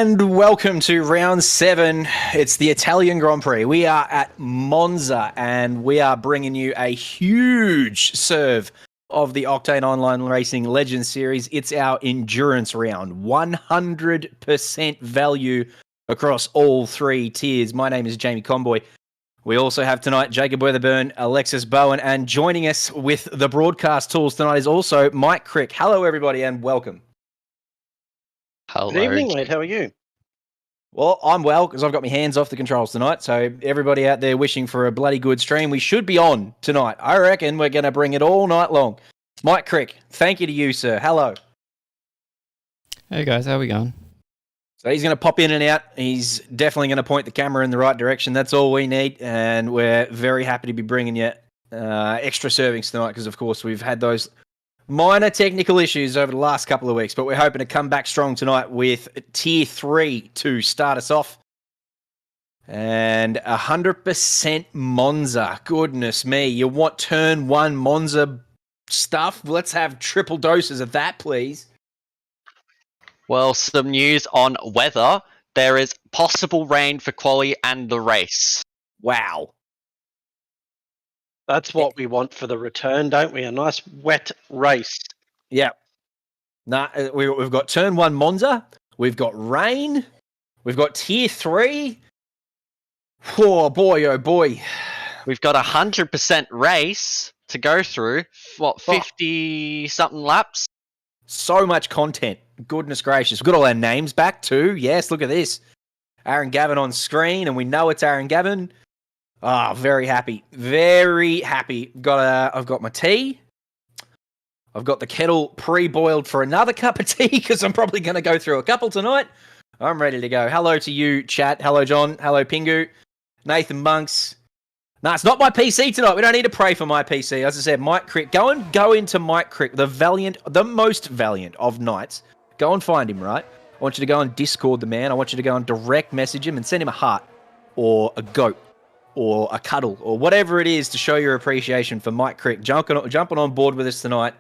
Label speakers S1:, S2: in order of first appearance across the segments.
S1: And welcome to round 7. It's the Italian Grand Prix. We are at Monza and we are bringing you a huge serve of the Octane Online Racing Legends Series. It's our endurance round. 100% value across all 3 tiers. My name is Jamie Conboy. We also have tonight Jacob Weatherburn, Alexis Bowen, and joining us with the broadcast tools tonight is also Mike Crick. Hello, everybody, and welcome.
S2: Hello.
S3: Good evening, mate. How are you?
S1: Well, I'm well because I've got my hands off the controls tonight. So everybody out there wishing for a bloody good stream, we should be on tonight. I reckon we're going to bring it all night long. Mike Crick, thank you to you, sir. Hello.
S2: Hey guys, how are we going?
S1: So he's going to pop in and out. He's definitely going to point the camera in the right direction. That's all we need. And we're very happy to be bringing you extra servings tonight because, of course, we've had those minor technical issues over the last couple of weeks, but we're hoping to come back strong tonight with Tier 3 to start us off. And 100% Monza. Goodness me. You want turn 1 Monza stuff? Let's have triple doses of that, please.
S4: Well, some news on weather. There is possible rain for quali and the race.
S1: Wow.
S3: That's what we want for the return, don't we? A nice wet race.
S1: Yeah. We've got turn 1 Monza. We've got rain. We've got Tier 3. Oh, boy, oh, boy.
S4: We've got 100% race to go through. What, 50-something laps?
S1: So much content. Goodness gracious. We've got all our names back too. Yes, look at this. Aaron Gavin on screen, and we know it's Aaron Gavin. Ah, very happy. Very happy. I've got my tea. I've got the kettle pre-boiled for another cup of tea because I'm probably going to go through a couple tonight. I'm ready to go. Hello to you, chat. Hello, John. Hello, Pingu. Nathan Monks. No, it's not my PC tonight. We don't need to pray for my PC. As I said, Mike Crick. Go into Mike Crick, the most valiant of knights. Go and find him, right? I want you to go and Discord the man. I want you to go and direct message him and send him a heart or a goat or a cuddle, or whatever it is to show your appreciation for Mike Crick jumping on board with us tonight.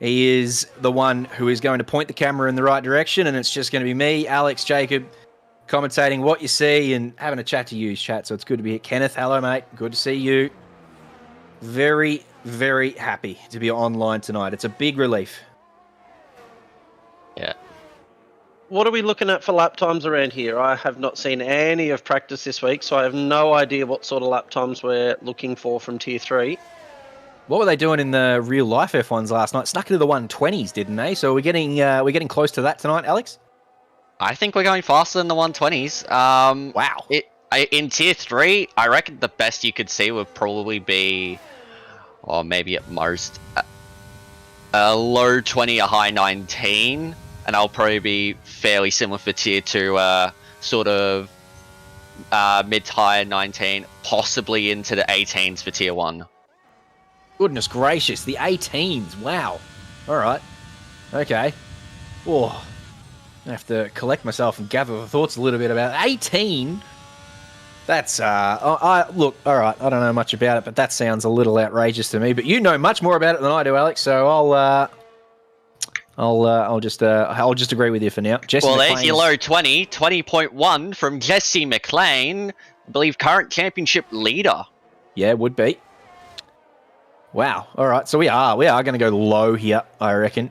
S1: He is the one who is going to point the camera in the right direction, and it's just going to be me, Alex, Jacob, commentating what you see and having a chat to you, chat. So it's good to be here. Kenneth, hello, mate. Good to see you. Very, very happy to be online tonight. It's a big relief.
S4: Yeah.
S3: What are we looking at for lap times around here? I have not seen any of practice this week, so I have no idea what sort of lap times we're looking for from Tier 3.
S1: What were they doing in the real life F1s last night? Snuck into the 120s, didn't they? So we're getting close to that tonight, Alex?
S4: I think we're going faster than the 120s.
S1: Wow.
S4: In Tier 3, I reckon the best you could see would probably be, or maybe at most, a low 20, a high 19. And I'll probably be fairly similar for Tier 2, sort of mid to high 19, possibly into the 18s for Tier 1.
S1: Goodness gracious, the 18s. Wow. All right. Okay. Oh, I have to collect myself and gather the thoughts a little bit about it. 18? That's, look, all right, I don't know much about it, but that sounds a little outrageous to me. But you know much more about it than I do, Alex, so I'll just agree with you for now. Jesse
S4: well,
S1: McLean's...
S4: there's your low 20, 20.1 from Jesse Mclean, I believe current championship leader.
S1: Yeah, would be. Wow. All right, so we are going to go low here, I reckon.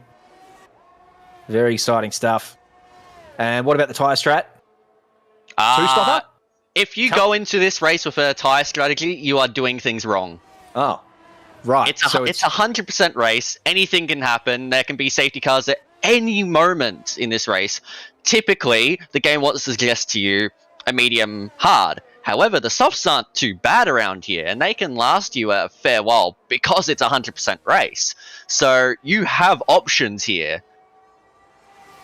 S1: Very exciting stuff. And what about the tyre strat? Two-stopper?
S4: If you go into this race with a tyre strategy, you are doing things wrong.
S1: Oh, right.
S4: It's a 100% race. Anything can happen. There can be safety cars at any moment in this race. Typically, the game wants to suggest to you a medium hard. However, the softs aren't too bad around here, and they can last you a fair while because it's a 100% race. So you have options here.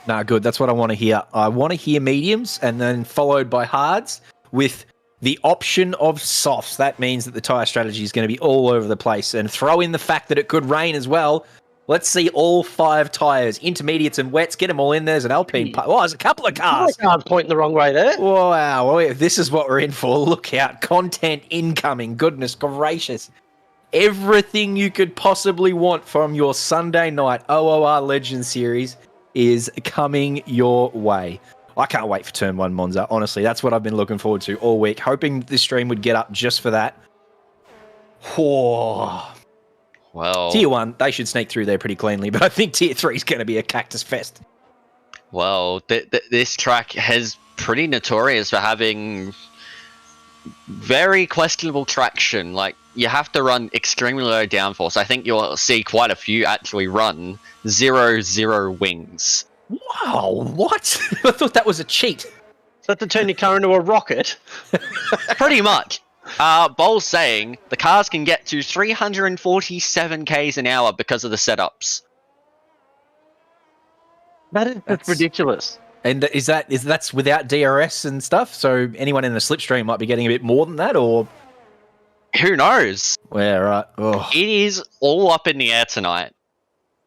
S1: No, good. That's what I want to hear. I want to hear mediums and then followed by hards with the option of softs. That means that the tyre strategy is going to be all over the place. And throw in the fact that it could rain as well. Let's see all 5 tyres, intermediates and wets. Get them all in. There's an Alpine. Oh, there's a couple of cars.
S3: I'm pointing the wrong way there.
S1: Wow. Well, this is what we're in for. Look out. Content incoming. Goodness gracious. Everything you could possibly want from your Sunday night OOR Legends series is coming your way. I can't wait for Turn 1 Monza. Honestly, that's what I've been looking forward to all week. Hoping this stream would get up just for that. Oh.
S4: Well,
S1: Tier 1, they should sneak through there pretty cleanly, but I think Tier 3 is going to be a cactus fest.
S4: well, this track is pretty notorious for having very questionable traction. Like, you have to run extremely low downforce. I think you'll see quite a few actually run 0-0 wings.
S1: Wow, what? I thought that was a cheat.
S3: Is that to turn your car into a rocket?
S4: Pretty much. Bowl's saying the cars can get to 347 k's an hour because of the setups.
S3: That's ridiculous.
S1: And that's without DRS and stuff? So anyone in the slipstream might be getting a bit more than that, or?
S4: Who knows?
S1: Yeah, right. Oh.
S4: It is all up in the air tonight.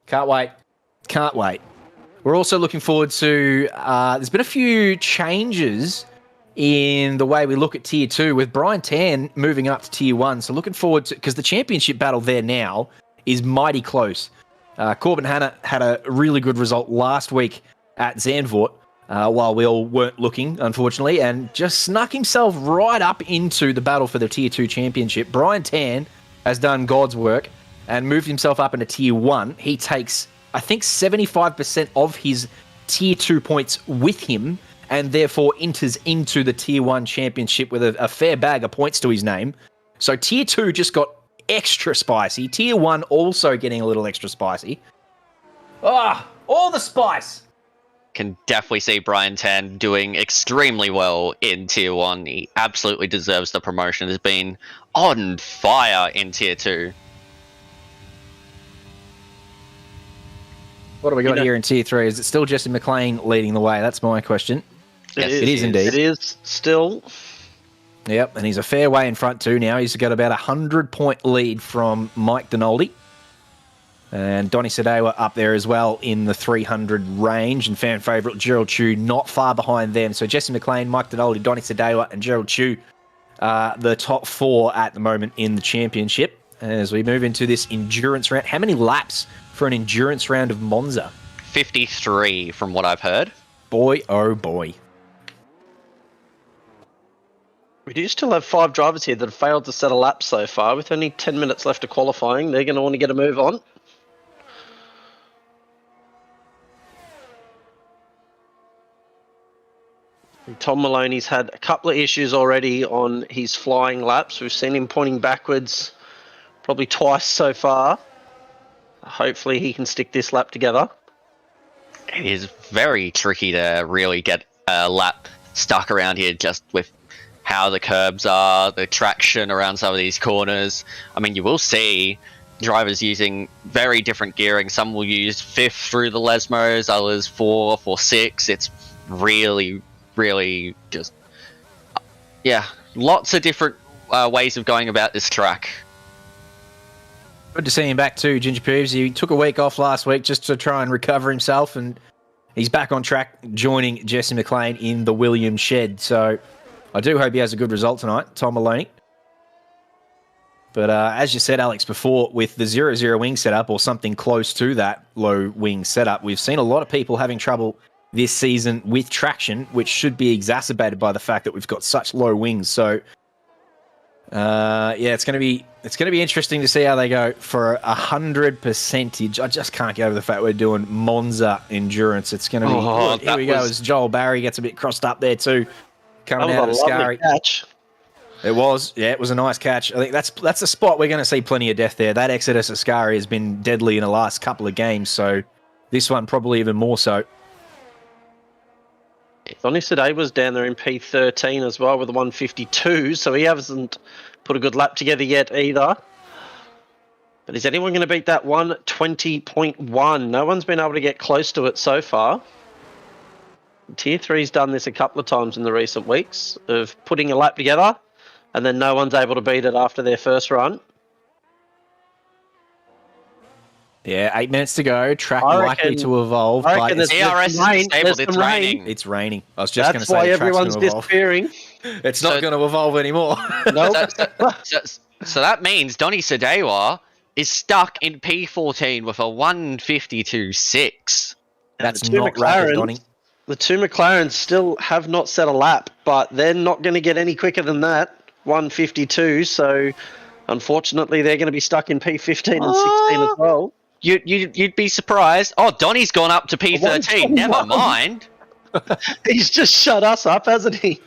S1: Can't wait. Can't wait. We're also looking forward to, there's been a few changes in the way we look at Tier 2 with Brian Tan moving up to Tier 1. So looking forward to, because the championship battle there now is mighty close. Corbin Hannah had a really good result last week at Zandvoort while we all weren't looking, unfortunately, and just snuck himself right up into the battle for the Tier 2 championship. Brian Tan has done God's work and moved himself up into Tier 1. He takes, I think, 75% of his Tier 2 points with him and therefore enters into the Tier 1 championship with a fair bag of points to his name. So Tier 2 just got extra spicy. Tier 1 also getting a little extra spicy. All the spice!
S4: Can definitely see Brian Tan doing extremely well in Tier 1. He absolutely deserves the promotion. Has been on fire in Tier 2.
S1: What do we got here in Tier 3? Is it still Jesse Mclean leading the way? That's my question.
S4: Yes,
S1: it is indeed.
S3: It is still.
S1: Yep, and he's a fair way in front too now. He's got about a 100-point lead from Mike Donaldi. And Donny Sadewa up there as well in the 300 range. And fan favourite Gerald Chu not far behind them. So Jesse McLean, Mike Donaldi, Donny Sadewa and Gerald Chu the top 4 at the moment in the championship. As we move into this endurance round. How many laps for an endurance round of Monza?
S4: 53 from what I've heard.
S1: Boy, oh boy.
S3: We do still have 5 drivers here that have failed to set a lap so far. With only 10 minutes left of qualifying, they're going to want to get a move on. Tom Maloney's had a couple of issues already on his flying laps. We've seen him pointing backwards probably twice so far. Hopefully he can stick this lap together.
S4: It is very tricky to really get a lap stuck around here just with how the curbs are, the traction around some of these corners. I mean, you will see drivers using very different gearing. Some will use 5th through the Lesmos, others 4th or 6th. It's really just, yeah, lots of different ways of going about this track.
S1: Good to see him back too, Ginger Peeves. He took a week off last week just to try and recover himself, and he's back on track joining Jesse McLean in the Williams shed. So I do hope he has a good result tonight, Tom Maloney. But as you said, Alex, before, with the 0-0 wing setup or something close to that low wing setup, we've seen a lot of people having trouble this season with traction, which should be exacerbated by the fact that we've got such low wings. So, yeah, it's going to be interesting to see how they go for 100%. I just can't get over the fact we're doing Monza endurance. It's going to be good. Here we go as Joel Barry gets a bit crossed up there too, coming out of Scary.
S3: Catch.
S1: It was a nice catch. I think that's a spot we're going to see plenty of death there. That Exodus Ascari has been deadly in the last couple of games, so this one probably even more so.
S3: Donny Sade was down there in P13 as well with a 152, so he hasn't put a good lap together yet either. But is anyone going to beat that 120.1? No one's been able to get close to it so far. Tier 3's done this a couple of times in the recent weeks of putting a lap together, and then no one's able to beat it after their first run.
S1: Yeah, 8 minutes to go. Track likely to evolve.
S3: I reckon
S1: but
S4: DRS is disabled. It's raining.
S1: It's raining. I was just going to
S3: That's
S1: say
S3: why
S1: the track's
S3: everyone's
S1: going to evolve.
S3: disappearing.
S1: It's not going to evolve anymore.
S3: Nope.
S4: So that means Donny Sadewa is stuck in P14 with a 152.6.
S1: That's
S3: The two
S1: not rapid,
S3: McLarens-
S1: Donny.
S3: The two McLarens still have not set a lap, but they're not going to get any quicker than that. 152, so unfortunately they're going to be stuck in P15 and 16 as well.
S4: You'd be surprised. Oh, Donnie's gone up to P13. Never mind.
S3: He's just shut us up, hasn't he?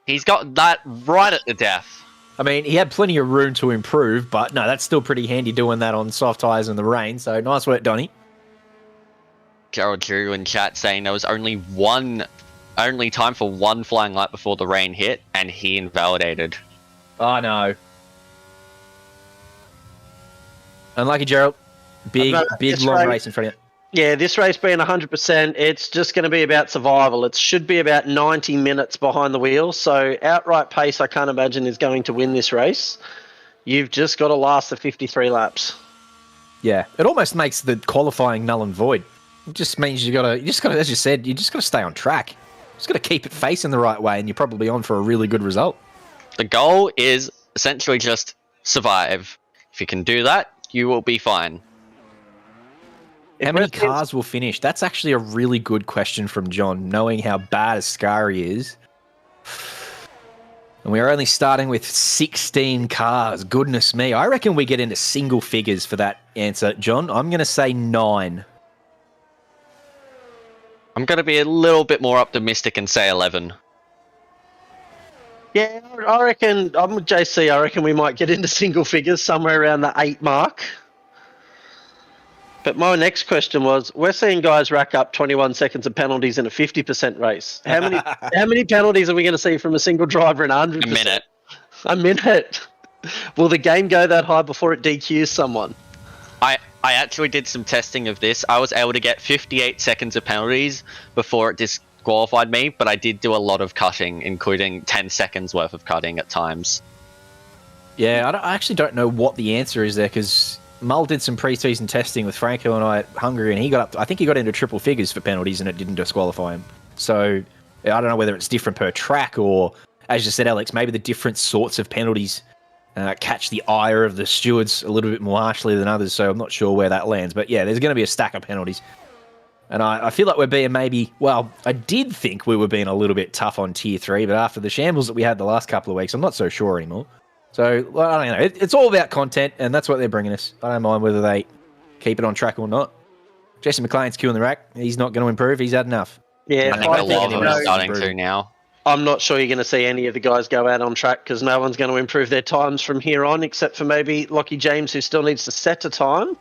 S4: He's got that right at the death.
S1: I mean, he had plenty of room to improve, but no, that's still pretty handy doing that on soft tyres in the rain. So nice work, Donnie.
S4: Gerald Drew in chat saying there was only time for one flying lap before the rain hit, and he invalidated.
S1: Oh, no. Unlucky, Gerald. Big long race in front of you.
S3: Yeah, this race being 100%, it's just going to be about survival. It should be about 90 minutes behind the wheel. So outright pace, I can't imagine, is going to win this race. You've just got to last the 53 laps.
S1: Yeah, it almost makes the qualifying null and void. It just means you just got to, as you said, you just got to stay on track. You just got to keep it facing the right way, and you're probably on for a really good result.
S4: The goal is essentially just survive. If you can do that, you will be fine.
S1: How many cars will finish? That's actually a really good question from John, knowing how bad Ascari is. And we're only starting with 16 cars. Goodness me. I reckon we get into single figures for that answer, John. I'm going to say 9.
S4: I'm going to be a little bit more optimistic and say 11.
S3: Yeah, I reckon, I'm with JC, I reckon we might get into single figures somewhere around the 8 mark. But my next question was, we're seeing guys rack up 21 seconds of penalties in a 50% race. How many penalties are we going to see from a single driver in 100%?
S4: A minute.
S3: A minute. Will the game go that high before it DQs someone?
S4: I actually did some testing of this. I was able to get 58 seconds of penalties before it disqualified me, but I did do a lot of cutting, including 10 seconds worth of cutting at times.
S1: Yeah, I actually don't know what the answer is there, because Mull did some pre-season testing with Franco and I at Hungary, and he got up to, I think he got into triple figures for penalties, and it didn't disqualify him. So I don't know whether it's different per track, or, as you said, Alex, maybe the different sorts of penalties catch the ire of the stewards a little bit more harshly than others, so I'm not sure where that lands. But yeah, there's going to be a stack of penalties. And I feel like we're being I did think we were being a little bit tough on Tier 3, but after the shambles that we had the last couple of weeks, I'm not so sure anymore. So, well, I don't know. It's all about content, and that's what they're bringing us. I don't mind whether they keep it on track or not. Jesse McLean's queuing the rack. He's not going to improve. He's had enough.
S3: Yeah,
S4: I think a lot of them are starting to now.
S3: I'm not sure you're going to see any of the guys go out on track, because no one's going to improve their times from here on, except for maybe Lockie James, who still needs to set a time.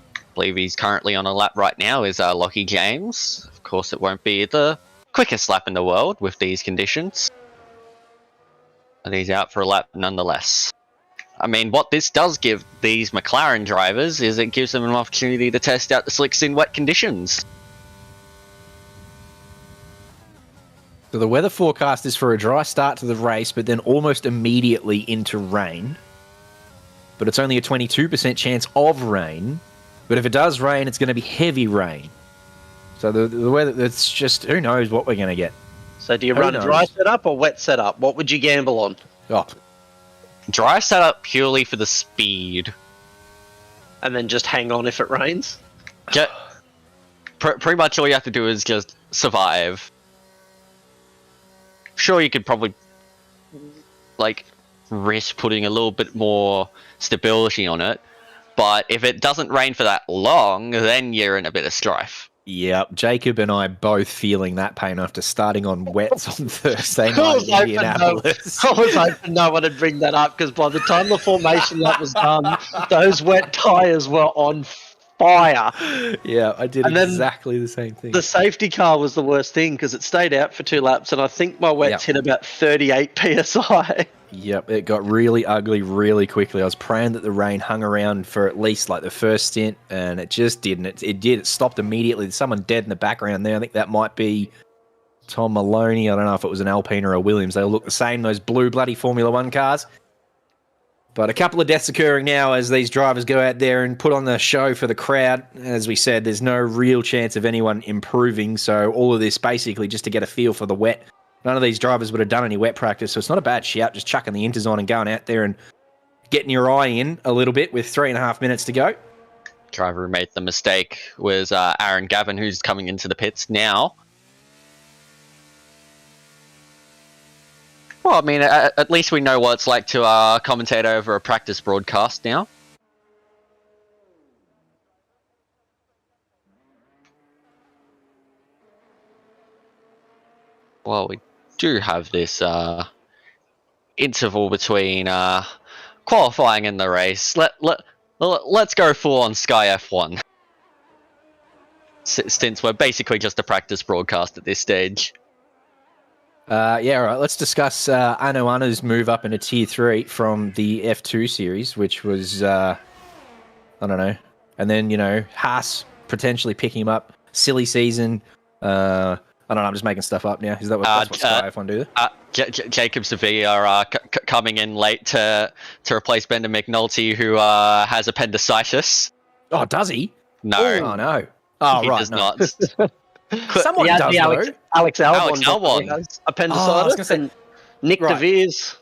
S4: I believe he's currently on a lap right now, is Lockie James. Of course, it won't be the quickest lap in the world with these conditions. But he's out for a lap nonetheless. I mean, what this does give these McLaren drivers is it gives them an opportunity to test out the slicks in wet conditions.
S1: So the weather forecast is for a dry start to the race, but then almost immediately into rain. But it's only a 22% chance of rain. But if it does rain, it's going to be heavy rain. So the weather, it's just, who knows what we're going to get.
S3: So do you run dry setup or wet setup? What would you gamble on?
S1: Oh,
S4: Dry setup purely for the speed.
S3: And then just hang on if it rains?
S4: Pretty much all you have to do is just survive. Sure, you could probably risk putting a little bit more stability on it, but if it doesn't rain for that long, then you're in a bit of strife.
S1: Yep, Jacob and I both feeling that pain after starting on wets on Thursday night in Indianapolis.
S3: I was hoping no one would bring that up, because by the time the formation lap was done, those wet tyres were on fire.
S1: Yeah, I did exactly the same thing.
S3: The safety car was the worst thing, because it stayed out for 2 laps, and I think my wets hit about 38 PSI.
S1: Yep, it got really ugly really quickly. I was praying that the rain hung around for at least the first stint, and it just didn't. It did. It stopped immediately. There's someone dead in the background there. I think that might be Tom Maloney. I don't know if it was an Alpine or a Williams. They all look the same, those blue bloody Formula One cars. But a couple of deaths occurring now as these drivers go out there and put on the show for the crowd. As we said, there's no real chance of anyone improving, so all of this basically just to get a feel for the wet. None of these drivers would have done any wet practice, so it's not a bad shout, just chucking the inters on and going out there and getting your eye in a little bit with 3.5 minutes to go.
S4: driver who made the mistake was Aaron Gavin, who's coming into the pits now. Well, I mean, at least we know what it's like to commentate over a practice broadcast now. Well, we do have this interval between qualifying and the race. Let's go full on Sky F1. Since we're basically just a practice broadcast at this stage.
S1: Yeah, all right. Let's discuss Anna's move up into Tier 3 from the F2 series, which was, I don't know. And then, Haas potentially picking him up. Silly season. I don't know, I'm just making stuff up now. Is that that's what Sky F1 do?
S4: Jacob Sevilla coming in late to replace Brendan McNulty, who has appendicitis.
S1: Oh, does he?
S4: No.
S1: Oh, no. Oh,
S4: he
S1: right.
S4: does
S1: no.
S4: not.
S1: Someone does, though.
S3: Alex Albon
S4: has
S3: appendicitis. And Nick
S1: Right.
S3: DeVries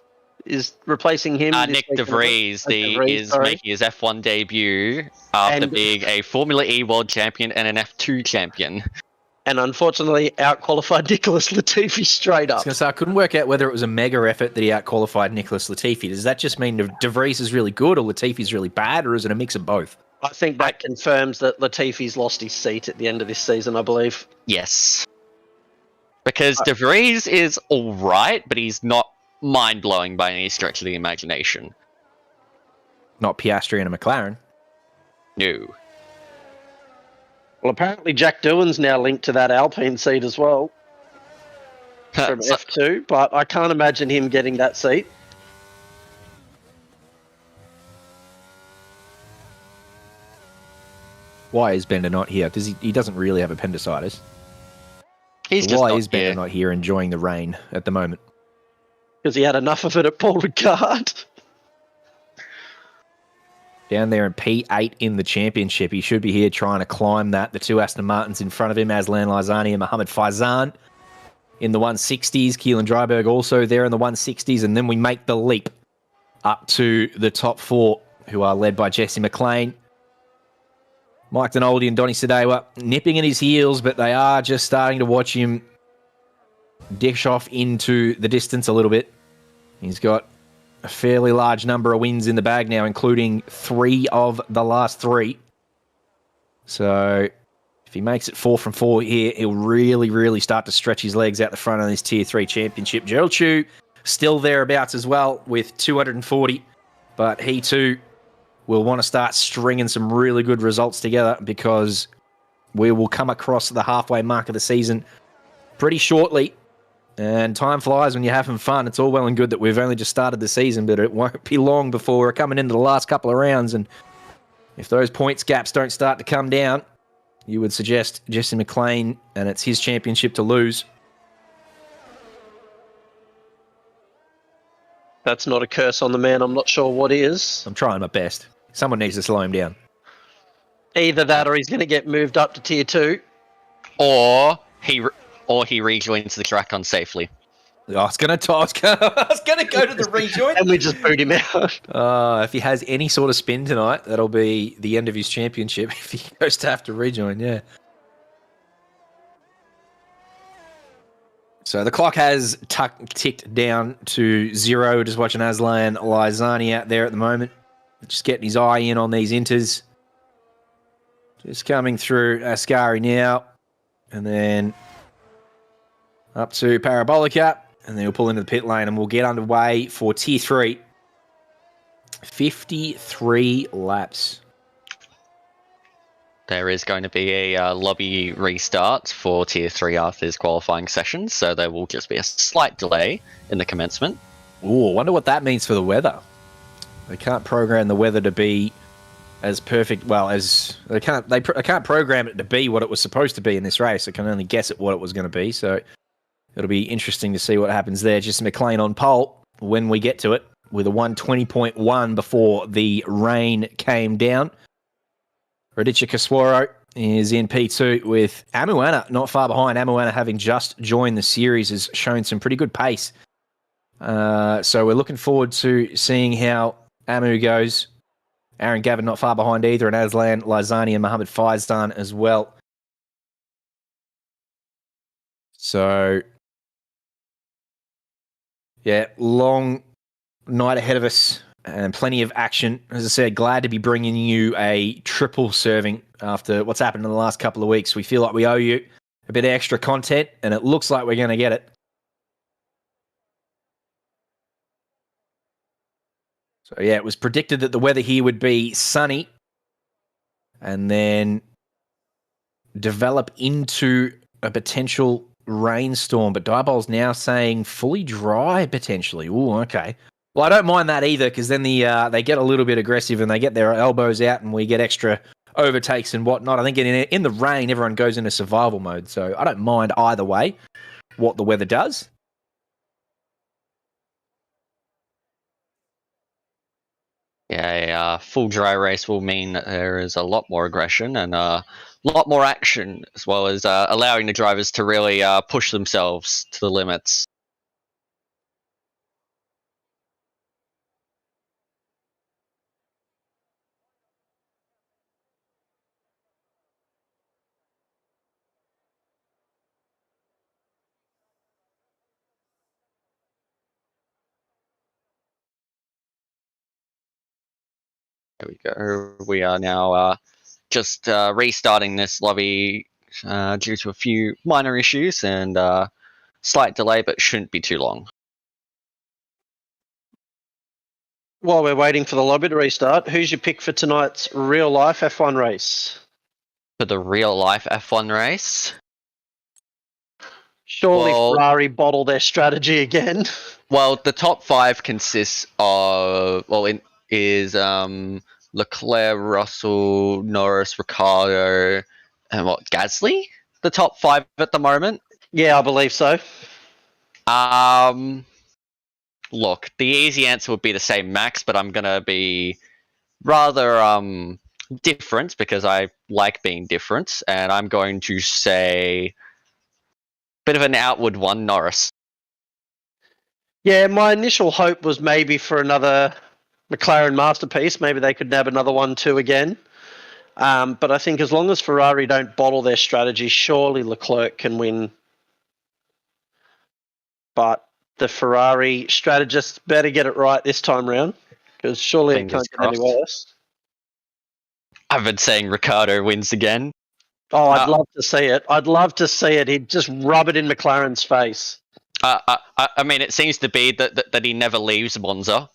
S3: is replacing him.
S4: Nick DeVries is making his F1 debut after being a Formula E World Champion and an F2 champion.
S3: And unfortunately, outqualified Nicholas Latifi straight up.
S1: I couldn't work out whether it was a mega effort that he outqualified Nicholas Latifi. Does that just mean DeVries is really good or Latifi's really bad, or is it a mix of both?
S3: I think that confirms that Latifi's lost his seat at the end of this season, I believe.
S4: Yes. Because DeVries is alright, but he's not mind-blowing by any stretch of the imagination.
S1: Not Piastri and a McLaren.
S4: No.
S3: Well, apparently Jack Doohan's now linked to that Alpine seat as well from F2, but I can't imagine him getting that seat.
S1: Why is Bender not here? Does he doesn't really have appendicitis.
S4: Why
S1: is Bender not here enjoying the rain at the moment?
S3: Because he had enough of it at Paul Ricard.
S1: Down there in P8 in the championship. He should be here trying to climb that. The two Aston Martins in front of him, Aslan Laizani and Mohammed Faizan in the 160s. Keelan Dryberg also there in the 160s. And then we make the leap up to the top four, who are led by Jesse McLean, Mike Dinoldi and Donny Sadewa nipping at his heels, but they are just starting to watch him dish off into the distance a little bit. He's got a fairly large number of wins in the bag now, including 3 of the last 3. So if he makes it 4 from 4 here, he'll really, really start to stretch his legs out the front of this Tier 3 championship. Gerald Chu still thereabouts as well with 240, but he too will want to start stringing some really good results together, because we will come across the halfway mark of the season pretty shortly. And time flies when you're having fun. It's all well and good that we've only just started the season, but it won't be long before we're coming into the last couple of rounds. And if those points gaps don't start to come down, you would suggest Jesse McLean, and it's his championship to lose.
S3: That's not a curse on the man. I'm not sure what is.
S1: I'm trying my best. Someone needs to slow him down.
S3: Either that or he's going to get moved up to Tier 2.
S4: Or he rejoins the track unsafely.
S1: I was going to go to the rejoin.
S3: And we just boot him out.
S1: If he has any sort of spin tonight, that'll be the end of his championship if he goes to have to rejoin, yeah. So the clock has ticked down to 0. Just watching Aslan Laizani out there at the moment. Just getting his eye in on these inters. Just coming through Ascari now. And then up to Parabolica. And then we'll pull into the pit lane and we'll get underway for Tier 3. 53 laps.
S4: There is going to be a lobby restart for Tier 3 after this qualifying session, so there will just be a slight delay in the commencement.
S1: Ooh, I wonder what that means for the weather. They can't program the weather to be as perfect, well, as they can't program it to be what it was supposed to be in this race. They can only guess at what it was going to be, so it'll be interesting to see what happens there. Just McLean on pole when we get to it with a 120.1 before the rain came down. Radicha Kaswaro is in P2 with Amuana not far behind. Amuana, having just joined the series, has shown some pretty good pace. So we're looking forward to seeing how Amu goes Aaron Gavin not far behind either, and Aslan Lizani and Mohammed Faizan as well. So, yeah, long night ahead of us and plenty of action. As I said, glad to be bringing you a triple serving after what's happened in the last couple of weeks. We feel like we owe you a bit of extra content, and it looks like we're going to get it. So, yeah, it was predicted that the weather here would be sunny and then develop into a potential rainstorm. But Diabol's now saying fully dry, potentially. Ooh, okay. Well, I don't mind that either, because then they get a little bit aggressive and they get their elbows out and we get extra overtakes and whatnot. I think in the rain, everyone goes into survival mode. So I don't mind either way what the weather does.
S4: Yeah, a full dry race will mean that there is a lot more aggression and a lot more action, as well as allowing the drivers to really push themselves to the limits. There we go. We are now just restarting this lobby due to a few minor issues and slight delay, but shouldn't be too long.
S3: While we're waiting for the lobby to restart, who's your pick for tonight's real-life F1 race?
S4: For the real-life F1 race?
S3: Surely Ferrari bottled their strategy again.
S4: Well, the top 5 consists of, Leclerc, Russell, Norris, Ricciardo, and Gasly? The top 5 at the moment?
S3: Yeah, I believe so.
S4: Look, the easy answer would be to say Max, but I'm gonna be rather different because I like being different, and I'm going to say bit of an outward one, Norris.
S3: Yeah, my initial hope was maybe for another McLaren masterpiece. Maybe they could nab another 1-2 again. But I think as long as Ferrari don't bottle their strategy, surely Leclerc can win. But the Ferrari strategists better get it right this time round, because surely it can't get any worse.
S4: I've been saying Ricciardo wins again.
S3: Oh, I'd love to see it. I'd love to see it. He'd just rub it in McLaren's face.
S4: I mean, it seems to be that he never leaves Monza.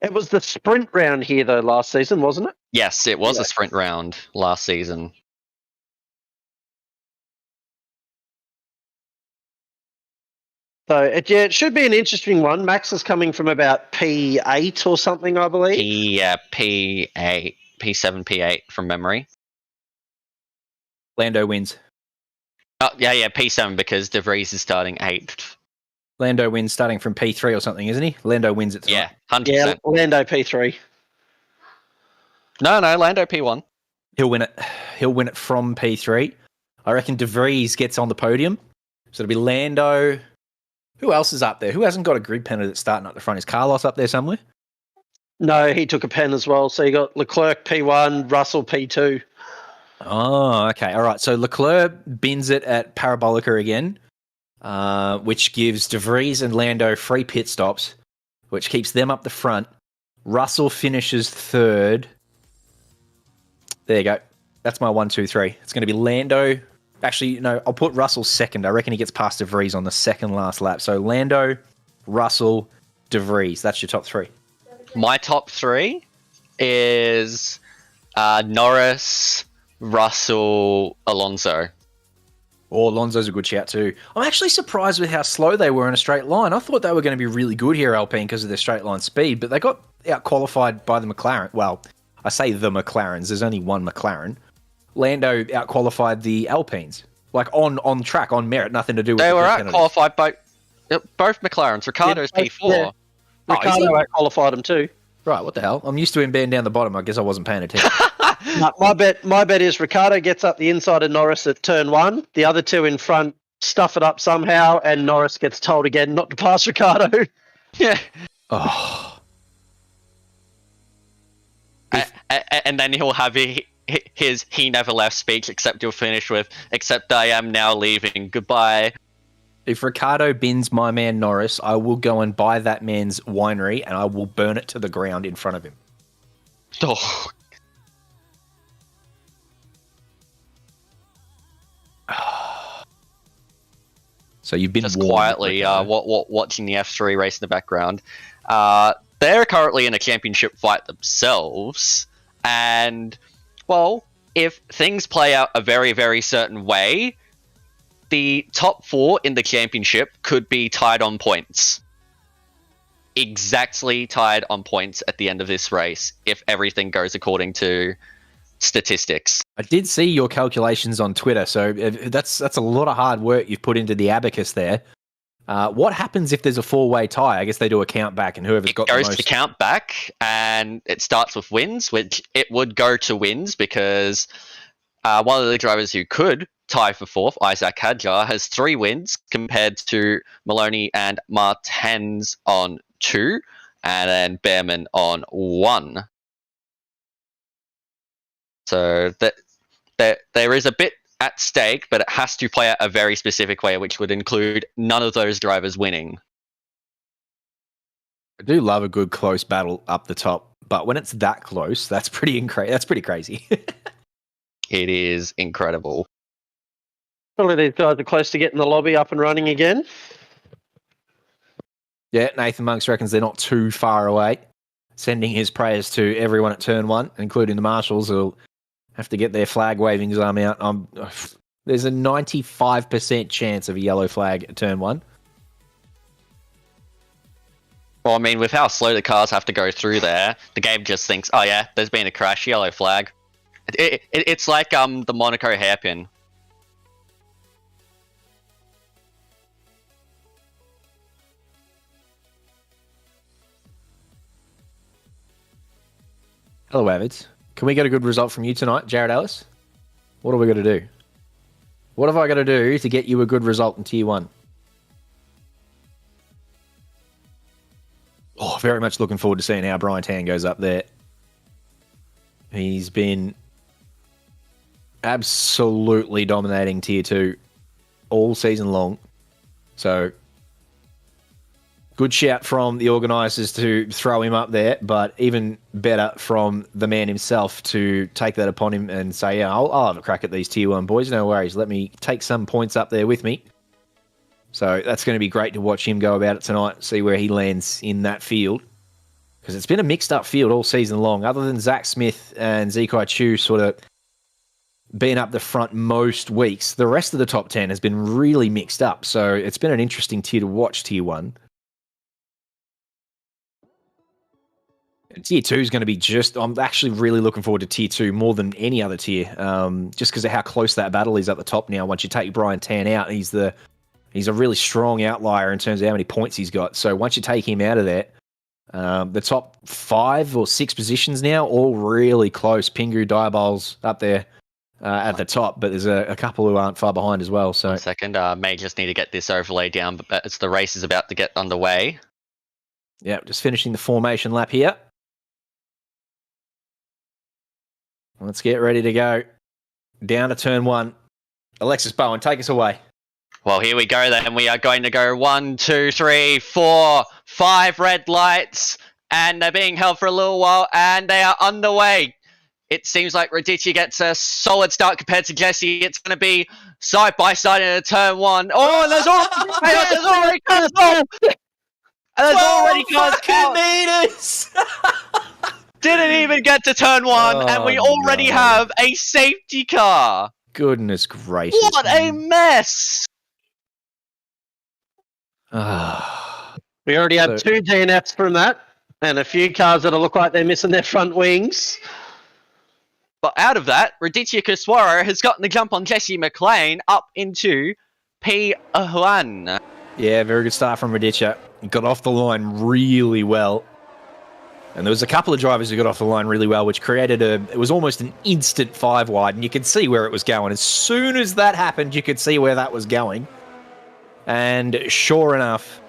S3: It was the sprint round here, though, last season, wasn't it?
S4: Yes, it was a sprint round last season.
S3: So, it should be an interesting one. Max is coming from about P8 or something, I believe.
S4: P8, P7, P8 from memory.
S1: Lando wins.
S4: Oh, yeah, P7 because De Vries is starting 8th.
S1: Lando wins starting from P3 or something, isn't he? Lando wins it tonight.
S4: Yeah, 100%.
S3: Yeah, Lando P3.
S4: No, Lando P1.
S1: He'll win it. He'll win it from P3. I reckon De Vries gets on the podium. So it'll be Lando. Who else is up there? Who hasn't got a grid penalty that's starting up the front? Is Carlos up there somewhere?
S3: No, he took a pen as well. So you got Leclerc P1, Russell P2.
S1: Oh, okay. All right. So Leclerc bins it at Parabolica again, which gives De Vries and Lando free pit stops, which keeps them up the front. Russell finishes 3rd. There you go. That's my 1, 2, 3. It's going to be Lando. Actually, no, I'll put Russell 2nd. I reckon he gets past De Vries on the 2nd last lap. So Lando, Russell, De Vries. That's your top 3.
S4: My top 3 is Norris, Russell, Alonso.
S1: Oh, Alonso's a good shout too. I'm actually surprised with how slow they were in a straight line. I thought they were going to be really good here, Alpine, because of their straight line speed, but they got out-qualified by the McLaren. Well, I say the McLarens. There's only one McLaren. Lando out-qualified the Alpines. Like, on track, on merit, nothing to do with
S4: They
S1: the
S4: were
S1: penalties.
S4: out-qualified by both McLarens. Ricardo's P4.
S3: Yeah. Ricciardo out-qualified him too.
S1: Right, what the hell? I'm used to him being down the bottom. I guess I wasn't paying attention.
S3: No, my bet is Ricciardo gets up the inside of Norris at turn 1. The other two in front stuff it up somehow, and Norris gets told again not to pass Ricciardo.
S4: Yeah.
S1: Oh.
S4: And then he'll have his he never left speech, except he'll finish with, except I am now leaving. Goodbye.
S1: If Ricardo bins my man Norris, I will go and buy that man's winery and I will burn it to the ground in front of him.
S4: Oh.
S1: So you've been
S4: just
S1: warned,
S4: quietly watching the F3 race in the background. They're currently in a championship fight themselves, and well, if things play out a very, very certain way, the top 4 in the championship could be tied on points. Exactly tied on points at the end of this race, if everything goes according to statistics.
S1: I did see your calculations on Twitter, so that's a lot of hard work you've put into the abacus there. What happens if there's a 4-way tie? I guess they do a count back, and whoever's got the most...
S4: It goes to count back, and it starts with wins, which it would go to wins because one of the drivers who could tie for 4th, Isaac Hadjar, has 3 wins compared to Maloney and Martens on 2, and then Behrman on 1. So there is a bit at stake, but it has to play out a very specific way, which would include none of those drivers winning.
S1: I do love a good close battle up the top, but when it's that close, that's pretty crazy.
S4: It is incredible.
S3: Probably these guys are close to getting the lobby up and running again.
S1: Yeah, Nathan Monks reckons they're not too far away. Sending his prayers to everyone at turn 1, including the marshals, who'll have to get their flag waving arm out. There's a 95% chance of a yellow flag at turn 1.
S4: Well, I mean, with how slow the cars have to go through there, the game just thinks, oh yeah, there's been a crash, yellow flag. It's like the Monaco hairpin.
S1: Hello, Avids. Can we get a good result from you tonight, Jared Ellis? What are we going to do? What have I got to do to get you a good result in Tier 1? Oh, very much looking forward to seeing how Brian Tan goes up there. He's been absolutely dominating Tier 2 all season long. So, good shout from the organisers to throw him up there, but even better from the man himself to take that upon him and say, yeah, I'll have a crack at these Tier 1 boys. No worries. Let me take some points up there with me. So that's going to be great to watch him go about it tonight, see where he lands in that field. Because it's been a mixed-up field all season long. Other than Zach Smith and Zekai Chu sort of being up the front most weeks, the rest of the top 10 has been really mixed up. So it's been an interesting tier to watch, Tier 1. And Tier 2 is going to be I'm actually really looking forward to Tier 2 more than any other tier, just because of how close that battle is at the top now. Once you take Brian Tan out, he's a really strong outlier in terms of how many points he's got. So once you take him out of there, the top 5 or 6 positions now, all really close. Pingu, Diabol's up there at the top, but there's a couple who aren't far behind as well. So
S4: 1 second, may just need to get this overlay down, but as the race is about to get underway.
S1: Yeah, just finishing the formation lap here. Let's get ready to go. Down to turn 1. Alexis Bowen, take us away.
S4: Well, here we go then. We are going to go 1, 2, 3, 4, 5 red lights, and they're being held for a little while, and they are underway. It seems like Radici gets a solid start compared to Jesse. It's going to be side by side in a turn 1. Oh, and there's already cars out. And there's already cars out.
S1: Meters.
S4: Didn't even get to turn 1, and we already have a safety car.
S1: Goodness gracious.
S4: What a mess.
S3: We already had 2 DNFs from that, and a few cars that look like they're missing their front wings.
S4: But out of that, Raditya Kuswara has gotten the jump on Jesse Mclean up into P1.
S1: Yeah, very good start from Raditya. He got off the line really well. And there was a couple of drivers who got off the line really well, which created it was almost an instant 5 wide, and you could see where it was going. As soon as that happened, you could see where that was going. And sure enough,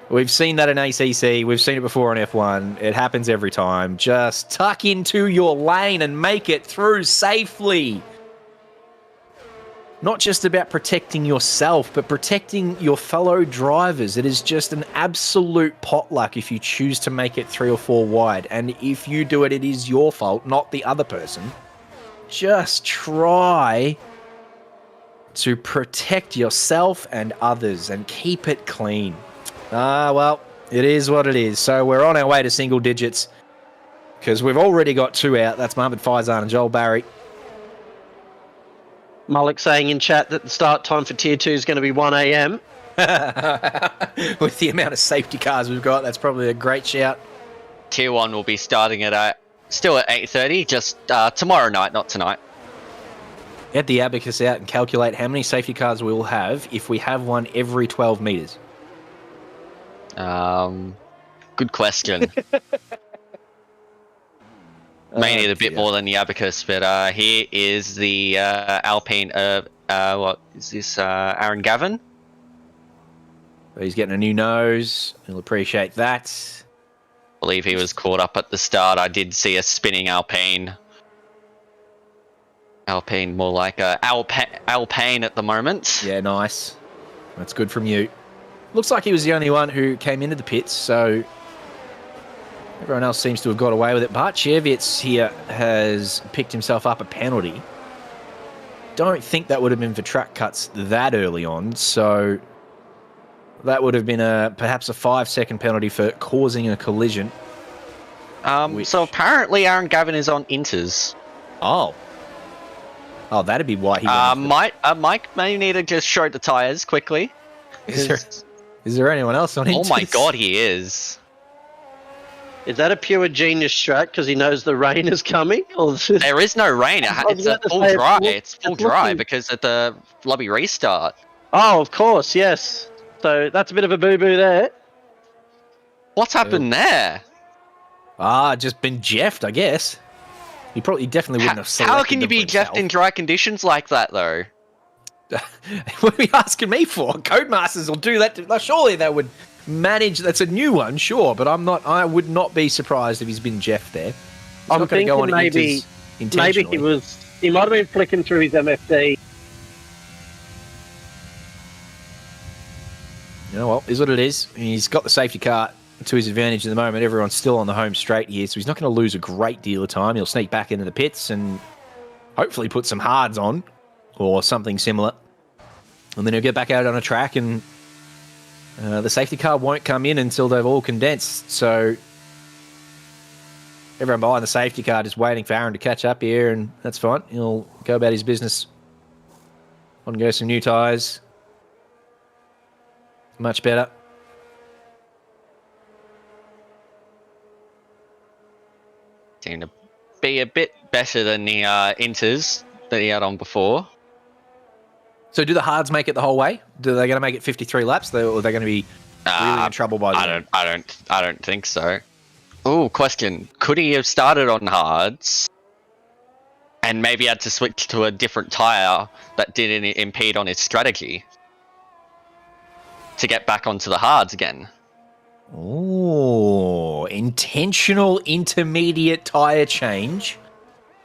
S1: We've seen that in ACC. We've seen it before on F1. It happens every time. Just tuck into your lane and make it through safely. Not just about protecting yourself, but protecting your fellow drivers. It is just an absolute potluck if you choose to make it 3 or 4 wide. And if you do it, it is your fault, not the other person. Just try to protect yourself and others and keep it clean. Well, it is what it is. So we're on our way to single digits because we've already got 2 out. That's Mohammed Faizan and Joel Barry.
S3: Malik saying in chat that the start time for Tier 2 is going to be 1 a.m.
S1: With the amount of safety cars we've got, that's probably a great shout.
S4: Tier 1 will be starting at still at 8:30, just tomorrow night, not tonight.
S1: Get the abacus out and calculate how many safety cars we will have if we have one every 12 metres.
S4: Good question. May need a bit more than the abacus, but here is the Alpine. What is this? Aaron Gavin.
S1: He's getting a new nose. He'll appreciate that.
S4: I believe he was caught up at the start. I did see a spinning Alpine. Alpine, more like a Alpine at the moment.
S1: Yeah, nice. That's good from you. Looks like he was the only one who came into the pits, so everyone else seems to have got away with it. But Chevitz here has picked himself up a penalty. Don't think that would have been for track cuts that early on, so that would have been perhaps a 5-second penalty for causing a collision.
S4: So apparently Aaron Gavin is on inters.
S1: Oh, that'd be why he
S4: Mike may need to just show the tyres quickly.
S1: Is there anyone else on inters?
S4: Oh my god, he is.
S3: Is that a pure genius strat because he knows the rain is coming?
S4: There is no rain. It's a full dry. It's full dry because of the lobby restart.
S3: Oh, of course, yes. So that's a bit of a boo-boo there.
S4: What's happened there?
S1: Just been jeffed, I guess. He definitely wouldn't have selected
S4: How can you
S1: them
S4: be
S1: for himself.
S4: jeffed in dry conditions like that, though?
S1: What are you asking me for? Codemasters will do that. Surely they would manage. That's a new one, sure, but I would not be surprised if he's been jeffed there.
S3: I'm not thinking go maybe he might have been flicking through his MFD.
S1: You know what? Is what it is. He's got the safety car to his advantage at the moment. Everyone's still on the home straight here, so he's not going to lose a great deal of time. He'll sneak back into the pits and hopefully put some hards on or something similar. And then he'll get back out on a track and the safety car won't come in until they've all condensed. So everyone behind the safety car just waiting for Aaron to catch up here, and that's fine. He'll go about his business. On go some new tyres. Much better.
S4: Seem to be a bit better than the inters that he had on before.
S1: So do the hards make it the whole way? Are they going to make it 53 laps? Or are they going to be really in trouble by the end?
S4: I don't think so. Oh, question. Could he have started on hards and maybe had to switch to a different tyre that didn't impede on his strategy to get back onto the hards again?
S1: Oh, intentional intermediate tyre change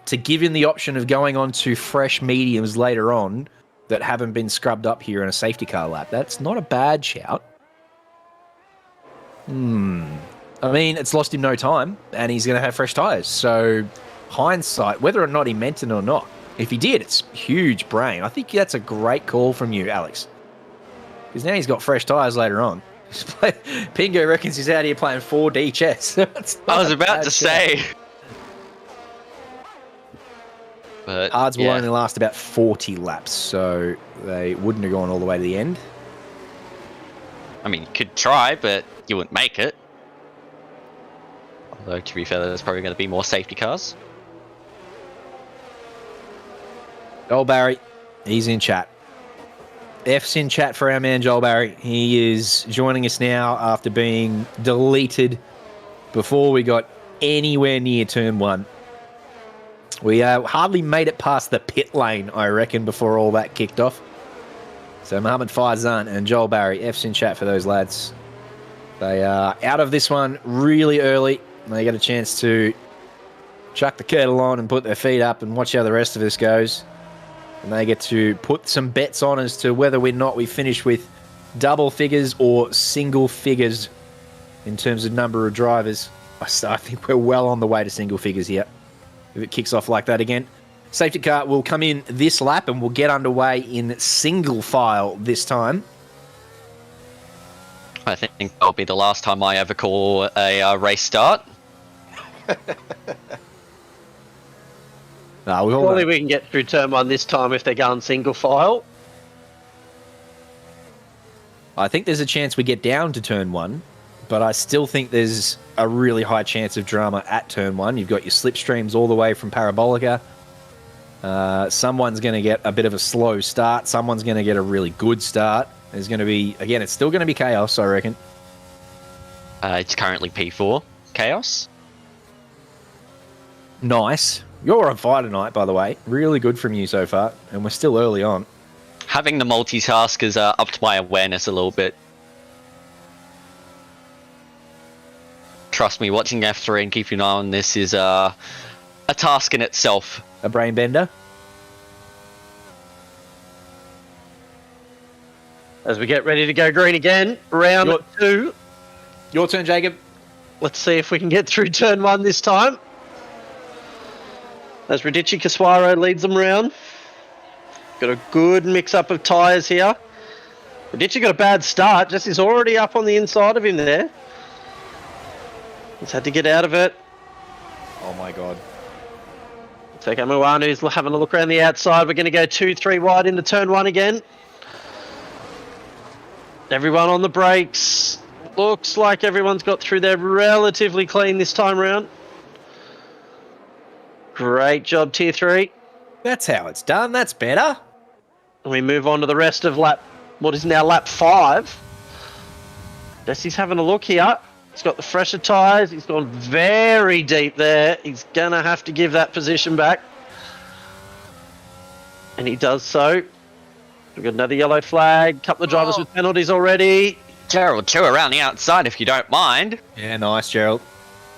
S1: to give him the option of going on to fresh mediums later on that haven't been scrubbed up here in a safety car lap. That's not a bad shout. I mean, it's lost him no time, and he's going to have fresh tyres. So, hindsight, whether or not he meant it or not, if he did, it's huge brain. I think that's a great call from you, Alex. Because now he's got fresh tyres later on. Pingo reckons he's out here playing 4D chess.
S4: I was about to say. But
S1: hards will only last about 40 laps, so they wouldn't have gone all the way to the end.
S4: I mean, you could try, but you wouldn't make it. Although, to be fair, there's probably going to be more safety cars.
S1: Joel Barry, he's in chat. F's in chat for our man Joel Barry. He is joining us now after being deleted before we got anywhere near turn 1. We hardly made it past the pit lane, I reckon, before all that kicked off. So Mohammed Faizan and Joel Barry, F's in chat for those lads. They are out of this one really early. They get a chance to chuck the kettle on and put their feet up and watch how the rest of this goes. And they get to put some bets on as to whether or not we finish with double figures or single figures in terms of number of drivers. I think we're well on the way to single figures here. If it kicks off like that again. Safety car will come in this lap and we'll get underway in single file this time.
S4: I think that'll be the last time I ever call a race start.
S3: Surely we can get through turn 1 this time if they're going single file.
S1: I think there's a chance we get down to turn 1, but I still think there's a really high chance of drama at turn 1. You've got your slipstreams all the way from Parabolica. Someone's going to get a bit of a slow start. Someone's going to get a really good start. There's going to be, again, it's still going to be chaos, I reckon.
S4: It's currently P4. Chaos.
S1: Nice. You're on fire tonight, by the way. Really good from you so far, and we're still early on.
S4: Having the multitask has upped my awareness a little bit. Trust me, watching F3 and keeping an eye on this is a task in itself.
S1: A brain bender.
S3: As we get ready to go green again, round 2.
S1: Your turn, Jacob.
S3: Let's see if we can get through turn 1 this time. As Radici Caswaro leads them round. Got a good mix-up of tyres here. Radici got a bad start. Jesse's already up on the inside of him there. He's had to get out of it.
S1: Oh my god.
S3: Teko Mwano's having a look around the outside. We're going to go 2-3 wide into turn 1 again. Everyone on the brakes. Looks like everyone's got through there relatively clean this time round. Great job, Tier 3.
S1: That's how it's done. That's better.
S3: And we move on to the rest of what is now lap 5. Jesse's having a look here. He's got the fresher tyres. He's gone very deep there. He's going to have to give that position back. And he does so. We've got another yellow flag. Couple of drivers with penalties already.
S4: Gerald, two around the outside if you don't mind.
S1: Yeah, nice, Gerald.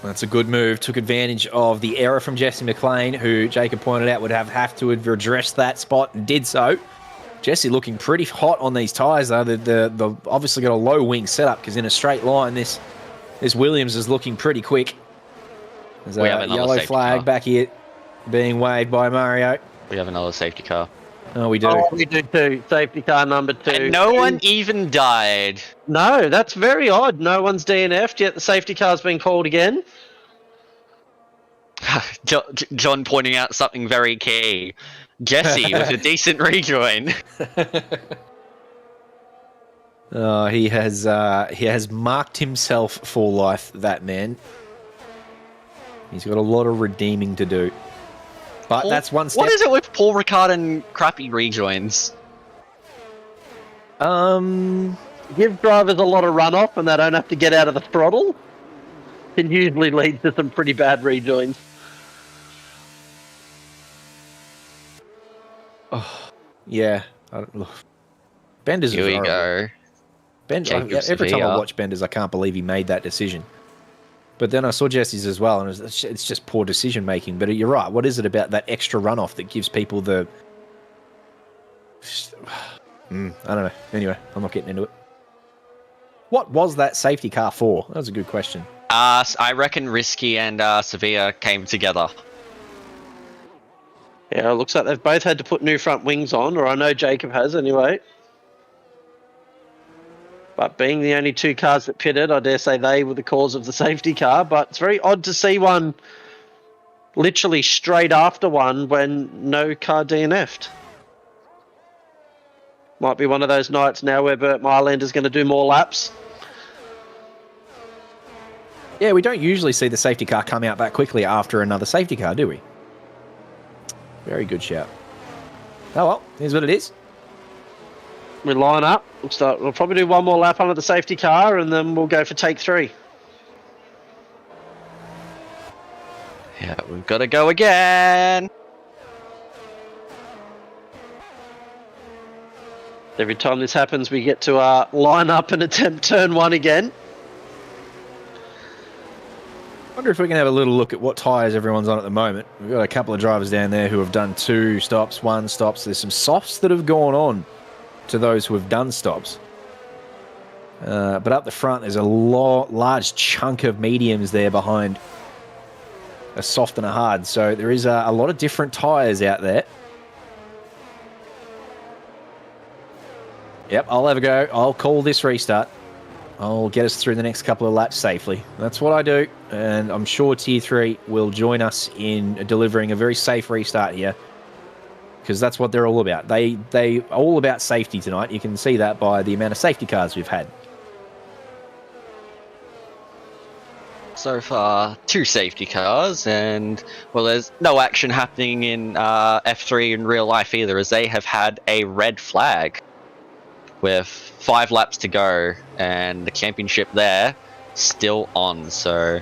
S1: That's a good move. Took advantage of the error from Jesse Mclean, who Jacob pointed out would have to address that spot and did so. Jesse looking pretty hot on these tyres, though. The obviously got a low wing setup because in a straight line, this Williams is looking pretty quick. There's a yellow flag back here being waved by Mario.
S4: We have another safety car.
S1: Oh, we do.
S3: Oh, we do too. Safety car number 2.
S4: And no one even died.
S3: No, that's very odd. No one's DNF'd, yet the safety car's been called again.
S4: John pointing out something very key. Jesse with a decent rejoin.
S1: He has marked himself for life, that man. He's got a lot of redeeming to do. But that's one step.
S4: What is it with Paul Ricard and crappy rejoins?
S3: Give drivers a lot of runoff and they don't have to get out of the throttle. Can usually lead to some pretty bad rejoins.
S1: Oh, yeah. Benders.
S4: Here we go.
S1: Every time I watch Benders, I can't believe he made that decision. But then I saw Jesse's as well, and it's just poor decision making. But you're right. What is it about that extra runoff that gives people the? I don't know. Anyway, I'm not getting into it. What was that safety car for? That was a good question.
S4: I reckon Risky and Sevilla came together.
S3: Yeah, it looks like they've both had to put new front wings on, or I know Jacob has anyway. But being the only 2 cars that pitted, I dare say they were the cause of the safety car. But it's very odd to see one literally straight after one when no car DNF'd. Might be one of those nights now where Bert Myland is going to do more laps.
S1: Yeah, we don't usually see the safety car come out that quickly after another safety car, do we? Very good shout. Oh well, here's what it is.
S3: We line up. We'll probably do one more lap under the safety car and then we'll go for take 3.
S4: Yeah, we've got to go again.
S3: Every time this happens, we get to line up and attempt turn 1 again.
S1: wonder if we can have a little look at what tyres everyone's on at the moment. We've got a couple of drivers down there who have done 2 stops, 1 stops. There's some softs that have gone on to those who have done stops. But up the front, there's a large chunk of mediums there behind a soft and a hard. So there is a lot of different tyres out there. Yep, I'll have a go. I'll call this restart. I'll get us through the next couple of laps safely. That's what I do, and I'm sure Tier 3 will join us in delivering a very safe restart here, because that's what they're all about. They are all about safety tonight. You can see that by the amount of safety cars we've had.
S4: So far, 2 safety cars, and, well, there's no action happening in F3 in real life either, as they have had a red flag with 5 laps to go, and the championship there still on. So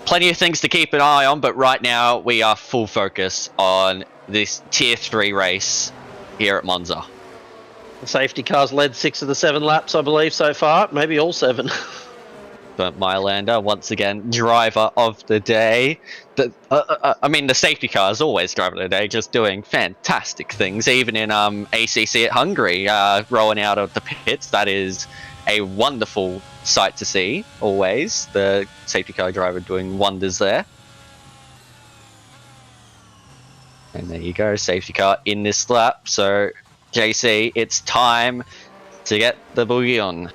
S4: plenty of things to keep an eye on, but right now we are full focus on this Tier 3 race here at Monza.
S3: The safety cars led 6 of the 7 laps, I believe, so far. Maybe all 7.
S4: But Mylander, once again, driver of the day. I mean, the safety car is always driver of the day, just doing fantastic things. Even in ACC at Hungary, rolling out of the pits, that is a wonderful sight to see, always. The safety car driver doing wonders there. And there you go, safety car in this lap. So, JC, it's time to get the boogie on.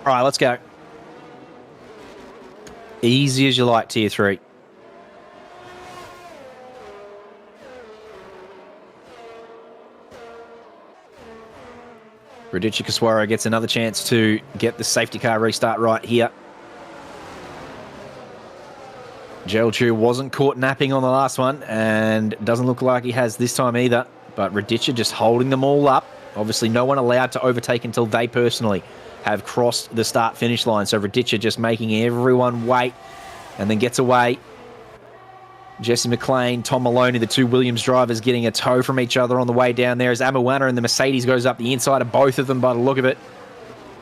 S1: All right, let's go. Easy as you like, Tier 3. Radici Caswaro gets another chance to get the safety car restart right here. Gelchu wasn't caught napping on the last one, and doesn't look like he has this time either. But Radici just holding them all up. Obviously, no one allowed to overtake until they personally have crossed the start-finish line. So Radici just making everyone wait, and then gets away. Jesse Mclean, Tom Maloney, the 2 Williams drivers getting a tow from each other on the way down there as Amuana and the Mercedes goes up the inside of both of them by the look of it.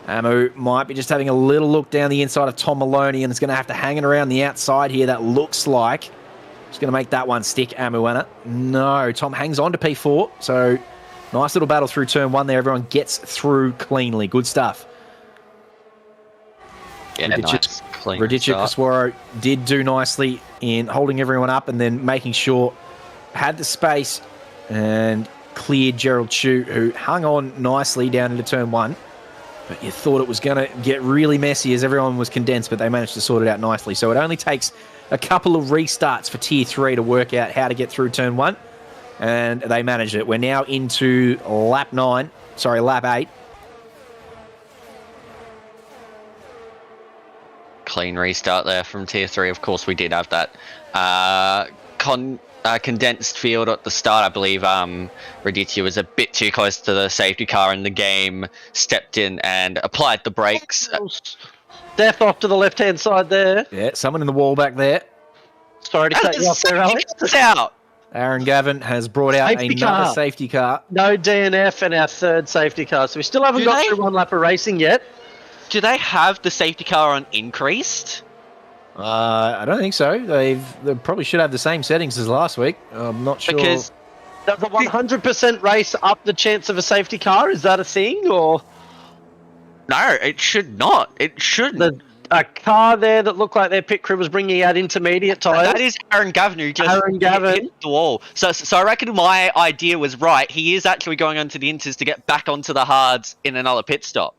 S1: Amu might be just having a little look down the inside of Tom Maloney, and it's going to have to hang it around the outside here, that looks like. Just going to make that one stick, Amuana. No, Tom hangs on to P4, so nice little battle through turn 1 there. Everyone gets through cleanly. Good stuff.
S4: Yeah, nice, clean
S1: Radici Caswaro did do nicely in holding everyone up and then making sure had the space and cleared Gerald Chu, who hung on nicely down into turn 1. But you thought it was going to get really messy as everyone was condensed, but they managed to sort it out nicely. So it only takes a couple of restarts for Tier 3 to work out how to get through turn 1. And they managed it. We're now into lap 8.
S4: Clean restart there from Tier 3. Of course, we did have that condensed field at the start. I believe Radici was a bit too close to the safety car, and the game stepped in and applied the brakes.
S3: Death off to the left-hand side there.
S1: Yeah, someone in the wall back there.
S3: Sorry to cut you off there, Alex.
S4: Out.
S1: Aaron Gavin has brought out another safety car.
S3: No DNF and our 3rd safety car. So we still haven't got through 1 lap of racing yet.
S4: Do they have the safety car on increased?
S1: I don't think so. They probably should have the same settings as last week. I'm not sure.
S4: Because
S3: does a 100% race up the chance of a safety car? Is that a thing, or?
S4: No, it should not. It shouldn't.
S3: A car there that looked like their pit crew was bringing out intermediate tyres.
S4: That is Aaron Gavin who just hit the wall. So I reckon my idea was right. He is actually going onto the inters to get back onto the hards in another pit stop.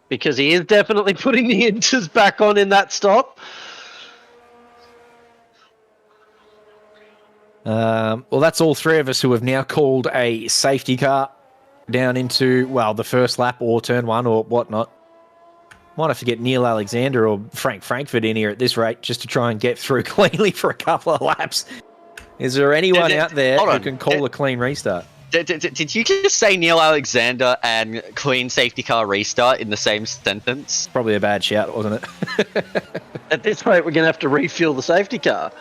S3: Because he is definitely putting the inters back on in that stop.
S1: Well, that's all 3 of us who have now called a safety car down into, well, the first lap or turn 1 or whatnot. Might have to get Neil Alexander or Frank Frankfurt in here at this rate just to try and get through cleanly for a couple of laps. Is there anyone out there who can call a clean restart?
S4: Did you just say Neil Alexander and clean safety car restart in the same sentence?
S1: Probably a bad shout, wasn't it?
S3: At this rate, we're going to have to refuel the safety car.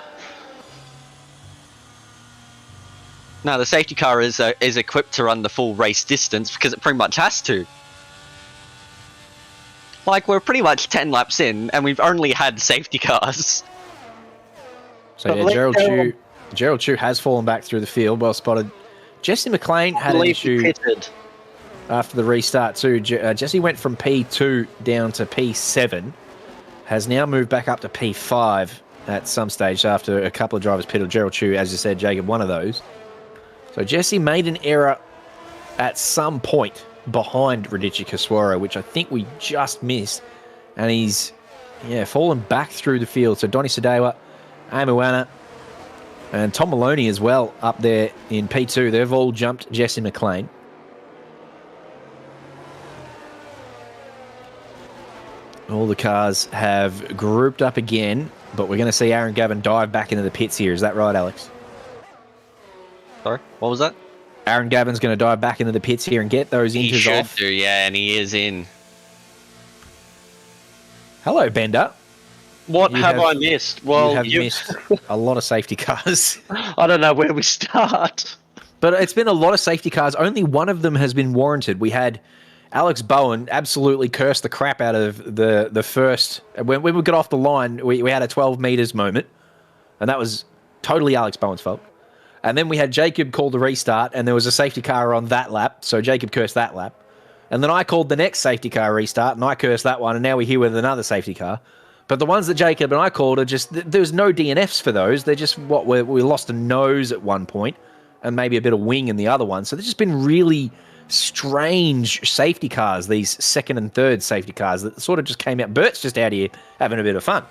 S4: No, the safety car is equipped to run the full race distance because it pretty much has to. Like, we're pretty much 10 laps in, and we've only had safety cars.
S1: So yeah, Gerald Chu has fallen back through the field. Well spotted. Jesse Mclean had an issue after the restart too. Jesse went from P2 down to P7. Has now moved back up to P5 at some stage after a couple of drivers pitted. Gerald Chu, as you said, Jacob, one of those. So Jesse made an error at some point behind Radici Caswaro, which I think we just missed. And he's, fallen back through the field. So Donny Sadewa, Amuana, and Tom Maloney as well up there in P2. They've all jumped Jesse Mclean. All the cars have grouped up again, but we're going to see Aaron Gavin dive back into the pits here. Is that right, Alex?
S3: Sorry, what was that?
S1: Aaron Gavin's going to dive back into the pits here and get those inters off.
S4: He should do, yeah, and he is in.
S1: Hello, Bender.
S3: What have I missed? Well,
S1: you have missed a lot of safety cars.
S3: I don't know where we start.
S1: But it's been a lot of safety cars. Only one of them has been warranted. We had Alex Bowen absolutely cursed the crap out of the first. When we got off the line, we had a 12 metres moment, and that was totally Alex Bowen's fault. And then we had Jacob call the restart, and there was a safety car on that lap, so Jacob cursed that lap. And then I called the next safety car restart, and I cursed that one, and now we're here with another safety car. But the ones that Jacob and I called are just, there's no DNFs for those. They're just, we lost a nose at one point, and maybe a bit of wing in the other one. So they've just been really strange safety cars, these second and third safety cars that sort of just came out. Bert's just out here having a bit of fun.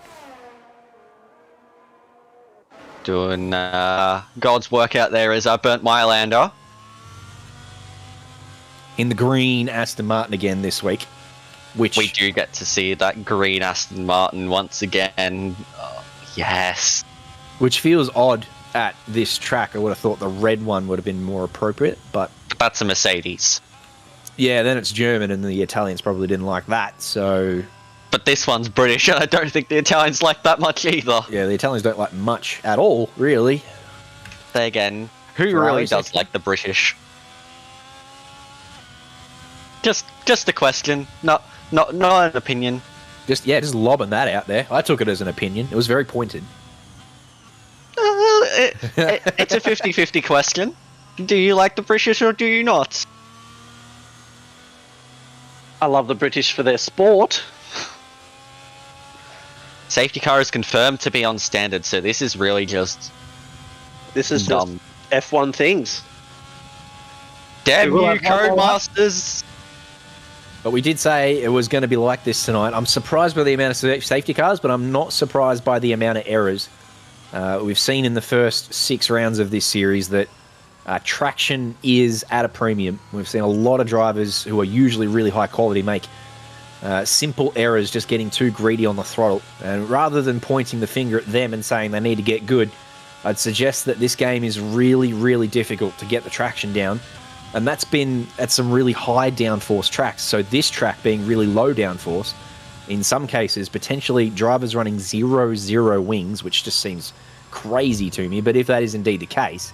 S4: Doing God's work out there as I burnt my lander.
S1: In the green Aston Martin again this week. Which
S4: we do get to see that green Aston Martin once again. Oh, yes.
S1: Which feels odd at this track. I would have thought the red one would have been more appropriate, but
S4: that's a Mercedes.
S1: Yeah, then it's German, and the Italians probably didn't like that, so...
S4: But this one's British, and I don't think the Italians like that much either.
S1: Yeah, the Italians don't like much at all, really.
S4: Then again, who really does like the British? Just a question, not an opinion.
S1: Just lobbing that out there. I took it as an opinion. It was very pointed.
S4: It's a 50-50 question. Do you like the British or do you not?
S3: I love the British for their sport.
S4: Safety car is confirmed to be on standard, so this is really just...
S3: This is dumb. Just F1 things.
S4: Damn you, Codemasters!
S1: But we did say it was going to be like this tonight. I'm surprised by the amount of safety cars, but I'm not surprised by the amount of errors. We've seen in the first 6 rounds of this series that traction is at a premium. We've seen a lot of drivers who are usually really high quality make simple errors, just getting too greedy on the throttle. And rather than pointing the finger at them and saying they need to get good, I'd suggest that this game is really, really difficult to get the traction down. And that's been at some really high downforce tracks. So this track being really low downforce, in some cases, potentially drivers running 0-0 wings, which just seems crazy to me. But if that is indeed the case,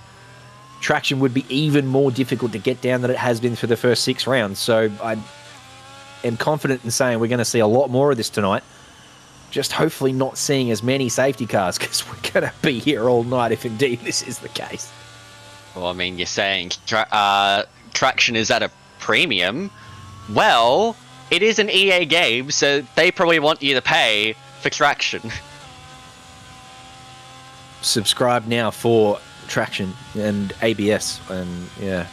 S1: traction would be even more difficult to get down than it has been for the first 6 rounds. So I am confident in saying we're going to see a lot more of this tonight. Just hopefully not seeing as many safety cars, because we're going to be here all night if indeed this is the case.
S4: Well, I mean, you're saying traction is at a premium. Well, it is an EA game, so they probably want you to pay for traction.
S1: Subscribe now for traction and ABS, and yeah.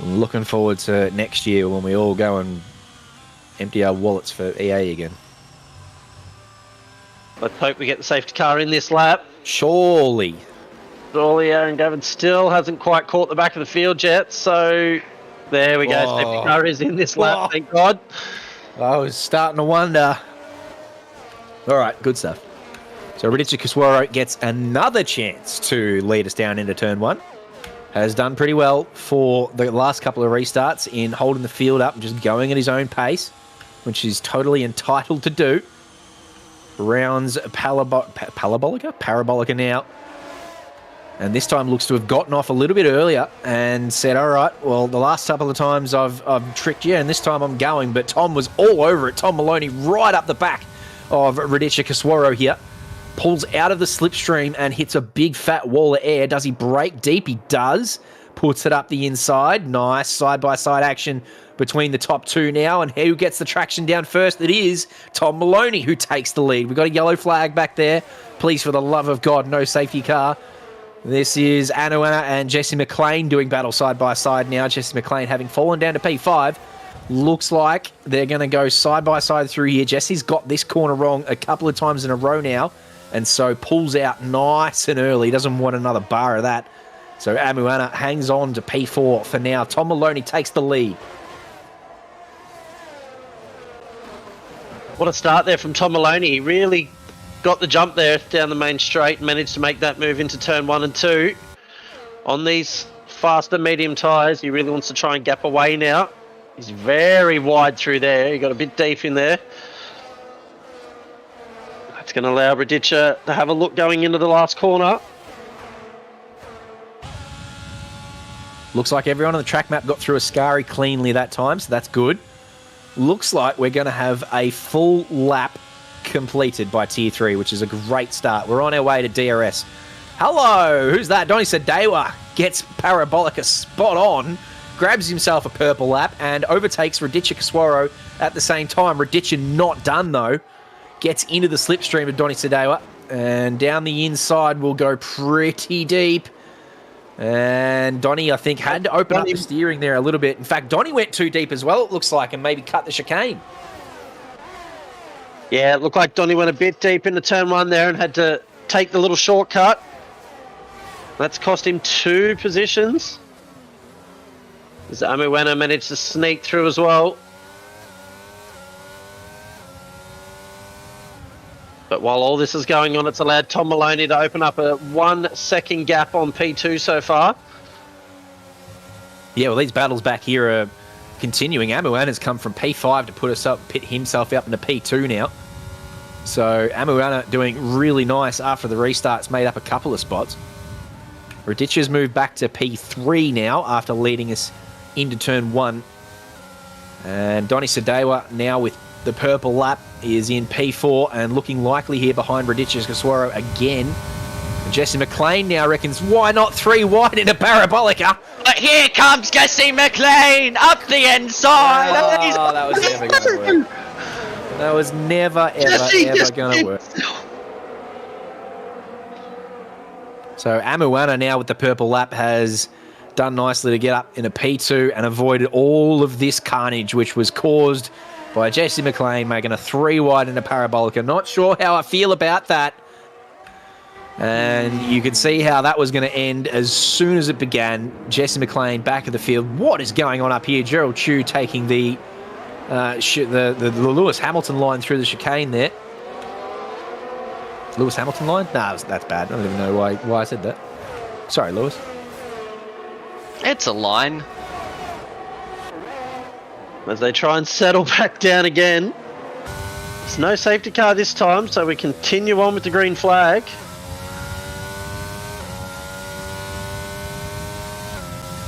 S1: I'm looking forward to next year when we all go and empty our wallets for EA again.
S3: Let's hope we get the safety car in this lap.
S1: Surely.
S3: Aaron Gavin still hasn't quite caught the back of the field yet, so there we go. Safety car is in this lap, thank God.
S1: I was starting to wonder. All right, good stuff. So Radici Caswaro gets another chance to lead us down into turn 1. Has done pretty well for the last couple of restarts in holding the field up and just going at his own pace, which he's totally entitled to do. Rounds Parabolica now. And this time looks to have gotten off a little bit earlier and said, all right, well, the last couple of times I've tricked you, and this time I'm going. But Tom was all over it. Tom Maloney right up the back of Radicha Kaswaro here. Pulls out of the slipstream and hits a big fat wall of air. Does he break deep? He does. Puts it up the inside. Nice side-by-side action between the top two now. And who gets the traction down first? It is Tom Maloney who takes the lead. We've got a yellow flag back there. Please, for the love of God, no safety car. This is Anuana and Jesse Mclean doing battle side-by-side now. Jesse Mclean having fallen down to P5. Looks like they're going to go side-by-side through here. Jesse's got this corner wrong a couple of times in a row now, and so pulls out nice and early. Doesn't want another bar of that. So Amuana hangs on to P4 for now. Tom Maloney takes the lead.
S3: What a start there from Tom Maloney. He really got the jump there down the main straight and managed to make that move into turn 1 and 2. On these faster medium tyres, he really wants to try and gap away now. He's very wide through there. He got a bit deep in there. That's going to allow Radicha to have a look going into the last corner.
S1: Looks like everyone on the track map got through Ascari cleanly that time, so that's good. Looks like we're going to have a full lap completed by Tier 3, which is a great start. We're on our way to DRS. Hello, who's that? Donny Sadewa gets Parabolica spot on, grabs himself a purple lap, and overtakes Radicha Kaswaro at the same time. Radicha not done, though. Gets into the slipstream of Donny Sadewa, and down the inside will go pretty deep. And Donny, I think, had to open up the steering there a little bit. In fact, Donny went too deep as well, it looks like, and maybe cut the chicane.
S3: Yeah, it looked like Donny went a bit deep into turn 1 there and had to take the little shortcut. That's cost him 2 positions. As Amuana managed to sneak through as well. But while all this is going on, it's allowed Tom Maloney to open up a 1 second gap on P2 so far.
S1: Yeah, well, these battles back here are continuing. Amuana's come from P5 to pit himself up into P2 now. So Amuana doing really nice after the restarts, made up a couple of spots. Radicha's moved back to P3 now after leading us into turn 1. And Donny Sadewa now with the purple lap is in P4 and looking likely here behind Radicha Kaswaro again. And Jesse Mclean now reckons, why not 3 wide into Parabolica?
S4: But here comes Jesse Mclean up the inside.
S1: Oh, that was never going to work. That was never, ever going to work. So Amuana now with the purple lap has done nicely to get up in a P2 and avoided all of this carnage which was caused by Jesse Mclean making a 3 wide into Parabolica. Not sure how I feel about that. And you can see how that was going to end as soon as it began. Jesse Mclean back of the field. What is going on up here? Gerald Chu taking the Lewis Hamilton line through the chicane there. Lewis Hamilton line? Nah, that's bad. I don't even know why I said that. Sorry, Lewis.
S4: It's a line.
S3: As they try and settle back down again. There's no safety car this time, so we continue on with the green flag.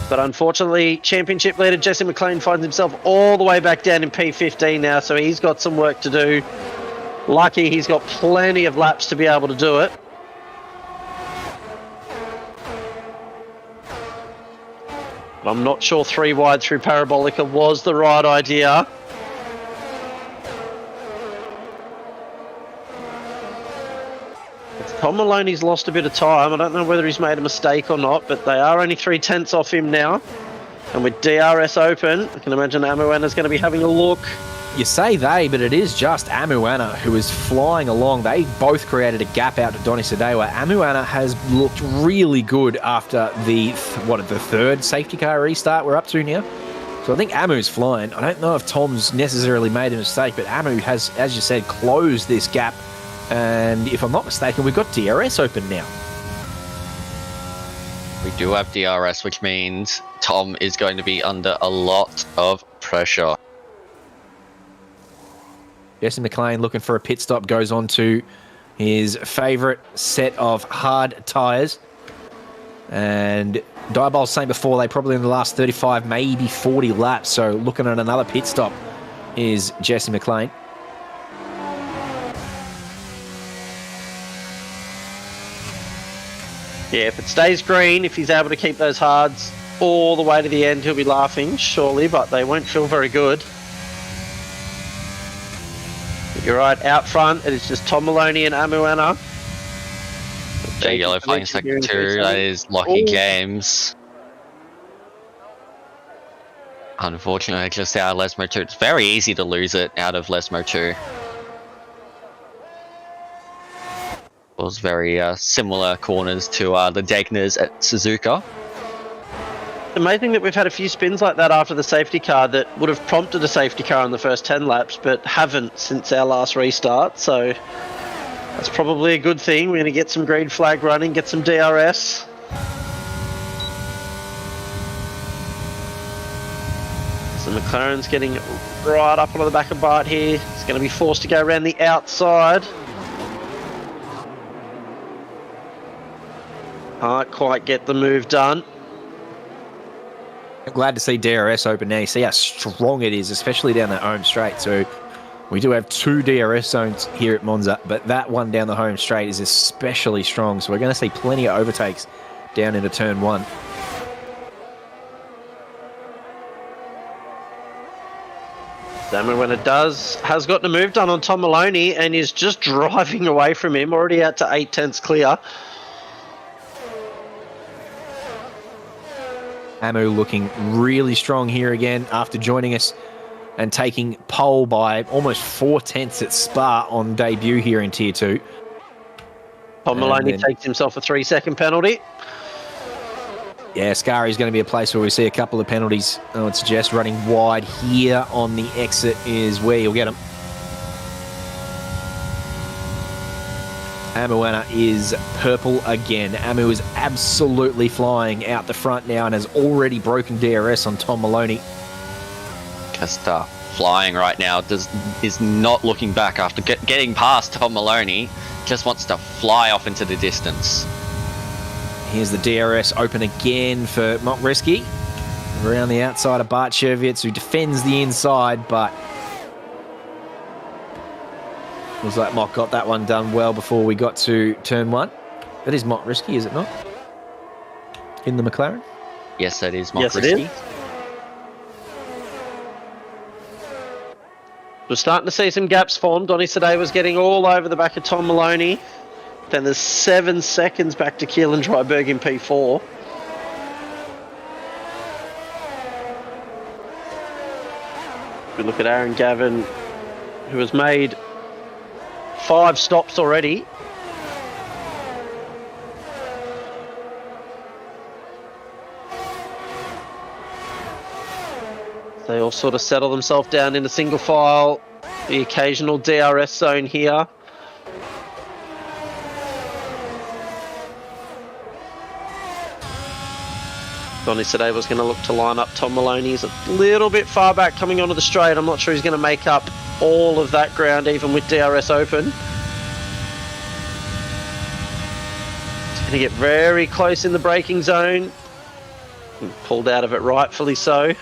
S3: But unfortunately, championship leader Jesse Mclean finds himself all the way back down in P15 now, so he's got some work to do. Lucky he's got plenty of laps to be able to do it. But I'm not sure 3 wide through Parabolica was the right idea. Tom Maloney's lost a bit of time. I don't know whether he's made a mistake or not, but they are only 3/10 off him now. And with DRS open, I can imagine Amuana's going to be having a look.
S1: You say they, but it is just Amuana who is flying along. They both created a gap out to Donny Sadewa. Amuana has looked really good after the third safety car restart we're up to now. So I think Amu's flying. I don't know if Tom's necessarily made a mistake, but Amu has, as you said, closed this gap. And if I'm not mistaken, we've got DRS open now.
S4: We do have DRS, which means Tom is going to be under a lot of pressure.
S1: Jesse Mclean looking for a pit stop, goes on to his favourite set of hard tyres. And Diabol's saying before they probably in the last 35, maybe 40 laps. So looking at another pit stop is Jesse Mclean.
S3: Yeah, if it stays green, if he's able to keep those hards all the way to the end, he'll be laughing, surely, but they won't feel very good. But you're right, out front, it is just Tom Maloney and Amuana.
S4: The yellow flying second two, that is lucky games. Unfortunately, just out of Lesmo 2. It's very easy to lose it out of Lesmo 2. It was very similar corners to the Dagners at Suzuka.
S3: Amazing that we've had a few spins like that after the safety car that would have prompted a safety car in the first 10 laps, but haven't since our last restart, so that's probably a good thing. We're going to get some green flag running, get some DRS. So McLaren's getting right up onto the back of Bart here. He's going to be forced to go around the outside. Can't quite get the move done.
S1: I'm glad to see DRS open now. You see how strong it is, especially down the home straight. So we do have 2 DRS zones here at Monza, but that one down the home straight is especially strong. So we're going to see plenty of overtakes down into turn 1.
S3: Damon, when it has gotten a move done on Tom Maloney and is just driving away from him, already out to 8 tenths clear.
S1: Amu looking really strong here again after joining us and taking pole by almost 4 tenths at Spa on debut here in Tier 2.
S3: Tom Maloney takes himself a 3-second penalty.
S1: Yeah, Scari is going to be a place where we see a couple of penalties. I would suggest running wide here on the exit is where you'll get them. Amuana is purple again. Amu is absolutely flying out the front now and has already broken DRS on Tom Maloney.
S4: Just flying right now. Is not looking back after getting past Tom Maloney. Just wants to fly off into the distance.
S1: Here's the DRS open again for Montreski. Around the outside of Bart Shervitz, who defends the inside, but looks like Mock got that one done well before we got to turn 1. That is Montreski, is it not? In the McLaren?
S4: Yes, that is Montreski.
S3: Yes, it is. We're starting to see some gaps formed. Donny Sadeh was getting all over the back of Tom Maloney. Then there's 7 seconds back to Keelan Dryberg in P4. We look at Aaron Gavin, who has made 5 stops already. They all sort of settle themselves down in a single file. The occasional DRS zone here. Donny Sadeh was going to look to line up Tom Maloney. He's a little bit far back coming onto the straight. I'm not sure he's going to make up all of that ground even with DRS open. He's going to get very close in the braking zone. And pulled out of it rightfully so.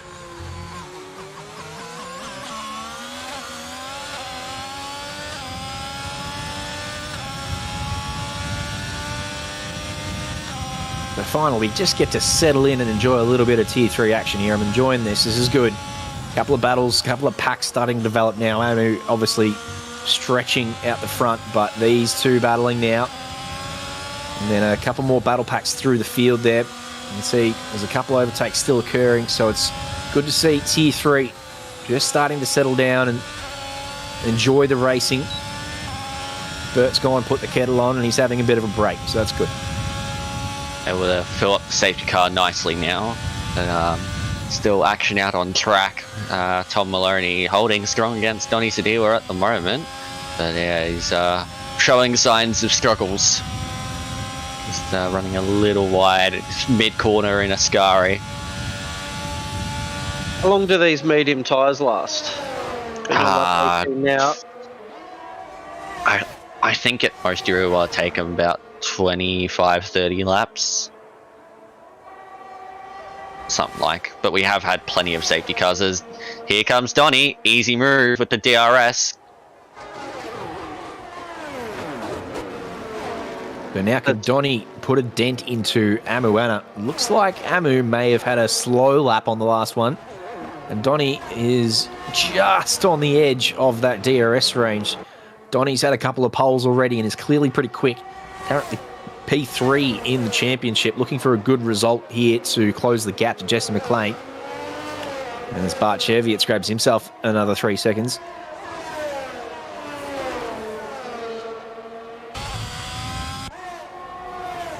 S1: But finally, we just get to settle in and enjoy a little bit of Tier 3 action here. I'm enjoying this. This is good. Couple of battles, couple of packs starting to develop now. Amu obviously stretching out the front, but these two battling now. And then a couple more battle packs through the field there. You can see there's a couple of overtakes still occurring, so it's good to see Tier 3 just starting to settle down and enjoy the racing. Bert's gone and put the kettle on, and he's having a bit of a break, so that's good.
S4: Able to fill up the safety car nicely now. But, still action out on track. Tom Maloney holding strong against Donny Sadiwa at the moment. But yeah, he's showing signs of struggles. Just running a little wide, mid-corner in a
S3: How long do these medium tyres last? Now.
S4: I think at most you will take them about 25-30 laps. something like. But we have had plenty of safety cars. As here comes Donny, easy move with the DRS.
S1: But now can Donny put a dent into Amu Anna? Looks like Amu may have had a slow lap on the last one. And Donny is just on the edge of that DRS range. Donny's had a couple of poles already and is clearly pretty quick. Currently P3 in the championship, looking for a good result here to close the gap to Jesse Mclean. And as Bart Cheviot grabs himself another 3 seconds.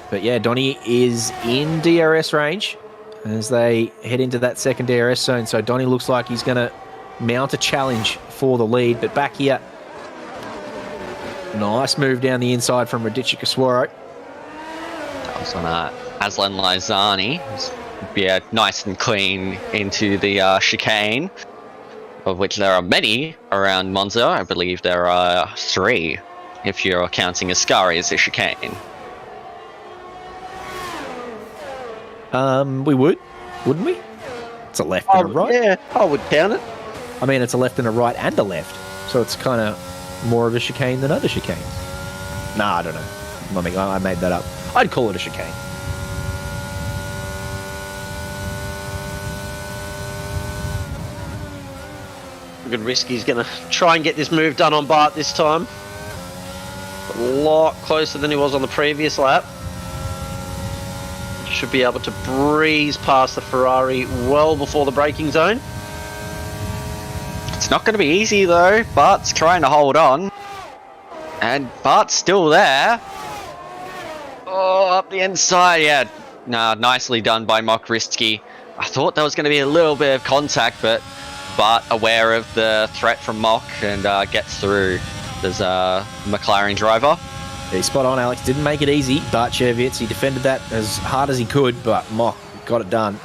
S1: But yeah, Donny is in DRS range as they head into that second DRS zone. So Donny looks like he's going to mount a challenge for the lead. But back here, nice move down the inside from Radici Caswaro.
S4: That was on Aslan Lizani. Yeah, nice and clean into the chicane, of which there are many around Monza. I believe there are 3, if you're counting Ascari as a chicane.
S1: We would, wouldn't we? It's a left and a right.
S3: Yeah, I would count it.
S1: I mean, it's a left and a right and a left. So it's kind of more of a chicane than other chicanes. Nah, I don't know. I made that up. I'd call it a chicane.
S3: Good risk. He's going to try and get this move done on Bart this time. A lot closer than he was on the previous lap. Should be able to breeze past the Ferrari well before the braking zone.
S4: It's not going to be easy though. Bart's trying to hold on. And Bart's still there. Oh, up the inside. Yeah, nah, nicely done by Mokriski. I thought there was going to be a little bit of contact, but Bart aware of the threat from Mock and gets through. There's a McLaren driver.
S1: He's spot on, Alex. Didn't make it easy. Bart Chervitz, he defended that as hard as he could, but Mock got it done.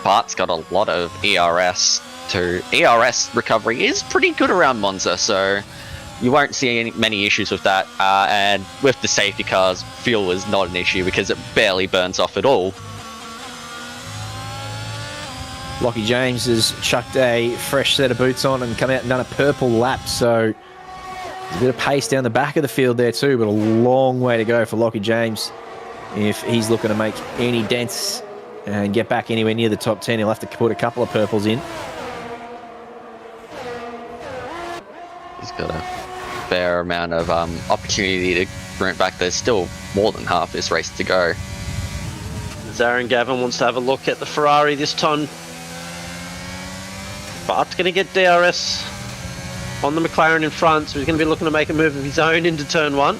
S4: Bart's got a lot of ERS too. ERS recovery is pretty good around Monza, so you won't see many issues with that. And with the safety cars, fuel is not an issue because it barely burns off at all.
S1: Lockie James has chucked a fresh set of boots on and come out and done a purple lap, so there's a bit of pace down the back of the field there too, but a long way to go for Lockie James. If he's looking to make any dents and get back anywhere near the top 10, he'll have to put a couple of purples in.
S4: He's got a fair amount of opportunity to bring it back. There's still more than half this race to go.
S3: Aaron Gavin wants to have a look at the Ferrari this time. Bart's going to get DRS on the McLaren in front, so he's going to be looking to make a move of his own into turn 1.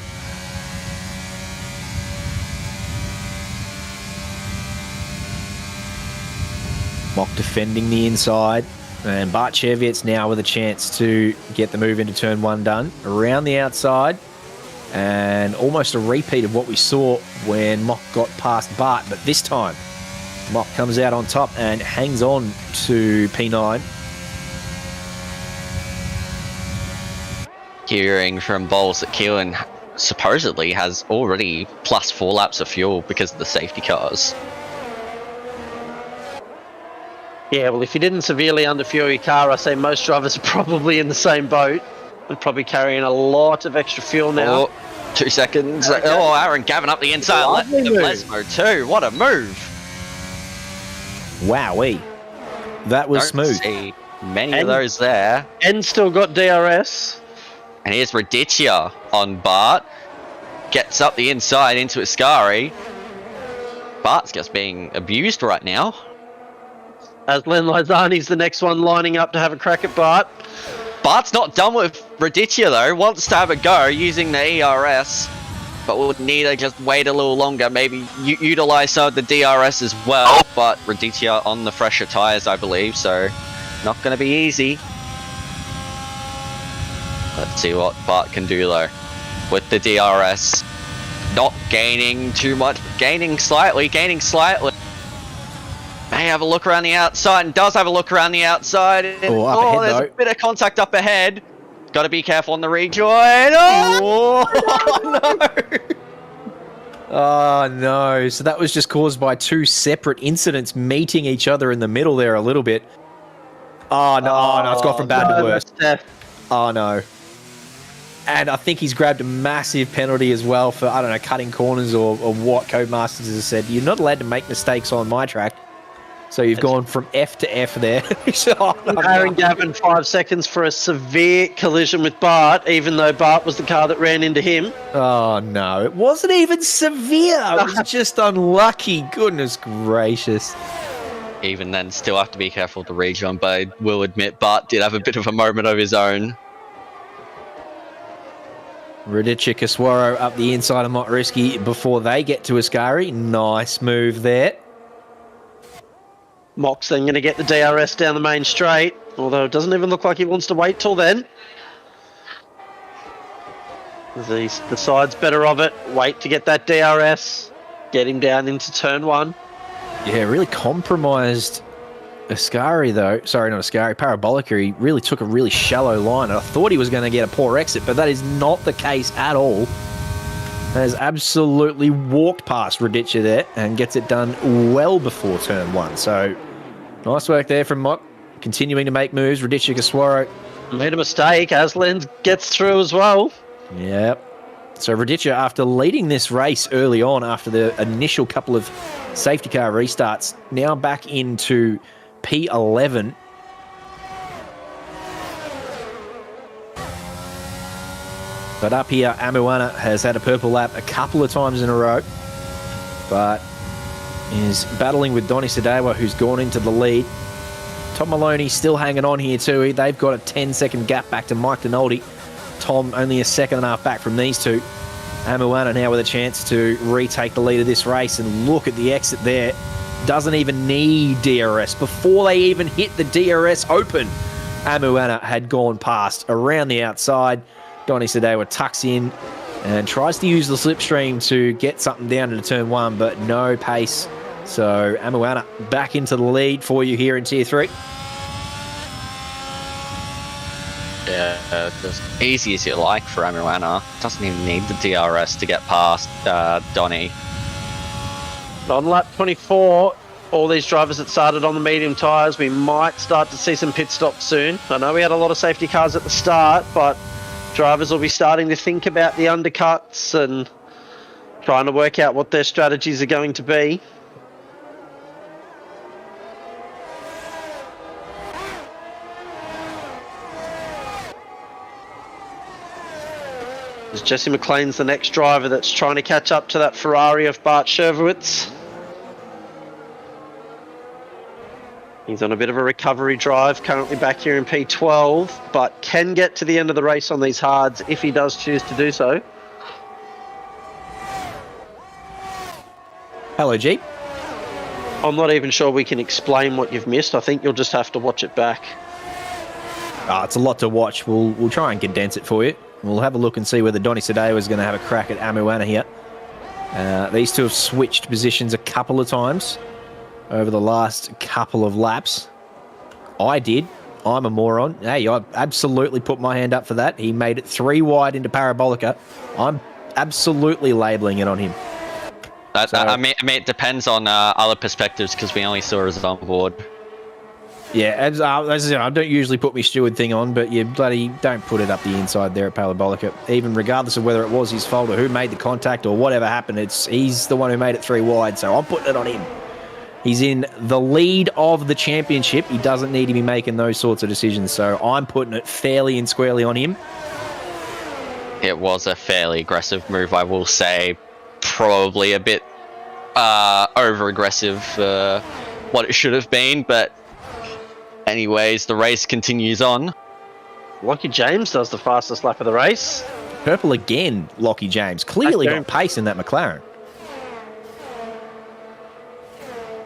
S1: Mock defending the inside, and Bart Chervitz now with a chance to get the move into turn 1 done. Around the outside, and almost a repeat of what we saw when Mock got past Bart, but this time Mock comes out on top and hangs on to P9.
S4: Hearing from Bowles that Keelan supposedly has already plus 4 laps of fuel because of the safety cars.
S3: Yeah, well, if you didn't severely underfuel your car, I say most drivers are probably in the same boat. They're probably carrying a lot of extra fuel now.
S4: Oh, 2 seconds. Oh, Aaron Gavin up the inside.
S3: Lovely move.
S4: Lesmo too. What a move.
S1: Wowee. That was
S4: Don't
S1: smooth.
S4: see many of those there.
S3: And still got DRS.
S4: And here's Radicia on Bart. Gets up the inside into Ascari. Bart's just being abused right now.
S3: As Len Lizani's the next one lining up to have a crack at Bart.
S4: Bart's not done with Radicia though. Wants to have a go using the ERS. But would need to just wait a little longer. Maybe utilize some of the DRS as well. But Radicia on the fresher tyres, I believe. So not going to be easy. Let's see what Bart can do though. With the DRS. Not gaining too much. Gaining slightly. May have a look around the outside, and does have a look around the outside.
S1: Oh,
S4: there's
S1: though.
S4: a bit of contact up ahead. Got to be careful on the rejoin. Oh, no!
S1: Oh, no. So that was just caused by two separate incidents meeting each other in the middle there a little bit. Oh, no. Oh, no. It's gone from bad to worse. Oh, no. And I think he's grabbed a massive penalty as well for, I don't know, cutting corners or what Codemasters has said. You're not allowed to make mistakes on my track. So you've gone from F to F there.
S3: Aaron Gavin, 5 seconds for a severe collision with Bart, even though Bart was the car that ran into him.
S1: Oh, no. It wasn't even severe. It was just unlucky. Goodness gracious.
S4: Even then, still have to be careful to rejoin, but I will admit Bart did have a bit of a moment of his own.
S1: Radicia Caswaro up the inside of Motoriski before they get to Ascari. Nice move there.
S3: Mock's then going to get the DRS down the main straight, although it doesn't even look like he wants to wait till then. The side's better of it. Wait to get that DRS. Get him down into turn 1.
S1: Yeah, really compromised Ascari, though. Sorry, not Ascari. Parabolica. He really took a really shallow line. I thought he was going to get a poor exit, but that is not the case at all. Has absolutely walked past Radicia there and gets it done well before turn 1. So, nice work there from Mock. Continuing to make moves. Radicia Caswaro
S3: made a mistake. Aslan gets through as well.
S1: Yep. So Radicia, after leading this race early on, after the initial couple of safety car restarts, now back into P11. But up here, Amuana has had a purple lap a couple of times in a row, but is battling with Donny Sadewa, who's gone into the lead. Tom Maloney still hanging on here too. They've got a 10-second gap back to Mike Denaldi. Tom only a second and a half back from these two. Amuana now with a chance to retake the lead of this race, and look at the exit there. Doesn't even need DRS. Before they even hit the DRS open, Amuana had gone past around the outside. Donny Sadewa tucks in and tries to use the slipstream to get something down into turn 1, but no pace. So Amuana back into the lead for you here in Tier 3.
S4: Yeah, as easy as you like for Amuana. Doesn't even need the DRS to get past Donny.
S3: On lap 24, all these drivers that started on the medium tyres, we might start to see some pit stops soon. I know we had a lot of safety cars at the start, but drivers will be starting to think about the undercuts and trying to work out what their strategies are going to be. As Jesse Mclean's the next driver that's trying to catch up to that Ferrari of Bart Shervowitz. He's on a bit of a recovery drive, currently back here in P12, but can get to the end of the race on these hards if he does choose to do so.
S1: Hello, Jeep.
S3: I'm not even sure we can explain what you've missed. I think you'll just have to watch it back.
S1: Oh, it's a lot to watch. We'll try and condense it for you. We'll have a look and see whether Donny Sadewa is going to have a crack at Amuana here. These two have switched positions a couple of times over the last couple of laps. I did. I'm a moron. Hey, I absolutely put my hand up for that. He made it 3 wide into Parabolica. I'm absolutely labelling it on him.
S4: I mean, it depends on other perspectives because we only saw us on board.
S1: Yeah, as I said, I don't usually put my steward thing on, but you bloody don't put it up the inside there at Parabolica. Even regardless of whether it was his fault or who made the contact or whatever happened, he's the one who made it 3 wide, so I'm putting it on him. He's in the lead of the championship. He doesn't need to be making those sorts of decisions, so I'm putting it fairly and squarely on him.
S4: It was a fairly aggressive move, I will say. Probably a bit over-aggressive what it should have been, but anyways, the race continues on.
S3: Lockie James does the fastest lap of the race.
S1: Purple again, Lockie James. Clearly got pace in that McLaren.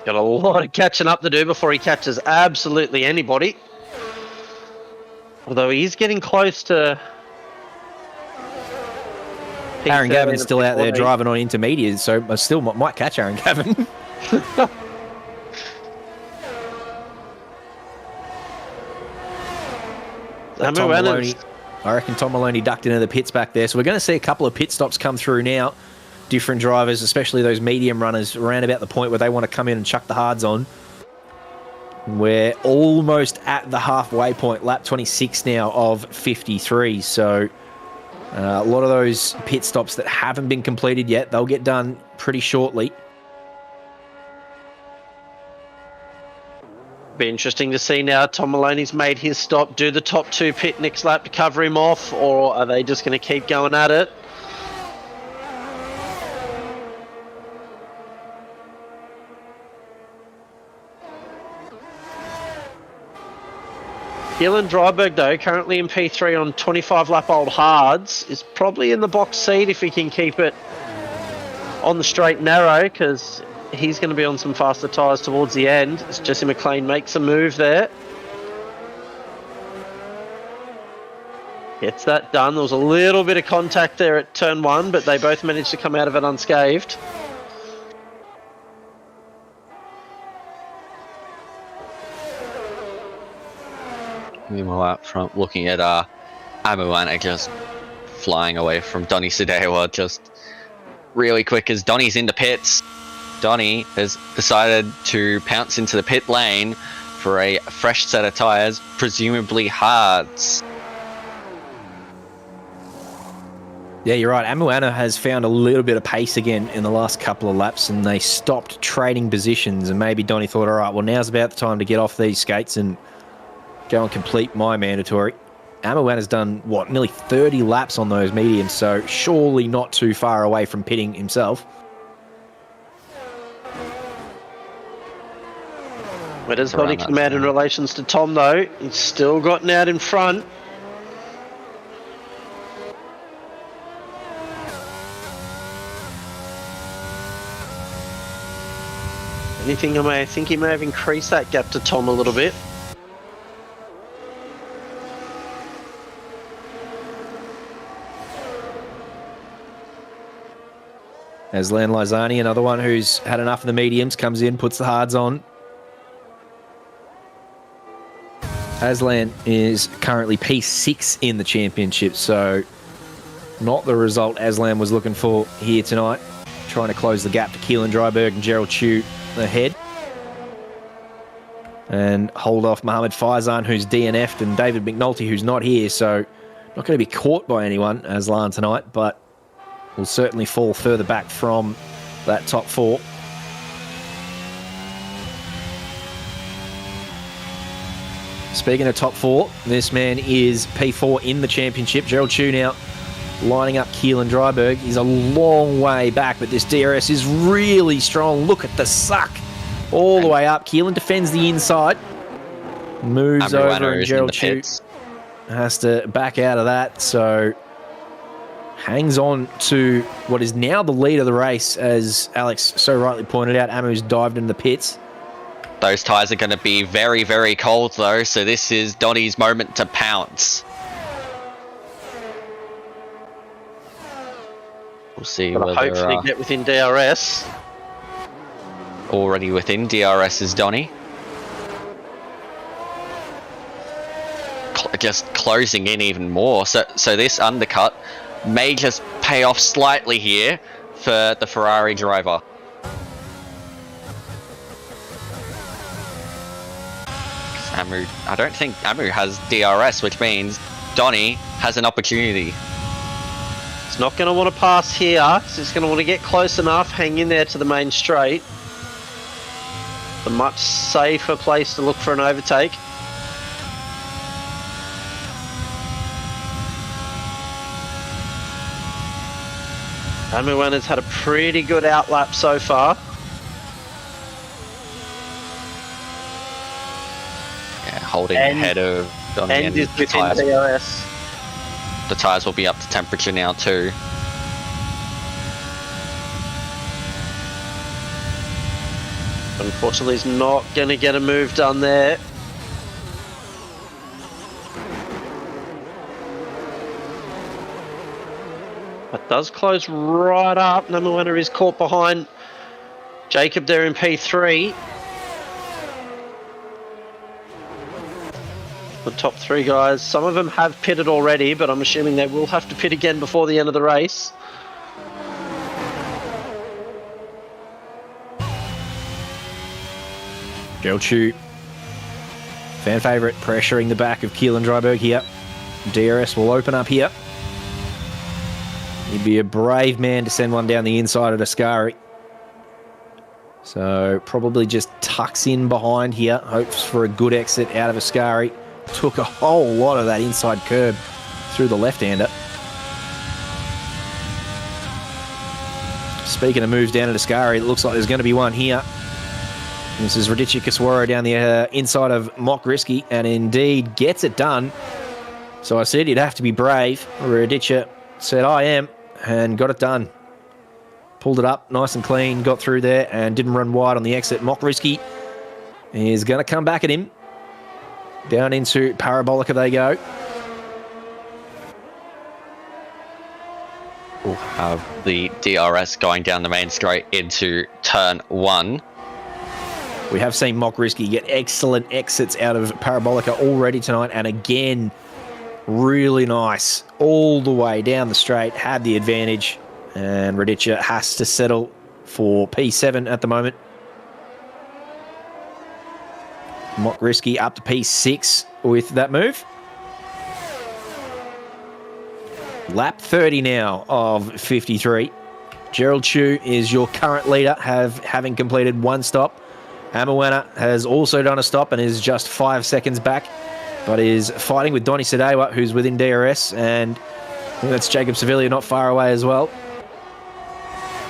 S3: Got a lot of catching up to do before he catches absolutely anybody. Although he's getting close to...
S1: Aaron Gavin's still out there driving on intermediate, so I still might catch Aaron Gavin. Tom Maloney, I reckon Tom Maloney ducked into the pits back there. So we're going to see a couple of pit stops come through now. different drivers, especially those medium runners, around about the point where they want to come in and chuck the hards on. We're almost at the halfway point, lap 26 now of 53. So a lot of those pit stops that haven't been completed yet, they'll get done pretty shortly.
S3: Be interesting to see now. Tom Maloney's made his stop. Do the top 2 pit next lap to cover him off, or are they just going to keep going at it? Keelan Dryberg, though, currently in P3 on 25-lap-old hards, is probably in the box seat if he can keep it on the straight and narrow, because he's going to be on some faster tyres towards the end as Jesse Mclean makes a move there. Gets that done. There was a little bit of contact there at turn 1, but they both managed to come out of it unscathed.
S4: Meanwhile, out front, looking at Amuana just flying away from Donny Sadewa, just really quick as Donny's in the pits. Donny has decided to pounce into the pit lane for a fresh set of tyres, presumably hards.
S1: Yeah, you're right. Amuana has found a little bit of pace again in the last couple of laps, and they stopped trading positions, and maybe Donny thought, all right, well, now's about the time to get off these skates and go and complete my mandatory. Amuana's done, what, nearly 30 laps on those mediums, so surely not too far away from pitting himself.
S3: Where does Donny come out in relations to Tom, though? He's still gotten out in front. Anything, I think he may have increased that gap to Tom a little bit.
S1: Aslan Lizani, another one who's had enough of the mediums, comes in, puts the hards on. Aslan is currently P6 in the championship, so not the result Aslan was looking for here tonight. Trying to close the gap to Keelan Dryberg and Gerald Chu ahead. And hold off Mohammed Faizan, who's DNF'd, and David McNulty, who's not here, so not going to be caught by anyone, Aslan, tonight, but will certainly fall further back from that top 4. Speaking of top 4, this man is P4 in the championship. Gerald Chu now lining up Keelan Dryberg. He's a long way back, but this DRS is really strong. Look at the suck all the way up. Keelan defends the inside. Moves over, and Gerald Chu has to back out of that. So hangs on to what is now the lead of the race, as Alex so rightly pointed out. Amu's dived into the pits.
S4: Those tyres are going to be very, very cold, though, so this is Donny's moment to pounce. We'll see whether...
S3: hopefully get within DRS.
S4: Already within DRS is Donny. Just closing in even more. So this undercut may just pay off slightly here for the Ferrari driver. Amu, I don't think Amu has DRS, which means Donny has an opportunity.
S3: He's not going to want to pass here. He's going to want to get close enough, hang in there to the main straight. A much safer place to look for an overtake. Amuana's had a pretty good outlap so far.
S4: Holding ahead of Donny,
S3: and is within DRS.
S4: The tyres will be up to temperature now too.
S3: Unfortunately, he's not going to get a move done there. That does close right up. Number one is caught behind Jacob there in P3. The top 3 guys, some of them have pitted already, but I'm assuming they will have to pit again before the end of the race.
S1: Gerald Chu, fan favourite, pressuring the back of Keelan Dryberg here. DRS will open up here. He'd be a brave man to send one down the inside of Ascari. So probably just tucks in behind here, hopes for a good exit out of Ascari. Took a whole lot of that inside curb through the left-hander. Speaking of moves down at Ascari, it looks like there's going to be one here. This is Radicia Kaswaro down the inside of Mock Risky, and indeed gets it done. So I said you'd have to be brave. Radicia said I am, and got it done. Pulled it up nice and clean, got through there, and didn't run wide on the exit. Mock Risky is going to come back at him. Down into Parabolica they go.
S4: We'll have the DRS going down the main straight into turn 1.
S1: We have seen Mock Risky get excellent exits out of Parabolica already tonight, and again, really nice. All the way down the straight, had the advantage, and Radicia has to settle for P7 at the moment. Mock Risky up to P6 with that move. Lap 30 now of 53. Gerald Chu is your current leader, having completed one stop. Amawana has also done a stop and is just 5 seconds back, but is fighting with Donny Sadewa, who's within DRS, and I think that's Jacob Sevilla not far away as well.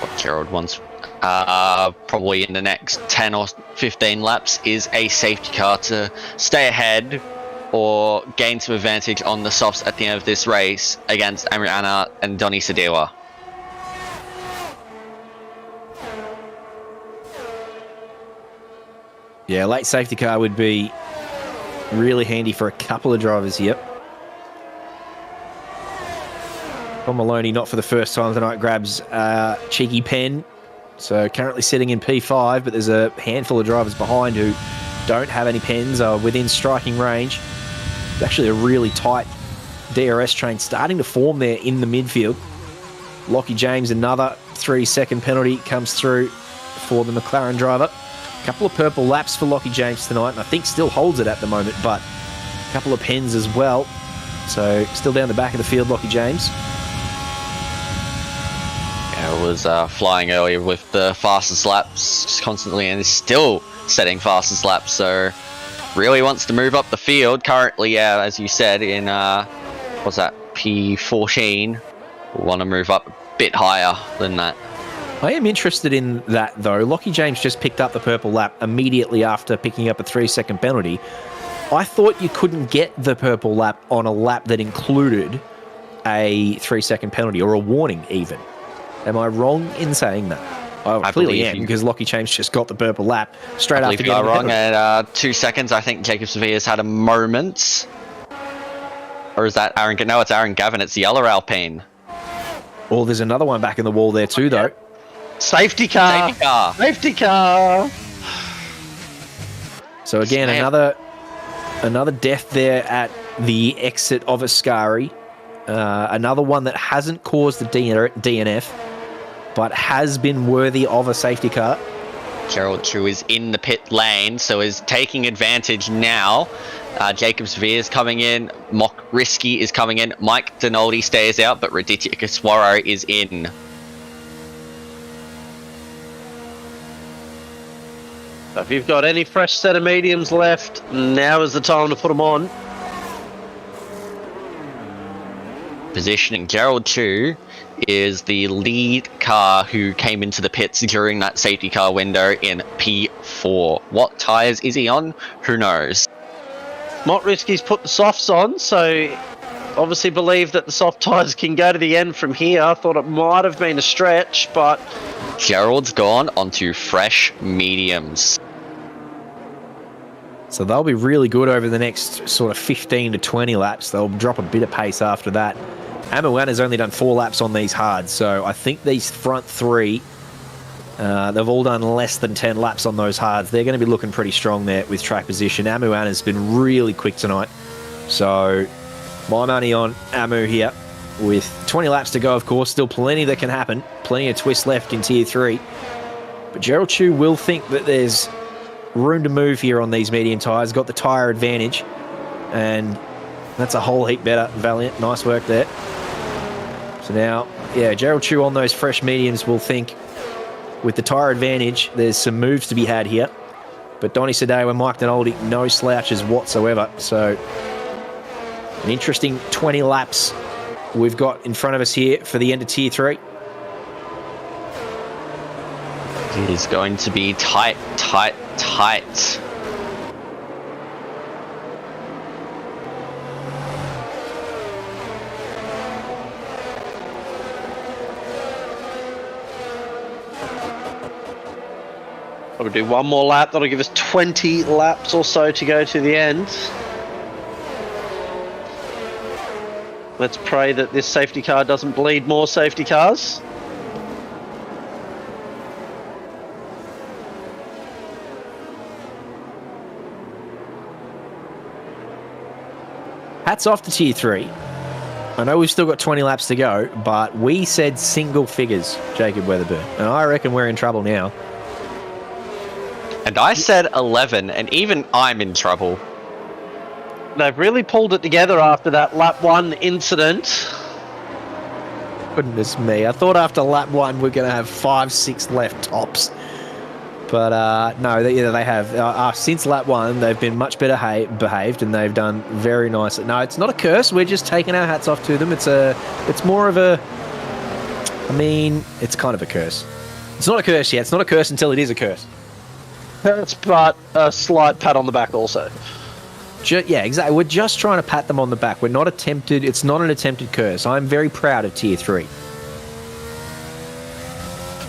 S4: What Gerald wants probably in the next 10 or 15 laps is a safety car to stay ahead or gain some advantage on the softs at the end of this race against Amawana and Donny Sadewa.
S1: Yeah, late safety car would be really handy for a couple of drivers here. Tom Maloney, not for the first time tonight, grabs cheeky pen. So currently sitting in P5, but there's a handful of drivers behind who don't have any pens, are within striking range. It's actually a really tight DRS train starting to form there in the midfield. Lockie James, another 3-second penalty comes through for the McLaren driver. A couple of purple laps for Lockie James tonight, and I think still holds it at the moment, but a couple of pens as well. So still down the back of the field, Lockie James.
S4: Yeah, was flying earlier with the fastest laps just constantly, and is still setting fastest laps, so really wants to move up the field. Currently, yeah, as you said, in what's that, P14, want to move up a bit higher than that.
S1: I am interested in that, though. Lockie James just picked up the purple lap immediately after picking up a 3-second penalty. I thought you couldn't get the purple lap on a lap that included a 3-second penalty, or a warning even. Am I wrong in saying that? I clearly am, because Lockie James just got the purple lap straight after getting the penalty.
S4: You are wrong at 2 seconds. I think Jacob Sevilla's had a moment. Or is that Aaron? No, it's Aaron Gavin. It's the yellow Alpine.
S1: Well, there's another one back in the wall there too, though.
S3: Safety car.
S4: Safety car.
S3: Safety car.
S1: So again, another death there at the exit of Ascari. Another one that hasn't caused the DNF, but has been worthy of a safety car.
S4: Gerald Chu is in the pit lane, so is taking advantage now. Jacob Sevilla is coming in. Mock Risky is coming in. Mike Dinaldi stays out, but Radicia Kaswaro is in.
S3: So if you've got any fresh set of mediums left, now is the time to put them on.
S4: Positioning Gerald Chu is the lead car who came into the pits during that safety car window in P4. What tyres is he on? Who knows?
S3: Mock Risky's put the softs on, so obviously believe that the soft tyres can go to the end from here. I thought it might have been a stretch, but
S4: Gerald's gone onto fresh mediums.
S1: So they'll be really good over the next sort of 15 to 20 laps. They'll drop a bit of pace after that. Amawana only done 4 laps on these hards, so I think these front three, they've all done less than 10 laps on those hards. They're going to be looking pretty strong there with track position. Amawana been really quick tonight, so my money on Amu here. With 20 laps to go, of course, still plenty that can happen. Plenty of twists left in Tier 3. But Gerald Chu will think that there's room to move here on these medium tyres. Got the tyre advantage, and that's a whole heap better. Valiant, nice work there. So now, yeah, Gerald Chew on those fresh mediums will think with the tyre advantage, there's some moves to be had here. But Donny Sadeo and Mike Dinaldi, no slouches whatsoever. So an interesting 20 laps we've got in front of us here for the end of Tier 3.
S4: It is going to be tight, tight, tight.
S3: We'll do one more lap. That'll give us 20 laps or so to go to the end. Let's pray that this safety car doesn't bleed more safety cars.
S1: Hats off to Tier 3. I know we've still got 20 laps to go, but we said single figures, Jacob Weatherburn. And I reckon we're in trouble now.
S4: And I said 11, and even I'm in trouble.
S3: They've really pulled it together after that lap 1 incident.
S1: Goodness me. I thought after lap 1 we're going to have 5, 6 left tops. But no, they have. Since lap 1, they've been much better behaved, and they've done very nicely. No, it's not a curse. We're just taking our hats off to them. It's more of a... I mean, it's kind of a curse. It's not a curse yet. It's not a curse until it is a curse.
S3: That's but a slight pat on the back also.
S1: Yeah, exactly. We're just trying to pat them on the back. We're not attempted. It's not an attempted curse. I'm very proud of Tier 3.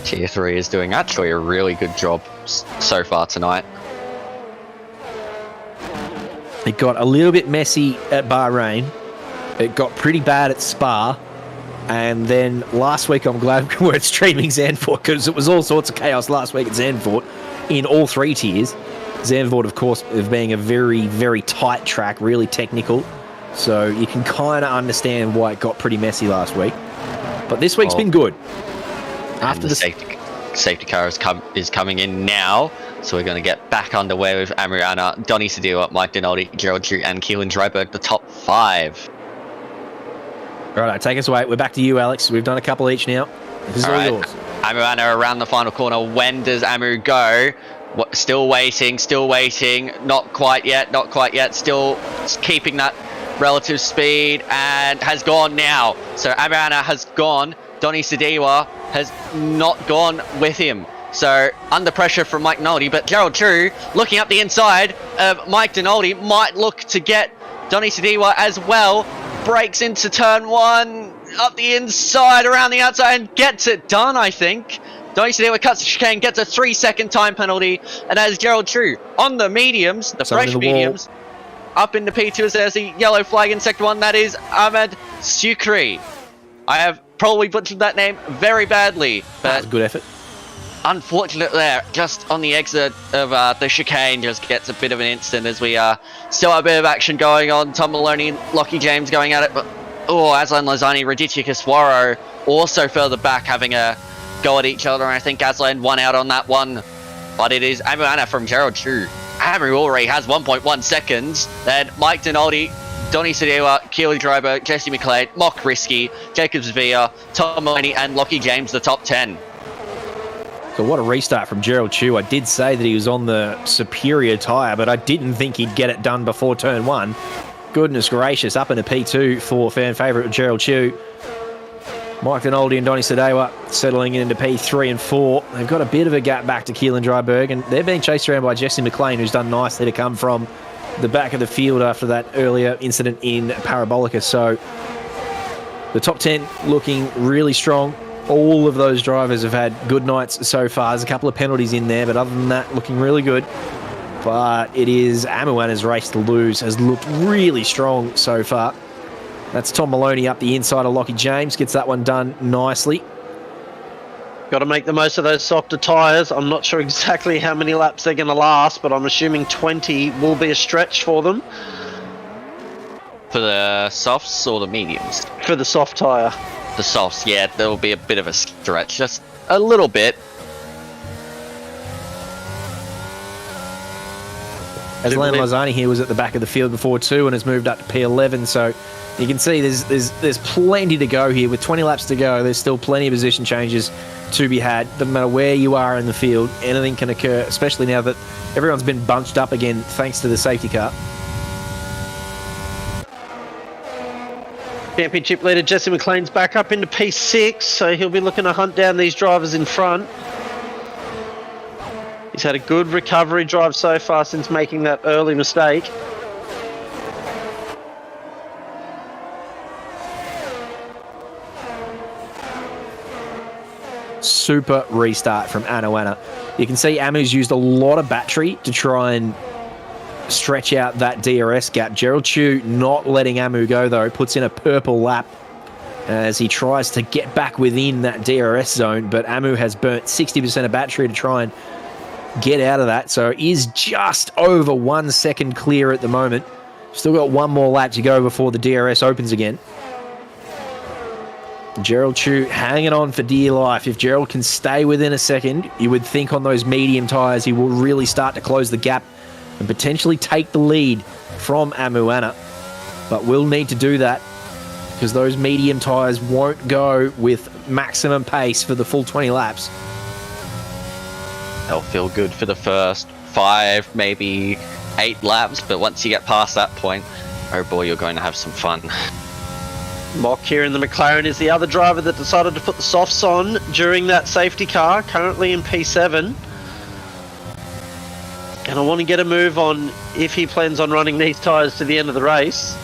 S4: Tier 3 is doing actually a really good job so far tonight.
S1: It got a little bit messy at Bahrain. It got pretty bad at Spa. And then last week, I'm glad we weren't streaming Zandvoort, because it was all sorts of chaos last week at Zandvoort in all 3 tiers. Zandvoort, of course, being a very, very tight track, really technical. So you can kind of understand why it got pretty messy last week. But this week's been good.
S4: After the safety car is coming in now, so we're going to get back underway with Amriana, Donny Sedila, Mike Dinaldi, Gerald Drew, and Keelan Dryberg, the top 5.
S1: Right, take us away. We're back to you, Alex. We've done a couple each now. This is all yours.
S4: Amriana around the final corner. When does Amu go? Still waiting, not quite yet, still keeping that relative speed, and has gone now. So Amriana has gone. Donny Sadiwa has not gone with him. So under pressure from Mike Dinaldi, but Gerald Drew looking up the inside of Mike Dinaldi might look to get Donny Sadiwa as well. Breaks into turn 1, up the inside, around the outside, and gets it done, I think. Donny Sadiwa cuts the chicane, gets a 3-second time penalty, and as Gerald Drew on the mediums, the fresh mediums, up into P2 as there's the yellow flag in sector 1, that is Ahmed Sukri. I have probably butchered that name very badly, but
S1: that was a good effort.
S4: Unfortunate there, just on the exit of the chicane, just gets a bit of an instant as we still have a bit of action going on. Tom Maloney and Lockie James going at it, but Aslan Lazani, Raditya Kiswaro also further back having a go at each other, and I think Aslan won out on that one. But it is Amuana from Gerald Drew. Amu already has 1.1 seconds. Then Mike Dinaldi, Donny Sedila, Keely Dryberg, Jesse McLean, Mock Risky, Jacobs Villa, Tom Maloney, and Lockie James, the top 10.
S1: So what a restart from Gerald Chew. I did say that he was on the superior tyre, but I didn't think he'd get it done before turn 1. Goodness gracious, up into P2 for fan favourite Gerald Chew. Mike Dinaldi and Donny Sadewa settling into P3 and 4. They've got a bit of a gap back to Keelan Dryberg, and they're being chased around by Jesse McLean, who's done nicely to come from the back of the field after that earlier incident in Parabolica. So the top 10 looking really strong. All of those drivers have had good nights so far. There's a couple of penalties in there, but other than that, looking really good. But it is Amuana's race to lose. Has looked really strong so far. That's Tom Maloney up the inside of Lockie James. Gets that one done nicely.
S3: Got to make the most of those softer tyres. I'm not sure exactly how many laps they're going to last, but I'm assuming 20 will be a stretch for them.
S4: For the softs or the mediums?
S3: For the soft tyre.
S4: The softs, yeah, there will be a bit of a stretch, just a little bit.
S1: Aslan Lozani here was at the back of the field before too and has moved up to P11. So you can see there's plenty to go here. With 20 laps to go, there's still plenty of position changes to be had. Doesn't matter where you are in the field, anything can occur, especially now that everyone's been bunched up again thanks to the safety car.
S3: Championship leader Jesse Mclean's back up into P6, so he'll be looking to hunt down these drivers in front. He's had a good recovery drive so far since making that early mistake.
S1: Super restart from Anoana. You can see Amu's used a lot of battery to try and stretch out that DRS gap. Gerald Chu not letting Amu go though, puts in a purple lap as he tries to get back within that DRS zone, but Amu has burnt 60% of battery to try and get out of that, so is just over 1 second clear at the moment. Still got one more lap to go before the DRS opens again. Gerald Chu hanging on for dear life. If Gerald can stay within a second, you would think on those medium tyres he will really start to close the gap and potentially take the lead from Amuana. But we'll need to do that because those medium tyres won't go with maximum pace for the full 20 laps.
S4: They'll feel good for the first 5, maybe 8 laps, but once you get past that point, oh boy, you're going to have some fun.
S3: Mock here in the McLaren is the other driver that decided to put the softs on during that safety car, currently in P7. And I want to get a move on if he plans on running these tyres to the end of the race.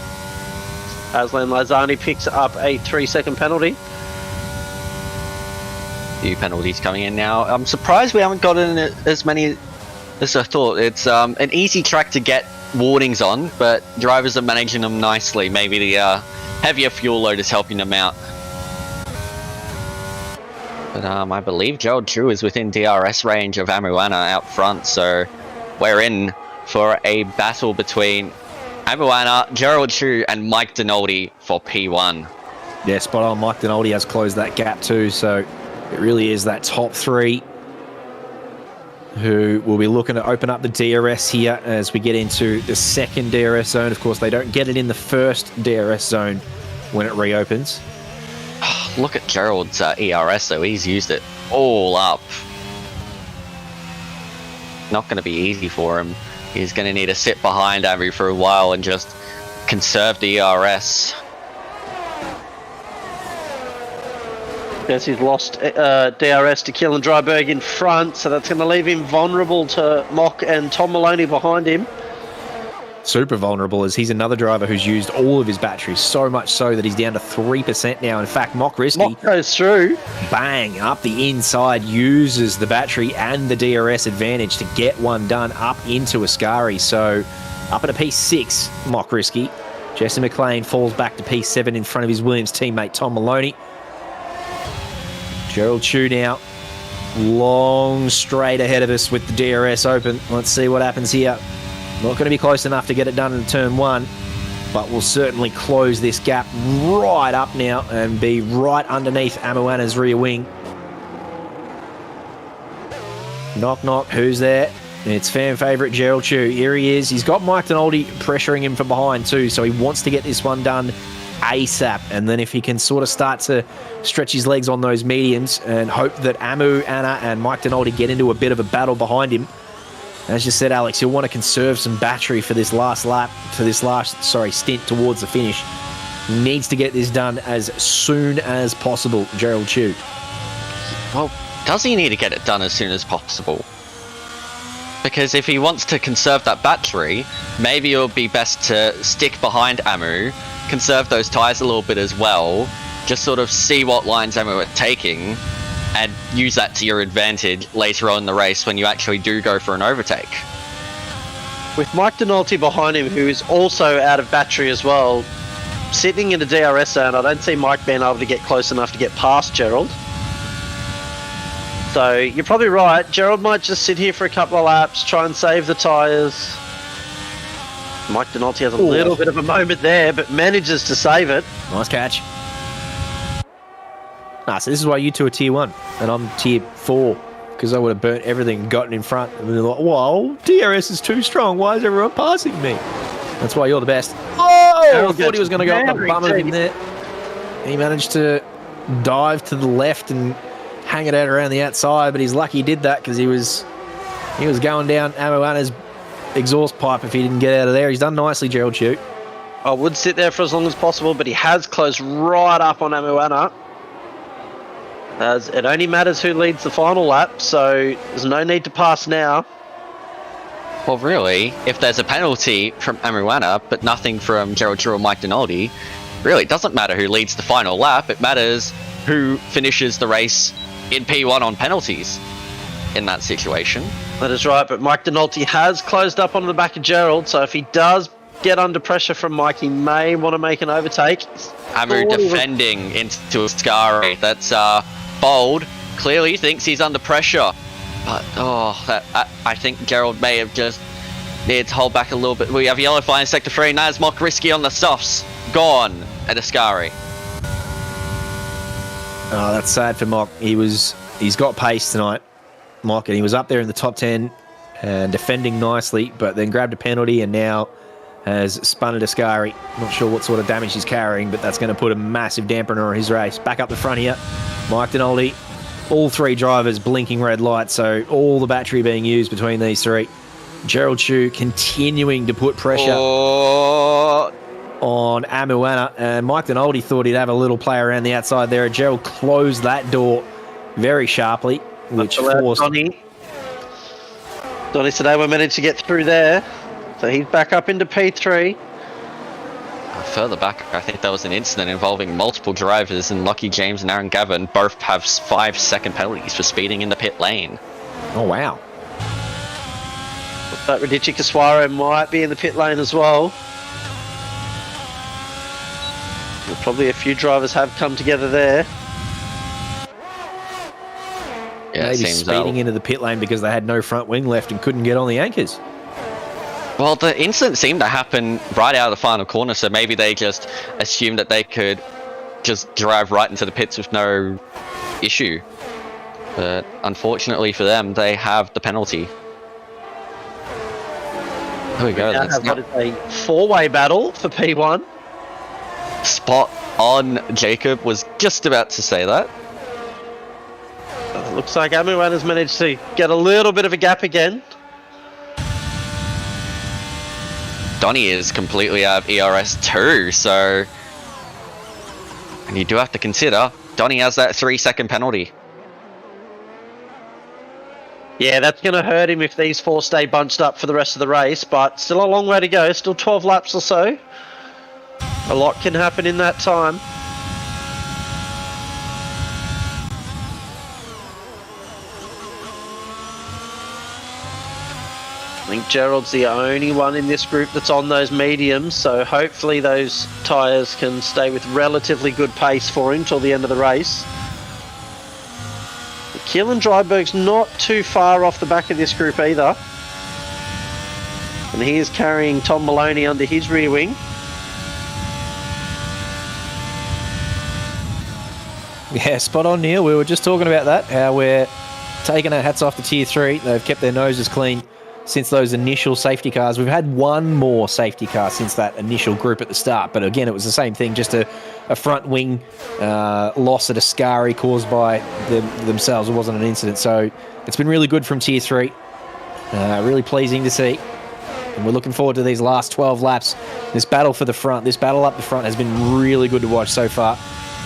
S3: Aslan Lazani picks up a 3-second penalty.
S4: Few penalties coming in now. I'm surprised we haven't gotten as many as I thought. It's an easy track to get warnings on, but drivers are managing them nicely. Maybe the heavier fuel load is helping them out. But I believe Gerald Chu is within DRS range of Amuana out front, so we're in for a battle between Amuana, Gerald Chu, and Mike Dinaldi for P1.
S1: Yeah, spot on. Mike Dinaldi has closed that gap too, so it really is that top 3 who will be looking to open up the DRS here as we get into the second DRS zone. Of course, they don't get it in the first DRS zone when it reopens.
S4: Look at Gerald's ERS though, he's used it all up. Not going to be easy for him. He's going to need to sit behind Amu for a while and just conserve the ERS.
S3: Yes, he's lost DRS to Keelan Dryberg in front, so that's going to leave him vulnerable to Mock and Tom Maloney behind him.
S1: Super vulnerable, as he's another driver who's used all of his batteries, so much so that he's down to 3% now. In fact, Mock Risky
S3: goes through.
S1: Bang, up the inside, uses the battery and the DRS advantage to get one done up into Ascari. So up at a P6, Mock Risky. Jesse Mclean falls back to P7 in front of his Williams teammate Tom Maloney. Gerald Chu now, long straight ahead of us with the DRS open. Let's see what happens here. Not going to be close enough to get it done in turn 1, but we'll certainly close this gap right up now and be right underneath Amuana's rear wing. Knock, knock, who's there? It's fan favourite Gerald Chu. Here he is. He's got Mike Dinaldi pressuring him from behind too, so he wants to get this one done ASAP. And then if he can sort of start to stretch his legs on those mediums and hope that Amu, Anna and Mike Dinaldi get into a bit of a battle behind him. As you said, Alex, he'll want to conserve some battery for this last lap, for this last, stint towards the finish. Needs to get this done as soon as possible, Gerald Chu.
S4: Well, does he need to get it done as soon as possible? Because if he wants to conserve that battery, maybe it would be best to stick behind Amu, conserve those tyres a little bit as well, just sort of see what lines Amu are taking, and use that to your advantage later on in the race when you actually do go for an overtake.
S3: With Mike Dinaldi behind him, who is also out of battery as well, sitting in the DRS zone, I don't see Mike being able to get close enough to get past Gerald. So you're probably right. Gerald might just sit here for a couple of laps, try and save the tyres. Mike Dinaldi has a little bit of a moment there, but manages to save it.
S1: Nice catch. So this is why you two are tier 1 and I'm tier 4, because I would have burnt everything and gotten in front. And they're like, whoa, DRS is too strong. Why is everyone passing me? That's why you're the best. Oh, I thought he was going to go up the bum of him there. He managed to dive to the left and hang it out around the outside, but he's lucky he did that because he was going down Amoana's exhaust pipe if he didn't get out of there. He's done nicely, Gerald Shute.
S3: I would sit there for as long as possible, but he has closed right up on Amoana. As it only matters who leads the final lap, so there's no need to pass now.
S4: Well, really, if there's a penalty from Amoana, but nothing from Gerald Drew or Mike Donaldi, really, it doesn't matter who leads the final lap. It matters who finishes the race in P1 on penalties in that situation.
S3: That is right, but Mike Donaldi has closed up on the back of Gerald, so if he does get under pressure from Mike, he may want to make an overtake.
S4: Amu defending into Ascari. That's bold. Clearly thinks he's under pressure. But, I think Gerald may have just needed to hold back a little bit. We have yellow flying sector 3. Naz Mock risky on the softs. Gone at Ascari.
S1: Oh, that's sad for Mock. He's got pace tonight, Mock, and he was up there in the top 10 and defending nicely, but then grabbed a penalty and now has spun at Ascari. Not sure what sort of damage he's carrying, but that's going to put a massive dampener on his race. Back up the front here, Mike Donaldi. All three drivers blinking red lights, so all the battery being used between these three. Gerald Shue continuing to put pressure on Amoana, and Mike Donaldi thought he'd have a little play around the outside there. Gerald closed that door very sharply, which forced...
S3: Donnie today we managed to get through there, so he's back up into P3.
S4: Further back, I think there was an incident involving multiple drivers, and Lockie James and Aaron Gavin both have 5-second penalties for speeding in the pit lane.
S1: Oh, wow.
S3: But Radici Kaswara might be in the pit lane as well. Well, probably a few drivers have come together there.
S4: Yeah,
S1: maybe speeding into the pit lane because they had no front wing left and couldn't get on the anchors.
S4: Well, the incident seemed to happen right out of the final corner, so maybe they just assumed that they could just drive right into the pits with no issue. But unfortunately for them, they have the penalty. There we go.
S3: That's a four-way battle for P1.
S4: Spot on. Jacob was just about to say that.
S3: Looks like Amuan has managed to get a little bit of a gap again.
S4: Donnie is completely out of ERS too, so... And you do have to consider, Donnie has that 3-second penalty.
S3: Yeah, that's going to hurt him if these four stay bunched up for the rest of the race, but still a long way to go, still 12 laps or so. A lot can happen in that time. I think Gerald's the only one in this group that's on those mediums, so hopefully those tyres can stay with relatively good pace for him till the end of the race. Keelan Dryberg's not too far off the back of this group either. And he is carrying Tom Maloney under his rear wing.
S1: Yeah, spot on, Neil. We were just talking about that, how we're taking our hats off to Tier 3. They've kept their noses clean since those initial safety cars. We've had one more safety car since that initial group at the start, but again, it was the same thing, just a front wing loss at Ascari caused by themselves. It wasn't an incident, so it's been really good from Tier 3. Really pleasing to see, and we're looking forward to these last 12 laps. This battle for the front, this battle up the front has been really good to watch so far,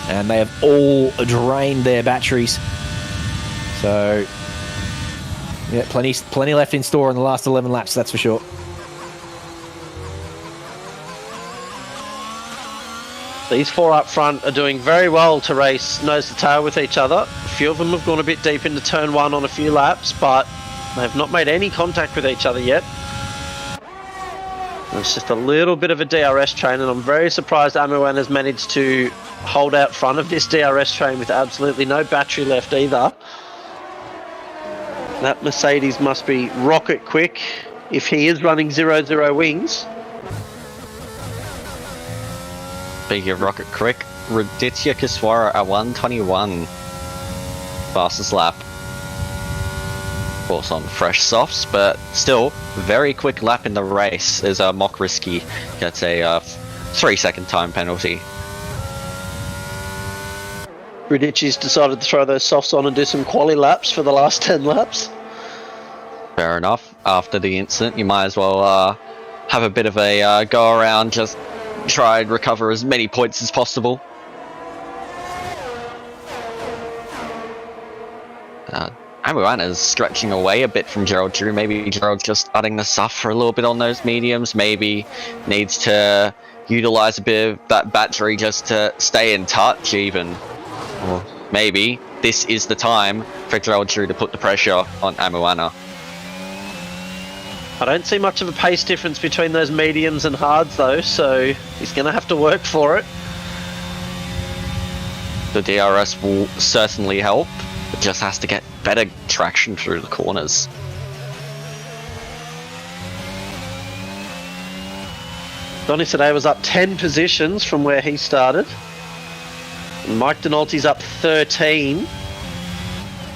S1: and they have all drained their batteries. So yeah, plenty left in store in the last 11 laps, that's for sure.
S3: These four up front are doing very well to race nose to tail with each other. A few of them have gone a bit deep into turn one on a few laps, but they've not made any contact with each other yet. It's just a little bit of a DRS train, and I'm very surprised Amuan has managed to hold out front of this DRS train with absolutely no battery left either. That Mercedes must be rocket quick if he is running 0-0 wings.
S4: Speaking of rocket quick, Raditya Kiswara at 1:21. Fastest lap. course on fresh softs, but still very quick lap in the race as Mock Risky gets a 3-second time penalty.
S3: Rudici's decided to throw those softs on and do some quali laps for the last 10 laps.
S4: Fair enough. After the incident, you might as well have a bit of a go around, just try and recover as many points as possible. Amuana's stretching away a bit from Gerald Drew. Maybe Gerald's just starting to suffer a little bit on those mediums. Maybe needs to utilize a bit of that battery just to stay in touch even. Or maybe this is the time for Gerald Drew to put the pressure on Amuana.
S3: I don't see much of a pace difference between those mediums and hards though, so he's going to have to work for it.
S4: The DRS will certainly help. It just has to get better traction through the corners.
S3: Donny Sadeh was up 10 positions from where he started. And Mike Donalty's up 13.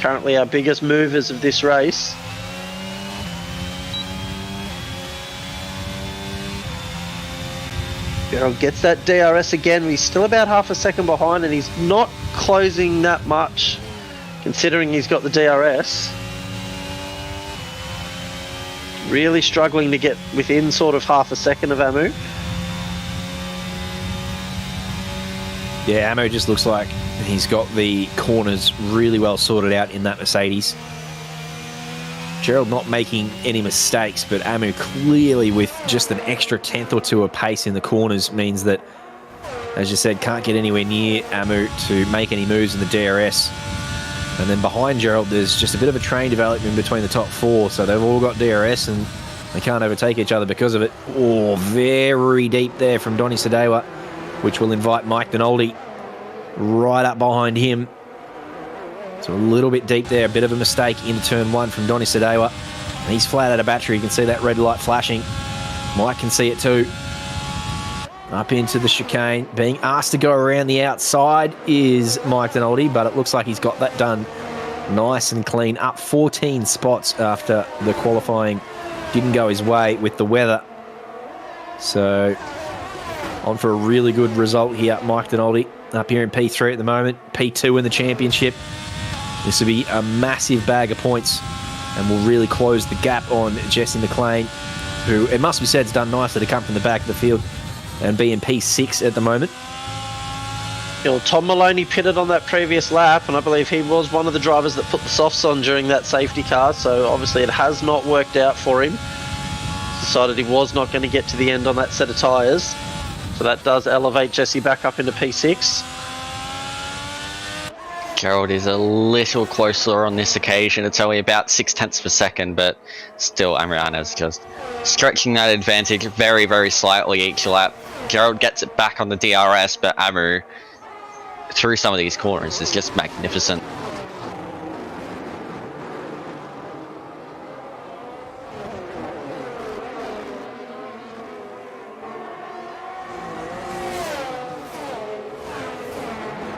S3: Currently our biggest movers of this race. Gerald gets that DRS again. He's still about half a second behind and he's not closing that much considering he's got the DRS. Really struggling to get within sort of half a second of Amu.
S1: Yeah, Amo just looks like he's got the corners really well sorted out in that Mercedes. Gerald not making any mistakes, but Amu clearly with just an extra tenth or two of pace in the corners means that, as you said, can't get anywhere near Amu to make any moves in the DRS. And then behind Gerald, there's just a bit of a train development between the top four, so they've all got DRS and they can't overtake each other because of it. Oh, very deep there from Donny Sadewa, which will invite Mike Donaldi right up behind him. So a little bit deep there, a bit of a mistake into turn one from Donny Sadewa. And he's flat out of battery. You can see that red light flashing. Mike can see it too. Up into the chicane. Being asked to go around the outside is Mike Donaldi, but it looks like he's got that done nice and clean. Up 14 spots after the qualifying didn't go his way with the weather. So on for a really good result here, Mike Donaldi. Up here in P3 at the moment. P2 in the championship. This will be a massive bag of points and will really close the gap on Jesse Mclean, who, it must be said, has done nicely to come from the back of the field and be in P6 at the moment.
S3: You know, Tom Maloney pitted on that previous lap, and I believe he was one of the drivers that put the softs on during that safety car, so obviously it has not worked out for him. Decided he was not going to get to the end on that set of tyres, so that does elevate Jesse back up into P6.
S4: Gerald is a little closer on this occasion. It's only about 0.6 of a second, but still Amriana's just stretching that advantage very, very slightly each lap. Gerald gets it back on the DRS, but Amu, through some of these corners, is just magnificent.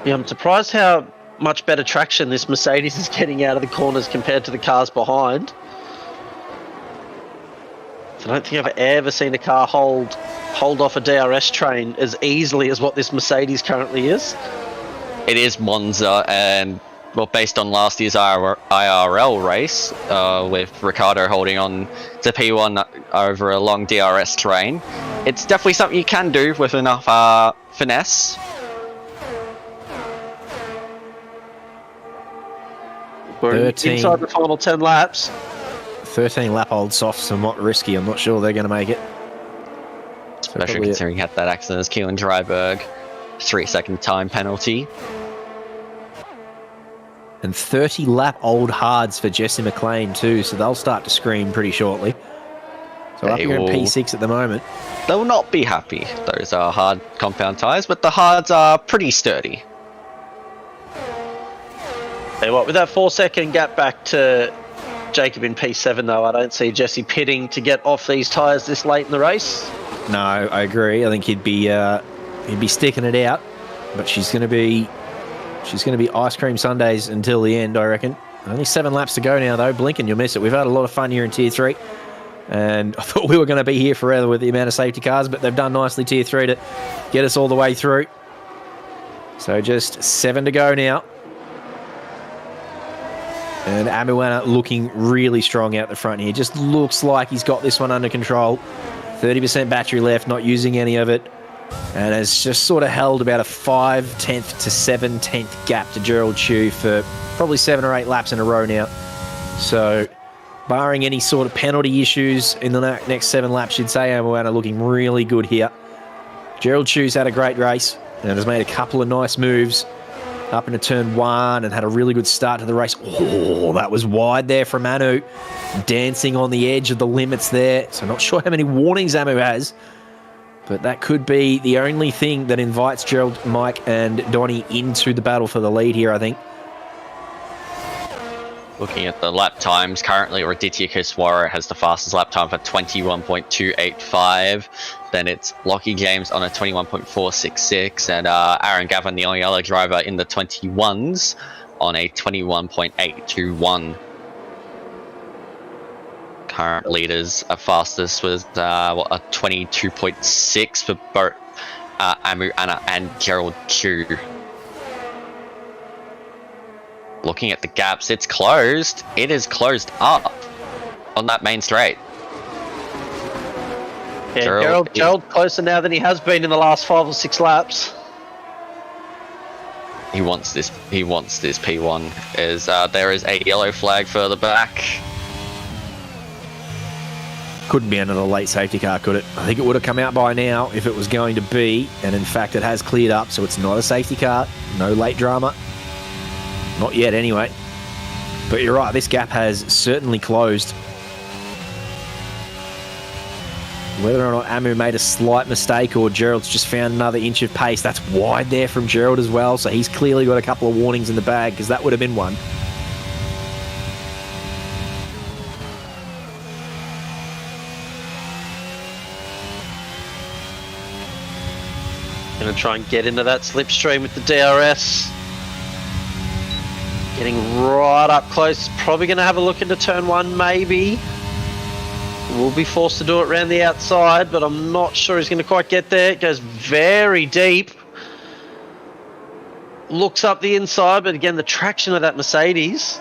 S3: Yeah, I'm surprised how much better traction this Mercedes is getting out of the corners compared to the cars behind. I don't think I've ever seen a car hold off a DRS train as easily as what this Mercedes currently is.
S4: It is Monza, and well, based on last year's IRL race, with Ricardo holding on to P1 over a long DRS train, it's definitely something you can do with enough finesse.
S3: We're inside the final 10 laps.
S1: 13 lap old softs are not risky. I'm not sure they're going to make it.
S4: Especially considering he had that accident as Keelan Dryberg. 3-second time penalty.
S1: And 30 lap old hards for Jesse Mclean too, so they'll start to scream pretty shortly. So up here in P6 at the moment.
S4: They'll not be happy. Those are hard compound tyres, but the hards are pretty sturdy.
S3: Tell you what, with that 4-second gap back to Jacob in P7 though, I don't see Jesse pitting to get off these tyres this late in the race.
S1: No, I agree. I think he'd be sticking it out, but she's going to be ice cream sundaes until the end, I reckon. Only 7 laps to go now, though. Blink and you'll miss it. We've had a lot of fun here in Tier 3. And I thought we were going to be here forever with the amount of safety cars, but they've done nicely Tier 3 to get us all the way through. So just 7 to go now. And Amuana looking really strong out the front here. Just looks like he's got this one under control. 30% battery left, not using any of it. And has just sort of held about a 5/10 to 7/10 gap to Gerald Chew for probably 7 or 8 laps in a row now. So, barring any sort of penalty issues in the next 7 laps, you'd say Amuana looking really good here. Gerald Chew's had a great race and has made a couple of nice moves up into turn 1 and had a really good start to the race. Oh, that was wide there from Anu. Dancing on the edge of the limits there. So not sure how many warnings Amu has, but that could be the only thing that invites Gerald, Mike and Donnie into the battle for the lead here, I think.
S4: Looking at the lap times, currently Raditya Kiswara has the fastest lap time for 21.285. Then it's Lockie James on a 21.466, and Aaron Gavin, the only other driver in the 21s, on a 21.821. Current leaders are fastest with a 22.6 for both Amu Anna and Gerald Chew. Looking at the gaps, it's closed. It is closed up on that main straight.
S3: Yeah, Gerald closer now than he has been in the last 5 or 6 laps.
S4: He wants this. He wants this P1. There is a yellow flag further back.
S1: Couldn't be another late safety car, could it? I think it would have come out by now if it was going to be, and in fact it has cleared up, so it's not a safety car. No late drama. Not yet, anyway. But you're right, this gap has certainly closed. Whether or not Amu made a slight mistake or Gerald's just found another inch of pace, that's wide there from Gerald as well, so he's clearly got a couple of warnings in the bag, because that would have been one.
S3: Going to try and get into that slipstream with the DRS. Getting right up close. Probably going to have a look into turn 1, maybe. We'll be forced to do it around the outside, but I'm not sure he's going to quite get there. It goes very deep. Looks up the inside, but again, the traction of that Mercedes.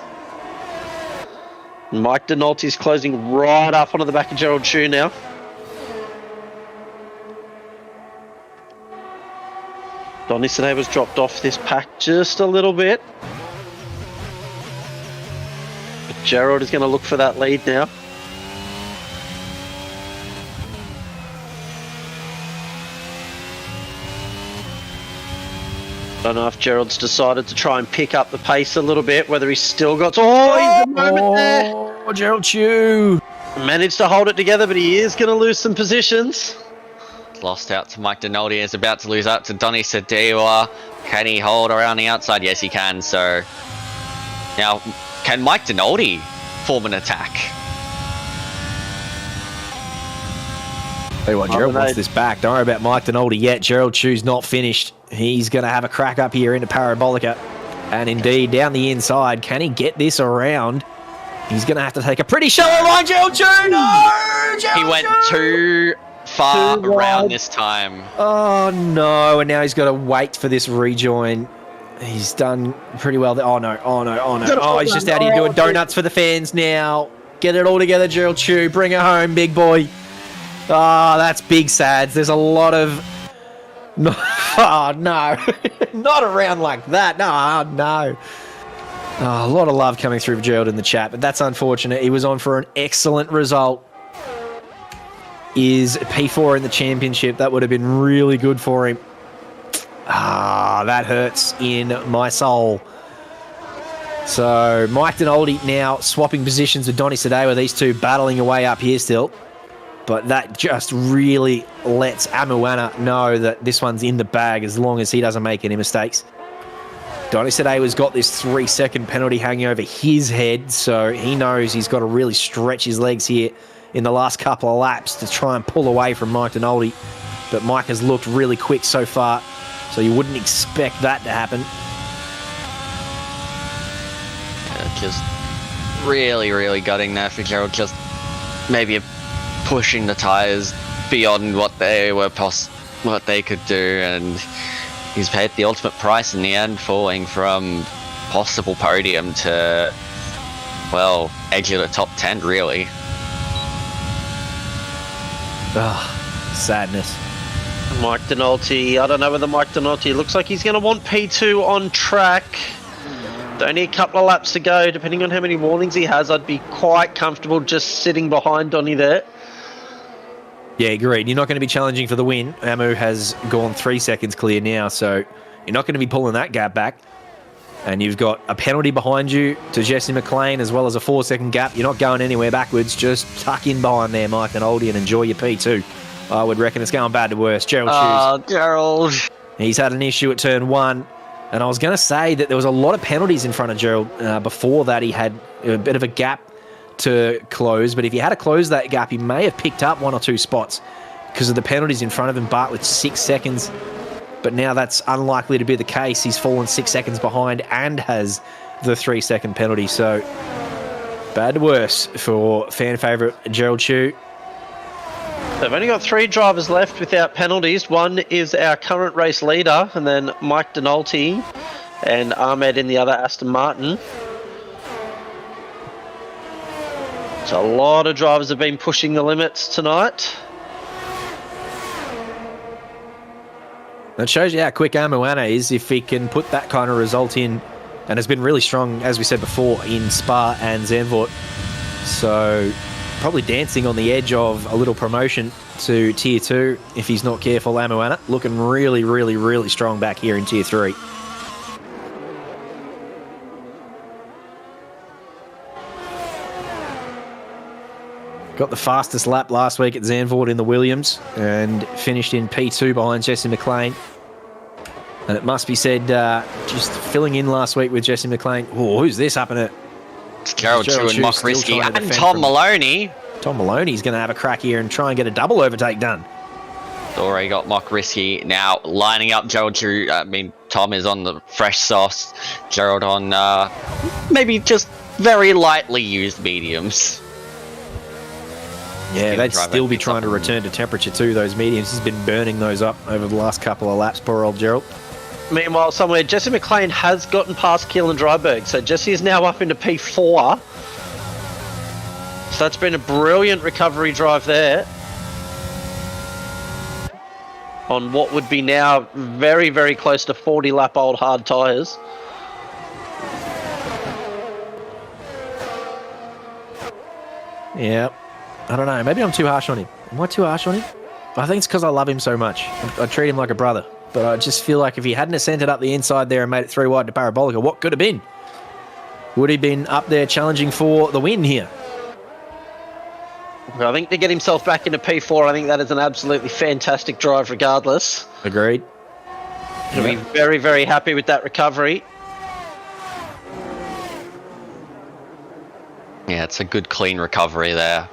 S3: Mike Donalty's closing right up onto the back of Gerald Chew now. Donny Seneva's dropped off this pack just a little bit. But Gerald is going to look for that lead now. Don't know if Gerald's decided to try and pick up the pace a little bit, whether he's still got... Oh, he's the moment there!
S1: Oh, Gerald Chew!
S3: Managed to hold it together, but he is going to lose some positions.
S4: Lost out to Mike Donaldi, is about to lose out to Donny Sadiwa. Can he hold around the outside? Yes, he can. So now, can Mike Donaldi form an attack?
S1: Tell you what, Gerald wants this back. Don't worry about Mike Donaldi yet. Gerald Chew's not finished. He's going to have a crack up here into Parabolica. And indeed, down the inside, can he get this around? He's going to have to take a pretty shallow line, Gerald Chew! No! Gerald
S4: He went
S1: Chew!
S4: too far around this time.
S1: Oh no, and now he's got to wait for this rejoin. He's done pretty well there. Oh no, oh no, oh no. Oh, he's just out here doing donuts for the fans now. Get it all together, Gerald Chew. Bring it home, big boy. Oh, that's big sads. There's a lot of... Oh no, not around like that. No, no. Oh, a lot of love coming through for Gerald in the chat, but that's unfortunate. He was on for an excellent result. Is P4 in the championship. That would have been really good for him. Ah, that hurts in my soul. So Mike Donaldi now swapping positions with Donny Sadewa. These two battling away up here still. But that just really lets Amuana know that this one's in the bag as long as he doesn't make any mistakes. Donny Sadewa's got this 3-second penalty hanging over his head, so he knows he's got to really stretch his legs here in the last couple of laps to try and pull away from Mike Donaldi. But Mike has looked really quick so far, so you wouldn't expect that to happen.
S4: just really gutting there for Gerald. Just maybe pushing the tyres beyond what they were what they could do, and he's paid the ultimate price in the end, falling from possible podium to, well, edge of the top 10 really.
S1: Sadness.
S3: Mike Donalty, I don't know whether Mike Donalty looks like he's going to want P2 on track. Only a couple of laps to go, depending on how many warnings he has. I'd be quite comfortable just sitting behind Donny there.
S1: Yeah, agreed. You're not going to be challenging for the win. Amu has gone 3 seconds clear now, so you're not going to be pulling that gap back. And you've got a penalty behind you to Jesse Mclean, as well as a 4-second gap. You're not going anywhere backwards. Just tuck in behind there, Mike and Oldie, and enjoy your P2. I would reckon it's going bad to worse. Gerald Shoes.
S4: Gerald.
S1: He's had an issue at turn 1. And I was going to say that there was a lot of penalties in front of Gerald. Before that, he had a bit of a gap to close. But if he had to close that gap, he may have picked up 1 or 2 spots because of the penalties in front of him. Bartlett 6 seconds. But now that's unlikely to be the case. He's fallen 6 seconds behind and has the 3-second penalty. So bad to worse for fan favourite Gerald Shue.
S3: They've only got 3 drivers left without penalties. One is our current race leader, and then Mike Donalty and Ahmed in the other Aston Martin. So a lot of drivers have been pushing the limits tonight.
S1: That shows you how quick Moana is if he can put that kind of result in, and has been really strong, as we said before, in Spa and Zandvoort. So probably dancing on the edge of a little promotion to Tier 2 if he's not careful. Moana looking really strong back here in Tier 3. Got the fastest lap last week at Zandvoort in the Williams and finished in P2 behind Jesse Mclean. And it must be said, just filling in last week with Jesse Mclean. Oh, who's this up in it?
S4: It's Gerald Shue and Mock Risky and Tom Maloney.
S1: Tom Maloney's going to have a crack here and try and get a double overtake done.
S4: Already got Mock Risky now lining up Gerald Shue. I mean, Tom is on the fresh sauce. Gerald on maybe just very lightly used mediums.
S1: Yeah, they'd still be trying to return to temperature too, those mediums. He's been burning those up over the last couple of laps, poor old Gerald.
S3: Meanwhile, somewhere, Jesse Mclean has gotten past Keelan Dryberg, so Jesse is now up into P4. So that's been a brilliant recovery drive there. On what would be now very close to 40-lap-old hard tyres.
S1: Yeah, I don't know. Maybe I'm too harsh on him. Am I too harsh on him? I think it's because I love him so much. I treat him like a brother. But I just feel like if he hadn't ascended up the inside there and made it 3 wide to Parabolica, what could have been? Would he been up there challenging for the win here?
S3: Well, I think to get himself back into P4, I think that is an absolutely fantastic drive regardless.
S1: Agreed.
S3: He'll be very happy with that recovery.
S4: Yeah, it's a good clean recovery there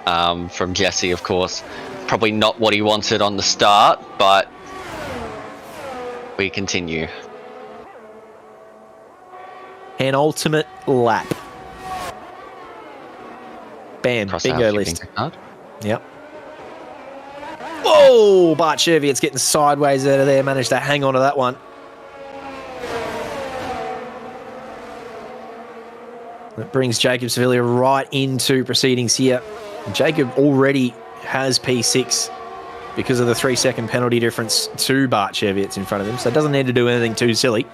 S4: from Jesse, of course. Probably not what he wanted on the start, but we continue.
S1: An ultimate lap. Bam, bingo list. Yep. Whoa, Bart Cheviot's getting sideways out of there. Managed to hang on to that one. That brings Jacob Sevilla right into proceedings here. Jacob already has P6 because of the 3-second penalty difference to Bart Cheviot's in front of him, so doesn't need to do anything too silly,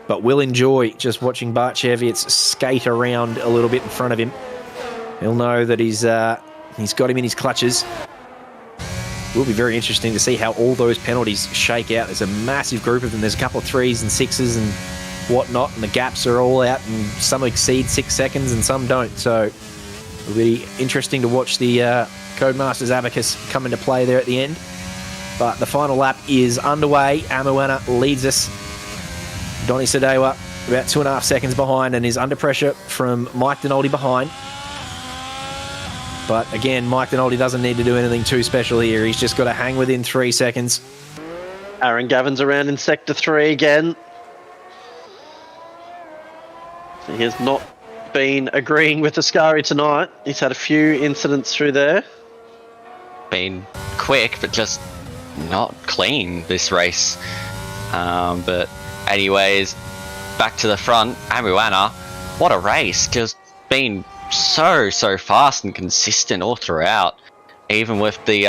S1: but will enjoy just watching Bart Cheviot's skate around a little bit in front of him. He'll know that he's got him in his clutches. Will be very interesting to see how all those penalties shake out. There's a massive group of them. There's a couple of 3s and 6s and whatnot, and the gaps are all out, and some exceed 6 seconds and some don't. So it'll be interesting to watch the Codemasters abacus come into play there at the end. But the final lap is underway. Amoana leads us. Donny Sadewa about 2.5 seconds behind and is under pressure from Mike Donalty behind. But again, Mike Donalty doesn't need to do anything too special here. He's just got to hang within 3 seconds.
S3: Aaron Gavin's around in Sector 3 again. So he has not been agreeing with Ascari tonight. He's had a few incidents through there.
S4: Been quick, but just not clean this race. But anyways, back to the front. Amuana, what a race. Just been so fast and consistent all throughout. Even with the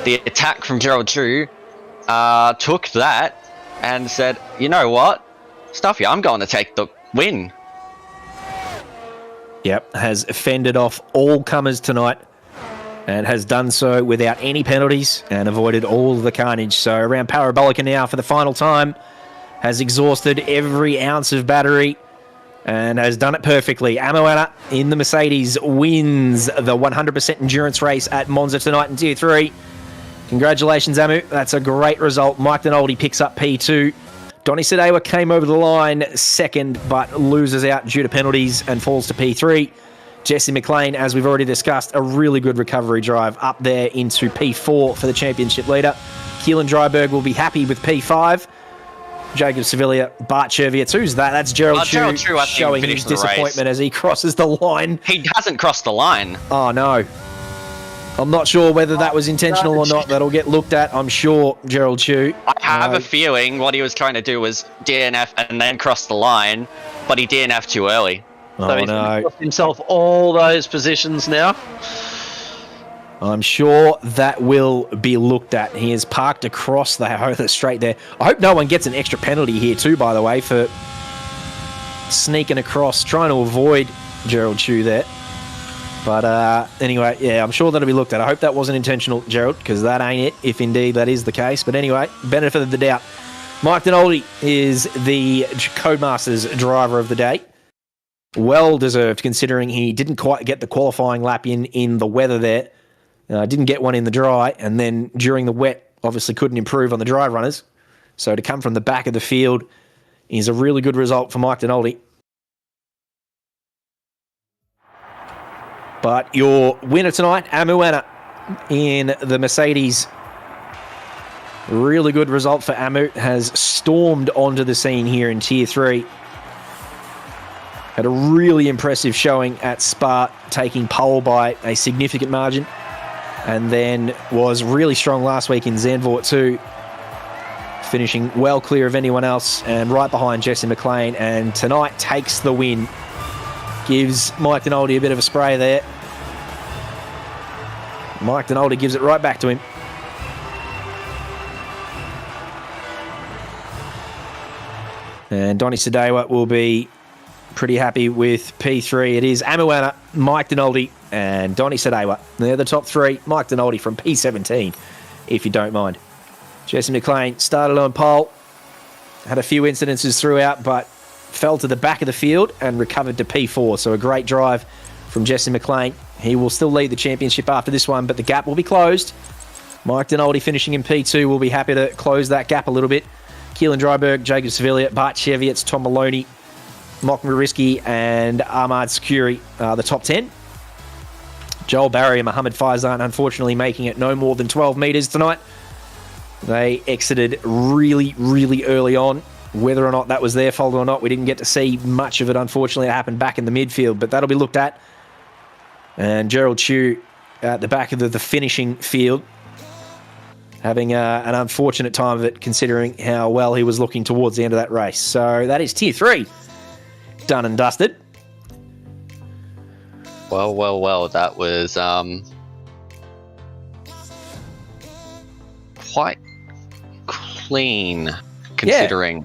S4: attack from Gerald Chu, took that and said, you know what? Stuffy, I'm going to take the win.
S1: Yep, has fended off all comers tonight and has done so without any penalties and avoided all the carnage. So around Parabolica now for the final time, has exhausted every ounce of battery and has done it perfectly. Amoana in the Mercedes wins the 100% endurance race at Monza tonight in Tier 3. Congratulations, Amu. That's a great result. Mike Denoldi picks up P2. Donny Sadewa came over the line second, but loses out due to penalties and falls to P3. Jesse Mclean, as we've already discussed, a really good recovery drive up there into P4 for the championship leader. Keelan Dryberg will be happy with P5. Jacob Sevilla, Bart Chervietz, who's that? That's Gerald Chu showing his disappointment as he crosses the line.
S4: He hasn't crossed the line.
S1: Oh, no. I'm not sure whether that was intentional or not. That'll get looked at, I'm sure, Gerald Chu.
S4: I have a feeling what he was trying to do was DNF and then cross the line, but he DNF'd too early.
S3: So he's lost himself all those positions now.
S1: I'm sure that will be looked at. He is parked across the straight there. I hope no one gets an extra penalty here too, by the way, for sneaking across, trying to avoid Gerald Chu there. But anyway, yeah, I'm sure that'll be looked at. I hope that wasn't intentional, Gerald, because that ain't it, if indeed that is the case. But anyway, benefit of the doubt. Mike Denoldi is the Codemasters driver of the day. Well deserved, considering he didn't quite get the qualifying lap in the weather there. Didn't get one in the dry, and then during the wet, obviously couldn't improve on the dry runners. So to come from the back of the field is a really good result for Mike Denoldi. But your winner tonight, Amuana, in the Mercedes. Really good result for Amu. Has stormed onto the scene here in Tier 3. Had a really impressive showing at Spa, taking pole by a significant margin. And then was really strong last week in Zandvoort too. Finishing well clear of anyone else and right behind Jesse Mclean. And tonight takes the win. Gives Mike Denoldi a bit of a spray there. Mike Denoldi gives it right back to him. And Donny Sadewa will be pretty happy with P3. It is Amuana, Mike Denoldi, and Donny Sadewa. They're the top three. Mike Denoldi from P17, if you don't mind. Jesse Mclean started on pole. Had a few incidences throughout, but fell to the back of the field and recovered to P4. So a great drive from Jesse Mclean. He will still lead the championship after this one, but the gap will be closed. Mike Denoldi finishing in P2 will be happy to close that gap a little bit. Keelan Dryberg, Jacob Sevilla, Bart Chervietz, Tom Maloney, Mock Mariski, and Ahmad Skuri are the top 10. Joel Barry and Mohammed Faizan unfortunately making it no more than 12 metres tonight. They exited really, really early on. Whether or not that was their fault or not, we didn't get to see much of it. Unfortunately, it happened back in the midfield, but that'll be looked at. And Gerald Chu at the back of the finishing field, having an unfortunate time of it, considering how well he was looking towards the end of that race. So that is Tier 3 done and dusted.
S4: Well, that was quite clean, considering.
S1: Yeah.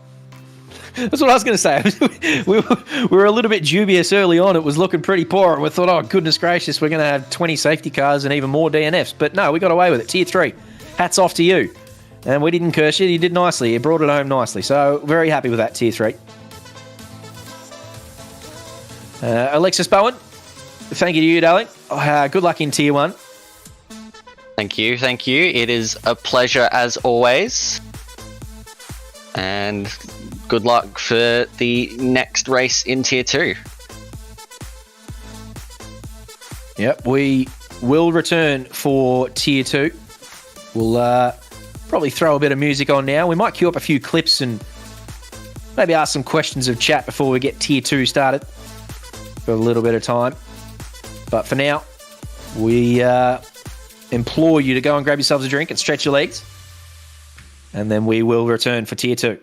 S1: That's what I was going to say. we were a little bit dubious early on. It was looking pretty poor, and we thought, oh, goodness gracious, we're going to have 20 safety cars and even more DNFs. But no, we got away with it. Tier 3. Hats off to you. And we didn't curse you. You did nicely. You brought it home nicely. So very happy with that, Tier 3. Alexis Bowen, thank you to you, darling. Good luck in Tier 1.
S4: Thank you. It is a pleasure as always. And good luck for the next race in Tier 2.
S1: Yep, we will return for Tier 2. We'll probably throw a bit of music on now. We might queue up a few clips and maybe ask some questions of chat before we get Tier 2 started. for a little bit of time. But for now, we implore you to go and grab yourselves a drink and stretch your legs. And then we will return for Tier 2.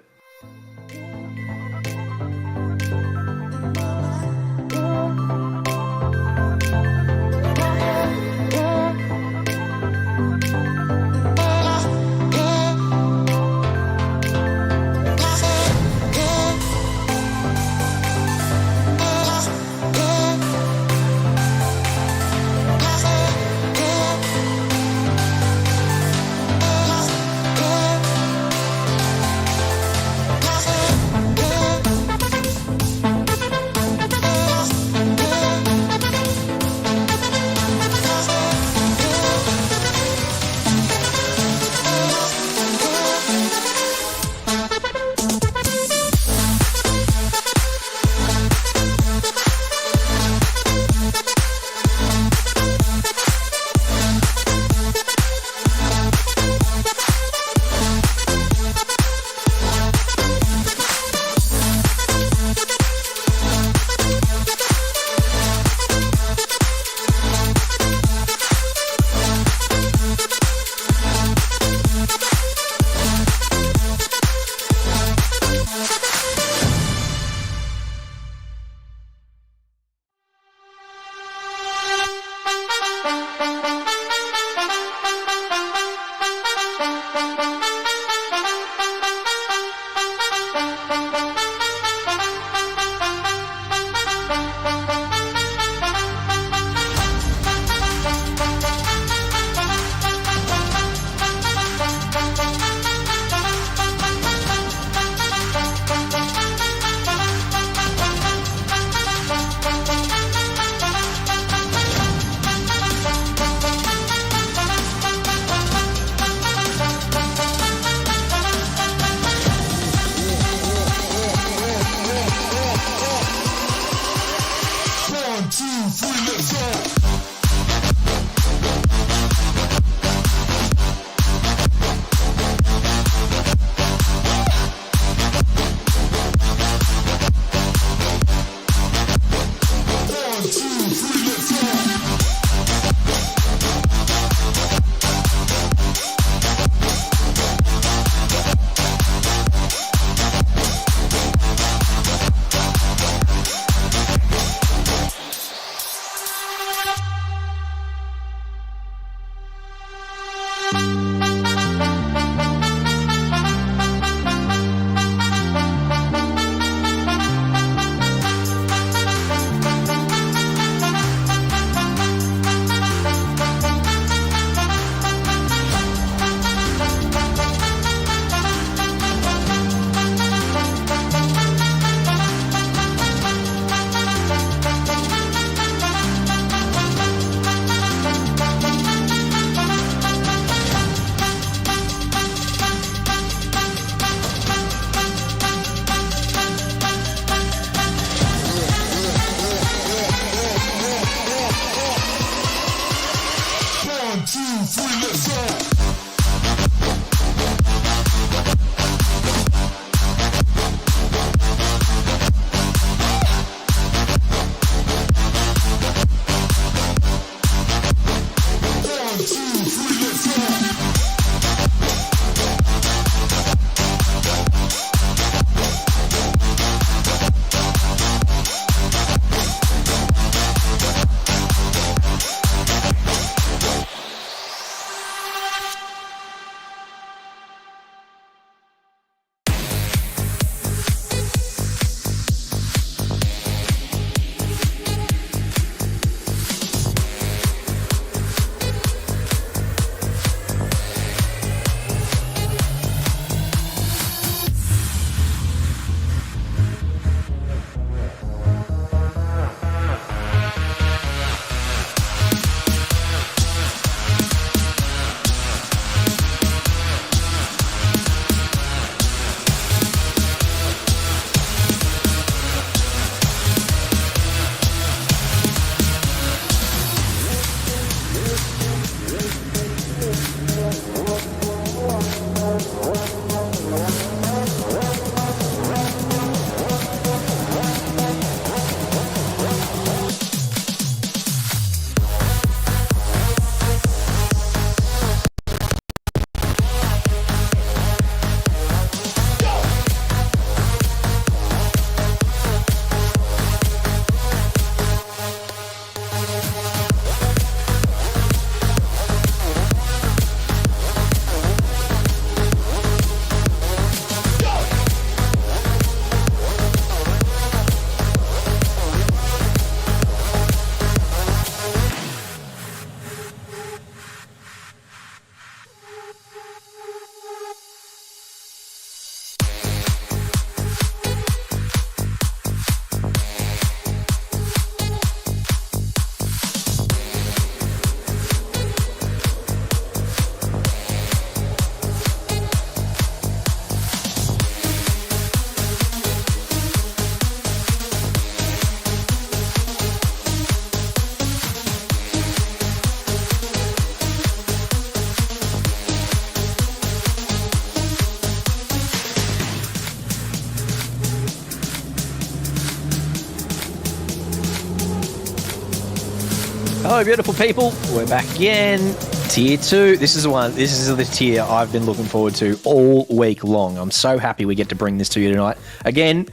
S1: Hello, beautiful people. We're back again. Tier 2. This is the one. This is the tier I've been looking forward to all week long. I'm so happy we get to bring this to you tonight. Again,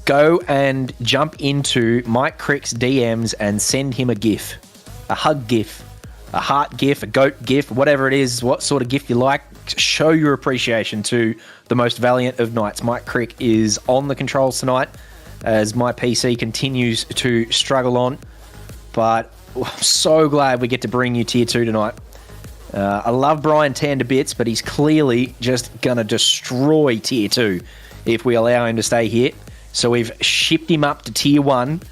S1: go and jump into Mike Crick's DMs and send him a GIF. A hug GIF. A heart GIF. A goat GIF. Whatever it is. What sort of GIF you like. Show your appreciation to the most valiant of knights. Mike Crick is on the controls tonight as my PC continues to struggle on. But I'm so glad we get to bring you Tier 2 tonight. I love Brian Tan to bits, but he's clearly just going to destroy Tier 2 if we allow him to stay here. So we've shipped him up to Tier 1,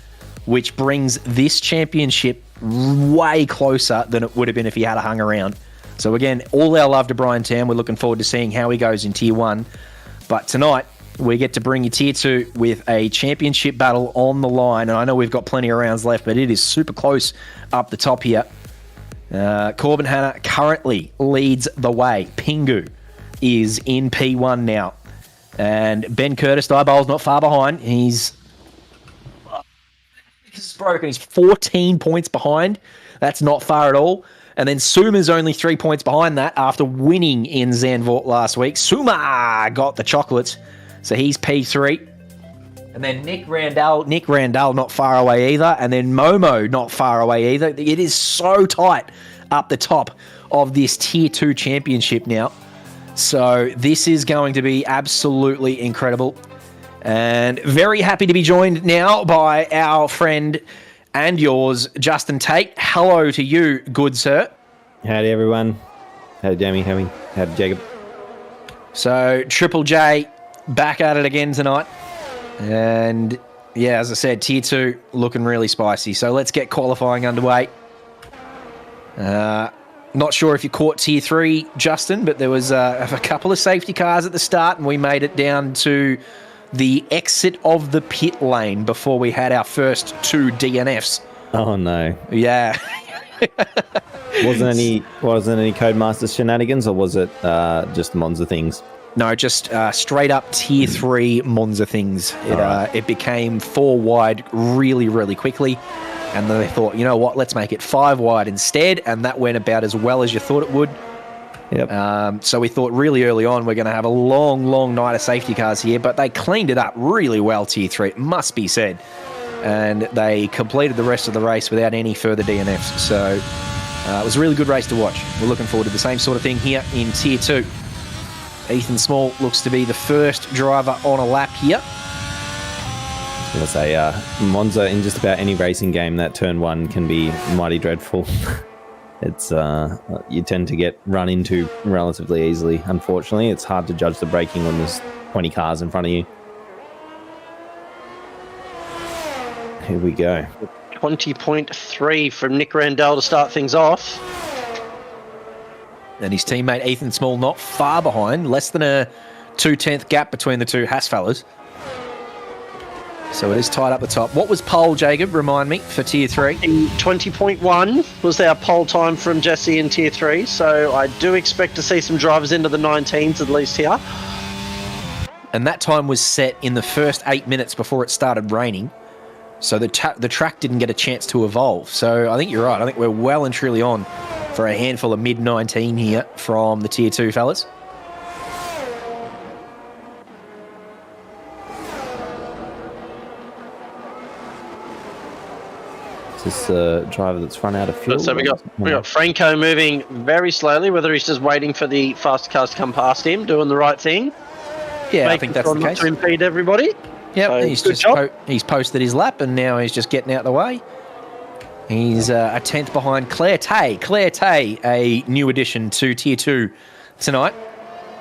S1: which brings this championship way closer than it would have been if he had hung around. So again, all our love to Brian Tan. We're looking forward to seeing how he goes in Tier 1. But tonight, we get to bring you Tier 2 with a championship battle on the line. And I know we've got plenty of rounds left, but it is super close up the top here. Corbin Hannah currently leads the way. Pingu is in P1 now. And Ben Curtis, Diabol's not far behind. He's broken. He's 14 points behind. That's not far at all. And then Suma's only 3 points behind that after winning in Zandvoort last week. Suma got the chocolates. So he's P3. And then Nick Randall not far away either. And then Momo not far away either. It is so tight up the top of this Tier 2 championship now. So this is going to be absolutely incredible. And very happy to be joined now by our friend and yours, Justin Tate. Hello to you, good sir.
S5: Howdy, everyone. Howdy, Jamie. Howdy, Jacob.
S1: So Triple J back at it again tonight. And yeah, as I said, Tier 2 looking really spicy. So let's get qualifying underway. Not sure if you caught Tier 3, Justin, but there was a couple of safety cars at the start and we made it down to the exit of the pit lane before we had our first 2 DNFs.
S5: Oh, no.
S1: Yeah.
S5: Wasn't any Codemaster shenanigans, or was it just Monza things?
S1: No, just straight up Tier 3 Monza things. It became 4 wide really, really quickly. And then they thought, you know what, let's make it 5 wide instead. And that went about as well as you thought it would.
S5: Yep.
S1: So we thought really early on we're going to have a long, long night of safety cars here. But they cleaned it up really well, Tier 3, it must be said. And they completed the rest of the race without any further DNFs. So it was a really good race to watch. We're looking forward to the same sort of thing here in Tier 2. Ethan Small looks to be the first driver on a lap here.
S5: I was going to say, Monza, in just about any racing game, that turn 1 can be mighty dreadful. It's you tend to get run into relatively easily, unfortunately. It's hard to judge the braking when there's 20 cars in front of you. Here we go.
S3: 20.3 from Nick Randall to start things off.
S1: And his teammate Ethan Small not far behind, less than a 2/10 gap between the two Haas fellas. So it is tight up the top. What was pole, Jacob? Remind me, for Tier 3?
S3: 20.1 was our pole time from Jesse in Tier 3. So I do expect to see some drivers into the 19s at least here.
S1: And that time was set in the first 8 minutes before it started raining. So the track didn't get a chance to evolve. So I think you're right. I think we're well and truly on for a handful of mid-19 here from the Tier 2 fellas.
S5: Is this a driver that's run out of fuel?
S3: So we got Franco moving very slowly, whether he's just waiting for the fast cars to come past him, doing the right thing.
S1: Yeah, I think that's the case.
S3: To impede everybody.
S1: Yep,
S3: So,
S1: he's posted his lap and now he's just getting out the way. He's a 10th behind Claire Tay. Claire Tay, a new addition to Tier 2 tonight,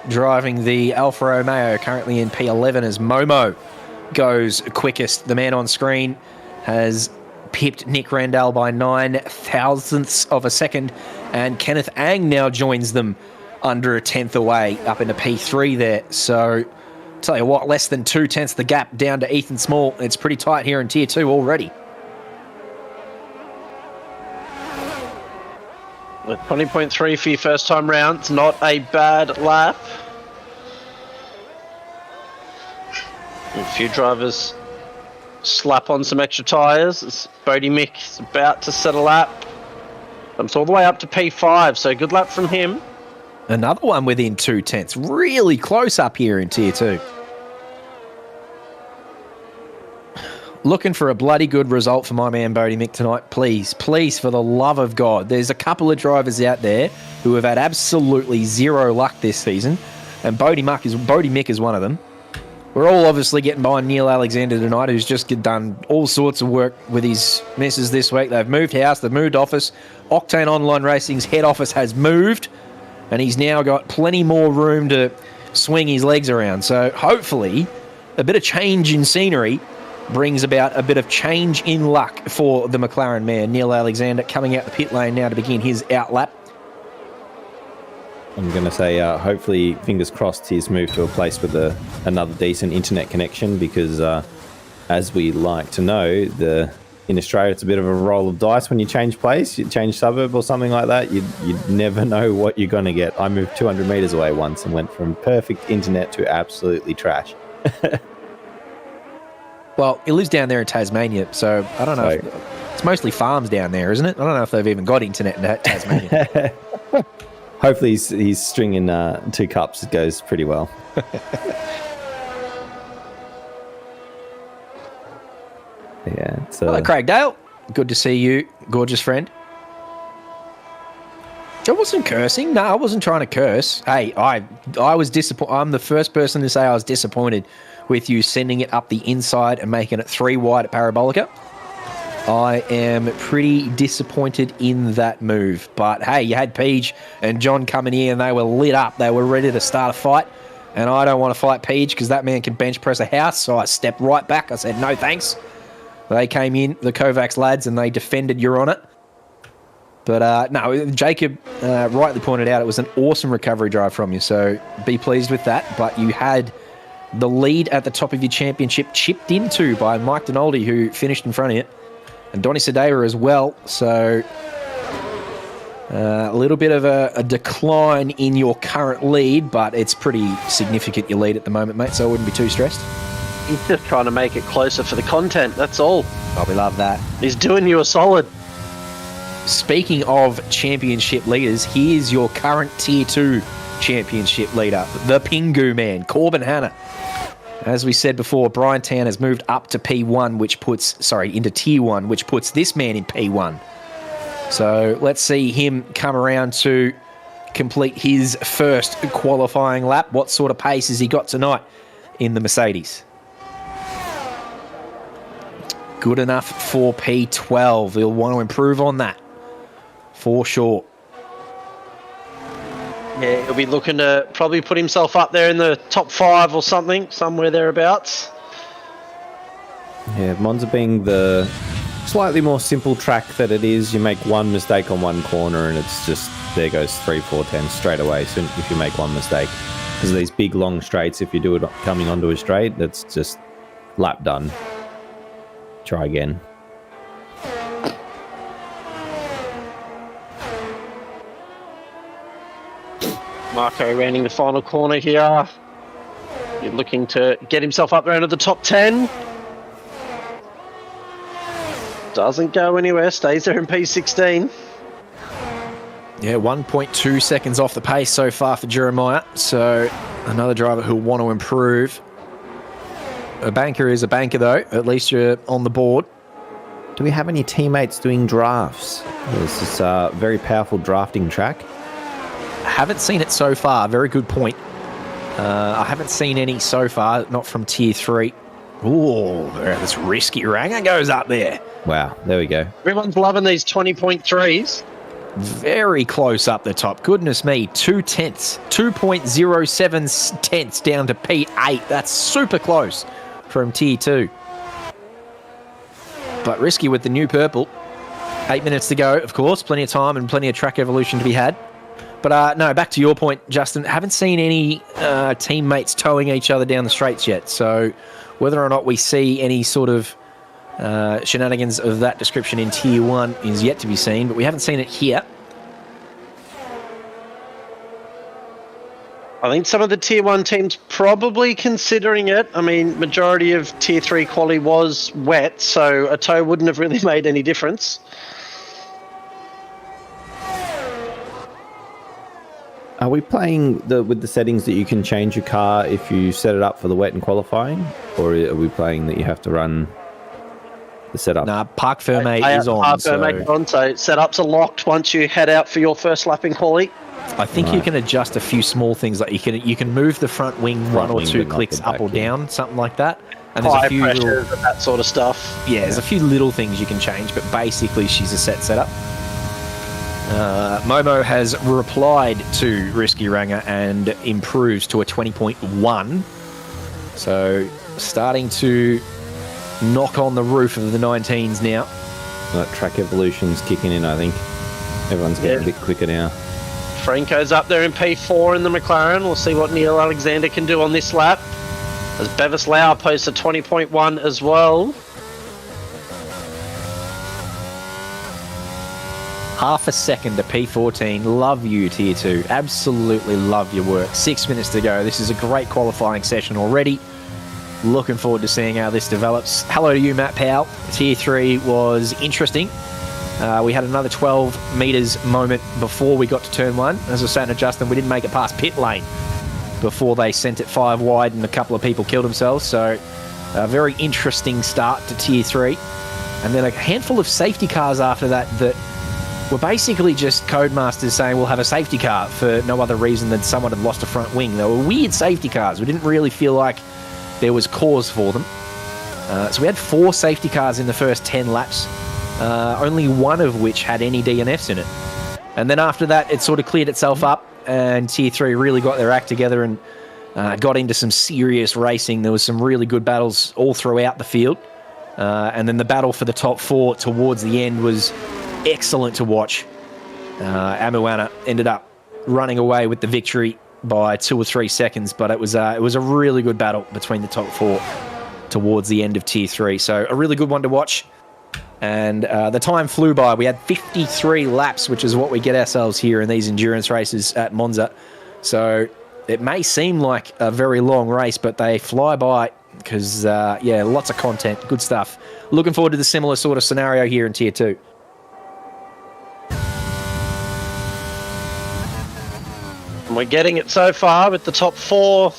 S1: driving the Alfa Romeo, currently in P11 as Momo goes quickest. The man on screen has pipped Nick Randall by 0.009 of a second, and Kenneth Ang now joins them under a 10th away up into P3 there. So tell you what, less than 0.2 the gap down to Ethan Small. It's pretty tight here in Tier 2 already.
S3: With 20.3 for your first time round, it's not a bad lap. A few drivers slap on some extra tyres. Bodie Mick is about to set a lap. Jumps all the way up to P5, so good lap from him.
S1: Another one within 2/10. Really close up here in Tier 2. Looking for a bloody good result for my man Bodie Mick tonight. Please, please, for the love of God. There's a couple of drivers out there who have had absolutely zero luck this season, and Bodie Mick is one of them. We're all obviously getting behind Neil Alexander tonight, who's just done all sorts of work with his missus this week. They've moved house, they've moved office. Octane Online Racing's head office has moved, and he's now got plenty more room to swing his legs around. So hopefully a bit of change in scenery brings about a bit of change in luck for the McLaren man. Neil Alexander coming out the pit lane now to begin his outlap.
S5: I'm going to say, hopefully, fingers crossed, he's moved to a place with another decent internet connection because, as we like to know, in Australia, it's a bit of a roll of dice when you change place, you change suburb or something like that. You never know what you're going to get. I moved 200 metres away once and went from perfect internet to absolutely trash.
S1: Well, he lives down there in Tasmania, so I don't know. It's mostly farms down there, isn't it? I don't know if they've even got internet in Tasmania.
S5: Hopefully he's stringing 2 cups. It goes pretty well. Yeah.
S1: Hello, Craig Dale. Good to see you, gorgeous friend. I wasn't cursing. No, I wasn't trying to curse. Hey, I was disappointed. I'm the first person to say I was disappointed with you sending it up the inside and making it 3 wide at Parabolica. I am pretty disappointed in that move. But hey, you had Peach and John coming in and they were lit up. They were ready to start a fight. And I don't want to fight Peach because that man can bench press a house. So I stepped right back. I said, no thanks. They came in, the Kovacs lads, and they defended your honour. But no, Jacob rightly pointed out it was an awesome recovery drive from you. So be pleased with that. But you had the lead at the top of your championship chipped into by Mike Donaldi, who finished in front of you, and Donny Sedeva as well. So a little bit of a decline in your current lead, but it's pretty significant, your lead at the moment, mate, so I wouldn't be too stressed.
S3: He's just trying to make it closer for the content, that's all.
S1: Oh, we love that.
S3: He's doing you a solid.
S1: Speaking of championship leaders, here's your current Tier 2 championship leader, the Pingu man, Corbin Hannah. As we said before, Brian Tan has moved up to P1, into Tier 1, which puts this man in P1. So let's see him come around to complete his first qualifying lap. What sort of pace has he got tonight in the Mercedes? Good enough for P12. He'll want to improve on that, for sure.
S3: Yeah, he'll be looking to probably put himself up there in the top 5 or something, somewhere thereabouts.
S5: Yeah, Monza being the slightly more simple track that it is, you make one mistake on one corner and it's just, there goes 3, 4, 10 straight away soon if you make one mistake. Because of these big long straights, if you do it coming onto a straight, that's just lap done. Try again.
S3: Marco rounding the final corner here. He's looking to get himself up there into the top 10. Doesn't go anywhere, stays there in P16.
S1: Yeah, 1.2 seconds off the pace so far for Jeremiah. So another driver who'll want to improve. A banker is a banker, though. At least you're on the board.
S5: Do we have any teammates doing drafts? This is a very powerful drafting track.
S1: Haven't seen it so far. Very good point. I haven't seen any so far, not from Tier 3. Ooh, that's risky. Ranger goes up there.
S5: Wow, there we go.
S3: Everyone's loving these 20.3s.
S1: Very close up the top. Goodness me, 2 tenths. 2.07 tenths down to P8. That's super close from Tier 2. But risky with the new purple. 8 minutes to go, of course. Plenty of time and plenty of track evolution to be had. But no, back to your point, Justin. Haven't seen any teammates towing each other down the straights yet. So whether or not we see any sort of shenanigans of that description in Tier 1 is yet to be seen. But we haven't seen it here.
S3: I think some of the Tier 1 teams probably considering it. I mean, majority of Tier 3 quali was wet, so a tow wouldn't have really made any difference.
S5: Are we playing with the settings that you can change your car if you set it up for the wet and qualifying? Or are we playing that you have to run the setup?
S1: Nah, Parc Fermé is on.
S3: Parc Fermé on, so setups are locked once you head out for your first lap in quali.
S1: I think you can adjust a few small things, like you can move the front wing one or two clicks up or down, something like that. And there's a few
S3: pressures and that sort of stuff.
S1: Yeah, there's a few little things you can change, but basically she's a set setup. Momo has replied to Risky Ranger and improves to a 20.1. So starting to knock on the roof of the 19s now.
S5: That track evolution's kicking in, I think. Everyone's getting a bit quicker now.
S3: Franco's up there in P4 in the McLaren. We'll see what Neil Alexander can do on this lap. As Bevis Lau posts a 20.1 as well.
S1: Half a second to P14. Love you, Tier 2. Absolutely love your work. 6 minutes to go. This is a great qualifying session already. Looking forward to seeing how this develops. Hello to you, Matt Powell. Tier 3 was interesting. We had another 12 metres moment before we got to turn 1. As I was saying to Justin, we didn't make it past pit lane before they sent it 5 wide and a couple of people killed themselves. So a very interesting start to Tier 3. And then a handful of safety cars after that were basically just Codemasters saying we'll have a safety car for no other reason than someone had lost a front wing. They were weird safety cars. We didn't really feel like there was cause for them. So we had 4 safety cars in the first 10 laps. Only one of which had any DNFs in it. And then after that, it sort of cleared itself up, and Tier 3 really got their act together and got into some serious racing. There was some really good battles all throughout the field. And then the battle for the top 4 towards the end was excellent to watch. Amuana ended up running away with the victory by 2 or 3 seconds, but it was a really good battle between the top 4 towards the end of Tier 3. So a really good one to watch. And the time flew by. We had 53 laps, which is what we get ourselves here in these endurance races at Monza. So it may seem like a very long race, but they fly by because, lots of content, good stuff. Looking forward to the similar sort of scenario here in Tier 2.
S3: And we're getting it so far with the top 4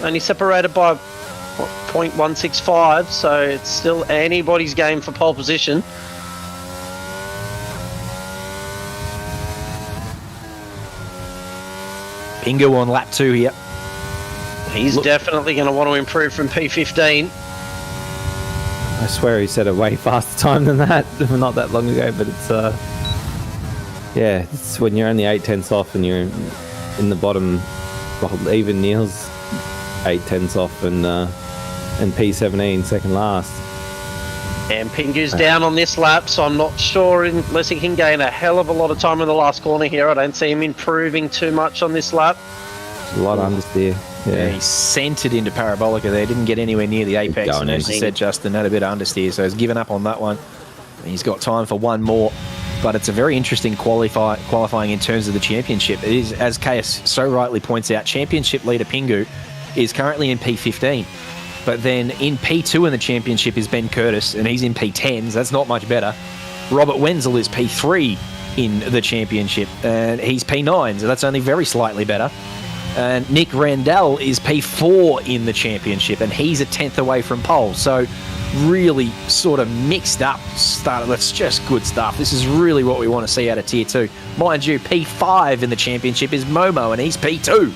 S3: only separated by 0.165, so it's still anybody's game for pole position.
S1: Pingu on lap 2 here.
S3: He's definitely going to want to improve from P15.
S5: I swear he said a way faster time than that, not that long ago, but it's when you're only 8/10 off and you're in the bottom, well, even Neil's 8/10 off and P17 second last.
S3: And Pingu's down on this lap, so I'm not sure unless he can gain a hell of a lot of time in the last corner here. I don't see him improving too much on this lap.
S5: A lot of understeer. Yeah,
S1: he sent it into Parabolica there. Didn't get anywhere near the apex. And as you said, Justin, had a bit of understeer, so he's given up on that one. He's got time for one more. But it's a very interesting qualifying in terms of the championship. It is, as KS so rightly points out, championship leader Pingu is currently in P15. But then in P2 in the championship is Ben Curtis, and he's in P10s. That's not much better. Robert Wenzel is P3 in the championship, and he's P9, so that's only very slightly better. And Nick Randall is P4 in the championship, and he's a 10th away from pole. So really sort of mixed up start. That's just good stuff. This is really what we want to see out of Tier 2. Mind you, P5 in the championship is Momo, and he's P2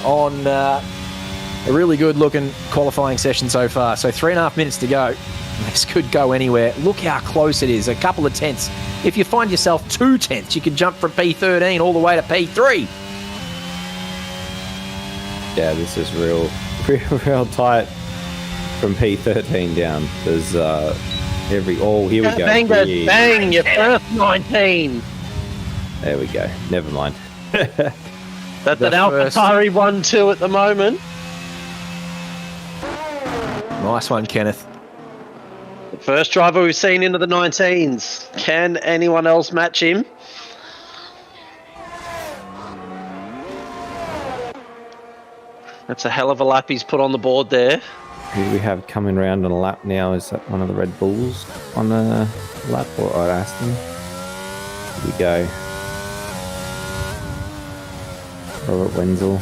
S1: on a really good looking qualifying session so far. So 3.5 minutes to go. This could go anywhere. Look how close it is. A couple of tenths. If you find yourself 2 tenths, you can jump from P13 all the way to P3.
S5: Yeah, this is real tight from P13 down. There's here we go.
S3: Bang, your first 19.
S5: There we go. Never mind.
S3: That's an AlphaTauri 1-2 at the moment.
S1: Nice one, Kenneth.
S3: The first driver we've seen into the 19s. Can anyone else match him? That's a hell of a lap he's put on the board there.
S5: Who do we have coming round on a lap now? Is that one of the Red Bulls on the lap, or I'd ask them? Here we go. Robert Wenzel.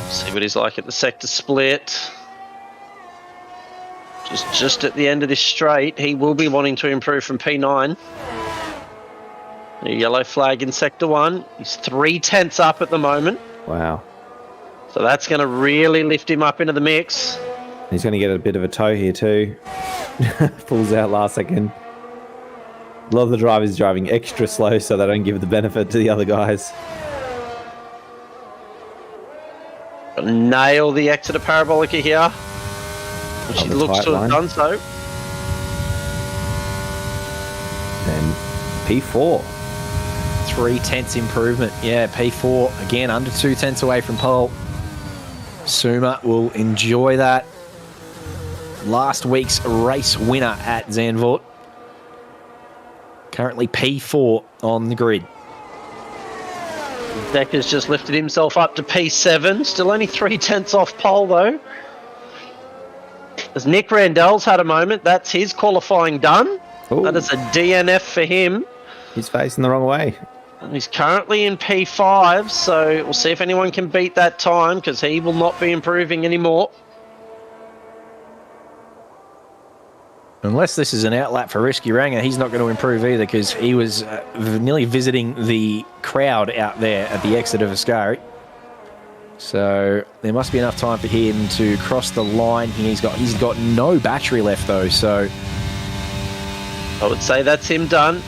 S3: See what he's like at the sector split. Just at the end of this straight, he will be wanting to improve from P9. A yellow flag in sector 1. He's 3/10 up at the moment.
S5: Wow.
S3: So that's going to really lift him up into the mix.
S5: He's going to get a bit of a tow here too. Pulls out last second. A lot of the drivers driving extra slow so they don't give the benefit to the other guys.
S3: Nail the Exeter Parabolica here. Which he
S5: the
S3: looks
S5: tight
S3: to have
S5: line.
S3: done so.
S5: And P4.
S1: 3/10 improvement. Yeah, P4 again under 2/10 away from pole. Suma will enjoy that. Last week's race winner at Zandvoort. Currently P4 on the grid.
S3: Decker's just lifted himself up to P7. Still only 3/10 off pole though. As Nick Randell's had a moment, that's his qualifying done.
S5: Ooh.
S3: That is a DNF for him.
S5: He's facing the wrong way.
S3: And he's currently in P5, so we'll see if anyone can beat that time, because he will not be improving anymore.
S1: Unless this is an outlap for Risky Ranger, he's not going to improve either because he was nearly visiting the crowd out there at the exit of Ascari. So there must be enough time for him to cross the line. He's got no battery left though, so
S3: I would say that's him done.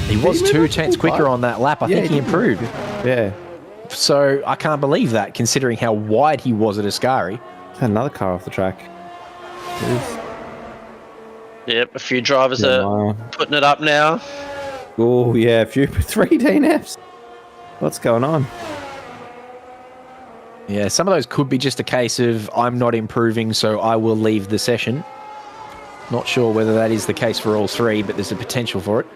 S1: he was
S5: he move
S1: 2/10
S5: up?
S1: quicker on that lap. I think he
S5: did.
S1: improved.
S5: Yeah.
S1: So I can't believe that considering how wide he was at Ascari.
S5: Another car off the track. Jeez.
S3: Yep, a few drivers
S5: Yeah,
S3: are
S5: wow.
S3: putting it up now.
S5: Oh, yeah, a few 3 DNFs. What's going on?
S1: Yeah, some of those could be just a case of I'm not improving, so I will leave the session. Not sure whether that is the case for all three, but there's a potential for it.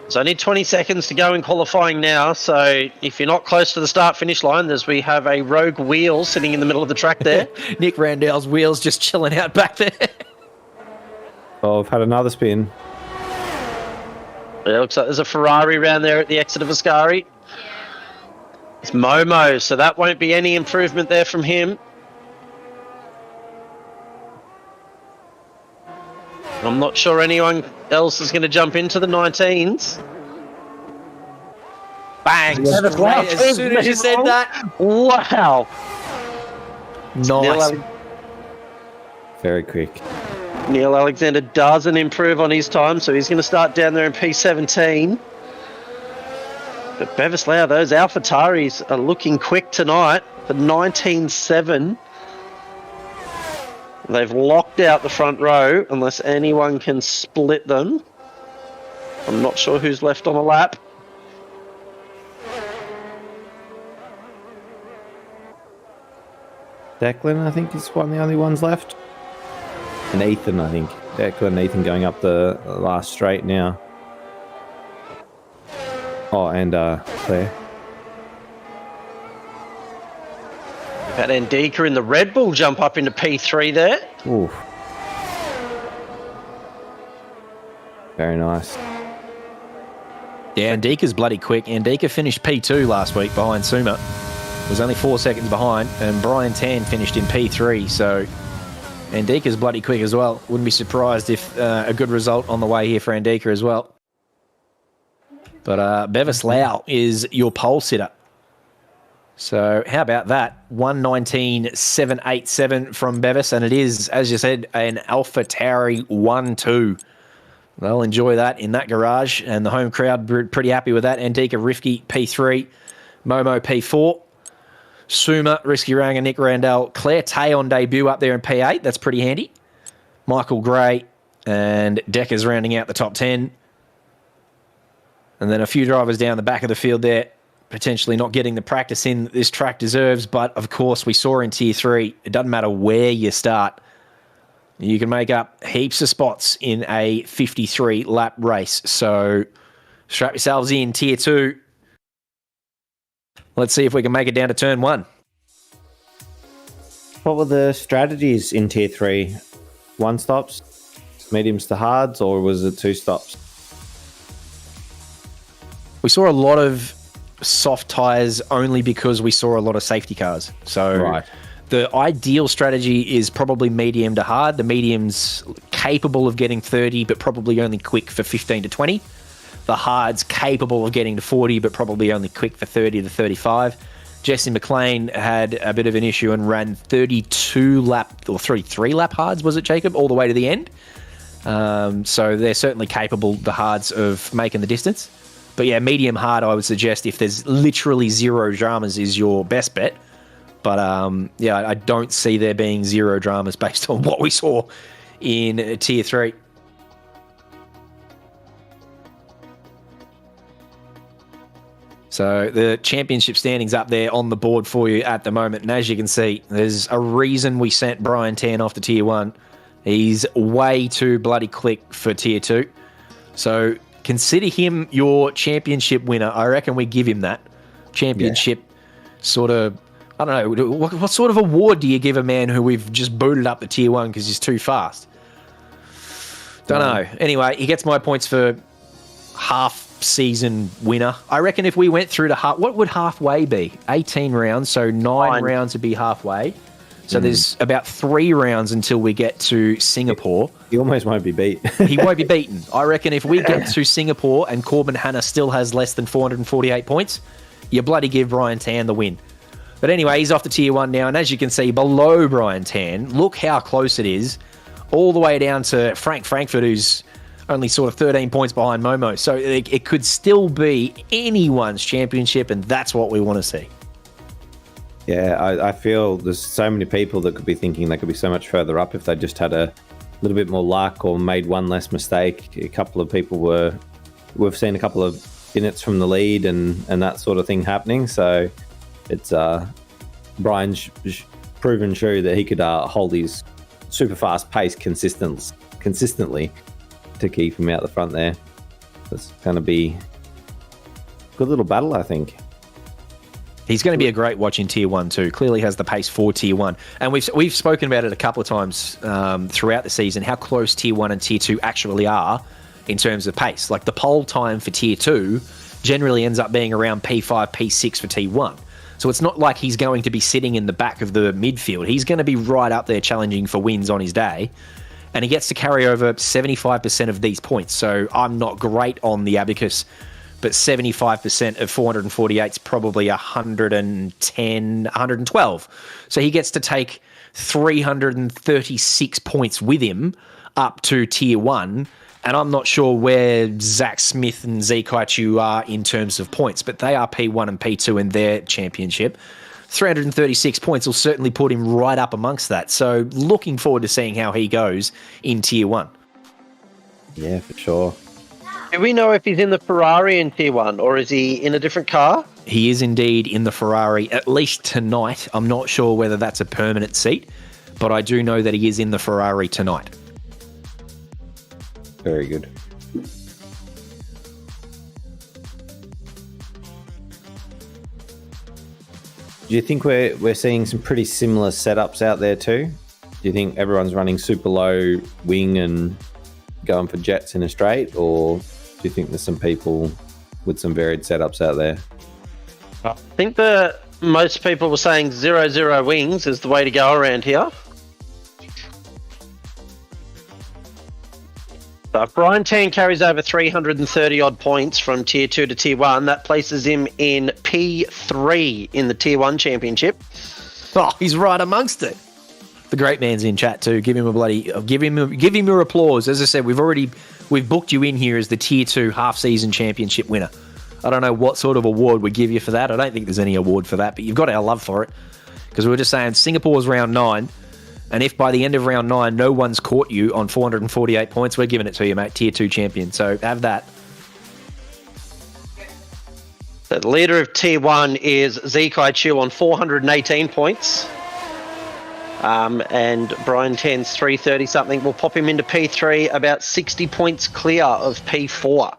S3: There's only 20 seconds to go in qualifying now, so if you're not close to the start-finish line, we have a rogue wheel sitting in the middle of the track there.
S1: Nick Randell's wheels just chilling out back there.
S5: Oh, I've had another spin.
S3: It looks like there's a Ferrari around there at the exit of Ascari. It's Momo, so that won't be any improvement there from him. I'm not sure anyone else is going to jump into the 19s.
S1: Bang! Straight as soon as you said that.
S3: Wow.
S1: Nice.
S5: Very quick.
S3: Neil Alexander doesn't improve on his time, so he's going to start down there in P17. But Bevislau, those AlphaTaris are looking quick tonight for 19.7. They've locked out the front row unless anyone can split them. I'm not sure who's left on a lap.
S5: Declan, I think, is one of the only ones left. And Ethan, I think. Declan and Ethan going up the last straight now. Oh, and Claire.
S3: We've had Ndika in the Red Bull jump up into P3 there.
S5: Ooh. Very nice.
S1: Yeah, Ndika's bloody quick. Ndika finished P2 last week behind Suma. Was only 4 seconds behind, and Brian Tan finished in P3, so Ndika's bloody quick as well. Wouldn't be surprised if a good result on the way here for Ndika as well. But Bevislau is your pole sitter. So how about that? 1:19.787 from Bevis, and it is, as you said, an AlphaTauri 1-2. They'll enjoy that in that garage, and the home crowd pretty happy with that. Ndika Rifki P3, Momo P4, Suma, Risky Ranger, Nick Randell, Claire Tay on debut up there in P8. That's pretty handy. Michael Gray and Decker's rounding out the top 10. And then a few drivers down the back of the field there, potentially not getting the practice in that this track deserves. But, of course, we saw in Tier 3, it doesn't matter where you start. You can make up heaps of spots in a 53-lap race. So strap yourselves in, Tier 2. Let's see if we can make it down to Turn 1.
S5: What were the strategies in Tier 3? One stops? mediums to hards, or was it 2 stops?
S1: We saw a lot of soft tyres only because we saw a lot of safety cars. So
S5: Right.
S1: the ideal strategy is probably medium to hard. The medium's capable of getting 30, but probably only quick for 15 to 20. The hard's capable of getting to 40, but probably only quick for 30 to 35. Jesse Mclean had a bit of an issue and ran 33 lap hards, was it, Jacob, all the way to the end. So they're certainly capable, the hards, of making the distance. But yeah, medium hard, I would suggest, if there's literally 0 dramas, is your best bet. But yeah, I don't see there being 0 dramas based on what we saw in Tier 3. So the championship standings up there on the board for you at the moment. And as you can see, there's a reason we sent Brian Tan off to Tier 1. He's way too bloody quick for Tier 2. So consider him your championship winner. I reckon we give him that championship sort of, I don't know, what sort of award do you give a man who we've just booted up the Tier 1 because he's too fast? Don't know. Anyway, he gets my points for half-season winner. I reckon if we went through to what would halfway be? 18 rounds, so 9 rounds would be halfway. So there's about 3 rounds until we get to Singapore.
S5: He almost won't be beat.
S1: He won't be beaten. I reckon if we get to Singapore and Corbin Hannah still has less than 448 points, you bloody give Brian Tan the win. But anyway, he's off to Tier 1 now, and as you can see, below Brian Tan, look how close it is, all the way down to Frank Frankfurt, who's only sort of 13 points behind Momo. So it could still be anyone's championship, and that's what we want to see.
S5: Yeah, I feel there's so many people that could be thinking they could be so much further up if they just had a little bit more luck or made one less mistake. A couple of people we've seen a couple of minutes from the lead and that sort of thing happening. So it's Brian's proven true that he could hold his super fast pace consistently to keep him out the front there. It's going to be a good little battle, I think.
S1: He's going to be a great watch in Tier 1 too. Clearly has the pace for Tier 1. And we've spoken about it a couple of times throughout the season, how close Tier 1 and Tier 2 actually are in terms of pace. Like the pole time for Tier 2 generally ends up being around P5, P6 for Tier 1. So it's not like he's going to be sitting in the back of the midfield. He's going to be right up there challenging for wins on his day. And he gets to carry over 75% of these points. So I'm not great on the abacus, but 75% of 448 is probably 110, 112. So he gets to take 336 points with him up to Tier 1. And I'm not sure where Zach Smith and Zekai Chu are in terms of points, but they are P1 and P2 in their championship. 336 points will certainly put him right up amongst that. So looking forward to seeing how he goes in Tier 1.
S5: Yeah, for sure.
S3: Do we know if he's in the Ferrari in Tier 1 or is he in a different car?
S1: He is indeed in the Ferrari, at least tonight. I'm not sure whether that's a permanent seat, but I do know that he is in the Ferrari tonight.
S5: Very good. Do you think we're seeing some pretty similar setups out there too? Do you think everyone's running super low wing and going for jets in a straight, or do you think there's some people with some varied setups out there?
S3: I think that most people were saying 0-0 wings is the way to go around here. So if Brian Tan carries over 330 odd points from Tier 2 to Tier 1, that places him in P3 in the Tier 1 championship.
S1: Oh, he's right amongst it. The great man's in chat too. Give him your applause. As I said, we've booked you in here as the Tier 2 half-season championship winner. I don't know what sort of award we give you for that. I don't think there's any award for that, but you've got our love for it. Because we were just saying Singapore's round 9, and if by the end of round 9 no one's caught you on 448 points, we're giving it to you, mate. Tier 2 champion. So have that.
S3: The leader of Tier 1 is Zekai Chu on 418 points. And Brian Tan's 330 something will pop him into P3, about 60 points clear of P4.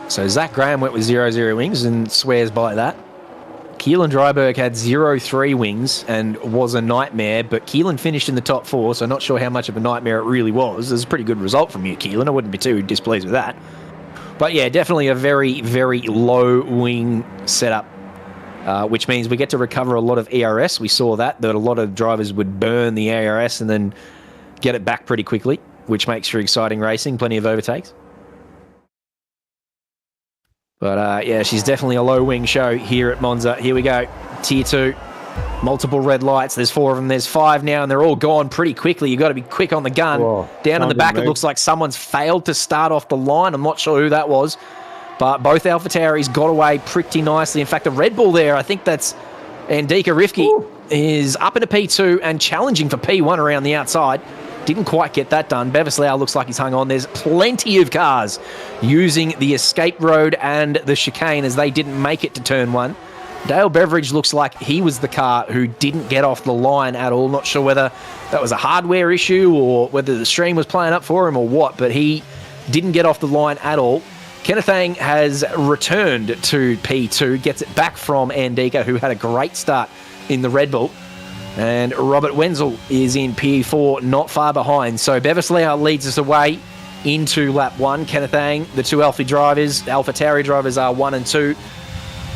S1: So Zach Graham went with 0-0 wings and swears by that. Keelan Dryberg had 0-3 wings and was a nightmare, but Keelan finished in the top 4, so not sure how much of a nightmare it really was. It was a pretty good result from you, Keelan. I wouldn't be too displeased with that. But yeah, definitely a very, very low wing setup, which means we get to recover a lot of ERS. We saw that a lot of drivers would burn the ERS and then get it back pretty quickly, which makes for exciting racing, plenty of overtakes. But yeah, she's definitely a low wing show here at Monza. Here we go. Tier 2. Multiple red lights. There's 4 of them. There's 5 now, and they're all gone pretty quickly. You've got to be quick on the gun.
S5: Whoa,
S1: down in the back, it looks like someone's failed to start off the line. I'm not sure who that was. But both AlphaTauris got away pretty nicely. In fact, a Red Bull there, I think that's Andika Rifki, is up into P2 and challenging for P1 around the outside. Didn't quite get that done. Bevislau looks like he's hung on. There's plenty of cars using the escape road and the chicane as they didn't make it to turn 1. Dale Beveridge looks like he was the car who didn't get off the line at all. Not sure whether that was a hardware issue or whether the stream was playing up for him or what, but he didn't get off the line at all. Kenneth Ang has returned to P2, gets it back from Andika, who had a great start in the Red Bull. And Robert Wenzel is in P4, not far behind. So Bevislau leads us away into lap 1. Kenneth Ang, the 2 AlphaTauri drivers are 1 and 2,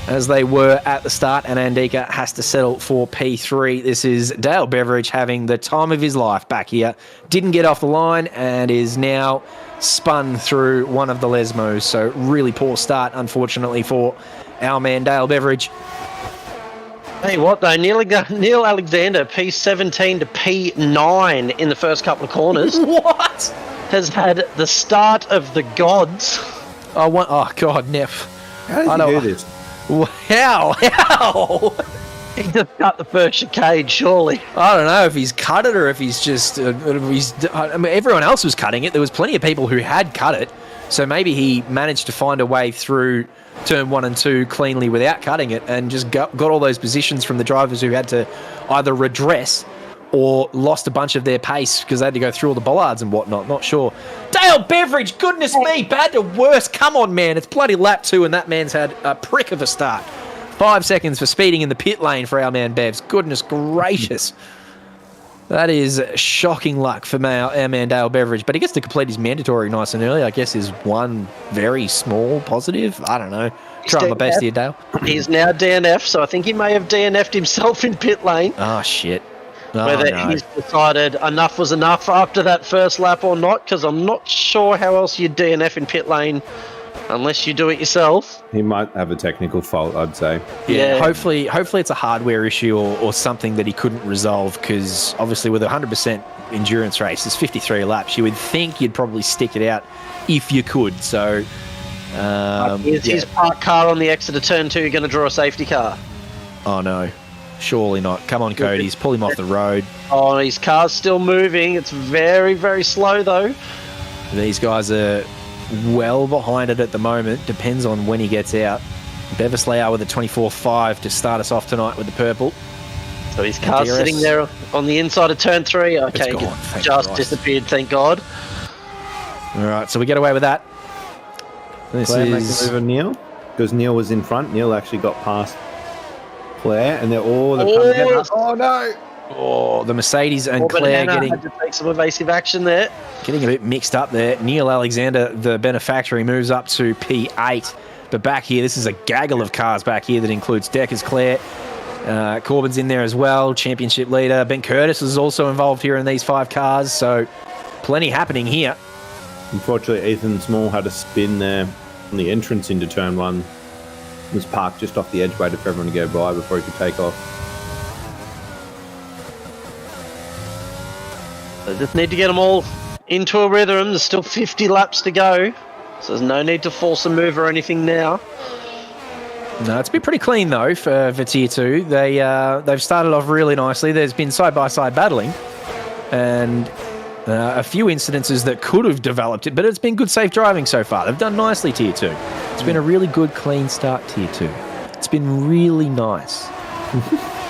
S1: as they were at the start, and Andika has to settle for P3. This is Dale Beveridge having the time of his life back here. Didn't get off the line and is now spun through one of the Lesmos. So really poor start, unfortunately, for our man Dale Beveridge.
S3: Hey, what though? Neil Alexander, P17 to P9 in the first couple of corners.
S1: What?
S3: Has had the start of the gods.
S1: Oh, God, Neff.
S5: How did you do this?
S1: How?
S3: He just cut the first chicane, surely.
S1: I don't know if he's cut it or if he's just... I mean, everyone else was cutting it. There was plenty of people who had cut it. So maybe he managed to find a way through turn 1 and 2 cleanly without cutting it and just got all those positions from the drivers who had to either redress or lost a bunch of their pace because they had to go through all the bollards and whatnot. Not sure. Dale Beveridge, goodness me, bad to worse. Come on, man. It's bloody lap 2 and that man's had a prick of a start. 5 seconds for speeding in the pit lane for our man Bevs. Goodness gracious. That is shocking luck for our man Dale Beveridge. But he gets to complete his mandatory nice and early. I guess is one very small positive. I don't know. Trying my best here, Dale.
S3: He's now DNF, so I think he may have DNF'd himself in pit lane.
S1: Oh, shit. Oh,
S3: Whether
S1: no.
S3: he's decided enough was enough after that first lap or not, because I'm not sure how else you DNF in pit lane unless you do it yourself.
S5: He might have a technical fault, I'd say.
S1: Yeah, hopefully it's a hardware issue or something that he couldn't resolve, because obviously with a 100% endurance race, it's 53 laps. You would think you'd probably stick it out if you could. So,
S3: is his parked car on the exit of turn 2 going to draw a safety car?
S1: Oh, no. Surely not. Come on, Cody's. Pull him off the road.
S3: Oh, his car's still moving. It's very, very slow, though.
S1: These guys are well behind it at the moment. Depends on when he gets out. Bevislau with a 24.5 to start us off tonight with the purple.
S3: So his car's
S1: DRS.
S3: sitting there on the inside of turn 3. Okay,
S1: It's gone, thank
S3: just
S1: Christ.
S3: disappeared, thank God.
S1: All right, so we get away with that. This
S5: Claire making
S1: is...
S5: a move on Neil, because Neil was in front. Neil actually got past Claire, and they're all the oh no!
S1: Oh, the Mercedes and
S3: Corbin
S1: Claire
S3: Hannah
S1: getting
S3: had to take some evasive action there.
S1: a bit mixed up there. Neil Alexander, the benefactor, moves up to P8. But back here, this is a gaggle of cars back here that includes Deckers, Claire. Corbin's in there as well, championship leader. Ben Curtis is also involved here in these 5 cars, so plenty happening here.
S5: Unfortunately, Ethan Small had a spin there on the entrance into turn 1. Was parked just off the edge, waited for everyone to go by before he could take off.
S3: They just need to get them all into a rhythm. There's still 50 laps to go, so there's no need to force a move or anything now.
S1: No, it's been pretty clean though for Tier 2. They've started off really nicely. There's been side-by-side battling and a few incidences that could have developed it, but it's been good safe driving so far. They've done nicely, Tier 2. It's been a really good clean start, Tier 2. It's been really nice.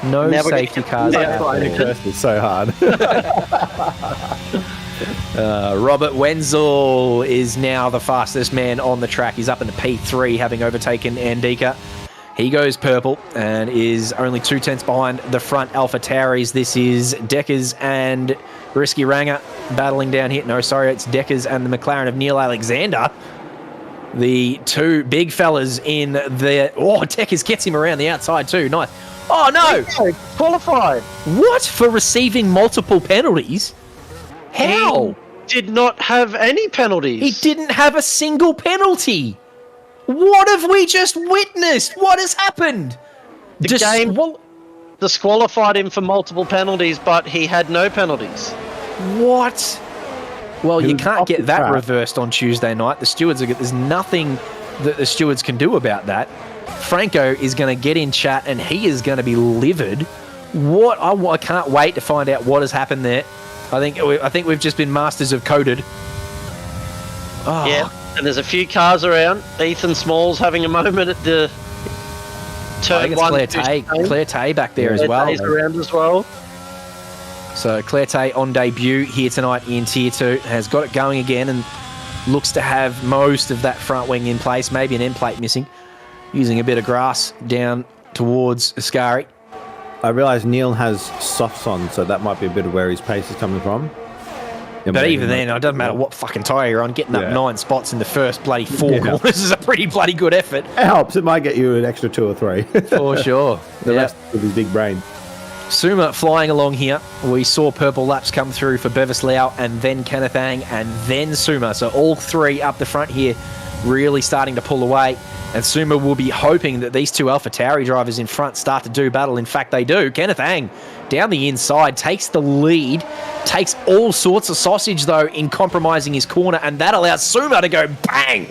S1: No safety cars.
S5: It's so hard.
S1: Robert Wenzel is now the fastest man on the track. He's up in the P3, having overtaken Andika. He goes purple and is only 2/10 behind the front Alpha Tauris. This is Deckers and Risky Ranger battling down here. No, sorry, it's Deckers and the McLaren of Neil Alexander. The two big fellas in the... Oh, Deckers gets him around the outside too. Nice. Oh, no!
S3: Qualified.
S1: What? For receiving multiple penalties? How?
S3: He did not have any penalties.
S1: He didn't have a single penalty. What have we just witnessed? What has happened?
S3: The game disqualified him for multiple penalties, but he had no penalties.
S1: What? Well, you can't get that reversed on Tuesday night. The stewards there's nothing that the stewards can do about that. Franco is going to get in chat, and he is going to be livid. What? I can't wait to find out what has happened there. I think we've just been masters of coded. Oh.
S3: Yeah, and there's a few cars around. Ethan Smalls having a moment at the turn one.
S1: Claire Tay back there as well.
S3: Tay's around as well.
S1: So Claire Tay on debut here tonight in Tier 2 has got it going again and looks to have most of that front wing in place. Maybe an end plate missing. Using a bit of grass down towards Ascari.
S5: I realise Neil has softs on, so that might be a bit of where his pace is coming from.
S1: But even then, it doesn't matter what fucking tyre you're on. Getting up 9 spots in the first bloody 4 corners is a pretty bloody good effort.
S5: It helps. It might get you an extra 2 or 3.
S1: For sure.
S5: The rest with his big brain.
S1: Suma flying along here. We saw purple laps come through for Bevis Lau and then Kenneth Ang and then Suma. So all three up the front here really starting to pull away. And Suma will be hoping that these two Alpha Tauri drivers in front start to do battle. In fact, they do. Kenneth Ang down the inside takes the lead, takes all sorts of sausage, though, in compromising his corner, and that allows Suma to go bang!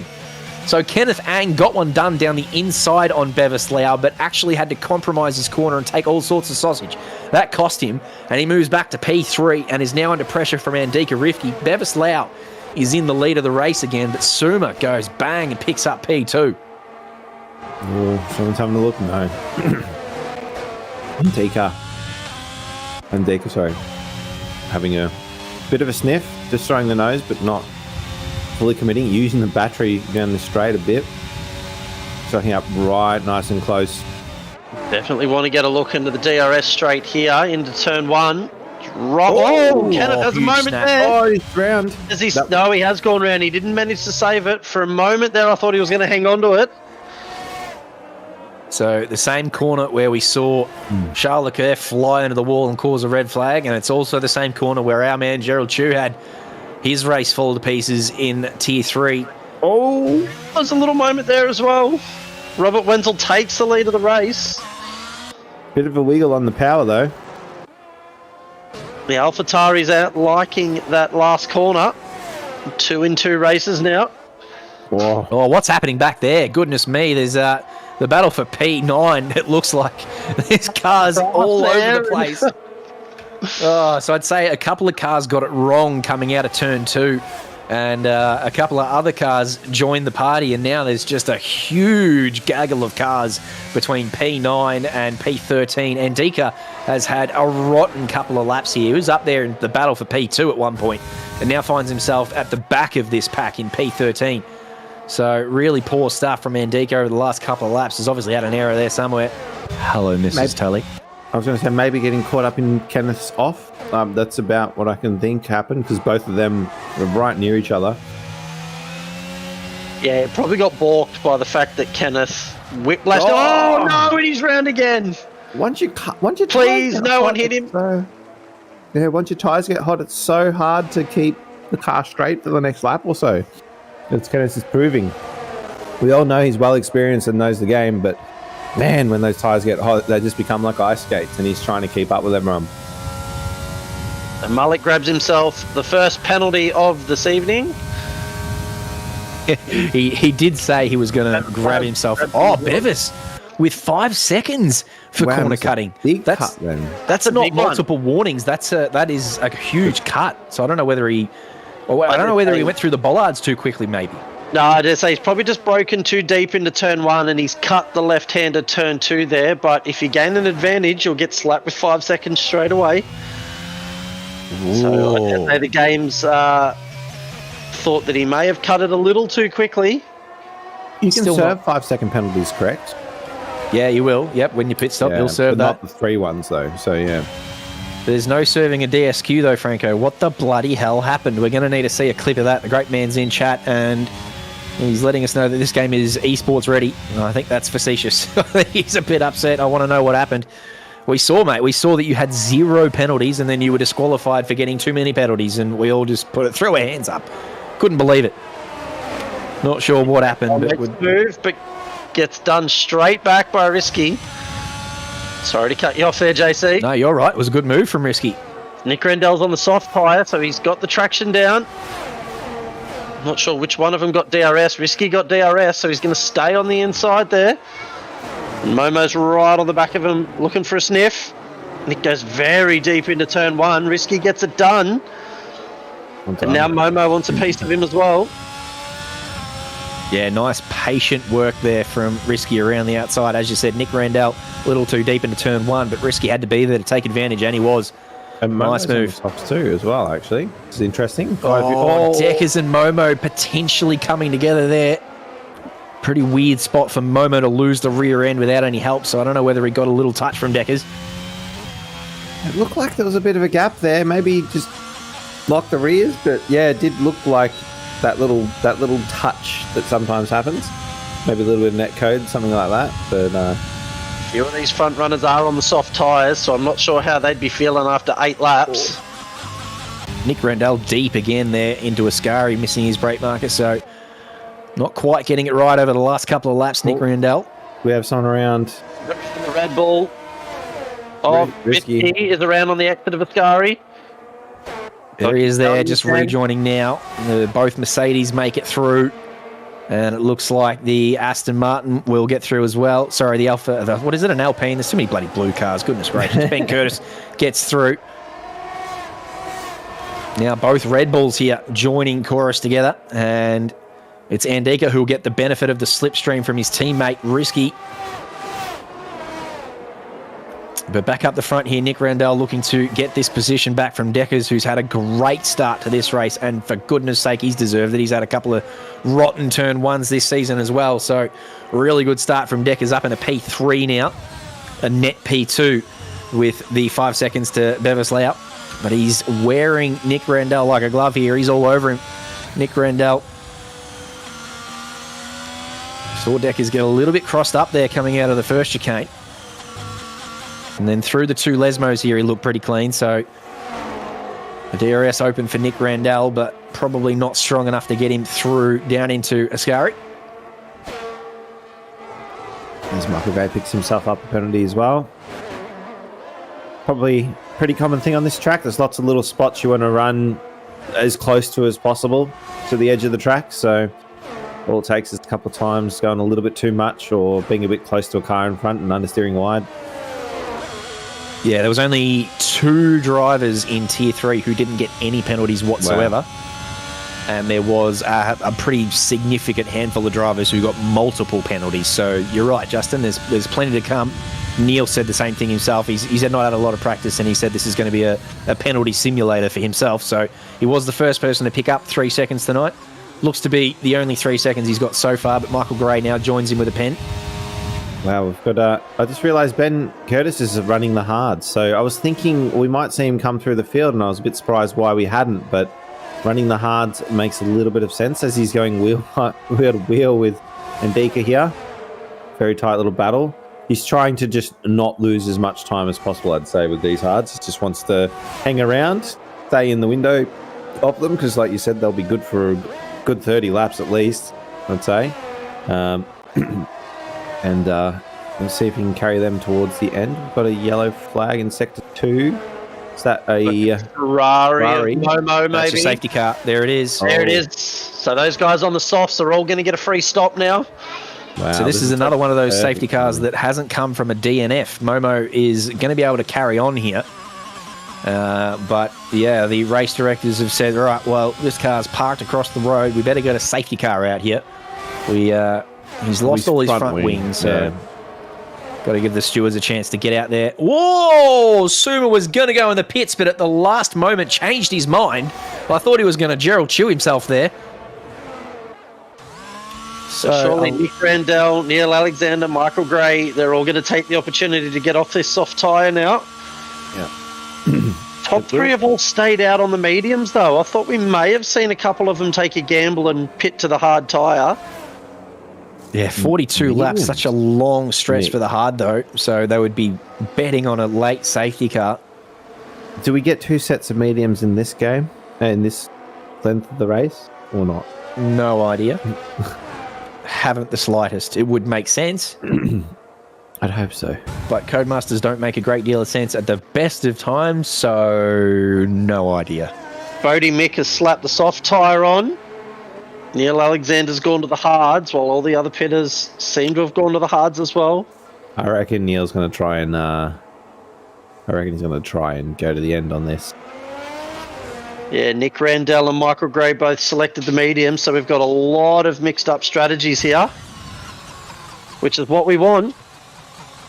S1: So Kenneth Ang got one done down the inside on Bevis Lau, but actually had to compromise his corner and take all sorts of sausage. That cost him, and he moves back to P3 and is now under pressure from Andika Rifki. Bevis Lau is in the lead of the race again, but Suma goes bang and picks up P2.
S5: Oh, someone's having a look? No. Andika, sorry. Having a bit of a sniff, just throwing the nose, but not fully committing, using the battery down the straight a bit. Sucking up right nice and close.
S3: Definitely want to get a look into the DRS straight here, into turn 1. Kenneth has a moment
S1: snap.
S3: there.
S5: Oh, he's drowned.
S3: No, he has gone round. He didn't manage to save it. For a moment there, I thought he was going to hang on to it.
S1: So the same corner where we saw Charles Leclerc fly into the wall and cause a red flag, and it's also the same corner where our man Gerald Chu had his race fall to pieces in Tier 3.
S3: Oh, there's a little moment there as well. Robert Wenzel takes the lead of the race.
S5: Bit of a wiggle on the power, though.
S3: The AlphaTauri's out liking that last corner. 2 in 2 races now.
S5: Whoa.
S1: Oh, what's happening back there? Goodness me, there's the battle for P9. It looks like there's cars all over the place. So I'd say a couple of cars got it wrong coming out of turn 2, and a couple of other cars joined the party, and now there's just a huge gaggle of cars between P9 and P13. Andika has had a rotten couple of laps here. He was up there in the battle for P2 at one point, and now finds himself at the back of this pack in P13. So really poor stuff from Andika over the last couple of laps. He's obviously had an error there somewhere. Hello, Mrs. Tully.
S5: I was going to say maybe getting caught up in Kenneth's off. That's about what I can think happened, because both of them were right near each other.
S3: Yeah, it probably got balked by the fact that Kenneth whiplashed. Oh no, and he's round again.
S5: Once your
S3: Please, no one hit him.
S5: Once your tyres get hot, it's so hard to keep the car straight for the next lap or so. It's Kenneth is proving. We all know he's well experienced and knows the game, but man, when those tyres get hot, they just become like ice skates, and he's trying to keep up with everyone.
S3: And Mullet grabs himself the first penalty of this evening.
S1: he did say he was going to grab himself. Oh, Bevis with 5 seconds for corner cutting.
S5: Cut, then.
S1: That's not multiple warnings. That is a huge cut. So I don't know whether he went through the bollards too quickly, maybe.
S3: No, I'd say he's probably just broken too deep into turn 1 and he's cut the left-hander turn 2 there. But if you gain an advantage, you'll get slapped with 5 seconds straight away. Ooh. So I'd say the game's thought that he may have cut it a little too quickly.
S5: You can serve 5-second penalties, correct?
S1: Yeah, you will. Yep, when you pit stop, you'll serve
S5: but
S1: that.
S5: not the 3 ones, though. So, yeah.
S1: There's no serving a DSQ, though, Franco. What the bloody hell happened? We're going to need to see a clip of that. The great man's in chat, and he's letting us know that this game is esports ready. I think that's facetious. He's a bit upset. I want to know what happened. We saw that you had 0 penalties, and then you were disqualified for getting too many penalties, and we all just threw our hands up. Couldn't believe it. Not sure what happened.
S3: But gets done straight back by Risky. Sorry to cut you off there, JC.
S1: No, you're right. It was a good move from Risky.
S3: Nick Rendell's on the soft tyre, so he's got the traction down. Not sure which one of them got DRS. Risky got DRS, so he's going to stay on the inside there. And Momo's right on the back of him, looking for a sniff. Nick goes very deep into turn 1. Risky gets it done. And now Momo wants a piece of him as well.
S1: Yeah, nice patient work there from Risky around the outside. As you said, Nick Rendell a little too deep into turn 1, but Risky had to be there to take advantage, and he was.
S5: And
S1: nice move.
S5: Tops too, as well, actually. It's interesting.
S1: Deckers and Momo potentially coming together there. Pretty weird spot for Momo to lose the rear end without any help, so I don't know whether he got a little touch from Deckers.
S5: It looked like there was a bit of a gap there. Maybe just locked the rears, but yeah, it did look like that little touch that sometimes happens. Maybe a little bit of net code, something like that. But
S3: a few of these front runners are on the soft tyres, so I'm not sure how they'd be feeling after 8 laps.
S1: Nick Rendell deep again there into Ascari, missing his brake marker, so not quite getting it right over the last couple of laps, Nick Rendell.
S5: We have someone around.
S3: The Red Bull.
S5: Risky
S3: Risky is around on the exit of Ascari.
S1: There he is there, just rejoining now. Both Mercedes make it through. And it looks like the Aston Martin will get through as well. Sorry, the Alpha, what is it, an Alpine? There's too many bloody blue cars, goodness gracious. Ben Curtis gets through. Now both Red Bulls here joining chorus together. And it's Andika who will get the benefit of the slipstream from his teammate, Risky. But back up the front here, Nick Rendell looking to get this position back from Deckers, who's had a great start to this race. And for goodness sake, he's deserved it. He's had a couple of rotten turn 1s this season as well. So really good start from Deckers, up in a P3 now. A net P2 with the 5 seconds to Bevis Lau. But he's wearing Nick Rendell like a glove here. He's all over him. Nick Rendell. Saw Deckers get a little bit crossed up there coming out of the first chicane. And then through the 2 Lesmos here, he looked pretty clean. So the DRS open for Nick Rendell, but probably not strong enough to get him through down into Ascari.
S5: As Michael Gray picks himself up a penalty as well. Probably pretty common thing on this track. There's lots of little spots you want to run as close to as possible to the edge of the track. So all it takes is a couple of times going a little bit too much or being a bit close to a car in front and understeering wide.
S1: Yeah, there was only 2 drivers in Tier 3 who didn't get any penalties whatsoever. Wow. And there was a pretty significant handful of drivers who got multiple penalties. So you're right, Justin, there's plenty to come. Neil said the same thing himself. He's not had a lot of practice, and he said this is going to be a penalty simulator for himself. So he was the first person to pick up 3 seconds tonight. Looks to be the only 3 seconds he's got so far, but Michael Gray now joins him with a pen.
S5: Wow, we've got. I just realised Ben Curtis is running the hard, so I was thinking we might see him come through the field, and I was a bit surprised why we hadn't. But running the hards makes a little bit of sense as he's going wheel to wheel with Ndika here. Very tight little battle. He's trying to just not lose as much time as possible, I'd say, with these hards. He just wants to hang around, stay in the window of them, because, like you said, they'll be good for a good 30 laps at least, I'd say. And let's see if we can carry them towards the end. We've got a yellow flag in Sector 2. Is that a
S3: Ferrari? Momo, maybe?
S1: That's a safety car. There it is.
S3: There it is. So those guys on the softs are all going to get a free stop now.
S5: Wow,
S1: so this is another one of those safety cars that hasn't come from a DNF. Momo is going to be able to carry on here. But, yeah, the race directors have said, all right, well, this car's parked across the road. We better get a safety car out here. He's lost all his front wings, so got to give the stewards a chance to get out there. Whoa! Suma was going to go in the pits, but at the last moment changed his mind. Well, I thought he was going to Gerald Chew himself there.
S3: So surely Nick Randall, Neil Alexander, Michael Gray, they're all going to take the opportunity to get off this soft tyre now.
S5: Yeah.
S3: Top three have all stayed out on the mediums, though. I thought we may have seen a couple of them take a gamble and pit to the hard tyre.
S1: Yeah, 42 laps, such a long stretch for the hard, though. So they would be betting on a late safety car.
S5: Do we get 2 sets of mediums in this game, in this length of the race, or not?
S1: No idea. Haven't the slightest. It would make sense.
S5: I'd hope so.
S1: But Codemasters don't make a great deal of sense at the best of times, so no idea.
S3: Bodie Mick has slapped the soft tyre on. Neil Alexander's gone to the hards, while all the other pitters seem to have gone to the hards as well.
S5: I reckon Neil's going to try and... I reckon he's going to try and go to the end on this.
S3: Yeah, Nick Randall and Michael Gray both selected the medium, so we've got a lot of mixed up strategies here, which is what we want.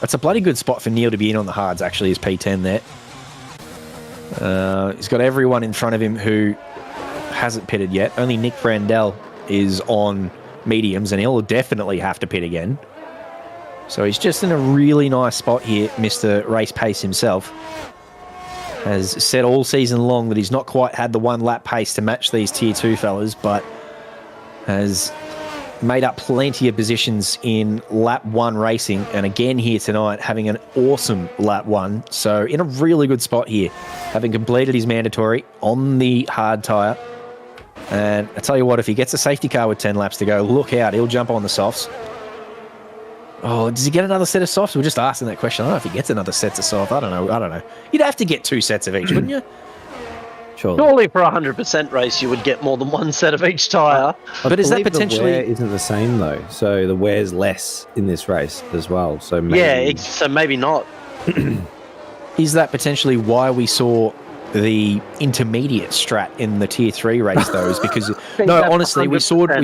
S1: It's a bloody good spot for Neil to be in on the hards, actually, is P10 there. He's got everyone in front of him who hasn't pitted yet. Only Nick Randall is on mediums, and he'll definitely have to pit again. So he's just in a really nice spot here, Mr. Race Pace himself. Has said all season long that he's not quite had the one lap pace to match these tier 2 fellas, but has made up plenty of positions in lap 1 racing, and again here tonight having an awesome lap 1. So in a really good spot here, having completed his mandatory on the hard tyre. And I tell you what, if he gets a safety car with 10 laps to go, look out, he'll jump on the softs. Oh, does he get another set of softs? We're just asking that question. I don't know if he gets another set of softs. I don't know. You'd have to get 2 sets of each, wouldn't you?
S3: Surely for a 100% race, you would get more than 1 set of each tyre.
S1: But is that potentially...
S5: The wear isn't the same, though. So the wear's less in this race as well. So maybe...
S3: Yeah, so maybe not.
S1: Is that potentially why we saw the intermediate strat in the tier 3 race, though? Is because... no, honestly, 100%.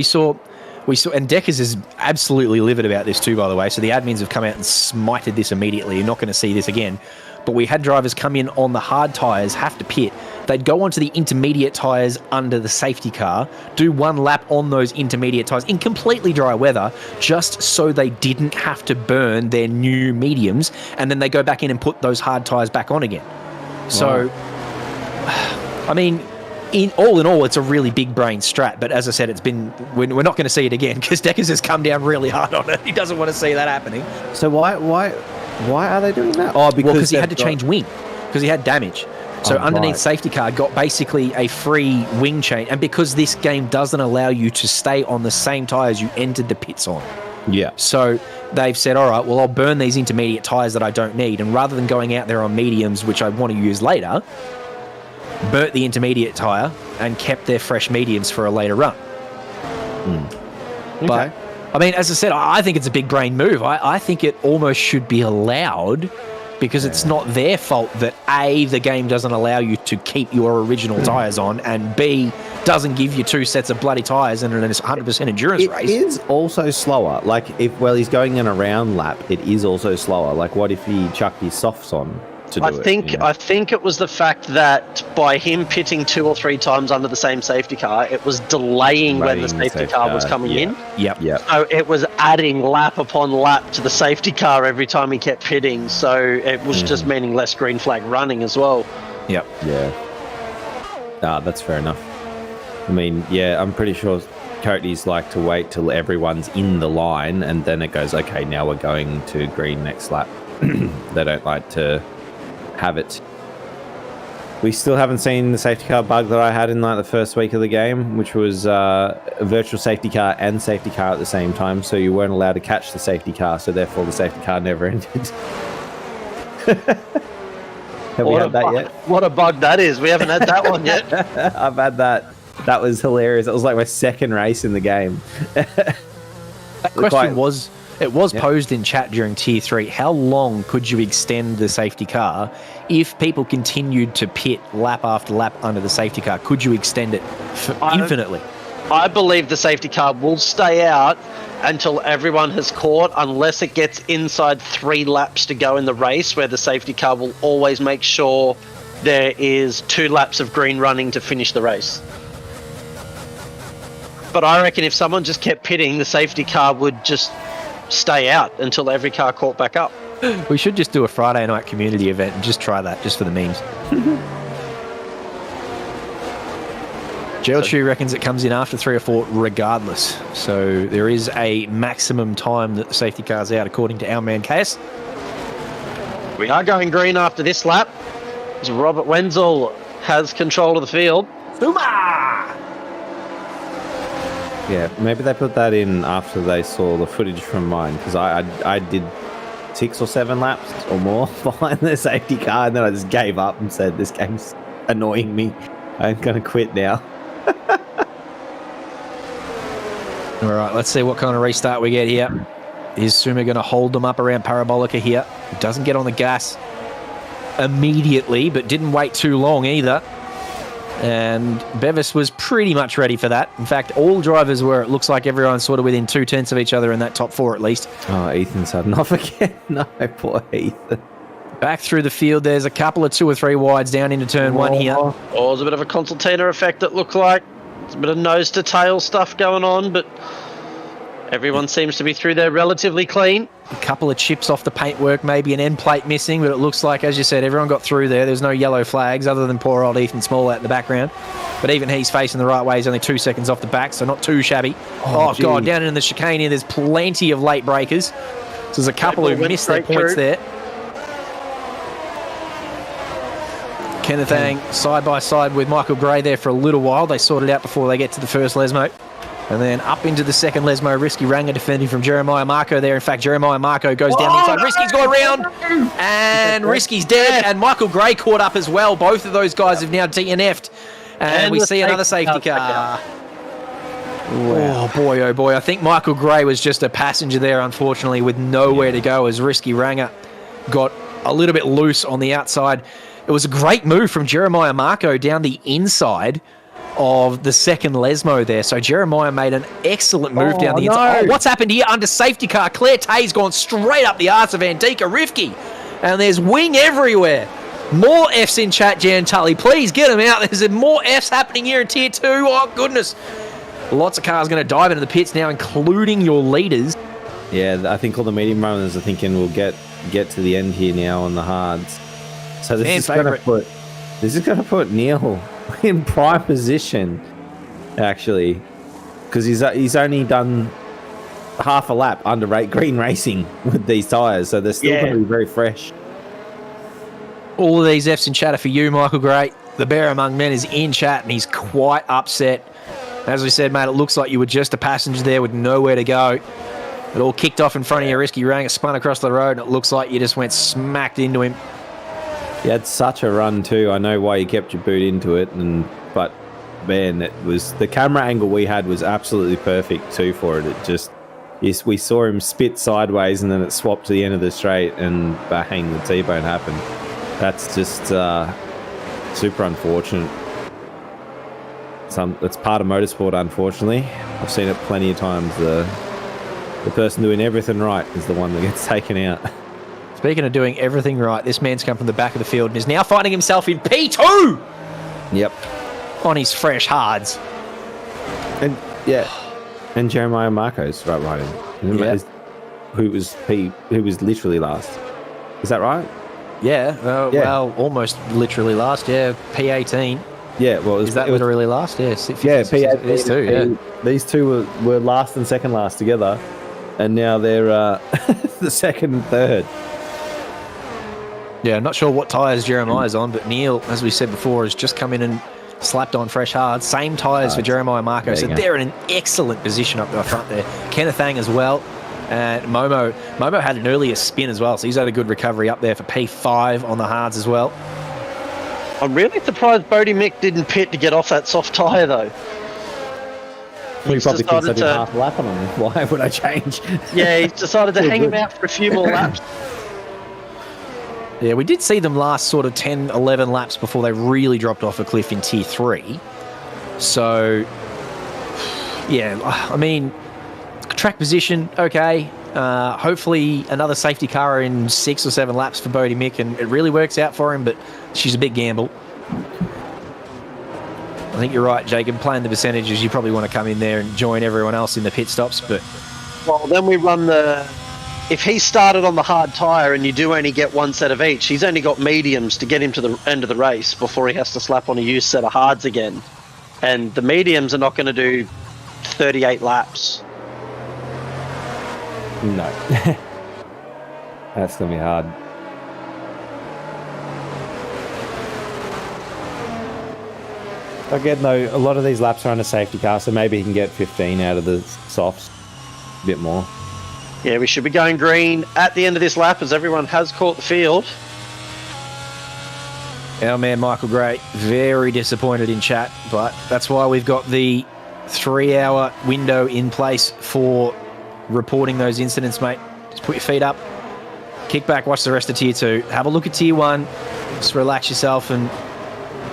S1: we saw, and Deckers is absolutely livid about this too, by the way. So the admins have come out and smited this immediately. You're not going to see this again. But we had drivers come in on the hard tyres, have to pit. They'd go onto the intermediate tyres under the safety car, do 1 lap on those intermediate tyres in completely dry weather, just so they didn't have to burn their new mediums, and then they go back in and put those hard tyres back on again. Wow. So, I mean, in all, it's a really big brain strat. But as I said, we're not going to see it again because Deckers has come down really hard on it. He doesn't want to see that happening.
S5: So why are they doing that?
S1: Oh, because he had to change wing because he had damage. So underneath
S5: right.
S1: safety car got basically a free wing change, and because this game doesn't allow you to stay on the same tyres you entered the pits on.
S5: Yeah.
S1: So they've said, all right, well, I'll burn these intermediate tyres that I don't need, and rather than going out there on mediums, which I want to use later, burnt the intermediate tyre and kept their fresh mediums for a later run.
S5: Okay.
S1: But, I mean, as I said, I think it's a big brain move. I think it almost should be allowed because it's not their fault that A, the game doesn't allow you to keep your original tyres on, and B, doesn't give you 2 sets of bloody tyres in a 100% endurance race.
S5: It is also slower. Like, he's going in a round lap, it is also slower. Like, what if he chucked his softs on to do it?
S3: I think it was the fact that by him pitting 2 or 3 times under the same safety car, it was delaying when the safety car was coming in.
S1: Yep.
S3: So it was adding lap upon lap to the safety car every time he kept pitting. So it was just meaning less green flag running as well.
S1: Yep.
S5: Yeah. That's fair enough. I mean, yeah, I'm pretty sure Cody's like to wait till everyone's in the line and then it goes, okay, now we're going to green next lap. They don't like to have it. We still haven't seen the safety car bug that I had in like the first week of the game, which was a virtual safety car and safety car at the same time, so you weren't allowed to catch the safety car, so therefore the safety car never ended. Have we had that yet?
S3: What a bug that is. We haven't had that one yet.
S5: I've had that. That was hilarious. It was like my second race in the game.
S1: That question was posed in chat during Tier 3. How long could you extend the safety car if people continued to pit lap after lap under the safety car? Could you extend it infinitely?
S3: I believe the safety car will stay out until everyone has caught, unless it gets inside 3 laps to go in the race, where the safety car will always make sure there is 2 laps of green running to finish the race. But I reckon if someone just kept pitting, the safety car would just stay out until every car caught back up.
S1: We should just do a Friday night community event and just try that, just for the memes. Gelchu reckons it comes in after 3 or 4 regardless. So there is a maximum time that the safety car's out, according to our man KS.
S3: We are going green after this lap, as Robert Wenzel has control of the field.
S5: Yeah, maybe they put that in after they saw the footage from mine, because I did 6 or 7 laps or more behind the safety car, and then I just gave up and said, this game's annoying me. I'm going to quit now.
S1: All right, let's see what kind of restart we get here. Is Suma going to hold them up around Parabolica here? Doesn't get on the gas immediately, but didn't wait too long either. And Bevis was pretty much ready for that. In fact, all drivers were. It looks like everyone's sort of within 2/10 of each other in that top 4 at least.
S5: Oh, Ethan's had enough again. No, poor Ethan.
S1: Back through the field, there's a couple of 2 or 3 wides down into turn 1 here.
S3: Oh, there's a bit of a consultator effect, it looked like. There's a bit of nose to tail stuff going on, but everyone seems to be through there relatively clean.
S1: A couple of chips off the paintwork, maybe an end plate missing, but it looks like, as you said, everyone got through there. There's no yellow flags other than poor old Ethan Small out in the background. But even he's facing the right way. He's only 2 seconds off the back, so not too shabby. Oh God, down in the chicane here, there's plenty of late breakers. So there's a couple who missed their points there. Kenneth Ang side by side with Michael Gray there for a little while. They sorted out before they get to the first Lesmo. And then up into the second Lesmo, Risky Ranga defending from Jeremiah Marco there. In fact, Jeremiah Marco goes down the inside. Risky's gone around, and Risky's dead. And Michael Gray caught up as well. Both of those guys have now DNF'd. And we see another safety car. Oh boy. I think Michael Gray was just a passenger there, unfortunately, with nowhere to go as Risky Ranga got a little bit loose on the outside. It was a great move from Jeremiah Marco down the inside of the second Lesmo there. So Jeremiah made an excellent move down the inside. Oh, what's happened here? Under safety car, Claire Tay's gone straight up the arse of Andika Rifki. And there's wing everywhere. More Fs in chat, Jan Tully. Please get them out. There's more Fs happening here in Tier 2. Oh, goodness. Lots of cars going to dive into the pits now, including your leaders.
S5: Yeah, I think all the medium runners are thinking we'll get to the end here now on the hards. So this is going to put Neil in prime position, actually, because he's only done half a lap under green racing with these tyres, so they're still going to be very fresh.
S1: All of these Fs in chat are for you, Michael Gray. The bear among men is in chat, and he's quite upset. As we said, mate, it looks like you were just a passenger there with nowhere to go. It all kicked off in front of you. Risky Ranga spun across the road, and it looks like you just went smacked into him.
S5: You had such a run too. I know why you kept your boot into it, but man, it was the camera angle we had was absolutely perfect too for it. It just we saw him spit sideways, and then it swapped to the end of the straight, and bang, the T-bone happened. That's just super unfortunate. It's part of motorsport, unfortunately. I've seen it plenty of times. The person doing everything right is the one that gets taken out.
S1: Speaking of doing everything right, this man's come from the back of the field and is now finding himself in P2!
S5: Yep.
S1: On his fresh hards.
S5: And and Jeremiah Marco's right behind him.
S1: Yeah.
S5: Who was literally last. Is that right?
S1: Yeah, well, almost literally last, yeah. P18.
S5: Yeah, well...
S1: Is that literally last? Yeah,
S5: P18.
S1: These two, yeah.
S5: These two were last and second last together, and now they're the second and third.
S1: Yeah, not sure what tyres Jeremiah's on, but Neil, as we said before, has just come in and slapped on fresh hard. Same tyres for Jeremiah Marco, so they're in an excellent position up the front there. Kenneth Ang as well. And Momo had an earlier spin as well, so he's had a good recovery up there for P5 on the hards as well.
S3: I'm really surprised Bodie Mick didn't pit to get off that soft tyre, though.
S5: He probably thinks I did half a lap on him. Why would I change?
S3: Yeah, he's decided to hang him out for a few more laps.
S1: Yeah, we did see them last sort of 10, 11 laps before they really dropped off a cliff in Tier 3. So, yeah, I mean, track position, okay. Hopefully another safety car in 6 or 7 laps for Bodie Mick, and it really works out for him, but she's a big gamble. I think you're right, Jacob. Playing the percentages, you probably want to come in there and join everyone else in the pit stops. But
S3: Well, then we run the... If he started on the hard tyre and you do only get one set of each, he's only got mediums to get him to the end of the race before he has to slap on a used set of hards again. And the mediums are not going to do 38 laps.
S5: No. That's going to be hard. Again, though, a lot of these laps are on a safety car, so maybe he can get 15 out of the softs. A bit more.
S3: Yeah, we should be going green at the end of this lap as everyone has caught the field.
S1: our man Michael Gray, very disappointed in chat, but that's why we've got the 3-hour window in place for reporting those incidents, mate. Just put your feet up, kick back, watch the rest of Tier 2. Have a look at Tier 1, just relax yourself and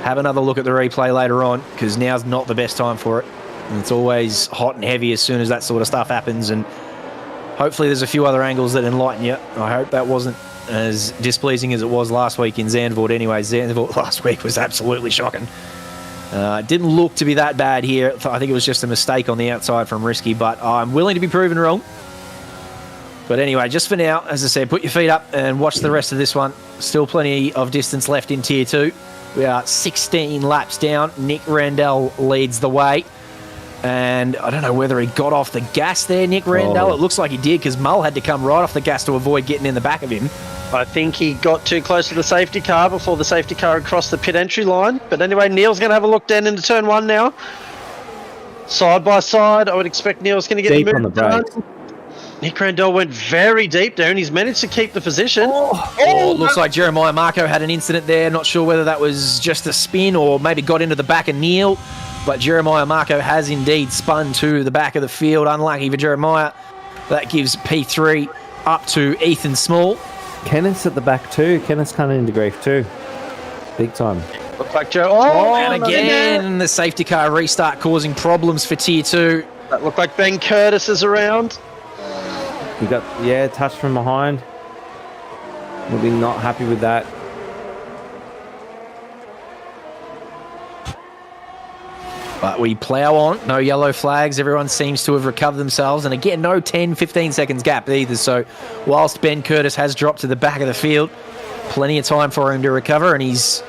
S1: have another look at the replay later on, because now's not the best time for it. And it's always hot and heavy as soon as that sort of stuff happens, and hopefully there's a few other angles that enlighten you. I hope that wasn't as displeasing as it was last week in Zandvoort. Anyway, Zandvoort last week was absolutely shocking. It didn't look to be that bad here. I think it was just a mistake on the outside from Risky, but I'm willing to be proven wrong. But anyway, just for now, as I said, put your feet up and watch the rest of this one. Still plenty of distance left in Tier 2. We are 16 laps down. Nick Randell leads the way. And I don't know whether he got off the gas there, Nick Randell.
S5: Oh.
S1: It looks like he did, because Mull had to come right off the gas to avoid getting in the back of him.
S3: I think he got too close to the safety car before the safety car had crossed the pit entry line. But anyway, Neil's going to have a look down into turn 1 now. Side by side, I would expect Neil's going to get
S5: Deep
S3: the
S5: on
S3: move
S5: the
S3: done.
S5: brakes.
S3: Nick Randell went very deep there, and he's managed to keep the position.
S1: Oh, it looks like Jeremiah Marco had an incident there. Not sure whether that was just a spin or maybe got into the back of Neil. But Jeremiah Marco has indeed spun to the back of the field. Unlucky for Jeremiah. That gives P3 up to Ethan Small.
S5: Kenneth's at the back too. Kenneth's coming into grief too. Big time.
S3: Look like Joe. Oh,
S1: And again, the safety car restart causing problems for Tier 2.
S3: That looked like Ben Curtis is around.
S5: He got, touch from behind. We'll be not happy with that.
S1: But we plough on. No yellow flags. Everyone seems to have recovered themselves. And again, no 10, 15 seconds gap either. So whilst Ben Curtis has dropped to the back of the field, plenty of time for him to recover. And he's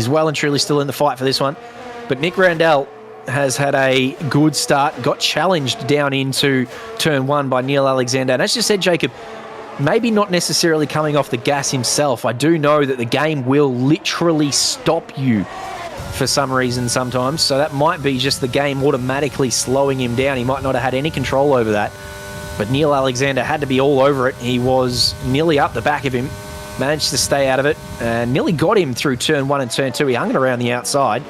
S1: well and truly still in the fight for this one. But Nick Randell has had a good start. Got challenged down into turn 1 by Neil Alexander. And as you said, Jacob, maybe not necessarily coming off the gas himself. I do know that the game will literally stop you for some reason sometimes, so that might be just the game automatically slowing him down. He might not have had any control over that, but Neil Alexander had to be all over it. He was nearly up the back of him, managed to stay out of it, and nearly got him through turn 1 and turn 2. He hung it around the outside,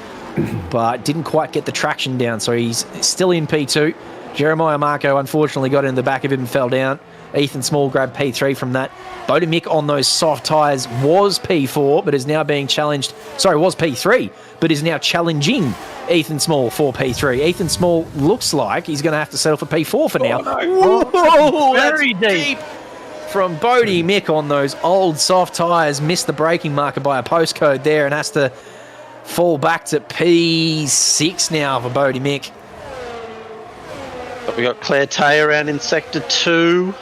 S1: but didn't quite get the traction down, so he's still in P2. Jeremiah Marco unfortunately got in the back of him and fell down. Ethan Small grabbed P3 from that. Bodie Mick on those soft tyres was P4, but is now being challenged. Sorry, was P3, but is now challenging Ethan Small for P3. Ethan Small looks like he's going to have to settle for P4 for now. Whoa,
S3: Very
S1: that's
S3: deep.
S1: From Bodie Mick on those old soft tyres. Missed the braking marker by a postcode there and has to fall back to P6 now for Bodie Mick.
S3: But we got Claire Tay around in sector 2.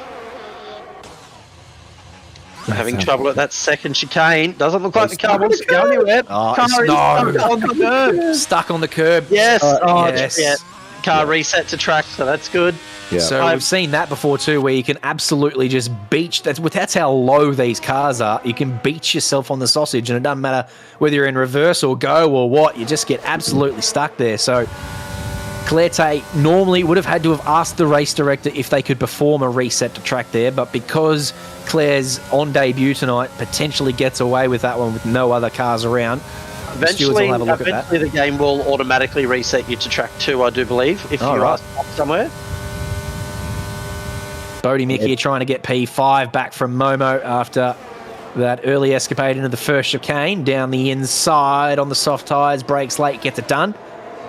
S3: Having trouble at that second chicane. Doesn't look like the car wants to go anywhere.
S1: Oh,
S3: Car is stuck on the curb.
S1: Stuck on the curb.
S3: Yes.
S1: Yes.
S3: Yeah. Car reset to track, so that's good.
S5: Yeah.
S1: So we've seen that before too, where you can absolutely just beach. That's how low these cars are. You can beach yourself on the sausage, and it doesn't matter whether you're in reverse or go or what. You just get absolutely stuck there. So Claire Tay normally would have had to have asked the race director if they could perform a reset to track there, but because Claire's on debut tonight, potentially gets away with that one with no other cars around. The stewards will have a look at that.
S3: Eventually the game will automatically reset you to track 2, I do believe, if you are somewhere.
S1: Bodie Mick here trying to get P5 back from Momo after that early escapade into the first chicane. Down the inside on the soft tyres, brakes late, gets it done.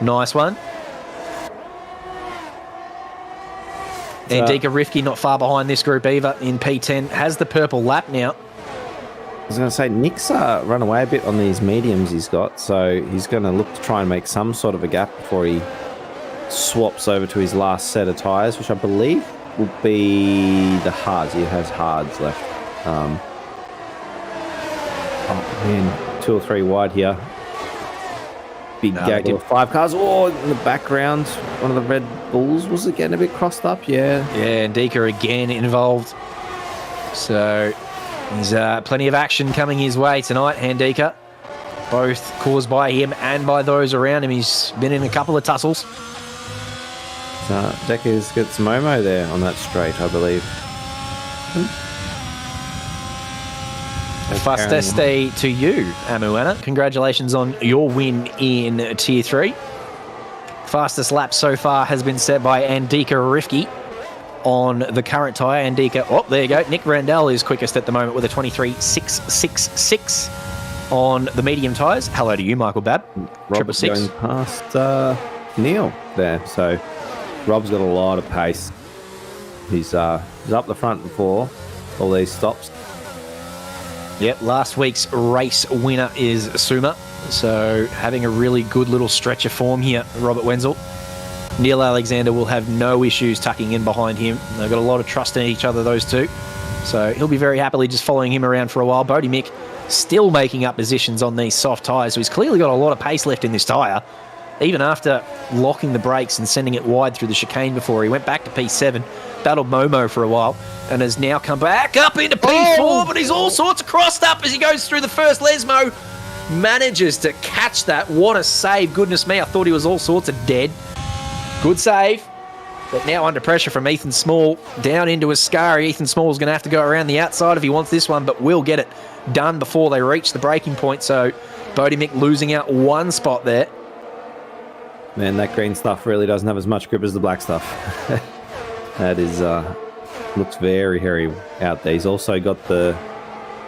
S1: Nice one. And Dika Rifke not far behind this group either in P10. Has the purple lap now.
S5: was going to say, Nick's run away a bit on these mediums he's got, so he's going to look to try and make some sort of a gap before he swaps over to his last set of tyres, which I believe will be the hards. He has hards left. Oh man, 2 or 3 wide here. Big gate with 5 cars. Oh, in the background, one of the Red Bulls, was it getting a bit crossed up? Yeah.
S1: Yeah, and Dika again involved. So there's plenty of action coming his way tonight, Handika. Both caused by him and by those around him. He's been in a couple of tussles.
S5: Decker's got some Momo there on that straight, I believe.
S1: Fastest day to you, Amuana. Congratulations on your win in Tier 3. Fastest lap so far has been set by Andika Rifke on the current tyre. Andika, oh, there you go. Nick Randell is quickest at the moment with a 23.666 on the medium tyres. Hello to you, Michael Babb.
S5: Rob's going past Neil there, so Rob's got a lot of pace. He's up the front before all these stops.
S1: Yep, last week's race winner is Suma. So having a really good little stretch of form here, Robert Wenzel. Neil Alexander will have no issues tucking in behind him. They've got a lot of trust in each other, those two. So he'll be very happily just following him around for a while. Bodie Mick still making up positions on these soft tyres. So he's clearly got a lot of pace left in this tyre. Even after locking the brakes and sending it wide through the chicane before, he went back to P7, battled Momo for a while, and has now come back up into P4, but he's all sorts of crossed up as he goes through the first Lesmo. Manages to catch that. What a save. Goodness me, I thought he was all sorts of dead. Good save. But now under pressure from Ethan Small, down into Ascari. Ethan Small is going to have to go around the outside if he wants this one, but will get it done before they reach the breaking point. So Bodie Mick losing out one spot there.
S5: Man, that green stuff really doesn't have as much grip as the black stuff. That is, looks very hairy out there. He's also got the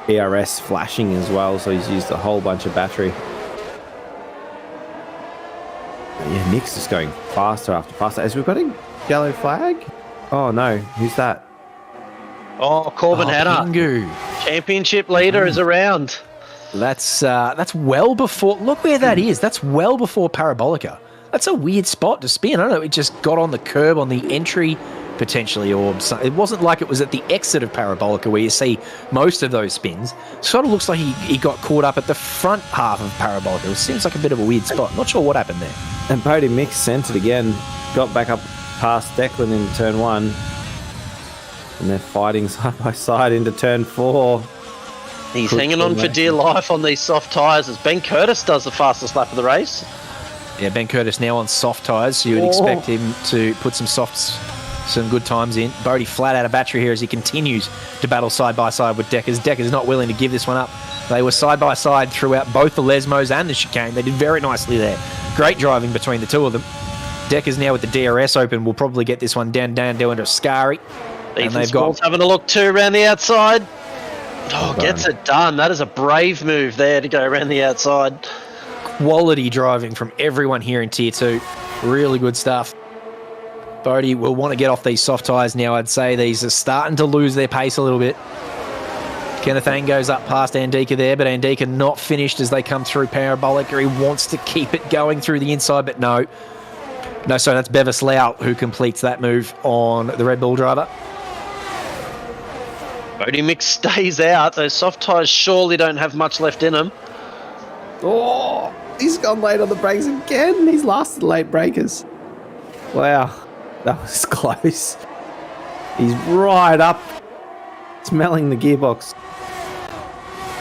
S5: ERS flashing as well, so he's used a whole bunch of battery. Yeah, Nick's just going faster after faster. Has we got a yellow flag? Oh no, who's that?
S3: Oh, Corbin Hannah.
S1: Pingu.
S3: Championship leader is around.
S1: That's well before. Look where that is. That's well before Parabolica. That's a weird spot to spin. I don't know. It just got on the curb on the entry potentially, or it wasn't like it was at the exit of Parabolica where you see most of those spins. Sort of looks like he got caught up at the front half of Parabolica. It seems like a bit of a weird spot. Not sure what happened there.
S5: And Bodie Mick sent it again. Got back up past Declan in turn 1. And they're fighting side by side into turn 4.
S3: He's hanging on for dear life on these soft tyres as Ben Curtis does the fastest lap of the race.
S1: Yeah, Ben Curtis now on soft tyres, so you would expect him to put some good times in. Bodie flat out of battery here as he continues to battle side by side with Deckers. Deckers not willing to give this one up. They were side by side throughout both the Lesmos and the chicane. They did very nicely there. Great driving between the two of them. Deckers now with the DRS open will probably get this one down into Ascari.
S3: And they've got having a look too around the outside. Oh, gets it done. That is a brave move there to go around the outside.
S1: Quality driving from everyone here in Tier 2. Really good stuff. Bodie will want to get off these soft tyres now. I'd say these are starting to lose their pace a little bit. Kenneth Ang goes up past Andika there, but Andika not finished as they come through Parabolica. He wants to keep it going through the inside, but no. No, so that's Bevis Lau who completes that move on the Red Bull driver.
S3: Bodie Mick stays out. Those soft tyres surely don't have much left in them.
S5: Oh, he's gone late on the brakes again. He's lasted late breakers. Wow, that was close. He's right up, smelling the gearbox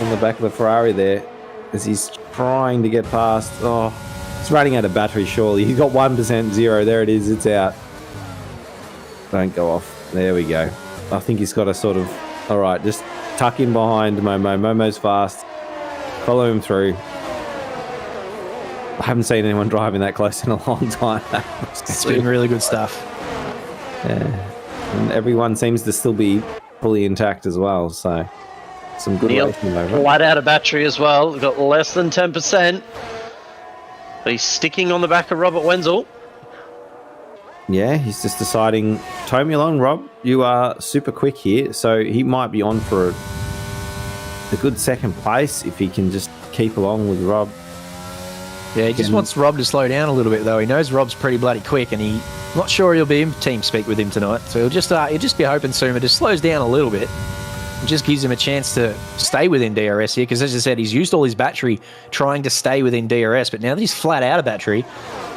S5: on the back of the Ferrari there as he's trying to get past. Oh, he's running out of battery surely. He's got 1% zero. There it is. It's out. Don't go off. There we go. I think he's got to sort of, all right, just tuck in behind Momo. Momo's fast. Follow him through. I haven't seen anyone driving that close in a long time.
S1: It's been really good stuff.
S5: Yeah. And everyone seems to still be fully intact as well, so some good racing over.
S3: Flat out of battery as well. We've got less than 10%. But he's sticking on the back of Robert Wenzel.
S5: Yeah, he's just deciding, tow me along, Rob. You are super quick here, so he might be on for a good second place if he can just keep along with Rob.
S1: Yeah, he just wants Rob to slow down a little bit, though. He knows Rob's pretty bloody quick, and he's not sure he'll be in team speak with him tonight. So he'll just be hoping Suma just slows down a little bit. It just gives him a chance to stay within DRS here, because as I said, he's used all his battery trying to stay within DRS, but now that he's flat out of battery,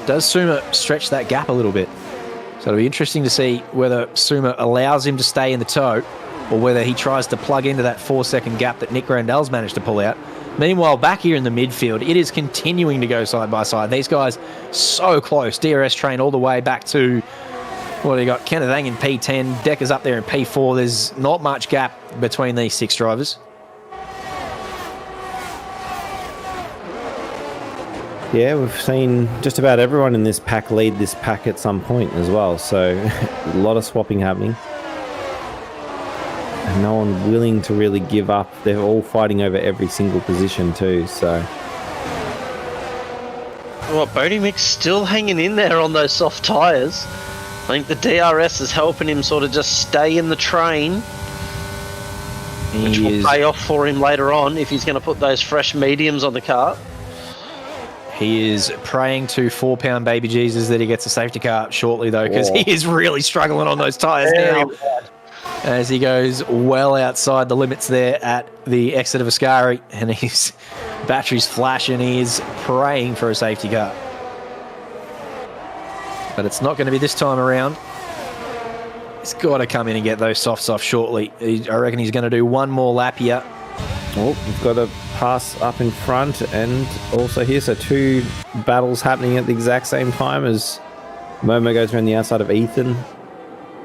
S1: does Suma stretch that gap a little bit? So it'll be interesting to see whether Suma allows him to stay in the tow, or whether he tries to plug into that 4-second gap that Nick Randall's managed to pull out. Meanwhile, back here in the midfield, it is continuing to go side by side. These guys so close. DRS train all the way back to, what do you got? Kenneth Ang in P10. Decker's up there in P4. There's not much gap between these 6 drivers.
S5: Yeah, we've seen just about everyone in this pack lead this pack at some point as well. So a lot of swapping happening. And no one willing to really give up. They're all fighting over every single position too. So,
S3: well, Bodie Mick's still hanging in there on those soft tyres. I think the DRS is helping him sort of just stay in the train, which will pay off for him later on if he's going to put those fresh mediums on the car.
S1: He is praying to 4-pound baby Jesus that he gets a safety car shortly, though, because he is really struggling on those tyres now. As he goes well outside the limits there at the exit of Ascari, and his battery's flashing. He is praying for a safety car. But it's not going to be this time around. He's got to come in and get those softs off shortly. I reckon he's going to do one more lap here.
S5: oh, we've got a pass up in front and also here. So 2 battles happening at the exact same time as Momo goes around the outside of Ethan.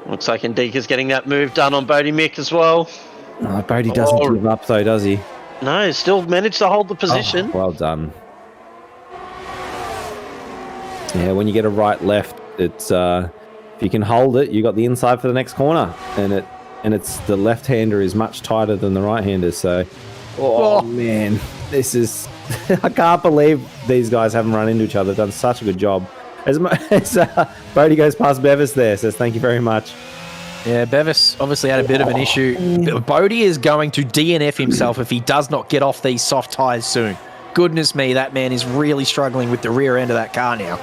S3: Looks like Indika's getting that move done on Bodie Mick as well.
S5: Oh, Bodie doesn't give up though, does he?
S3: No, still managed to hold the position.
S5: Oh, well done. Yeah, when you get a right-left, it's if you can hold it, you got the inside for the next corner, and it's the left-hander is much tighter than the right-hander. So, oh man, this is I can't believe these guys haven't run into each other. Done such a good job. As Bodie goes past Bevis there, says thank you very much.
S1: Yeah, Bevis obviously had a bit of an issue. Bodie is going to DNF himself if he does not get off these soft tyres soon. Goodness me, that man is really struggling with the rear end of that car now.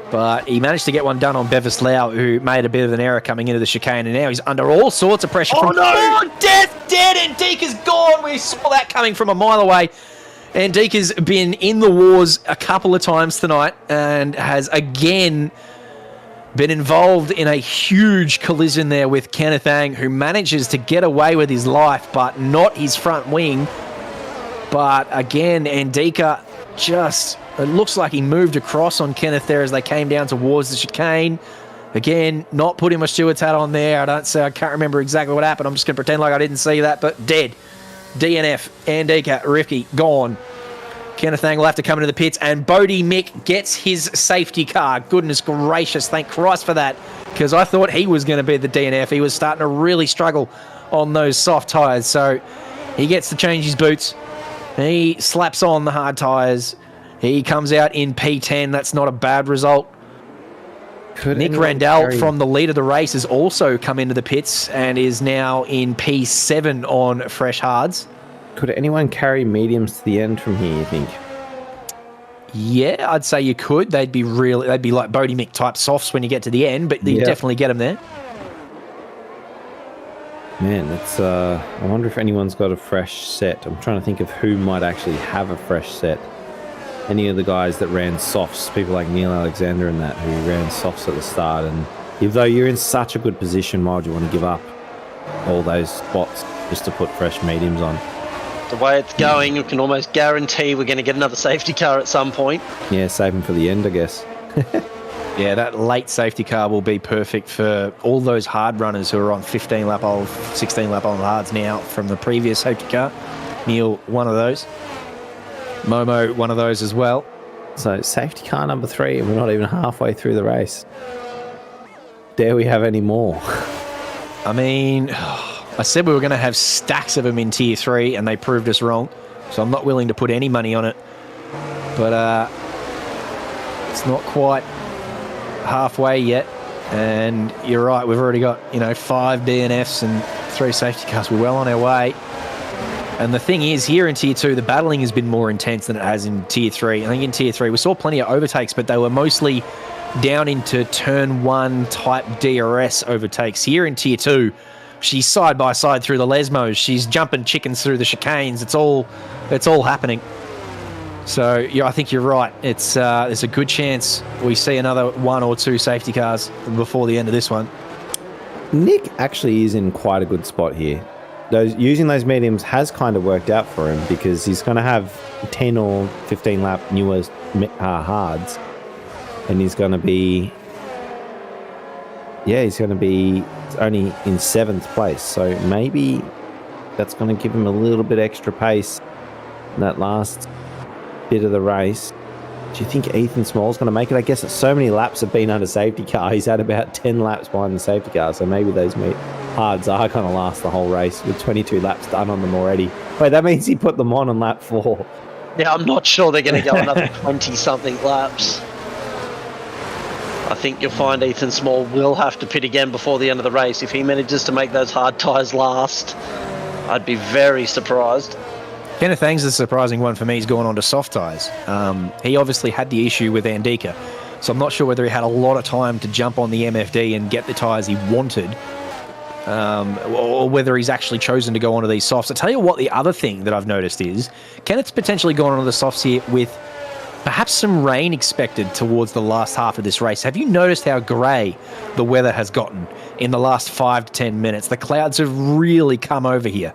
S1: But he managed to get one done on Bevis Lau, who made a bit of an error coming into the chicane, and now he's under all sorts of pressure.
S3: Oh, no!
S1: Oh, dead, and Deka's gone. We saw that coming from a mile away. And Deka's been in the wars a couple of times tonight and has again been involved in a huge collision there with Kenneth Ang, who manages to get away with his life, but not his front wing. But again, Ndika just, it looks like he moved across on Kenneth there as they came down towards the chicane. Again, not putting my steward's hat on there. I can't remember exactly what happened. I'm just going to pretend like I didn't see that, but dead. DNF, Ndika, Ricky, gone. Kenneth Ang will have to come into the pits, and Bodie Mick gets his safety car. Goodness gracious, thank Christ for that, because I thought he was going to be the DNF. He was starting to really struggle on those soft tyres, so he gets to change his boots. He slaps on the hard tyres. He comes out in P10. That's not a bad result. Nick Randall from the lead of the race has also come into the pits and is now in P7 on fresh hards.
S5: Could anyone carry mediums to the end from here, you think?
S1: Yeah, I'd say you could. They'd be like Bodie Mick type softs when you get to the end, but you definitely get them there.
S5: Man, that's I wonder if anyone's got a fresh set. I'm trying to think of who might actually have a fresh set. Any of the guys that ran softs, people like Neil Alexander and that, who ran softs at the start. And even though you're in such a good position, why would you want to give up all those spots just to put fresh mediums on?
S3: The way it's going, you can almost guarantee we're going to get another safety car at some point.
S5: Yeah, save them for the end, I guess.
S1: Yeah, that late safety car will be perfect for all those hard runners who are on 15 lap old, 16 lap on hards now from the previous safety car. Neil, one of those. Momo, one of those as well.
S5: So safety car number 3, and we're not even halfway through the race. Dare we have any more?
S1: I mean, I said we were going to have stacks of them in Tier 3, and they proved us wrong. So I'm not willing to put any money on it. But it's not quite halfway yet. And you're right, we've already got, 5 DNFs and 3 safety cars. We're well on our way. And the thing is, here in Tier 2, the battling has been more intense than it has in Tier 3. I think in Tier 3, we saw plenty of overtakes, but they were mostly down into Turn 1 type DRS overtakes. Here in Tier 2, she's side by side through the Lesmos. She's jumping chickens through the chicanes. It's all happening. So, yeah, I think you're right. There's a good chance we see another 1 or 2 safety cars before the end of this one.
S5: Nick actually is in quite a good spot here. Using those mediums has kind of worked out for him because he's going to have 10 or 15 lap newer hards, and he's going to be only in 7th place. So maybe that's going to give him a little bit extra pace in that last bit of the race. Do you think Ethan Small's going to make it? I guess so many laps have been under safety car. He's had about 10 laps behind the safety car, so maybe those hards are going to last the whole race with 22 laps done on them already. Wait, that means he put them on lap 4.
S3: Yeah, I'm not sure they're going to go another 20-something laps. I think you'll find Ethan Small will have to pit again before the end of the race. If he manages to make those hard tyres last, I'd be very surprised.
S1: Kenneth Ang's the surprising one for me. He's gone on to soft tyres. He obviously had the issue with Andika, so I'm not sure whether he had a lot of time to jump on the MFD and get the tyres he wanted, or whether he's actually chosen to go onto these softs. I tell you what, the other thing that I've noticed is Kenneth's potentially gone onto the softs here with perhaps some rain expected towards the last half of this race. Have you noticed how grey the weather has gotten in the last 5 to 10 minutes? The clouds have really come over here.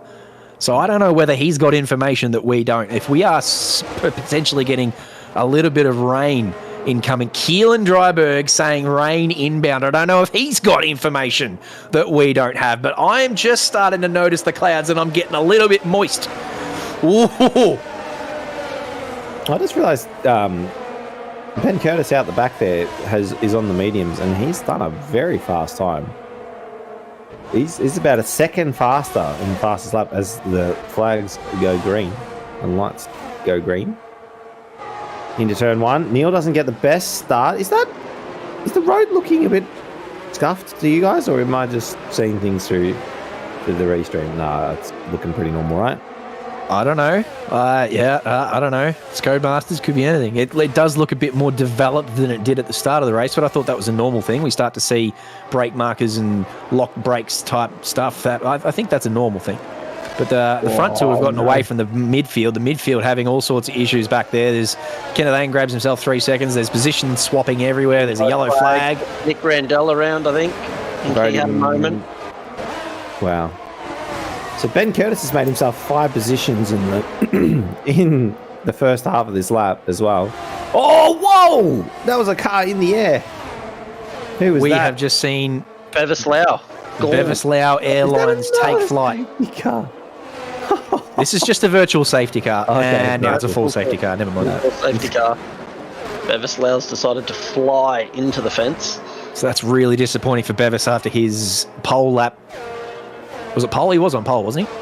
S1: So I don't know whether he's got information that we don't. If we are potentially getting a little bit of rain incoming, Keelan Dryberg saying rain inbound. I don't know if he's got information that we don't have, but I'm just starting to notice the clouds and I'm getting a little bit moist. Ooh.
S5: I just realised Ben Curtis out the back there is on the mediums, and he's done a very fast time. He's about a second faster in the fastest lap as the flags go green and lights go green. Into turn 1. Neil doesn't get the best start. Is the road looking a bit scuffed to you guys, or am I just seeing things through the restream? Nah, it's looking pretty normal, right?
S1: I don't know. I don't know. It's Codemasters, could be anything. It does look a bit more developed than it did at the start of the race, but I thought that was a normal thing. We start to see brake markers and lock brakes type stuff. That I think that's a normal thing. But the front two have gotten away from the midfield. The midfield having all sorts of issues back there. There's Kenneth Ang grabs himself 3 seconds. There's position swapping everywhere. There's a yellow flag.
S3: Nick Randell around, I think. He had a moment.
S5: Wow. So Ben Curtis has made himself 5 positions in the first half of this lap as well. Oh, whoa! That was a car in the air. Who was that?
S1: We have just seen
S3: Bevis Lau.
S1: Bevis Lau Airlines take flight.
S5: Car?
S1: This is just a virtual safety car,
S5: Okay,
S1: and now it's a full safety car. Never mind.
S3: Full safety car. Bevis Lau's decided to fly into the fence.
S1: So that's really disappointing for Bevis after his pole lap. Was it pole? He was on pole, wasn't he?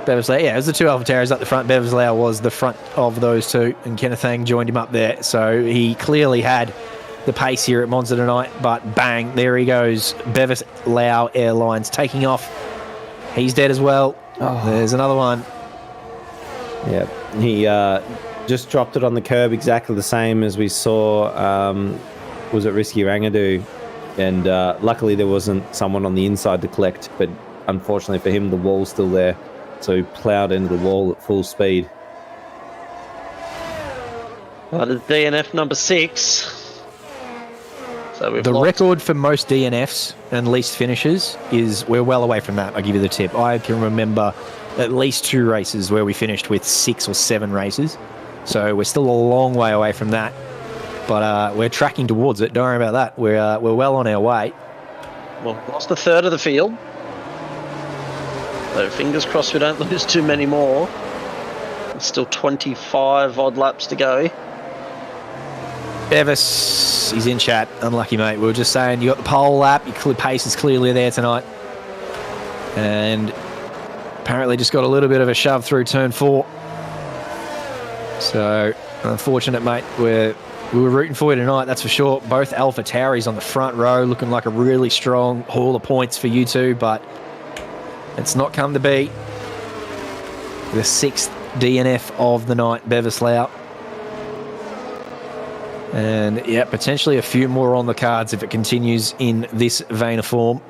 S1: Bevis Lau, yeah, it was the 2 AlphaTauris up the front. Bevis Lau was the front of those 2, and Kenneth Ang joined him up there. So he clearly had the pace here at Monza tonight, but bang, there he goes. Bevis Lau Airlines taking off. He's dead as well. Oh. There's another one.
S5: Yeah, he just dropped it on the curb exactly the same as we saw, was it Risky Rangadoo? And luckily there wasn't someone on the inside to collect, but unfortunately for him, the wall's still there. So he ploughed into the wall at full speed.
S3: That is DNF number 6. So we've lost.
S1: Record for most DNFs and least finishes is we're well away from that. I'll give you the tip. I can remember at least 2 races where we finished with 6 or 7 races. So we're still a long way away from that. But we're tracking towards it. Don't worry about that. We're well on our way.
S3: Well, lost a third of the field. So fingers crossed we don't lose too many more. There's still 25 odd laps to go.
S1: Bevis, he's in chat. Unlucky, mate. We were just saying you got the pole lap. Your pace is clearly there tonight. And apparently just got a little bit of a shove through turn 4. So, unfortunate, mate. We were rooting for you tonight, that's for sure. Both AlphaTauris on the front row looking like a really strong haul of points for you two, but it's not come to be. The 6th DNF of the night, Beverslau. And, yeah, potentially a few more on the cards if it continues in this vein of form.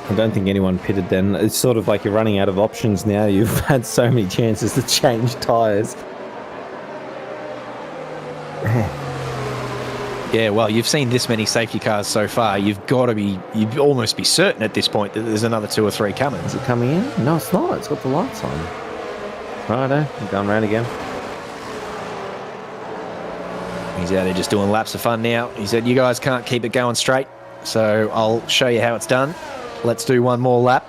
S5: I don't think anyone pitted then. It's sort of like you're running out of options now. You've had so many chances to change tyres.
S1: Yeah, well, you've seen this many safety cars so far. You'd almost be certain at this point that there's another 2 or 3 coming.
S5: Is it coming in? No, it's not. It's got the lights on. Righto, I'm going round again.
S1: He's out there just doing laps of fun now. He said, you guys can't keep it going straight, so I'll show you how it's done. Let's do one more lap.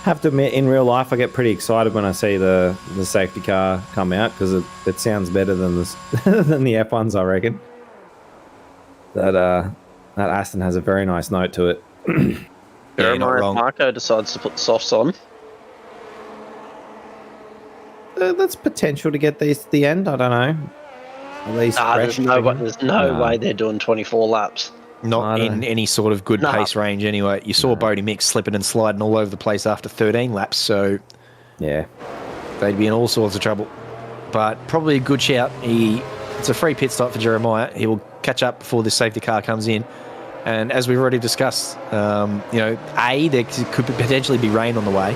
S5: Have to admit, in real life, I get pretty excited when I see the safety car come out because it sounds better than than the F1s, I reckon. That Aston has a very nice note to it.
S1: Yeah, you're not wrong.
S3: Marco decides to put the softs on.
S5: That's potential to get these to the end. I don't know. At least
S3: There's no way they're doing 24 laps.
S1: Not in any sort of good pace range anyway. You saw Bodie Mick slipping and sliding all over the place after 13 laps, so
S5: yeah,
S1: they'd be in all sorts of trouble. But probably a good shout. It's a free pit stop for Jeremiah. He will catch up before this safety car comes in. And as we've already discussed, there could potentially be rain on the way.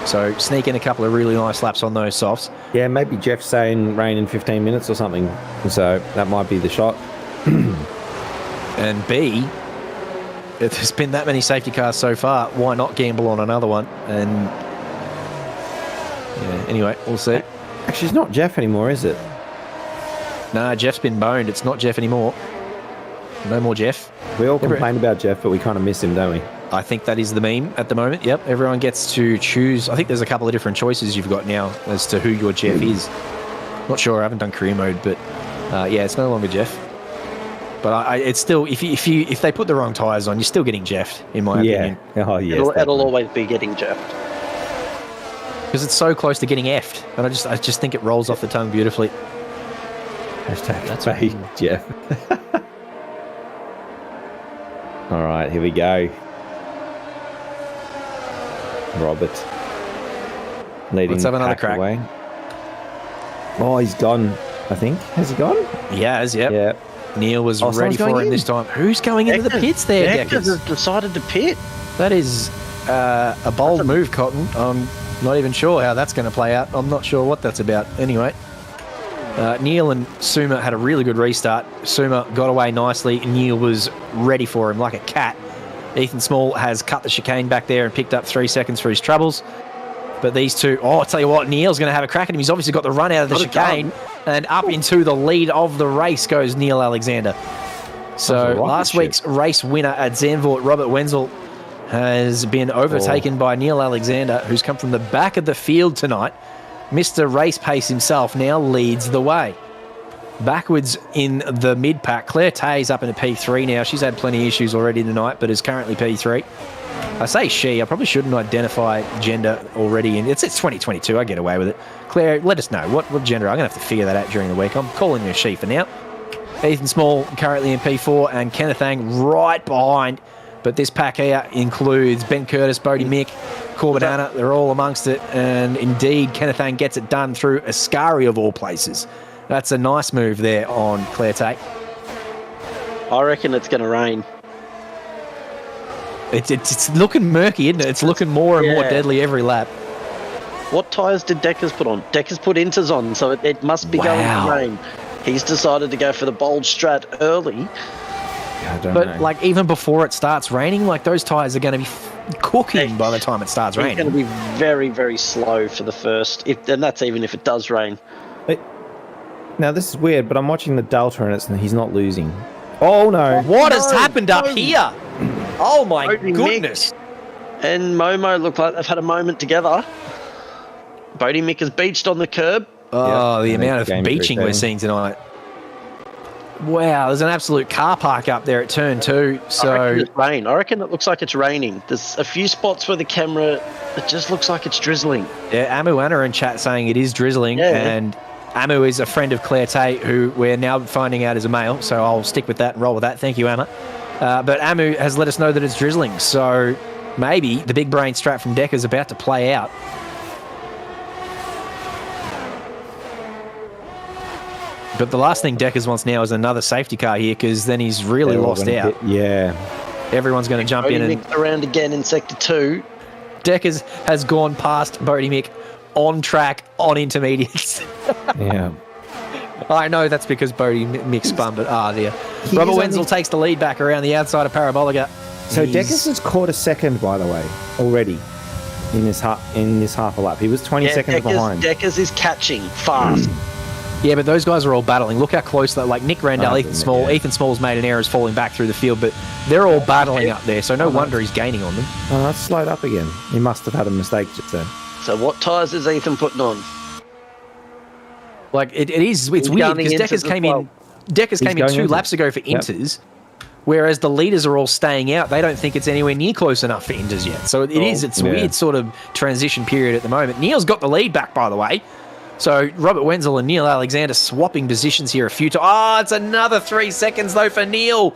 S1: So sneak in a couple of really nice laps on those softs.
S5: Yeah, maybe Jeff's saying rain in 15 minutes or something. So that might be the shot.
S1: And B, if there's been that many safety cars so far, why not gamble on another one? And yeah, anyway, we'll see.
S5: Actually, it's not Jeff anymore, is it?
S1: Nah, Jeff's been boned. It's not Jeff anymore. No more Jeff.
S5: We all complain about Jeff, but we kind of miss him, don't we?
S1: I think that is the meme at the moment. Yep, everyone gets to choose. I think there's a couple of different choices you've got now as to who your Jeff is. Not sure. I haven't done career mode, but yeah, it's no longer Jeff. But it's still, if they put the wrong tyres on, you're still getting Jeffed, in my opinion.
S5: Oh, yes.
S3: It'll always be getting Jeffed.
S1: Because it's so close to getting effed. And I just think it rolls off the tongue beautifully.
S5: That's fake, Jeff. All right, here we go. Robert.
S1: Let's have another crack.
S5: Away. Oh, he's gone, I think. Has he gone?
S1: He has, yep.
S5: Yeah.
S1: Neil was ready for him this time. Who's going into the pits there,
S3: Deckers has decided to pit.
S1: That is a bold move, Cotton. I'm not even sure how that's going to play out. I'm not sure what that's about. Anyway, Neil and Suma had a really good restart. Suma got away nicely. Neil was ready for him like a cat. Ethan Small has cut the chicane back there and picked up 3 seconds for his troubles. But these two, I'll tell you what, Neil's going to have a crack at him. He's obviously got the run out of the chicane. And up into the lead of the race goes Neil Alexander. So last week's race winner at Zandvoort, Robert Wenzel, has been overtaken by Neil Alexander, who's come from the back of the field tonight. Mr. Race Pace himself now leads the way. Backwards in the mid-pack, Claire Tay's up in a P3 now. She's had plenty of issues already tonight, but is currently P3. I say she, I probably shouldn't identify gender already. It's 2022, I get away with it. Claire, let us know what gender. I'm going to have to figure that out during the week. I'm calling you a she for now. Ethan Small currently in P4 and Kenneth Ang right behind. But this pack here includes Ben Curtis, Bodie Mick, Corbin Hannah. They're all amongst it. And indeed, Kenneth Ang gets it done through Ascari of all places. That's a nice move there on Claire Tate.
S3: I reckon it's going to rain.
S1: It's looking murky, isn't it? It's looking more and more deadly every lap.
S3: What tyres did Deckers put on? Deckers put Inters on, so it must be going to rain. He's decided to go for the bold strat early.
S5: I don't know.
S1: Like, even before it starts raining, like, those tyres are going to be cooking by the time it starts raining.
S3: It's going to be very, very slow for the first, and that's even if it does rain.
S5: Now, this is weird, but I'm watching the Delta and he's not losing. Oh, no.
S1: What has happened up here? Oh, my goodness.
S3: And Momo look like they've had a moment together. Bodie Mick has beached on the curb.
S1: Oh, the amount of beaching we're seeing tonight. Wow, there's an absolute car park up there at turn 2. So
S3: I reckon it's rain. I reckon it looks like it's raining. There's a few spots where the camera, it just looks like it's drizzling.
S1: Yeah, Amu Anna in chat saying it is drizzling.
S3: Yeah.
S1: And Amu is a friend of Claire Tate, who we're now finding out is a male. So I'll stick with that and roll with that. Thank you, Emma. But Amu has let us know that it's drizzling. So maybe the big brain strat from Decker's about to play out. But the last thing Deckers wants now is another safety car here, because then he's really lost out. Everyone's going to jump in and
S3: around again in sector 2.
S1: Deckers has gone past Bodie Mick on track on intermediates.
S5: Yeah.
S1: I know that's because Bodie Mick spun, but dear. Robert Wenzel takes the lead back around the outside of Parabolica.
S5: So Deckers has caught a second, by the way, already in this half a lap. He was 20 seconds behind.
S3: Deckers is catching fast.
S1: Yeah, but those guys are all battling. Look how close that, like Nick Randall, Ethan Small. Yeah. Ethan Small's made an error, is falling back through the field, but they're all battling up there, so no wonder he's gaining on them.
S5: Oh, that's slowed up again. He must have had a mistake just then.
S3: So what tyres is Ethan putting on?
S1: Like, it's weird, because Deckers came in 2 laps ago for Inters, whereas the leaders are all staying out. They don't think it's anywhere near close enough for Inters yet. So it's a weird sort of transition period at the moment. Neil's got the lead back, by the way. So Robert Wenzel and Neil Alexander swapping positions here a few times. Oh, it's another 3 seconds, though, for Neil.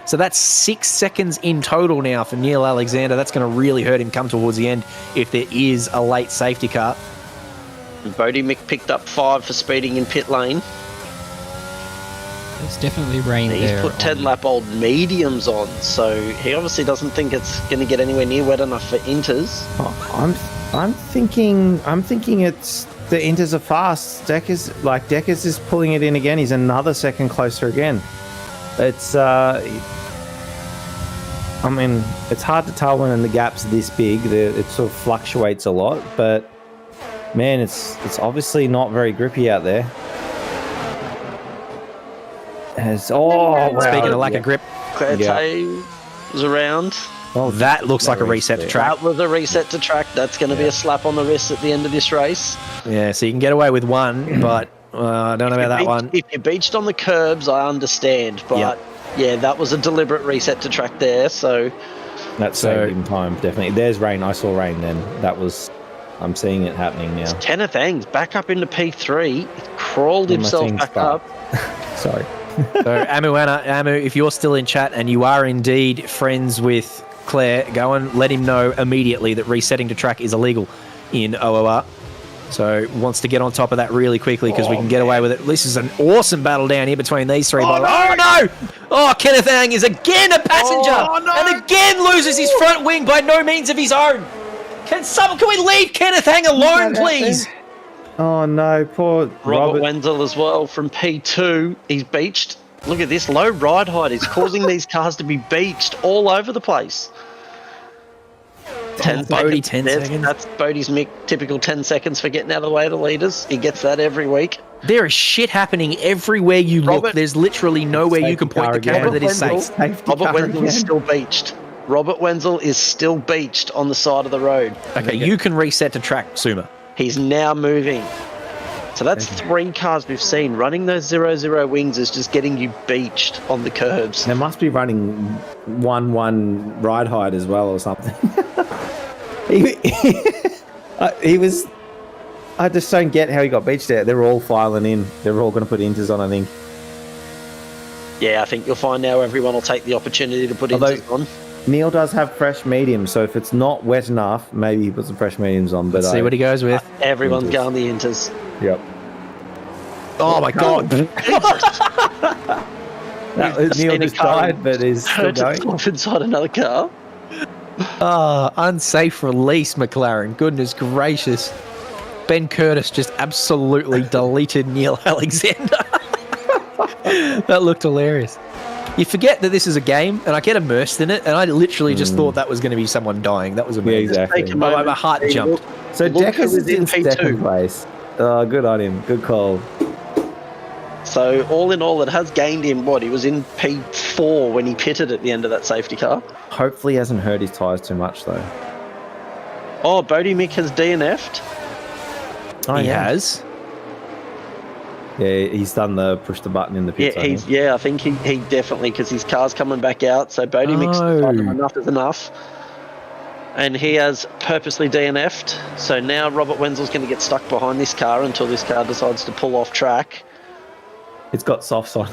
S1: So that's 6 seconds in total now for Neil Alexander. That's going to really hurt him come towards the end if there is a late safety car.
S3: And Bodie Mick picked up 5 for speeding in pit lane.
S2: It's definitely rain there.
S3: He's put 10-lap-old mediums on, so he obviously doesn't think it's going to get anywhere near wet enough for Inters.
S5: Oh, I'm thinking it's... The Inters are fast. Deckers is pulling it in again. He's another second closer again. It's I mean, it's hard to tell when the gap's this big. It sort of fluctuates a lot, but man, it's obviously not very grippy out there.
S1: Speaking of lack of grip,
S3: Claire was around.
S1: Oh, that looks like a reset to track.
S3: That was a reset to track. That's going to be a slap on the wrist at the end of this race.
S1: Yeah, so you can get away with one, but I don't know about that one.
S3: If you're beached on the curbs, I understand. But, yeah, that was a deliberate reset to track there. So
S5: that's saving time, definitely. There's rain. I saw rain then. I'm seeing it happening now.
S3: Kenneth Ang's back up into P3. He crawled himself back up.
S5: Sorry.
S1: So, Amu, if you're still in chat and you are indeed friends with Claire, go and let him know immediately that resetting to track is illegal in OOR. So wants to get on top of that really quickly because we can get away with it. This is an awesome battle down here between these three. Oh no! Oh, Kenneth Ang is again a passenger and again loses his front wing by no means of his own. Can we leave Kenneth Ang alone, please?
S5: Oh no, poor
S3: Robert Wenzel as well from P2. He's beached. Look at this low ride height is causing these cars to be beached all over the place. 10 seconds. That's Bodie's typical 10 seconds for getting out of the way of the leaders. He gets that every week.
S1: There is shit happening everywhere you look. There's literally nowhere you can point the camera that is safe.
S3: Robert Wenzel is still beached. Robert Wenzel is still beached on the side of the road.
S1: Okay, you can reset to track, Suma.
S3: He's now moving. So that's 3 cars we've seen. Running those 0-0 wings is just getting you beached on the curbs.
S5: They must be running 1-1 ride height as well or something. he was... I just don't get how he got beached there. They're all filing in. They're all going to put Inters on, I think.
S3: Yeah, I think you'll find now everyone will take the opportunity to put Inters on.
S5: Neil does have fresh mediums, so if it's not wet enough, maybe he puts some fresh mediums on. But
S1: let's see what he goes with.
S3: Everyone's going the Inters.
S5: Yep.
S1: Oh my god!
S5: Neil just died, but is still going.
S3: Inside another car.
S1: Unsafe release, McLaren. Goodness gracious. Ben Curtis just absolutely deleted Neil Alexander. That looked hilarious. You forget that this is a game, and I get immersed in it, and I literally just thought that was going to be so dying. That was amazing.
S5: Yeah, exactly.
S1: My heart jumped.
S5: So Deckers is in second place. Oh, good on him. Good call.
S3: So all in all, it has gained him, he was in P4 when he pitted at the end of that safety car.
S5: Hopefully he hasn't hurt his tyres too much, though.
S3: Oh, Bodie Mick has DNF'd.
S5: Oh,
S1: he has?
S5: Yeah, he's done the push the button in the pits.
S3: I think he definitely, because his car's coming back out, so Bodie Mick's enough is enough. And he has purposely DNF'd, so now Robert Wenzel's going to get stuck behind this car until this car decides to pull off track.
S5: It's got softs on.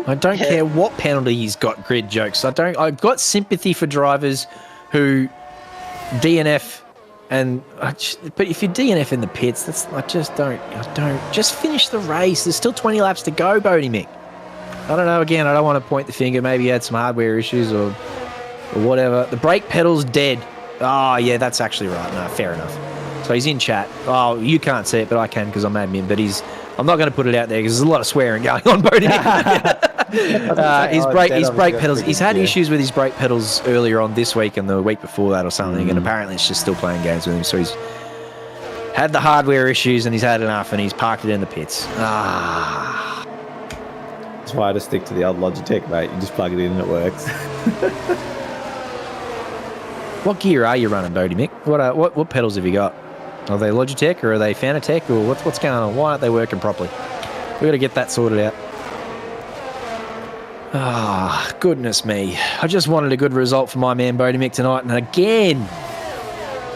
S1: I don't care what penalty he's got, grid jokes. I've got sympathy for drivers who DNF, but if you DNF in the pits, that's don't just finish the race. There's still 20 laps to go, Bodie Mick. I don't know. Again, I don't want to point the finger. Maybe he had some hardware issues or whatever. The brake pedal's dead. Oh yeah, that's actually right. No, fair enough. So he's in chat. Oh, you can't see it, but I can because I'm admin. But I'm not going to put it out there because there's a lot of swearing going on, Bodie. His brake pedals. He's had issues with his brake pedals earlier on this week and the week before that or something, and apparently it's just still playing games with him. So he's had the hardware issues and he's had enough and he's parked it in the pits.
S5: That's why I just stick to the old Logitech, mate. You just plug it in and it works.
S1: What gear are you running, Bodie Mick? What pedals have you got? Are they Logitech or are they Fanatec or what's going on? Why aren't they working properly? We've got to get that sorted out. Goodness me. I just wanted a good result for my man Bodie Mick tonight, and again,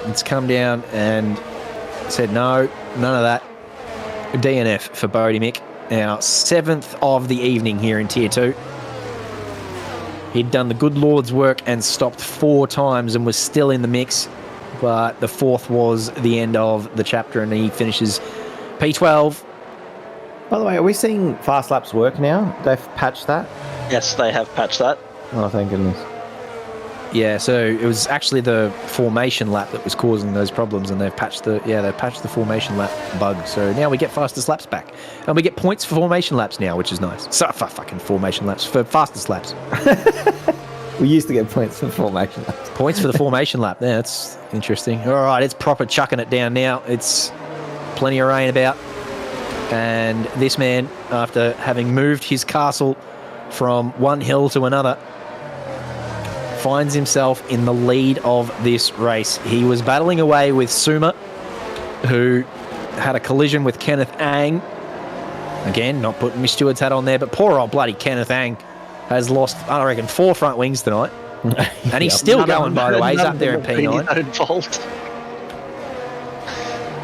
S1: it's come down and said no, none of that. A DNF for Bodie Mick. Our 7th of the evening here in Tier 2. He'd done the good Lord's work and stopped 4 times and was still in the mix. But the 4th was the end of the chapter and he finishes P12.
S5: By the way, are we seeing fast laps work now? They've patched that?
S3: Yes, they have patched that.
S5: Oh, thank goodness.
S1: Yeah, so it was actually the formation lap that was causing those problems, and they've patched the formation lap bug. So now we get fastest laps back, and we get points for formation laps now, which is nice. So for fucking formation laps for fastest laps.
S5: We used to get points for formation laps.
S1: Points for the formation lap. Yeah, that's interesting. All right, it's proper chucking it down now. It's plenty of rain about, and this man, after having moved his castle from one hill to another, finds himself in the lead of this race. He was battling away with Suma, who had a collision with Kenneth Ang. Again, not putting my steward's hat on there, but poor old bloody Kenneth Ang has lost, I reckon, 4 front wings tonight. And he's still going, by the way. He's up there in P9.
S3: His own fault.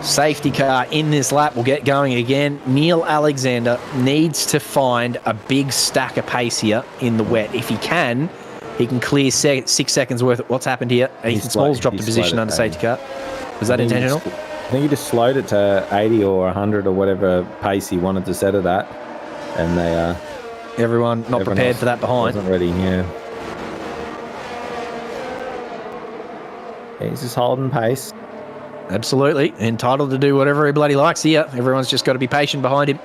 S1: Safety car in this lap will get going again. Neil Alexander needs to find a big stack of pace here in the wet. If he can clear 6 seconds worth of what's happened here. Ethan Smalls dropped a position under safety car. Was that intentional?
S5: I think he just slowed it to 80 or 100 or whatever pace he wanted to set it at. And
S1: everyone not prepared for that behind.
S5: Wasn't ready, yeah. He's just holding pace.
S1: Absolutely. Entitled to do whatever he bloody likes here. Everyone's just got to be patient behind him.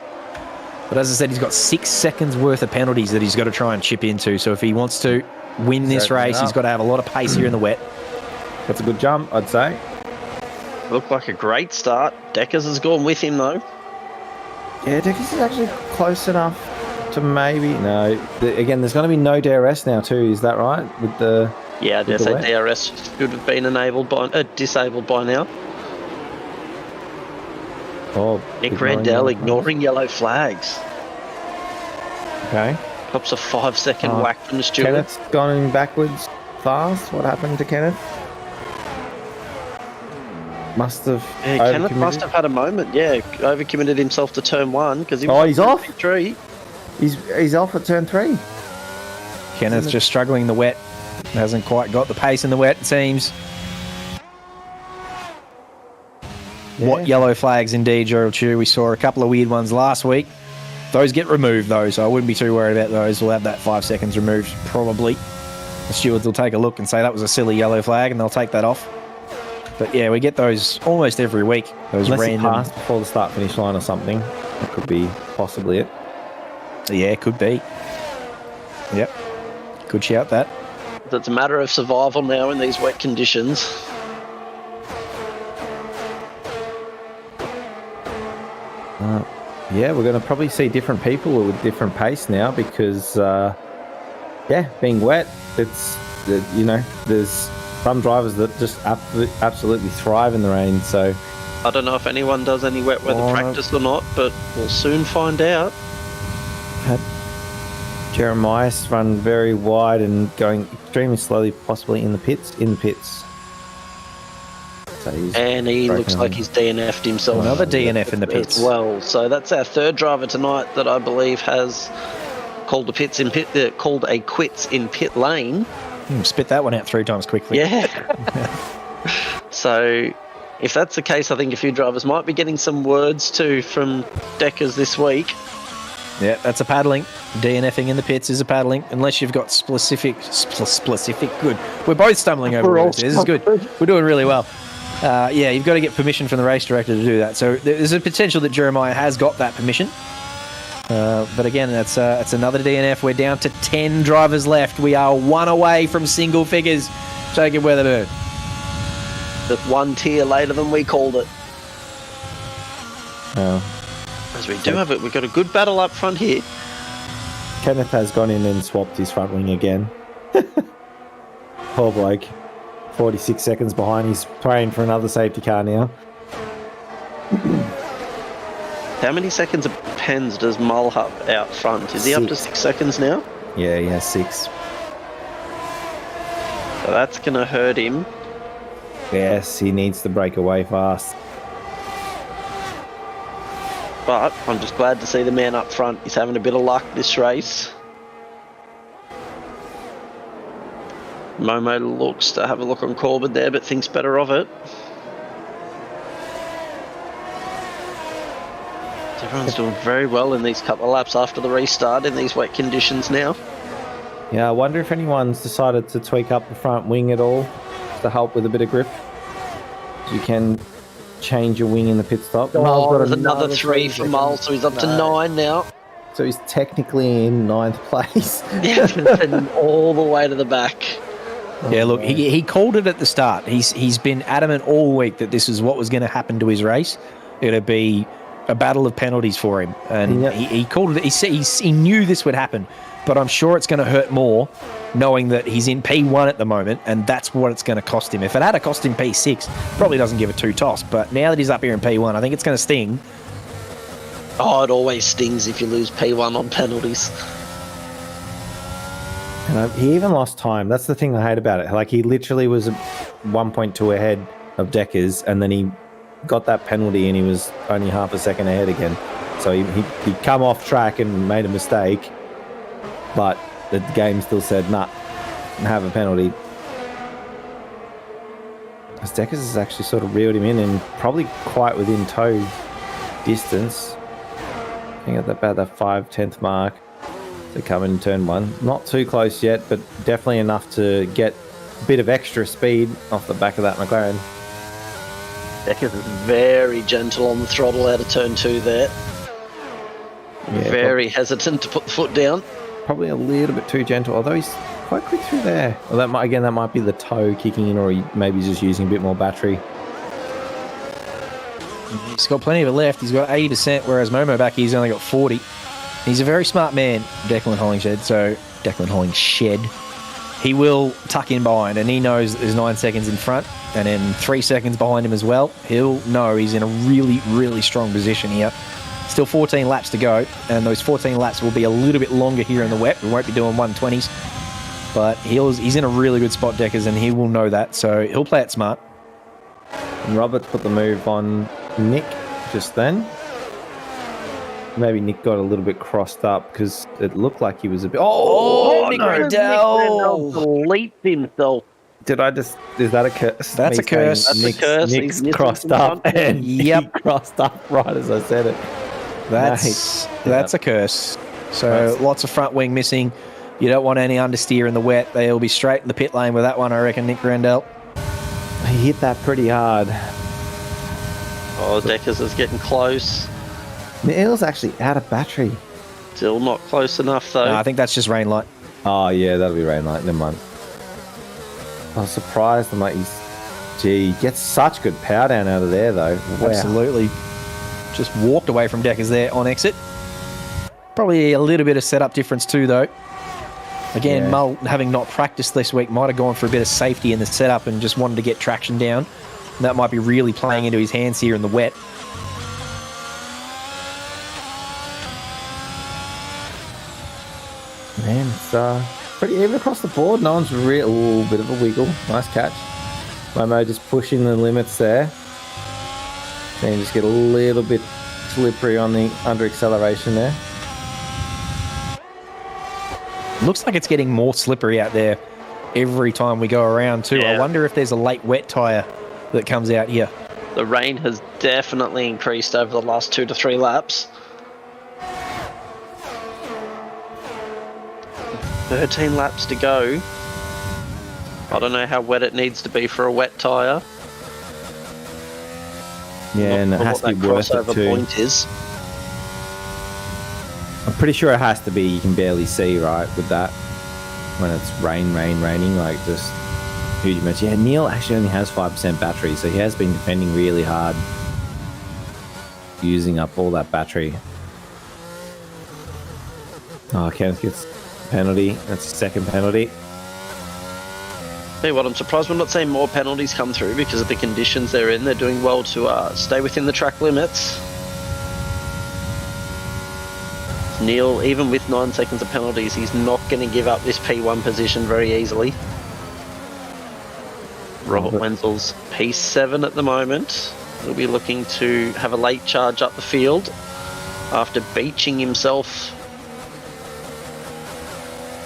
S1: But as I said, he's got 6 seconds worth of penalties that he's got to try and chip into. So if he wants to win this race, he's got to have a lot of pace here in the wet.
S5: That's a good jump, I'd say.
S3: Looked like a great start. Deckers has gone with him, though.
S5: Yeah, Deckers is actually close enough to maybe... No. Again, there's going to be no DRS now too, is that right? With the...
S3: Yeah, I dare say DRS should have been disabled by now.
S5: Oh,
S3: Nick Randell ignoring yellow flags.
S5: Okay.
S3: Pops a 5-second whack from the steward.
S5: Kenneth's gone backwards fast. What happened to Kenneth?
S3: Kenneth must have had a moment. Yeah, overcommitted himself to turn 1 because he was
S5: he's off.
S3: 3.
S5: He's off at turn 3.
S1: Kenneth's just struggling in the wet. Hasn't quite got the pace in the wet, it seems. Yeah. What yellow flags indeed, Gerald Chu. We saw a couple of weird ones last week. Those get removed though, so I wouldn't be too worried about those. We'll have that 5 seconds removed probably. The stewards will take a look and say that was a silly yellow flag and they'll take that off. But yeah, we get those almost every week. Those
S5: Unless
S1: random...
S5: he passed before the start-finish line or something. That could be possibly it.
S1: Yeah, could be. Yep. Good shout that.
S3: It's a matter of survival now in these wet conditions.
S5: Yeah, we're going to probably see different people with different pace now because, being wet, there's some drivers that just absolutely thrive in the rain. So
S3: I don't know if anyone does any wet weather practice or not, but we'll soon find out.
S5: Had Jeremiah run very wide and going extremely slowly, possibly in the pits. So
S3: he looks like he's DNF'd himself.
S1: Another DNF in the pits.
S3: Well, so that's our 3rd driver tonight that I believe has called a quits in pit lane.
S1: Spit that one out 3 times quickly.
S3: Yeah. So if that's the case, I think a few drivers might be getting some words too from Deckers this week.
S1: Yeah, that's a paddling. DNFing in the pits is a paddling, unless you've got specific. Good. We're both stumbling over words. This is good. We're doing really well. Yeah, you've got to get permission from the race director to do that. So there's a potential that Jeremiah has got that permission. But again, that's another DNF. We're down to 10 drivers left. We are one away from single figures. Jacob Weatherbird.
S3: Just one tier later than we called it. As we do have it, we've got a good battle up front here.
S5: Kenneth has gone in and swapped his front wing again. Poor bloke. 46 seconds behind. He's praying for another safety car now.
S3: How many seconds of pens does Mull have out front? Is he up to 6 seconds now?
S5: Yeah, he has 6.
S3: So that's going to hurt him.
S5: Yes, he needs to break away fast.
S3: But I'm just glad to see the man up front. He's having a bit of luck this race. Momo looks to have a look on Corbin there, but thinks better of it. So everyone's doing very well in these couple of laps after the restart in these wet conditions now.
S5: Yeah, I wonder if anyone's decided to tweak up the front wing at all to help with a bit of grip. You can change your wing in the pit stop.
S3: Oh, there's another 3 for Mull, so he's up to 9 now.
S5: So he's technically in 9th place.
S3: Yeah, all the way to the back.
S1: Yeah, look, he called it at the start. He's been adamant all week that this is what was going to happen to his race. It'd be a battle of penalties for him, and he called it. He knew this would happen, but I'm sure it's going to hurt more knowing that he's in P1 at the moment, and that's what it's going to cost him. If it had cost him P6, probably doesn't give a 2 toss. But now that he's up here in P1, I think it's going to sting.
S3: Oh, it always stings if you lose P1 on penalties.
S5: And he even lost time. That's the thing I hate about it. Like, he literally was 1.2 ahead of Deckers, and then he got that penalty and he was only half a second ahead again. So he come off track and made a mistake, but the game still said, nah, have a penalty. As Deckers has actually sort of reeled him in and probably quite within toe distance. I think at about that 5/10 mark to come in turn 1. Not too close yet, but definitely enough to get a bit of extra speed off the back of that McLaren.
S3: Deckers is very gentle on the throttle out of turn 2 there.
S5: Yeah,
S3: very hesitant to put the foot down.
S5: Probably a little bit too gentle, although he's quite quick through there. Well, that might be the toe kicking in, or maybe he's just using a bit more battery.
S1: He's got plenty of it left. He's got 80%, whereas Momo back he's only got 40. He's a very smart man, Declan Hollingshed. He will tuck in behind, and he knows that there's 9 seconds in front, and then 3 seconds behind him as well. He'll know he's in a really, really strong position here. Still 14 laps to go, and those 14 laps will be a little bit longer here in the wet. We won't be doing 120s, but he's in a really good spot, Deckers, and he will know that, so he'll play it smart.
S5: And Robert put the move on Nick just then. Maybe Nick got a little bit crossed up because it looked like he was a bit...
S1: Nick Rendell
S3: leaped himself.
S5: Is that a curse?
S1: That's a curse.
S3: That's a curse.
S5: Nick's crossed up, and he crossed up right as I said it.
S1: That's a curse. So lots of front wing missing. You don't want any understeer in the wet. They'll be straight in the pit lane with that one, I reckon, Nick Rendell.
S5: He hit that pretty hard.
S3: Oh, Deckers is getting close.
S5: Neil's actually out of battery.
S3: Still not close enough, though.
S1: No, I think that's just rain light.
S5: Oh, yeah, that'll be rain light. Never mind. I was surprised. I'm like, he gets such good power down out of there, though. Wow.
S1: Absolutely. Just walked away from Deckers there on exit. Probably a little bit of setup difference too, though. Again, Mull, having not practiced this week, might have gone for a bit of safety in the setup and just wanted to get traction down. And that might be really playing into his hands here in the wet.
S5: Man, it's pretty even across the board. No one's real bit of a wiggle. Nice catch. Momo just pushing the limits there. Then just get a little bit slippery on the under acceleration there.
S1: Looks like it's getting more slippery out there every time we go around too.
S3: Yeah.
S1: I wonder if there's a late wet tyre that comes out here.
S3: The rain has definitely increased over the last 2 to 3 laps. 13 laps to go. I don't know how wet it needs to be for a wet tyre.
S5: Yeah, and it has to be worth it too.
S3: Point is.
S5: I'm pretty sure it has to be. You can barely see, right, with that when it's raining, like just huge amounts. Yeah, Neil actually only has 5% battery, so he has been defending really hard, using up all that battery. Oh, Kenneth gets a penalty. That's the second penalty.
S3: Tell you what, I'm surprised we're not seeing more penalties come through because of the conditions they're in. They're doing well to stay within the track limits. Neil, even with 9 seconds of penalties, he's not going to give up this P1 position very easily. Robert Wenzel's P7 at the moment. He'll be looking to have a late charge up the field after beaching himself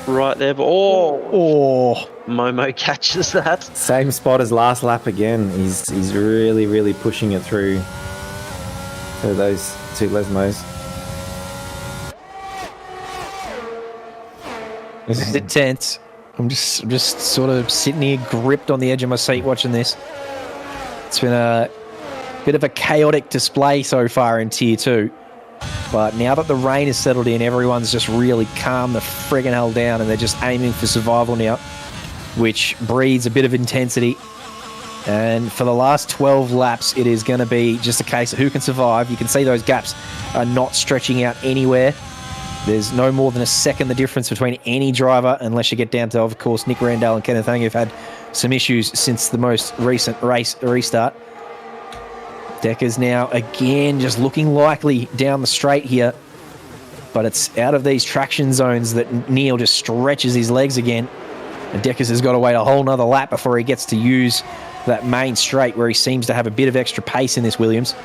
S3: right there. Oh, Momo catches that.
S5: Same spot as last lap again. He's really pushing it through to those two Lesmos.
S1: This is intense. I'm just sort of sitting here gripped on the edge of my seat watching this. It's been a bit of a chaotic display so far in Tier 2. But now that the rain has settled in, everyone's just really calmed the friggin' hell down and they're just aiming for survival now, which breeds a bit of intensity. And for the last 12 laps, it is going to be just a case of who can survive. You can see those gaps are not stretching out anywhere. There's no more than a second the difference between any driver, unless you get down to, of course, Nick Randall and Kenneth Ang, who've had some issues since the most recent race restart. Decker's now again just looking likely down the straight here, but it's out of these traction zones that Neil just stretches his legs again, and Deckers has got to wait a whole nother lap before he gets to use that main straight where he seems to have a bit of extra pace in this Williams.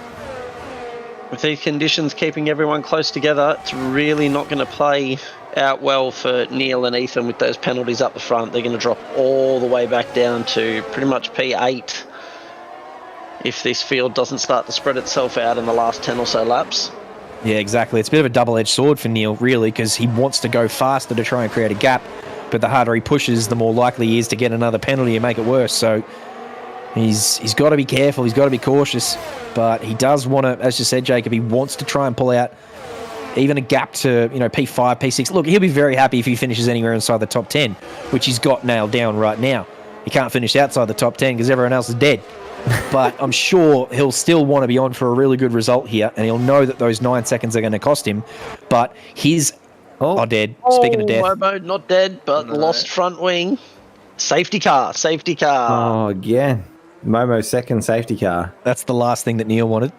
S3: With these conditions keeping everyone close together, it's really not going to play out well for Neil and Ethan with those penalties up the front. They're going to drop all the way back down to pretty much P8 if this field doesn't start to spread itself out in the last 10 or so laps.
S1: Yeah, exactly. It's a bit of a double-edged sword for Neil, really, because he wants to go faster to try and create a gap, but the harder he pushes, the more likely he is to get another penalty and make it worse. So he's got to be careful, he's got to be cautious, but he does want to, as you said, Jacob, he wants to try and pull out even a gap to, P5, P6. Look, he'll be very happy if he finishes anywhere inside the top 10, which he's got nailed down right now. He can't finish outside the top 10 because everyone else is dead. But I'm sure he'll still want to be on for a really good result here, and he'll know that those 9 seconds are going to cost him. But his... dead. Speaking of death.
S3: Momo, not dead, but lost front wing. Safety car.
S5: Oh, again. Momo's second safety car.
S1: That's the last thing that Neil wanted.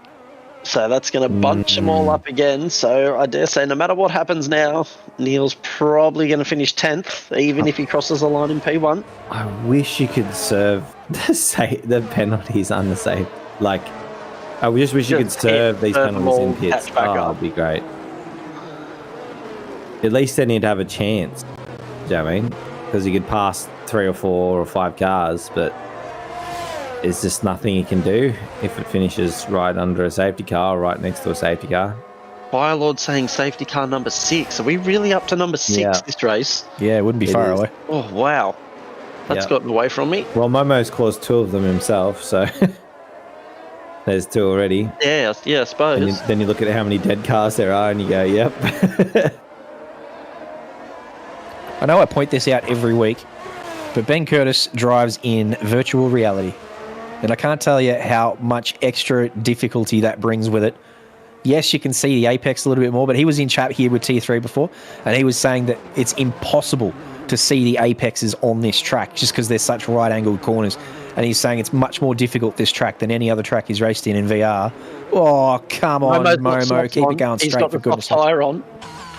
S3: So that's going to bunch them all up again. So I dare say no matter what happens now, Neil's probably going to finish 10th, even if he crosses the line in P1.
S5: I wish you could serve the penalties unsafe. Like, I just wish you could serve these penalties in pits. That'd be great. At least then you'd have a chance. Do you know what I mean? Because you could pass 3 or 4 or 5 cars, but there's just nothing you can do if it finishes right under a safety car or right next to a safety car.
S3: Firelord saying safety car number 6. Are we really up to number 6 this race?
S1: Yeah, it wouldn't be far away.
S3: Oh, wow. That's gotten away from me.
S5: Well, Momo's caused 2 of them himself, so there's 2 already.
S3: Yeah, I suppose.
S5: And then you look at how many dead cars there are and you go, yep.
S1: I know I point this out every week, but Ben Curtis drives in virtual reality. And I can't tell you how much extra difficulty that brings with it. Yes, you can see the apex a little bit more, but he was in chat here with T3 before, and he was saying that it's impossible to see the apexes on this track just because they're such right-angled corners. And he's saying it's much more difficult, this track, than any other track he's raced in VR. Oh, come on, Momo. Keep it going straight, for goodness sake.
S3: He's got the tyre on.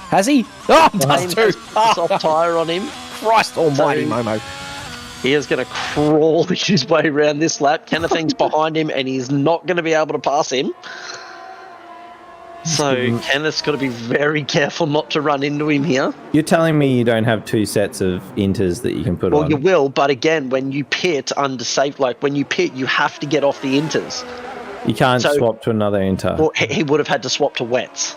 S1: Has he? Oh, does too.
S3: Soft tyre on him.
S1: Christ almighty, Momo.
S3: He is going to crawl his way around this lap. Kenneth Ang's behind him, and he's not going to be able to pass him. So Kenneth's got to be very careful not to run into him here.
S5: You're telling me you don't have 2 sets of inters that you can put on?
S3: Well, you will, but again, when you pit under safe, like when you pit, you have to get off the inters.
S5: You can't swap to another inter.
S3: Well, he would have had to swap to wets.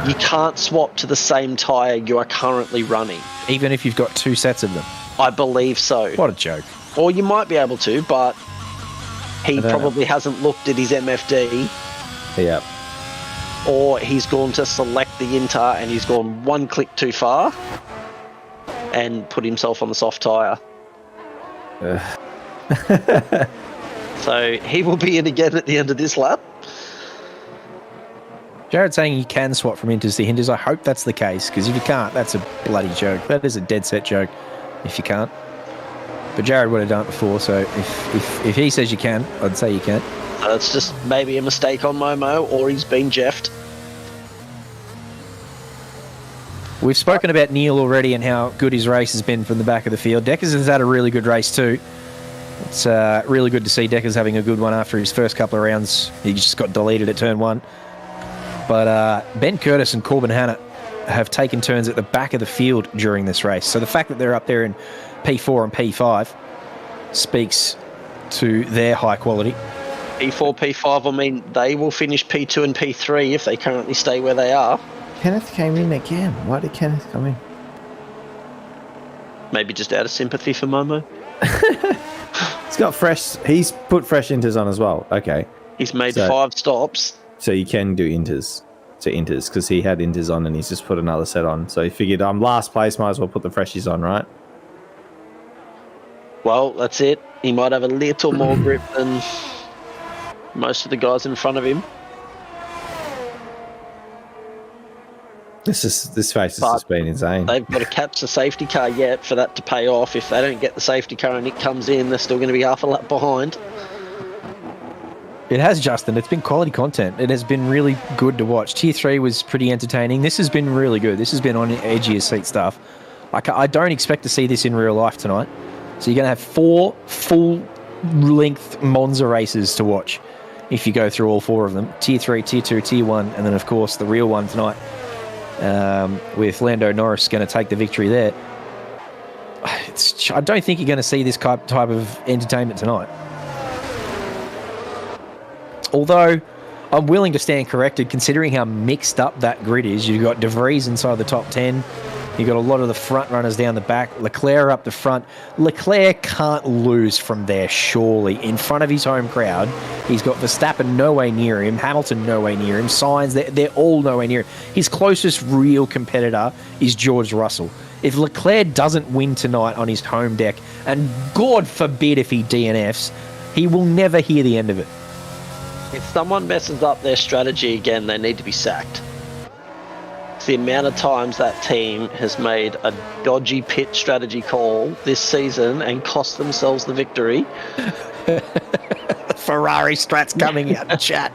S3: You can't swap to the same tyre you are currently running.
S1: Even if you've got 2 sets of them.
S3: I believe so.
S1: What a joke.
S3: Or you might be able to, but he probably hasn't looked at his MFD.
S5: Yep.
S3: Or he's gone to select the inter and he's gone 1 click too far and put himself on the soft tyre. So he will be in again at the end of this lap.
S1: Jared's saying he can swap from inters to hinders. I hope that's the case, because if you can't, that's a bloody joke. That is a dead set joke if you can't. But Jared would have done it before, so if he says you can, I'd say you can.
S3: That's just maybe a mistake on Momo, or he's been jeffed.
S1: We've spoken about Neil already and how good his race has been from the back of the field. Deckers has had a really good race too. It's really good to see Deckers having a good one after his first couple of rounds. He just got deleted at turn 1. But Ben Curtis and Corbin Hannah have taken turns at the back of the field during this race. So the fact that they're up there in P4 and P5 speaks to their high quality.
S3: P4, P5 will mean they will finish P2 and P3 if they currently stay where they are.
S5: Kenneth came in again. Why did Kenneth come in?
S3: Maybe just out of sympathy for Momo.
S5: He's put fresh inters on as well. Okay.
S3: He's made 5 stops.
S5: So you can do inters because he had inters on and he's just put another set on. So he figured I'm last place, might as well put the freshies on, right?
S3: Well, that's it. He might have a little more grip than most of the guys in front of him.
S5: This race has just been insane.
S3: They've got to catch the safety car yet for that to pay off. If they don't get the safety car and it comes in, they're still going to be half a lap behind.
S1: It has, Justin. It's been quality content. It has been really good to watch. Tier 3 was pretty entertaining. This has been really good. This has been on edge of your seat stuff. I don't expect to see this in real life tonight. So you're going to have 4 full-length Monza races to watch if you go through all 4 of them. Tier 3, Tier 2, Tier 1, and then, of course, the real one tonight with Lando Norris going to take the victory there. I don't think you're going to see this type of entertainment tonight. Although I'm willing to stand corrected considering how mixed up that grid is. You've got De Vries inside the top 10. You've got a lot of the front runners down the back. Leclerc up the front. Leclerc can't lose from there, surely. In front of his home crowd, he's got Verstappen nowhere near him, Hamilton nowhere near him, Sainz, they're all nowhere near him. His closest real competitor is George Russell. If Leclerc doesn't win tonight on his home deck, and God forbid if he DNFs, he will never hear the end of it.
S3: If someone messes up their strategy again, they need to be sacked. It's the amount of times that team has made a dodgy pit strategy call this season and cost themselves the victory.
S1: Ferrari strats coming out in chat.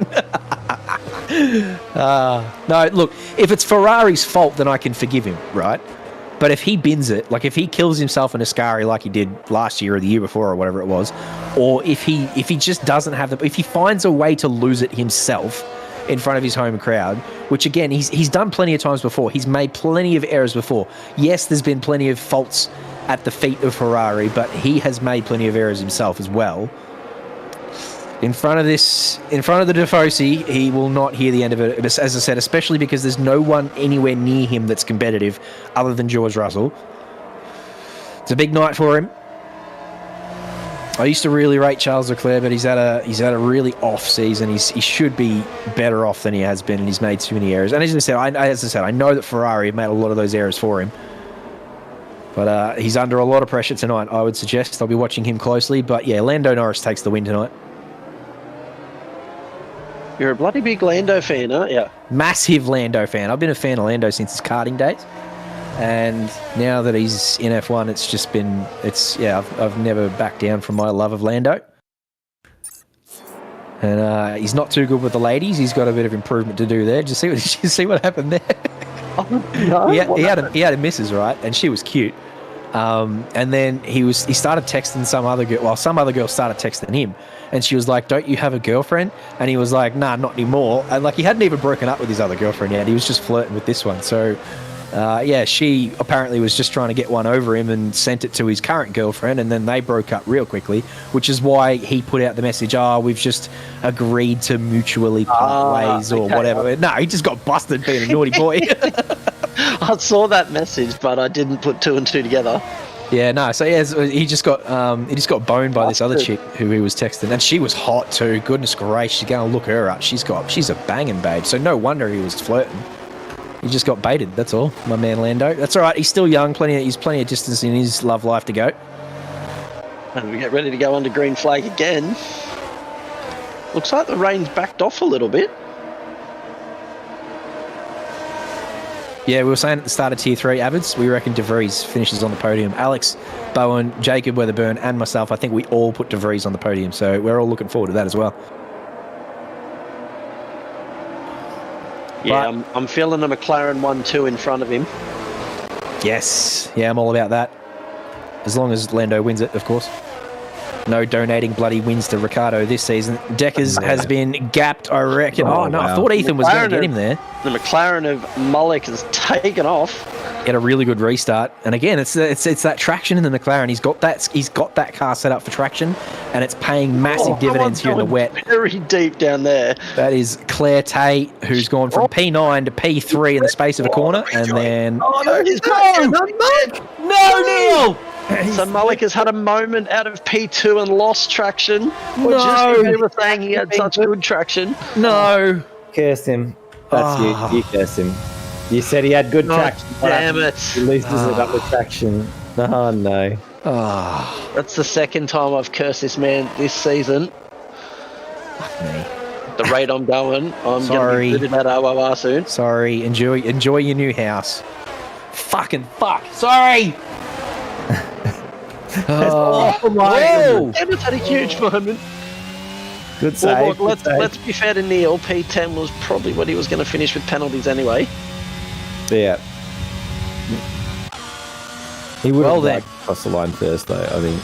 S1: No, look, if it's Ferrari's fault, then I can forgive him, right? But if he bins it, like if he kills himself in Ascari like he did last year or the year before or whatever it was, or if he just doesn't have if he finds a way to lose it himself in front of his home crowd, which again, he's done plenty of times before. He's made plenty of errors before. Yes, there's been plenty of faults at the feet of Ferrari, but he has made plenty of errors himself as well. In front of the Tifosi, he will not hear the end of it, as I said, especially because there's no one anywhere near him that's competitive other than George Russell. It's a big night for him. I used to really rate Charles Leclerc, but he's had a really off season. He should be better off than he has been, and he's made too many errors. And as I said, I know that Ferrari have made a lot of those errors for him. But he's under a lot of pressure tonight, I would suggest. I'll be watching him closely. But yeah, Lando Norris takes the win tonight.
S3: You're a bloody big Lando fan, aren't you?
S1: Massive Lando fan. I've been a fan of Lando since his karting days. And now that he's in F1, it's just been, I've never backed down from my love of Lando. And he's not too good with the ladies. He's got a bit of improvement to do there. Did you see what happened there?
S3: Oh, no,
S1: he had a missus, right? And she was cute. And then he started texting some other girl. Well, some other girl started texting him, and she was like, "Don't you have a girlfriend?" And he was like, "Nah, not anymore." And like he hadn't even broken up with his other girlfriend yet. He was just flirting with this one. So, yeah, she apparently was just trying to get one over him and sent it to his current girlfriend, and then they broke up real quickly, which is why he put out the message, "Oh, we've just agreed to mutually part ways," or whatever. No, he just got busted being a naughty boy.
S3: I saw that message, but I didn't put two and two together.
S1: Yeah, no. So yeah, he just got boned by this other chick who he was texting, and she was hot too. Goodness gracious, you're going to look her up. She's a banging babe. So no wonder he was flirting. He just got baited. That's all, my man Lando. That's all right. He's still young. He's plenty of distance in his love life to go.
S3: And we get ready to go under green flag again. Looks like the rain's backed off a little bit.
S1: Yeah, we were saying at the start of Tier 3, Avids, we reckon De Vries finishes on the podium. Alex, Bowen, Jacob Weatherburn, and myself, I think we all put De Vries on the podium, so we're all looking forward to that as well.
S3: Yeah, I'm feeling a McLaren 1-2 in front of him.
S1: Yes, yeah, I'm all about that. As long as Lando wins it, of course. No donating bloody wins to Ricardo this season. Deckers has been gapped, I reckon. Oh, no, I thought Ethan was going to get him there.
S3: The McLaren of Mullock has taken off.
S1: Get a really good restart, and again, it's that traction in the McLaren. He's got that car set up for traction, and it's paying massive dividends here in the wet.
S3: Very deep down there.
S1: That is Claire Tate, who's gone from P9 to P3 in the space of a corner, and then no, Neil.
S3: So Mullock has had a moment out of P2 and lost traction.
S1: No.
S3: Just when we were saying he had such good traction.
S1: No.
S5: Cursed him. That's you. You cursed him. You said he had good traction.
S3: Damn it.
S5: He loses it up with traction. Oh, no.
S3: That's the second time I've cursed this man this season.
S1: Fuck me.
S3: The rate I'm going, I'm
S1: Sorry.
S3: going to be good at OOR soon.
S1: Sorry. Enjoy your new house. Fucking fuck. Sorry.
S5: Oh my
S3: goodness. Emma's had a huge moment.
S5: Good save.
S3: Well, let's be fair to Neil. P10 was probably what he was going to finish with penalties anyway.
S5: Yeah. He would
S1: Well
S5: have
S1: then.
S5: liked to cross the line first, though, I think.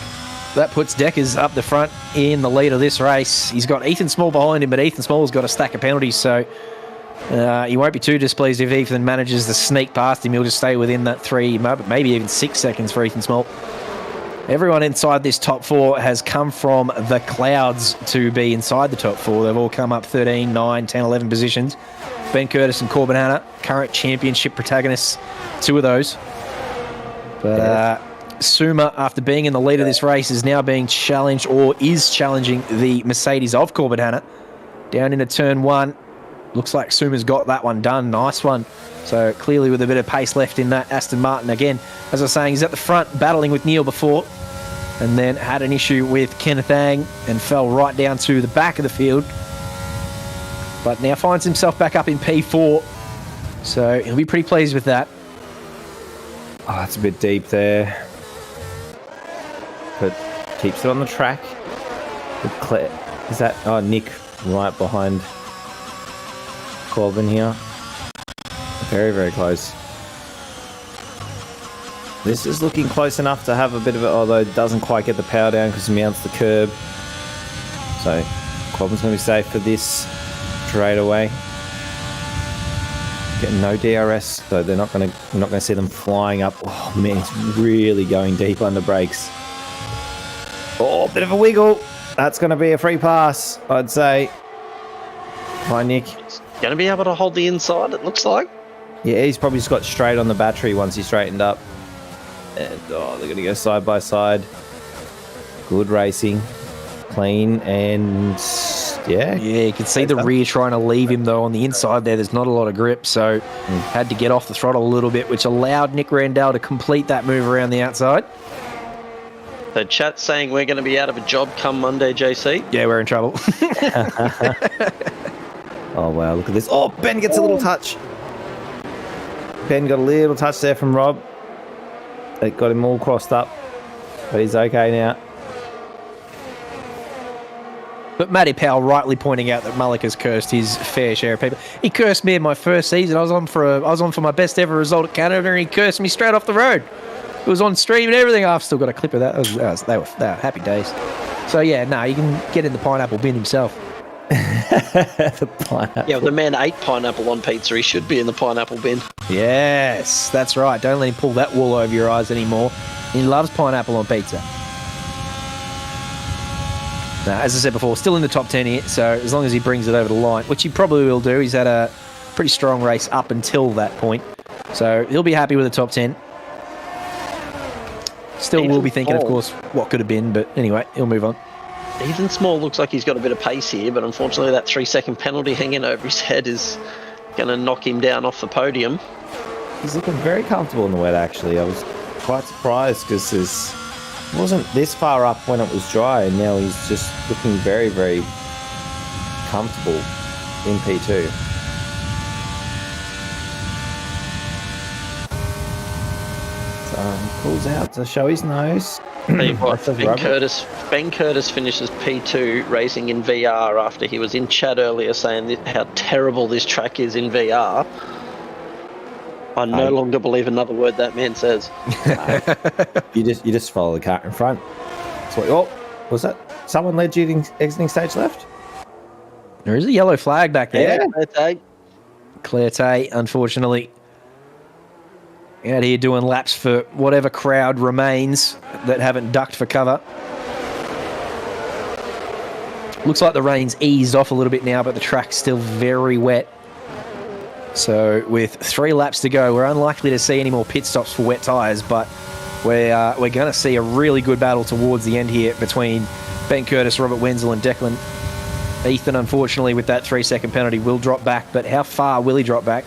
S1: That puts Deckers up the front in the lead of this race. He's got Ethan Small behind him, but Ethan Small's got a stack of penalties, so he won't be too displeased if Ethan manages to sneak past him. He'll just stay within that 3, maybe even 6 seconds for Ethan Small. Everyone inside this top 4 has come from the clouds to be inside the top 4. They've all come up 13, 9, 10, 11 positions. Ben Curtis and Corbin Hannah, current championship protagonists, 2 of those. But Suma, after being in the lead of this race, is now being challenged, or is challenging the Mercedes of Corbin Hannah. Down into turn 1. Looks like Suma's got that one done. Nice one. So clearly with a bit of pace left in that Aston Martin. Again, as I was saying, he's at the front battling with Neil before, and then had an issue with Kenneth Ang and fell right down to the back of the field. But now finds himself back up in P4. So he'll be pretty pleased with that.
S5: Oh, it's a bit deep there. But keeps it on the track. With Claire. Is that... Oh, Nick right behind Corbin here. Very, very close. This is looking close enough to have a bit of it, although it doesn't quite get the power down because he mounts the curb. So Corbin's going to be safe for this straight away. Getting no DRS, so we're not going to see them flying up. Oh man, it's really going deep under brakes. Oh, bit of a wiggle. That's going to be a free pass, I'd say. Hi, Nick.
S3: Going to be able to hold the inside, it looks like.
S5: Yeah, he's probably just got straight on the battery once he's straightened up. And they're going to go side by side. Good racing. Clean and yeah.
S1: Yeah, you can see the rear trying to leave him though on the inside there. There's not a lot of grip, so had to get off the throttle a little bit, which allowed Nick Randall to complete that move around the outside.
S3: So chat's saying we're going to be out of a job come Monday, JC.
S1: Yeah, we're in trouble.
S5: Oh wow, look at this. Oh, Ben gets a little touch. Ben got a little touch there from Rob. It got him all crossed up, but he's okay now.
S1: But Matty Powell rightly pointing out that Mullock has cursed his fair share of people. He cursed me in my first season. I was on for my best ever result at Canada, and he cursed me straight off the road. It was on stream and everything. I've still got a clip of that. They were happy days. So yeah, no, you can get in the pineapple bin himself.
S5: The pineapple.
S3: Yeah, the man ate pineapple on pizza. He should be in the pineapple bin.
S1: Yes, that's right. Don't let him pull that wool over your eyes anymore. He loves pineapple on pizza. Now, as I said before, still in the top 10 here, so as long as he brings it over the line, which he probably will do. He's had a pretty strong race up until that point, so he'll be happy with the top 10. Still will be thinking, of course, what could have been, but anyway, he'll move on.
S3: Ethan Small looks like he's got a bit of pace here, but unfortunately that 3-second penalty hanging over his head is going to knock him down off the podium.
S5: He's looking very comfortable in the wet, actually. I was quite surprised because he wasn't this far up when it was dry, and now he's just looking very, very comfortable in P2. So he pulls out to show his nose.
S3: Tell you what, Ben Curtis finishes P2 racing in VR after he was in chat earlier saying how terrible this track is in VR. I no longer believe another word that man says.
S5: You just follow the car in front. So, was that someone led you exiting stage left?
S1: There is a yellow flag back there.
S3: Yeah,
S1: Claire, unfortunately, out here doing laps for whatever crowd remains that haven't ducked for cover. Looks like the rain's eased off a little bit now, but the track's still very wet. So with 3 laps to go, we're unlikely to see any more pit stops for wet tyres, but we're going to see a really good battle towards the end here between Ben Curtis, Robert Wenzel and Declan. Ethan, unfortunately, with that 3-second penalty, will drop back, but how far will he drop back?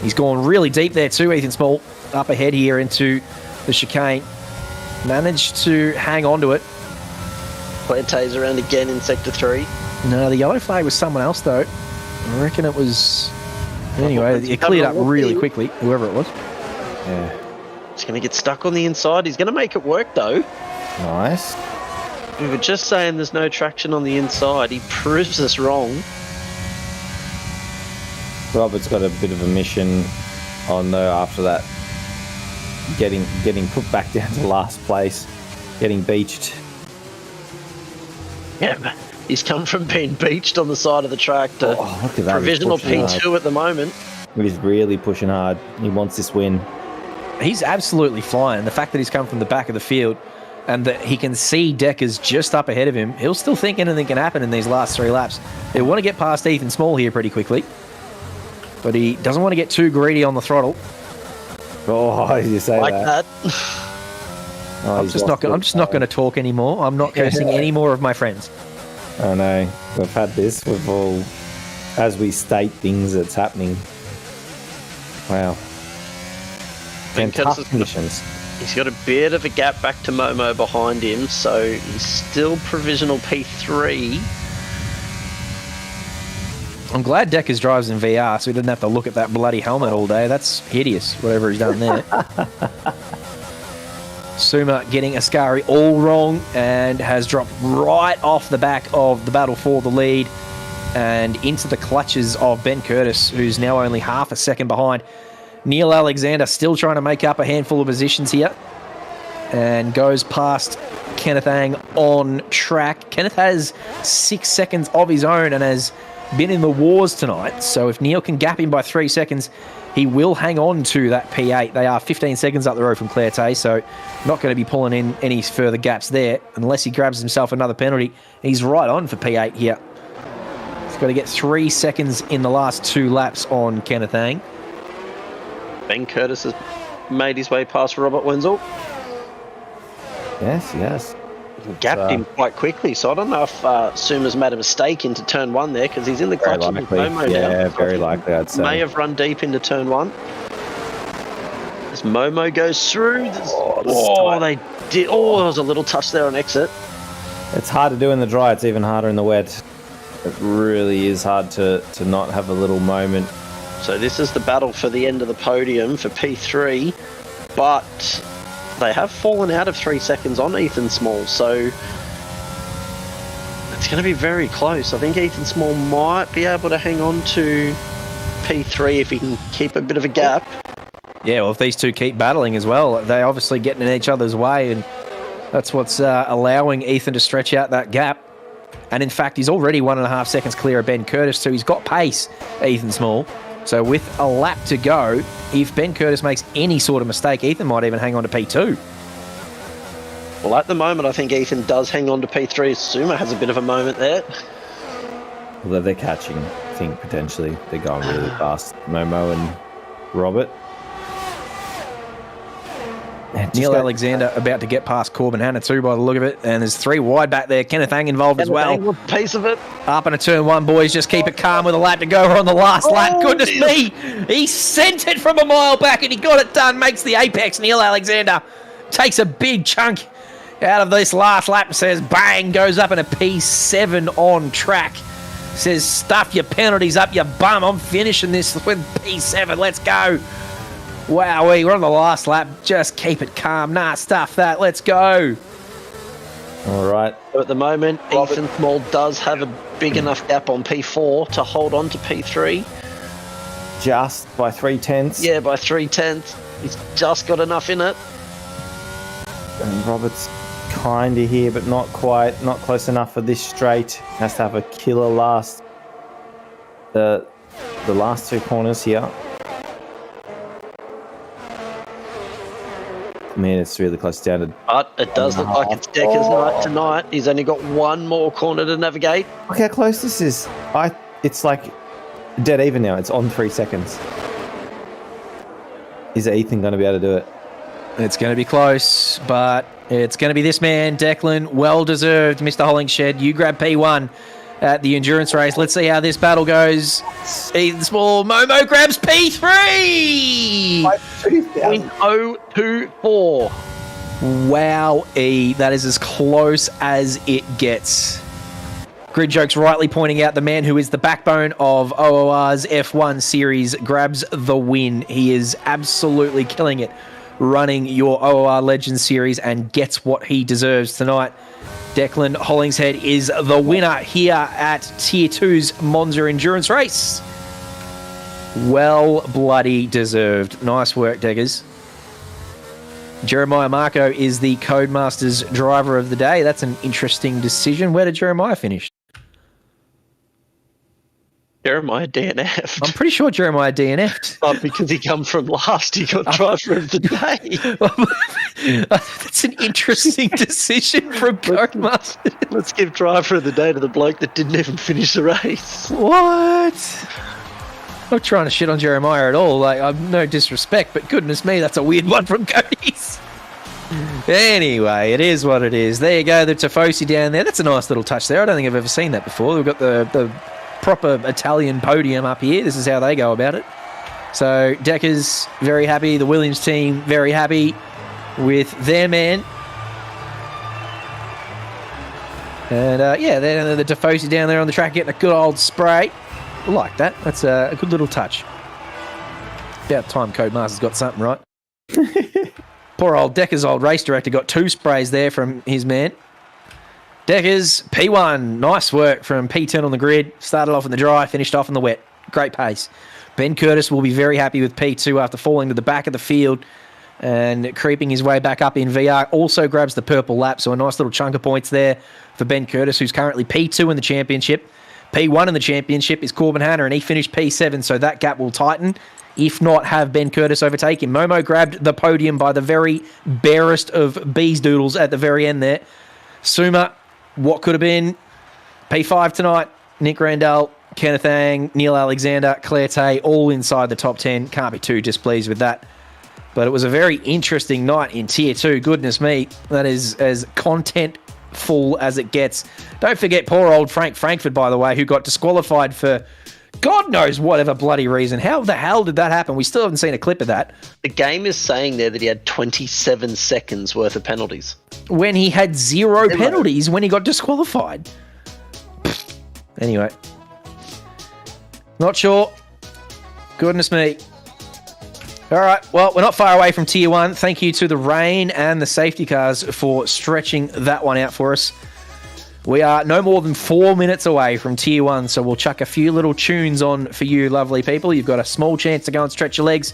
S1: He's gone really deep there too, Ethan Small, up ahead here into the chicane. Managed to hang on to it.
S3: Plante's around again in Sector 3.
S1: No, the yellow flag was someone else, though. I reckon it was... Anyway, it cleared up really quickly, whoever it was.
S5: Yeah.
S3: He's going to get stuck on the inside. He's going to make it work, though.
S5: Nice.
S3: We were just saying there's no traction on the inside. He proves us wrong.
S5: Robert's got a bit of a mission on, though, after that. Getting put back down to last place. Getting beached.
S3: Yeah, but he's come from being beached on the side of the track to
S5: look at that.
S3: provisional P2 at the moment.
S5: He's really pushing hard. He wants this win.
S1: He's absolutely flying. The fact that he's come from the back of the field and that he can see Deckers just up ahead of him, he'll still think anything can happen in these last 3 laps. They want to get past Ethan Small here pretty quickly, but he doesn't want to get too greedy on the throttle.
S5: Oh, you say
S3: like
S5: that. Oh,
S1: I'm just not going to talk anymore. I'm not cursing any more of my friends.
S5: I know. We've had this. We've all, as we state things that's happening. Wow. And tough conditions.
S3: He's got a bit of a gap back to Momo behind him, so he's still provisional P3.
S1: I'm glad Deckers drives in VR so he didn't have to look at that bloody helmet all day. That's hideous, whatever he's done there. Suma getting Ascari all wrong and has dropped right off the back of the battle for the lead and into the clutches of Ben Curtis, who's now only half a second behind. Neil Alexander still trying to make up a handful of positions here and goes past Kenneth Ang on track. Kenneth has 6 seconds of his own and has been in the wars tonight, so if Neil can gap him by 3 seconds, he will hang on to that P8. They are 15 seconds up the road from Claire, so not going to be pulling in any further gaps there unless he grabs himself another penalty. He's right on for P8 here. He's got to get 3 seconds in the last 2 laps on Kenneth Ang.
S3: Ben Curtis has made his way past Robert Wenzel.
S5: Yes.
S3: Gapped him quite quickly, so I don't know if Suma's made a mistake into turn 1 there, because he's in the clutch of Momo now.
S5: Yeah, very likely, I'd say.
S3: May have run deep into turn 1. As Momo goes through, they did. Oh, there was a little touch there on exit.
S5: It's hard to do in the dry. It's even harder in the wet. It really is hard to not have a little moment.
S3: So this is the battle for the end of the podium for P3, but they have fallen out of 3 seconds on Ethan Small, so it's going to be very close. I think Ethan Small might be able to hang on to P3 if he can keep a bit of a gap.
S1: Yeah, well, if these two keep battling as well, they're obviously getting in each other's way, and that's what's allowing Ethan to stretch out that gap. And in fact, he's already 1.5 seconds clear of Ben Curtis, so he's got pace, Ethan Small. So with a lap to go, if Ben Curtis makes any sort of mistake, Ethan might even hang on to P2.
S3: Well, at the moment, I think Ethan does hang on to P3. Suma has a bit of a moment there.
S5: Although they're catching, I think potentially they're going really fast. Momo and Robert.
S1: Neil Alexander about to get past Corbin Hannah too by the look of it. And there's 3 wide back there. Kenneth Ang involved as well.
S3: With a piece of it.
S1: Up in a turn 1, boys. Just keep it calm with a lap to go. We're on the last lap. Goodness me. He sent it from a mile back and he got it done. Makes the apex. Neil Alexander takes a big chunk out of this last lap and says bang, goes up in a P7 on track. Says stuff your penalties up your bum. I'm finishing this with P7. Let's go. Wow, we're on the last lap. Just keep it calm. Nah, stuff that. Let's go.
S5: All right.
S3: So at the moment, Ethan Small does have a big enough gap on P4 to hold on to P3.
S5: Just by 3/10.
S3: Yeah, by 3/10. He's just got enough in it.
S5: And Robert's kind of here, but not quite. Not close enough for this straight. Has to have a killer last. The last 2 corners here. Man, it's really close down to...
S3: But it does look like it's Decker's night tonight. He's only got 1 more corner to navigate.
S5: Look how close this is. It's like dead even now. It's on 3 seconds. Is Ethan going to be able to do it?
S1: It's going to be close, but it's going to be this man, Declan. Well deserved, Mr. Hollingshed. You grab P1 at the endurance race. Let's see how this battle goes. Ethan Small, Momo grabs P3!
S3: 0.024.
S1: Wow, E. That is as close as it gets. Grid Jokes rightly pointing out the man who is the backbone of OOR's F1 series grabs the win. He is absolutely killing it running your OOR Legends series and gets what he deserves tonight. Declan Hollingshead is the winner here at Tier 2's Monza Endurance Race. Well bloody deserved. Nice work, Deggers. Jeremiah Marco is the Codemasters driver of the day. That's an interesting decision. Where did Jeremiah finish?
S3: Jeremiah DNF'd.
S1: I'm pretty sure Jeremiah DNF'd.
S3: But because he come from last, he got driver of the day.
S1: That's an interesting decision from Codemasters.
S3: Let's give driver of the day to the bloke that didn't even finish the race.
S1: What? I'm not trying to shit on Jeremiah at all. Like, I'm no disrespect, but goodness me, that's a weird one from Cody's. Anyway, it is what it is. There you go, the Tifosi down there. That's a nice little touch there. I don't think I've ever seen that before. We've got the proper Italian podium up here. This is how they go about it. So Decker's very happy. The Williams team very happy with their man. And yeah, then the Tifosi down there on the track getting a good old spray. I like that. That's a good little touch. About time Codemaster's got something right. Poor old Decker's old race director got 2 sprays there from his man. Decker's P1. Nice work from P10 on the grid. Started off in the dry, finished off in the wet. Great pace. Ben Curtis will be very happy with P2 after falling to the back of the field and creeping his way back up in VR. Also grabs the purple lap, so a nice little chunk of points there for Ben Curtis, who's currently P2 in the championship. P1 in the championship is Corbin Hannah, and he finished P7, so that gap will tighten. If not, have Ben Curtis overtake him. Momo grabbed the podium by the very barest of bees doodles at the very end there. Suma, what could have been P5 tonight. Nick Randall, Kenneth Ang, Neil Alexander, Claire Tay, all inside the top 10. Can't be too displeased with that. But it was a very interesting night in Tier 2. Goodness me, that is as content-full as it gets. Don't forget poor old Frank Frankfurt, by the way, who got disqualified for God knows whatever bloody reason. How the hell did that happen? We still haven't seen a clip of that.
S3: The game is saying there that he had 27 seconds worth of penalties.
S1: When he had zero penalties when he got disqualified. Anyway. Not sure. Goodness me. All right, well, we're not far away from Tier 1. Thank you to the rain and the safety cars for stretching that one out for us. We are no more than 4 minutes away from Tier 1, so we'll chuck a few little tunes on for you lovely people. You've got a small chance to go and stretch your legs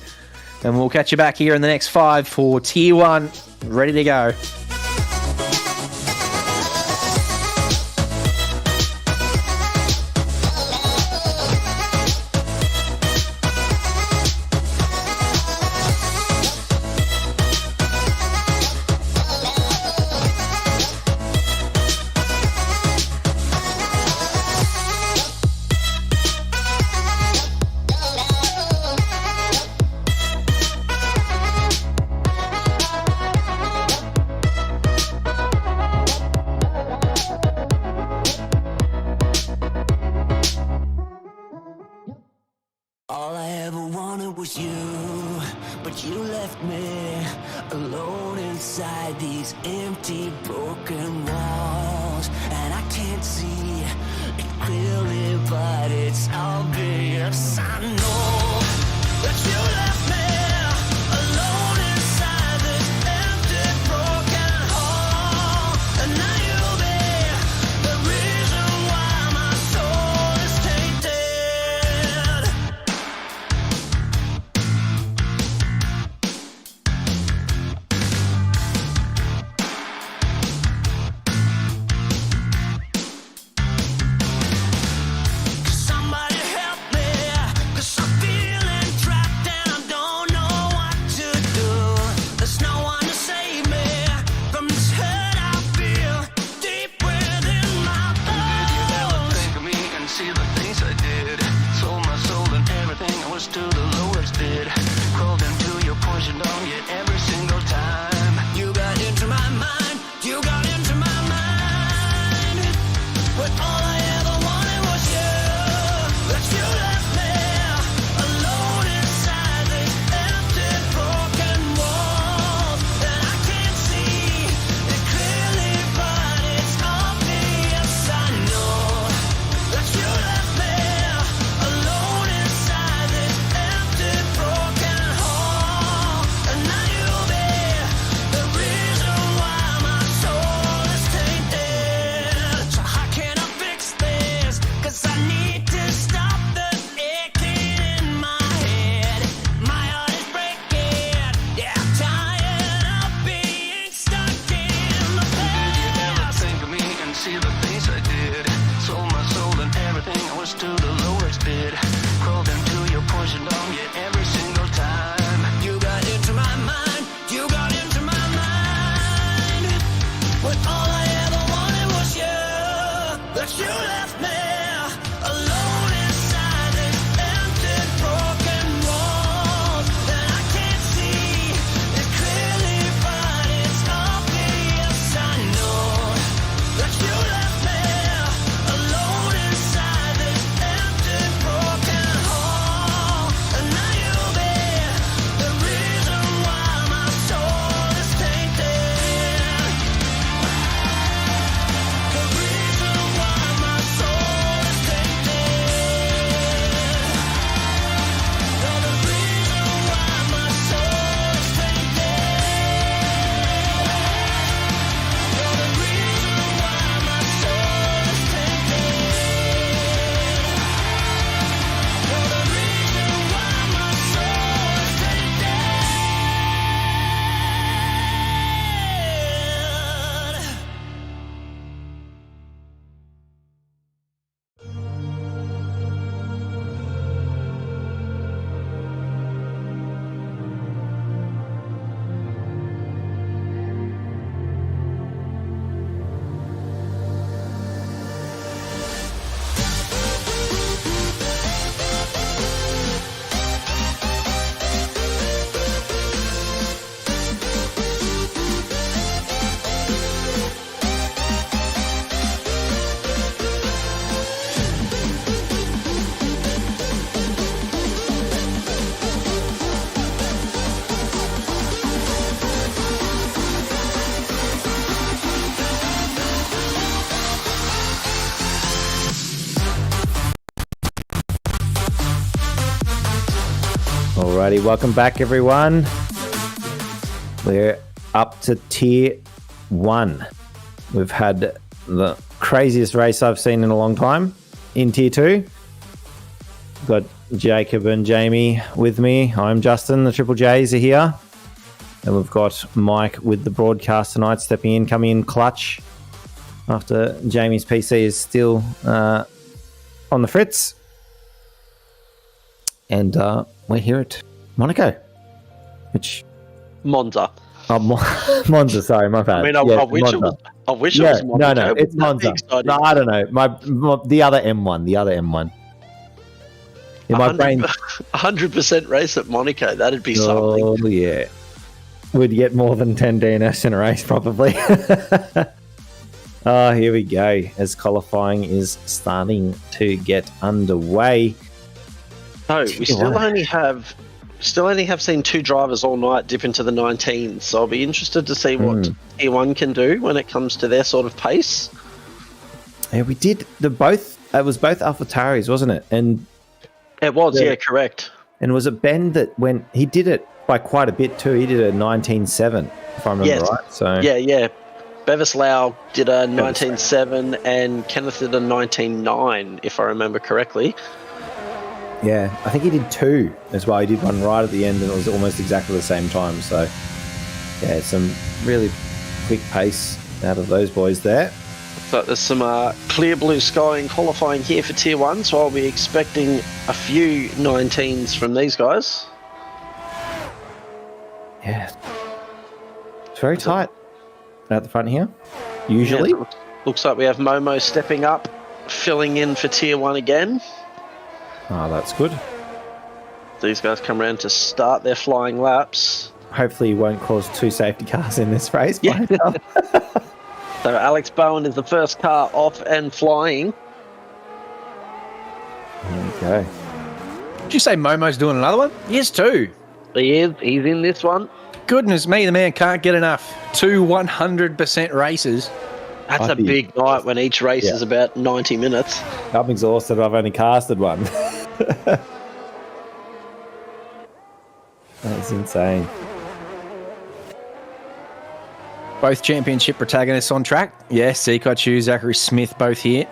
S1: And we'll catch you back here in the next 5 for Tier 1. Ready to go.
S6: All I ever wanted was you, but you left me alone inside these empty, broken walls. And I can't see it clearly, but it's obvious. I know that you left me alone inside this empty, broken hall. And now you'll be the reason why my soul is tainted. Somebody help me, 'cause I'm feeling trapped and I don't know what to do. There's no one to save me from this hurt I feel deep within my bones. Did you ever think of me and see the things I did? Sold my soul and everything, I was to the lowest bid. Crawled into your poison dome, yet every single time you got into my mind, you got into my mind. But all I ever wanted was you. But you left me alone inside these empty, broken walls. And I can't see it clearly, but it's obvious. I know that you left me alone inside this empty, broken hall. And now you'll be the reason why my soul is tainted. So how can I fix this? 'Cause I need to stop the aching in my head. My heart is breaking. Yeah, I'm tired of being stuck in the past. Did you ever think of me and see the things I did? Sold my soul and everything, I was to the lowest bid. Crawled into your poison dome, yet every single time you got into my mind, you got into my mind. But all I ever wanted was you. But you left me alone inside these empty, broken walls. And I can't see it clearly, but it's obvious. I know that you left me alone inside this empty, broken hall. And now you'll be the reason why my soul is tainted. The reason why my soul is tainted. You're the reason why my soul is tainted. You're the reason why my soul is tainted. You're the reason why my soul is tainted.
S5: Alrighty, welcome back, everyone. We're up to Tier 1. We've had the craziest race I've seen in a long time in Tier 2. We've got Jacob and Jamie with me. I'm Justin. The Triple J's are here. And we've got Mike with the broadcast tonight, stepping in, coming in clutch after Jamie's PC is still on the fritz. And we're here at Monaco, which...
S3: Monza.
S5: Oh, Monza, sorry, my bad.
S3: I mean, I wish it was. I wish it was Monaco.
S5: No, it's Monza. No, I don't know. The other M1. The other M1. In my brain,
S3: 100% race at Monaco. That'd be something.
S5: Oh yeah, we'd get more than 10 DNS in a race probably. Oh, here we go. As qualifying is starting to get underway.
S3: No, we still only have seen 2 drivers all night dip into the 19s. So I'll be interested to see what Tier 1 can do when it comes to their sort of pace.
S5: Yeah, we did the both. It was both AlphaTauris, wasn't it? And
S3: it was, yeah, correct.
S5: And was it Ben that went? He did it by quite a bit too. He did a 19.7, if I remember right. So
S3: yeah. Bevis Lau did a 19.7 and Kenneth did a 19.9, if I remember correctly.
S5: Yeah, I think he did 2 as well. He did one right at the end, and it was almost exactly the same time. So yeah, some really quick pace out of those boys there.
S3: So there's some clear blue sky in qualifying here for Tier 1, so I'll be expecting a few 19s from these guys.
S5: Yeah. It's very tight at the front here, usually.
S3: Yeah, looks like we have Momo stepping up, filling in for Tier 1 again.
S5: Oh, that's good.
S3: These guys come around to start their flying laps.
S5: Hopefully he won't cause 2 safety cars in this race.
S3: Yeah. So Alex Bowen is the first car off and flying.
S5: There we go.
S1: Did you say Momo's doing another one? Yes, 2.
S3: He is. He's in this one.
S1: Goodness me, the man can't get enough. 2 100% races.
S3: That's a big night when each race is about 90 minutes.
S5: I'm exhausted. I've only casted one. That's insane.
S1: Both championship protagonists on track. Yes, Zekai Chu, Zachary Smith, both here.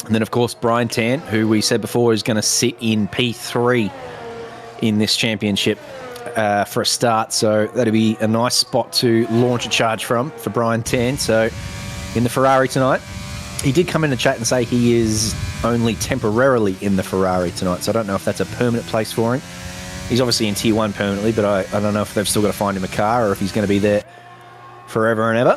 S1: And then, of course, Brian Tan, who we said before is going to sit in P3 in this championship for a start. So that'll be a nice spot to launch a charge from for Brian Tan. So in the Ferrari tonight, he did come in the chat and say he is only temporarily in the Ferrari tonight. So I don't know if that's a permanent place for him. He's obviously in Tier 1 permanently, but I don't know if they've still got to find him a car or if he's going to be there forever and ever.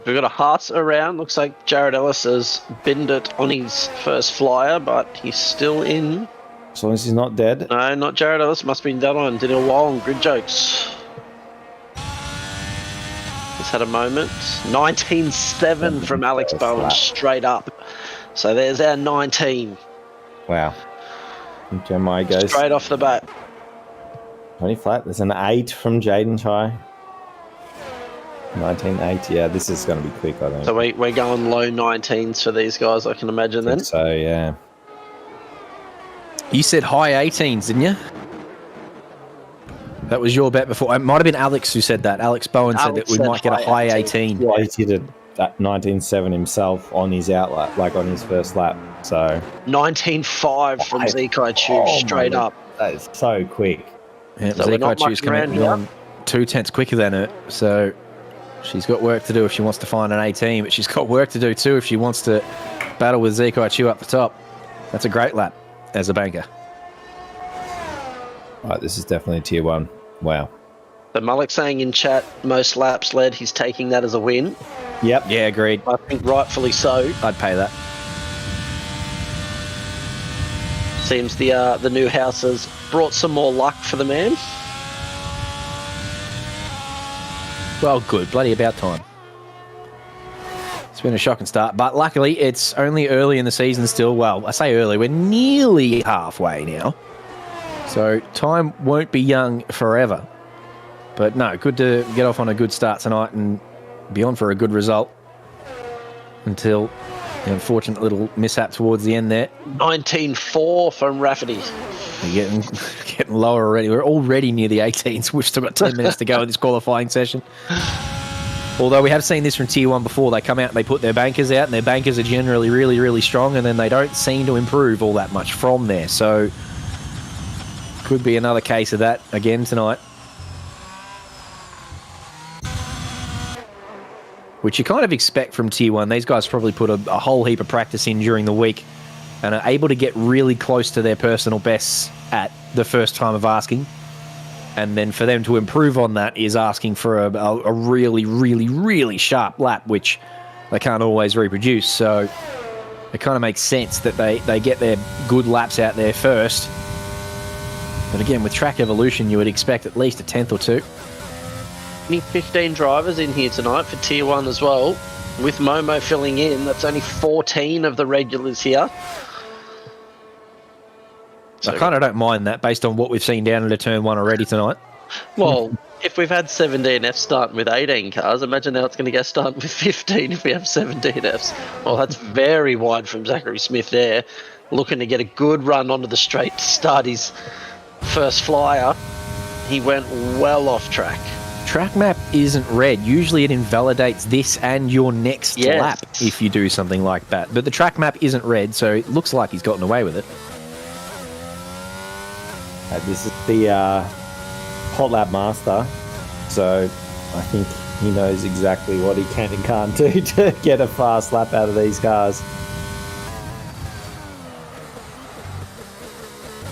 S3: We've got a Haas around. Looks like Jared Ellis has binned it on his first flyer, but he's still in.
S5: As long as he's not dead.
S3: No, not Jared Ellis. Must be that one. Did it a while on Grid Jokes. Just had a moment. 19.7 from Alex Bowen straight up. So there's our 19.
S5: Wow. And Jeremiah goes
S3: straight off the bat.
S5: 20 flat. There's an 8 from Jaden Chai. 19.8. Yeah, this is going to be quick, I think.
S3: So we're going low 19s for these guys, I can imagine then.
S5: So, yeah.
S1: You said high 18s, didn't you? That was your bet before. It might have been Alex who said that. Alex Bowen said that we might get a high 18.
S5: Yeah, he did that 19.7 himself on his outlap, like on his first lap. So
S3: 19.5 from Zekai Chu straight up.
S5: That is so quick.
S1: Yeah,
S3: so we're not
S1: Chu's
S3: mucking around here.
S1: 2/10 quicker than her, so she's got work to do if she wants to find an 18, but she's got work to do too if she wants to battle with Zekai Chu up the top. That's a great lap as a banker.
S5: Right, this is definitely Tier 1. Wow.
S3: So Malik saying in chat, most laps led, he's taking that as a win.
S5: Yep.
S1: Yeah, agreed.
S3: I think rightfully so.
S1: I'd pay that.
S3: Seems the new house has brought some more luck for the man.
S1: Well, good. Bloody about time. It's been a shocking start, but luckily it's only early in the season still. Well, I say early, we're nearly halfway now. So time won't be young forever. But no, good to get off on a good start tonight and be on for a good result until the unfortunate little mishap towards the end there.
S3: 19.4 from Rafferty.
S1: We're getting lower already. We're already near the 18s. We've still got 10 minutes to go in this qualifying session. Although we have seen this from Tier 1 before. They come out and they put their bankers out, and their bankers are generally really, really strong, and then they don't seem to improve all that much from there. So, could be another case of that again tonight. Which you kind of expect from Tier 1. These guys probably put a whole heap of practice in during the week and are able to get really close to their personal bests at the first time of asking. And then for them to improve on that is asking for a really, really, really sharp lap, which they can't always reproduce. So it kind of makes sense that they get their good laps out there first. But again, with track evolution, you would expect at least a 10th or two.
S3: Only 15 drivers in here tonight for Tier 1 as well. With Momo filling in, that's only 14 of the regulars here.
S1: I kind of don't mind that based on what we've seen down into Turn 1 already tonight.
S3: Well, if we've had 17 Fs starting with 18 cars, imagine how it's going to go starting with 15 if we have 17 Fs. Well, that's very wide from Zachary Smith there. Looking to get a good run onto the straight to start his first flyer. He went well off track.
S1: Track map isn't red. Usually it invalidates this and your next lap if you do something like that. But the track map isn't red, so it looks like he's gotten away with it.
S5: This is the hot lap master, so I think he knows exactly what he can and can't do to get a fast lap out of these cars.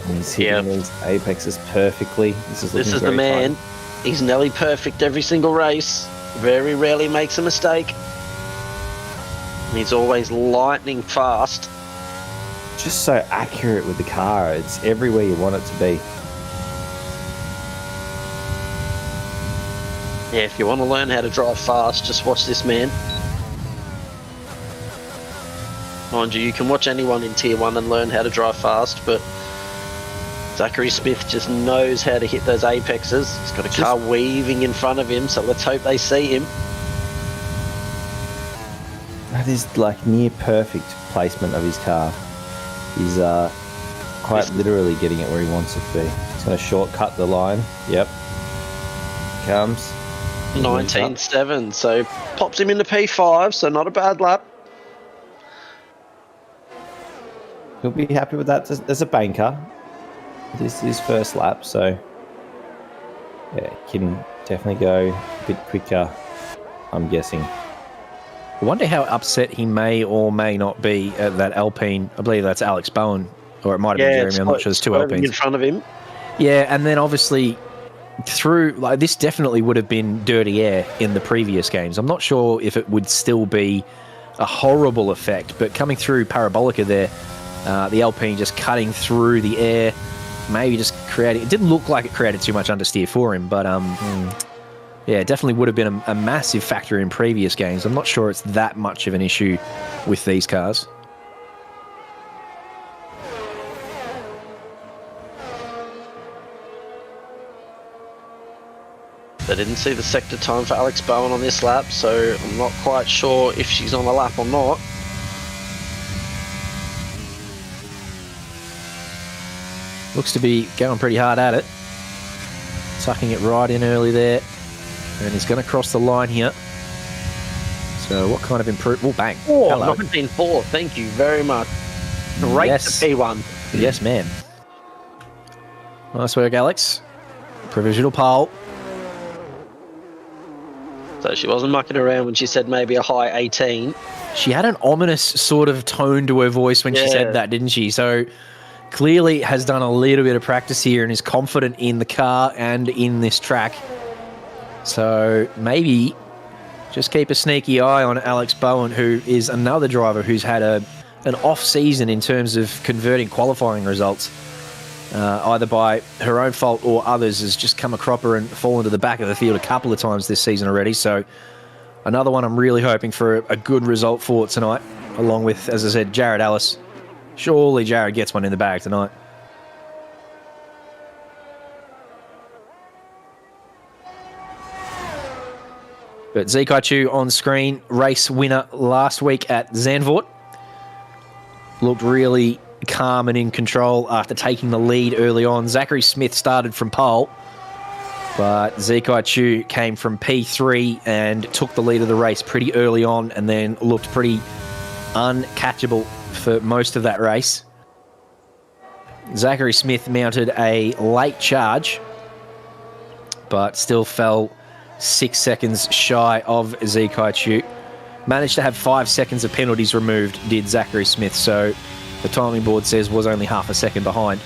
S5: And he's hitting these apexes perfectly. This is
S3: the man.
S5: Fun.
S3: He's nearly perfect every single race. Very rarely makes a mistake. And he's always lightning fast.
S5: Just so accurate with the car. It's everywhere you want it to be.
S3: Yeah, if you want to learn how to drive fast, just watch this man. Mind you, you can watch anyone in Tier 1 and learn how to drive fast, but Zachary Smith just knows how to hit those apexes. He's got a car weaving in front of him, so let's hope they see him.
S5: That is like near perfect placement of his car. He's quite literally getting it where he wants it to be. He's going to shortcut the line. Yep. Comes.
S3: 19.7, so pops him into P5, so not a bad lap.
S5: He'll be happy with that. There's a banker. This is his first lap, so yeah, can definitely go a bit quicker, I'm guessing.
S1: I wonder how upset he may or may not be at that Alpine. I believe that's Alex Bowen, or it might have been Jeremy. I'm not sure. There's two Alpines
S3: in front of him.
S1: Yeah, and then obviously through this definitely would have been dirty air in the previous games. I'm not sure if it would still be a horrible effect, but coming through Parabolica there, the Alpine just cutting through the air, maybe just creating. It didn't look like it created too much understeer for him, but yeah, it definitely would have been a massive factor in previous games. I'm not sure it's that much of an issue with these cars.
S3: They didn't see the sector time for Alex Bowen on this lap, so I'm not quite sure if she's on the lap or not.
S1: Looks to be going pretty hard at it. Sucking it right in early there. And he's going to cross the line here. So what kind of improvement? Oh, bang.
S3: Oh,
S1: Hello.
S3: 19.4. Thank you very much. Right
S1: Yes.
S3: to P1.
S1: Yes, man. Nice work, Alex. Provisional pole.
S3: So she wasn't mucking around when she said maybe a high 18.
S1: She had an ominous sort of tone to her voice when she said that, didn't she? So clearly has done a little bit of practice here and is confident in the car and in this track. So maybe just keep a sneaky eye on Alex Bowen, who is another driver who's had an off season in terms of converting qualifying results. Either by her own fault or others, has just come a cropper and fallen to the back of the field a couple of times this season already. So another one I'm really hoping for a good result for tonight, along with, as I said, Jared Ellis. Surely Jared gets one in the bag tonight. But Zikaichu on screen, race winner last week at Zandvoort. Looked really calm and in control after taking the lead early on. Zachary Smith started from pole But Zikai Chu came from P3 and took the lead of the race pretty early on and then looked pretty uncatchable for most of that race. Zachary Smith mounted a late charge, but still fell 6 seconds shy of Zikai Chu. Managed to have 5 seconds of penalties removed, did Zachary Smith, so the timing board says was only half a second behind.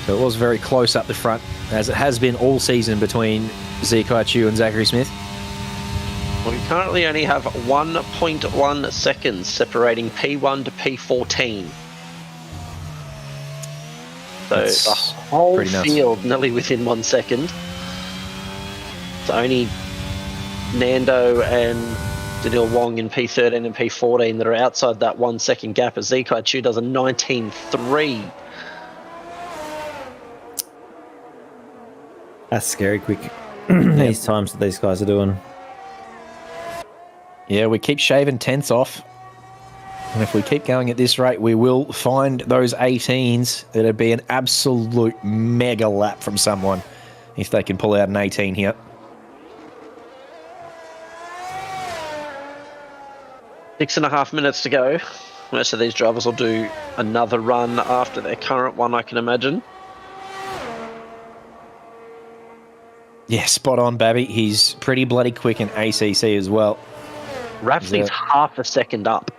S1: So it was very close up the front, as it has been all season between Zikai Chu and Zachary Smith.
S3: We currently only have 1.1 seconds separating P1 to P14. So
S1: That's
S3: the whole
S1: pretty nuts.
S3: field nearly within 1 second. It's only Nando and Daniil Wong in P13 and P14 that are outside that 1 second gap, as Zikai Chu does a 19.3.
S5: That's scary quick. These times that these guys are doing.
S1: Yeah, we keep shaving tenths off. And if we keep going at this rate, we will find those 18s. It'd be an absolute mega lap from someone if they can pull out an 18 here.
S3: Six and a half minutes to go. Most of these drivers will do another run after their current one, I can imagine.
S1: Yeah, spot on, Babby. He's pretty bloody quick in ACC as well.
S3: Rafferty's half a second up.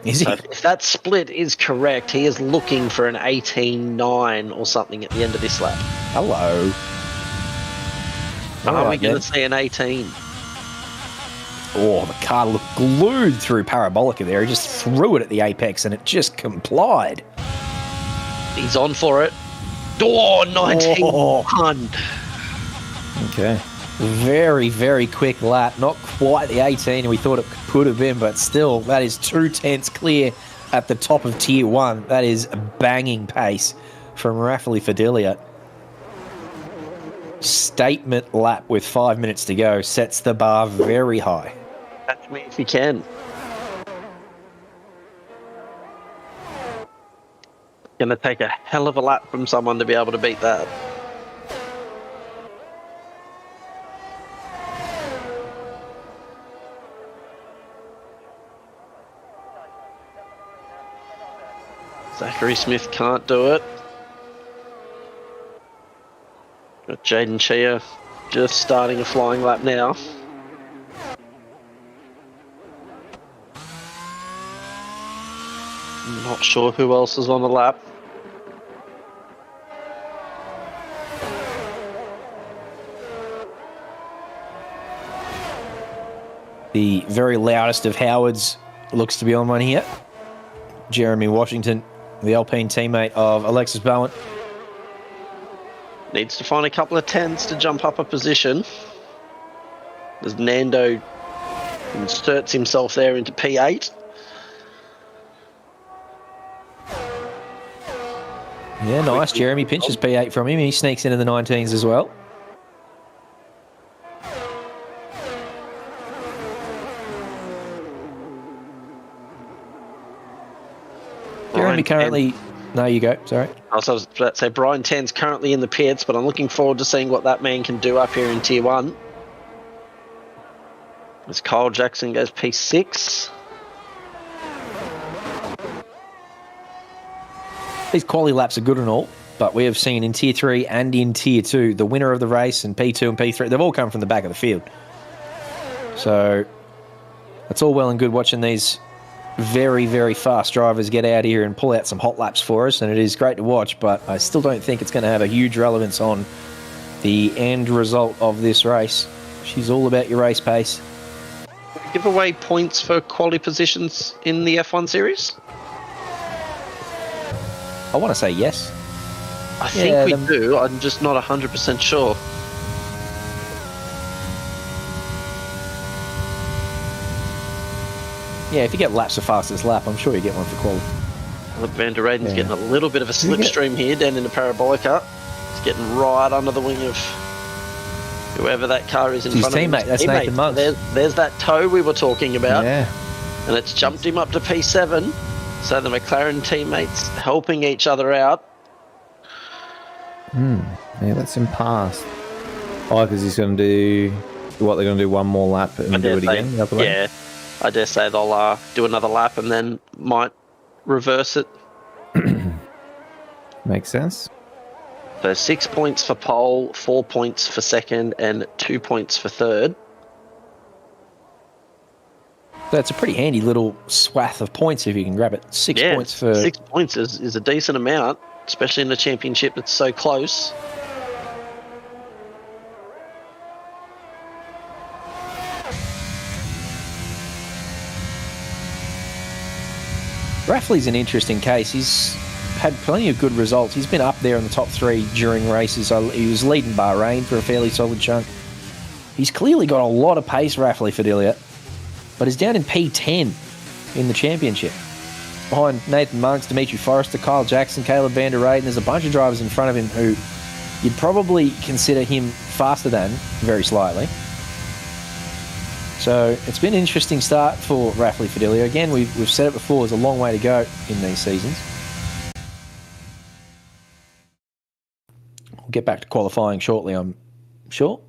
S1: Is he?
S3: So if that split is correct, he is looking for an 18.9 or something at the end of this lap.
S1: Hello.
S3: Are
S1: All
S3: we
S1: right,
S3: going
S1: then.
S3: to see an 18?
S1: Oh, the car looked glued through Parabolica there. He just threw it at the apex and it just complied.
S3: He's on for it. Oh, 19.1.
S5: Okay.
S1: Very, very quick lap. Not quite the 18 we thought it could have been, but still, that is 2 tenths clear at the top of Tier 1. That is a banging pace from Raffaele Fidelia. Statement lap with 5 minutes to go sets the bar very high.
S3: Catch me if you can. Going to take a hell of a lap from someone to be able to beat that. Zachary Smith can't do it. Got Jaden Chia just starting a flying lap now. Not sure who else is on the lap.
S1: The very loudest of Howards looks to be on one here. Jeremy Washington, the Alpine teammate of Alexis Bowen.
S3: Needs to find a couple of tenths to jump up a position. As Nando inserts himself there into P8.
S1: Yeah, nice. Jeremy pinches P8 from him. He sneaks into the 19s as well. Jeremy currently... No, you go. Sorry.
S3: I was about to say Brian Tan's currently in the pits, but I'm looking forward to seeing what that man can do up here in Tier 1. As Kyle Jackson goes P6.
S1: These quali laps are good and all, but we have seen in Tier 3 and in Tier 2, the winner of the race and P2 and P3, they've all come from the back of the field. So it's all well and good watching these very, very fast drivers get out here and pull out some hot laps for us, and it is great to watch, but I still don't think it's going to have a huge relevance on the end result of this race. She's all about your race pace.
S3: Give away points for quality positions in the F1 series?
S1: I want to say yes.
S3: I think we do, I'm just not 100% sure.
S1: Yeah, if you get laps the fastest lap, I'm sure you get one for quality.
S3: Look, Van der Reyden's getting a little bit of a slipstream here down in the Parabolica. He's getting right under the wing of whoever that car is in front of him.
S1: His teammate, that's Nathan Muntz.
S3: There's that toe we were talking about.
S1: Yeah.
S3: And it's jumped him up to P7. So the McLaren teammates helping each other out.
S5: Yeah, that's him past. Oh, because he's going to do what they're going to do one more lap and do it again. The upper lane?
S3: Yeah, I dare say they'll do another lap and then might reverse it.
S5: Makes sense.
S3: So 6 points for pole, 4 points for second, and 2 points for third.
S1: That's a pretty handy little swath of points if you can grab it. 6 points for
S3: 6 points is a decent amount, especially in the championship that's so close.
S1: Raffley's an interesting case. He's had plenty of good results. He's been up there in the top 3 during races. He was leading Bahrain for a fairly solid chunk. He's clearly got a lot of pace, Raffley Fidelia, but is down in P10 in the championship. Behind Nathan Monks, Dimitri Forrester, Kyle Jackson, Caleb van der Reyden. There's a bunch of drivers in front of him who you'd probably consider him faster than, very slightly. So it's been an interesting start for Raffley Fidelia. Again, we've said it before, there's a long way to go in these seasons. We'll get back to qualifying shortly, I'm sure.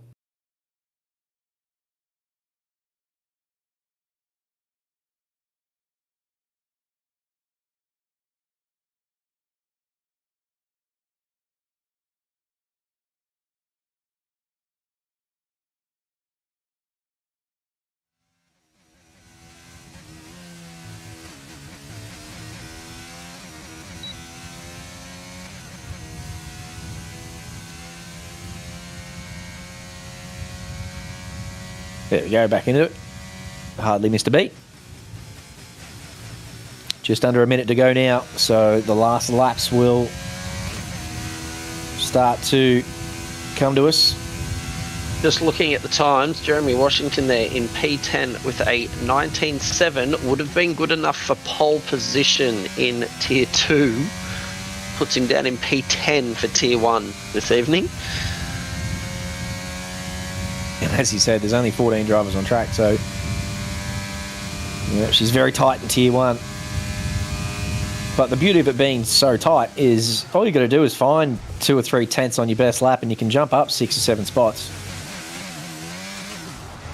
S1: There we go, back into it. Hardly missed a beat. Just under a minute to go now, so the last laps will start to come to us.
S3: Just looking at the times, Jeremy Washington there in P10 with a 19.7 would have been good enough for pole position in Tier 2. Puts him down in P10 for Tier 1 this evening.
S1: And as you said, there's only 14 drivers on track, so yeah, she's very tight in Tier 1. But the beauty of it being so tight is all you got to do is find 2 or 3 tenths on your best lap and you can jump up 6 or 7 spots.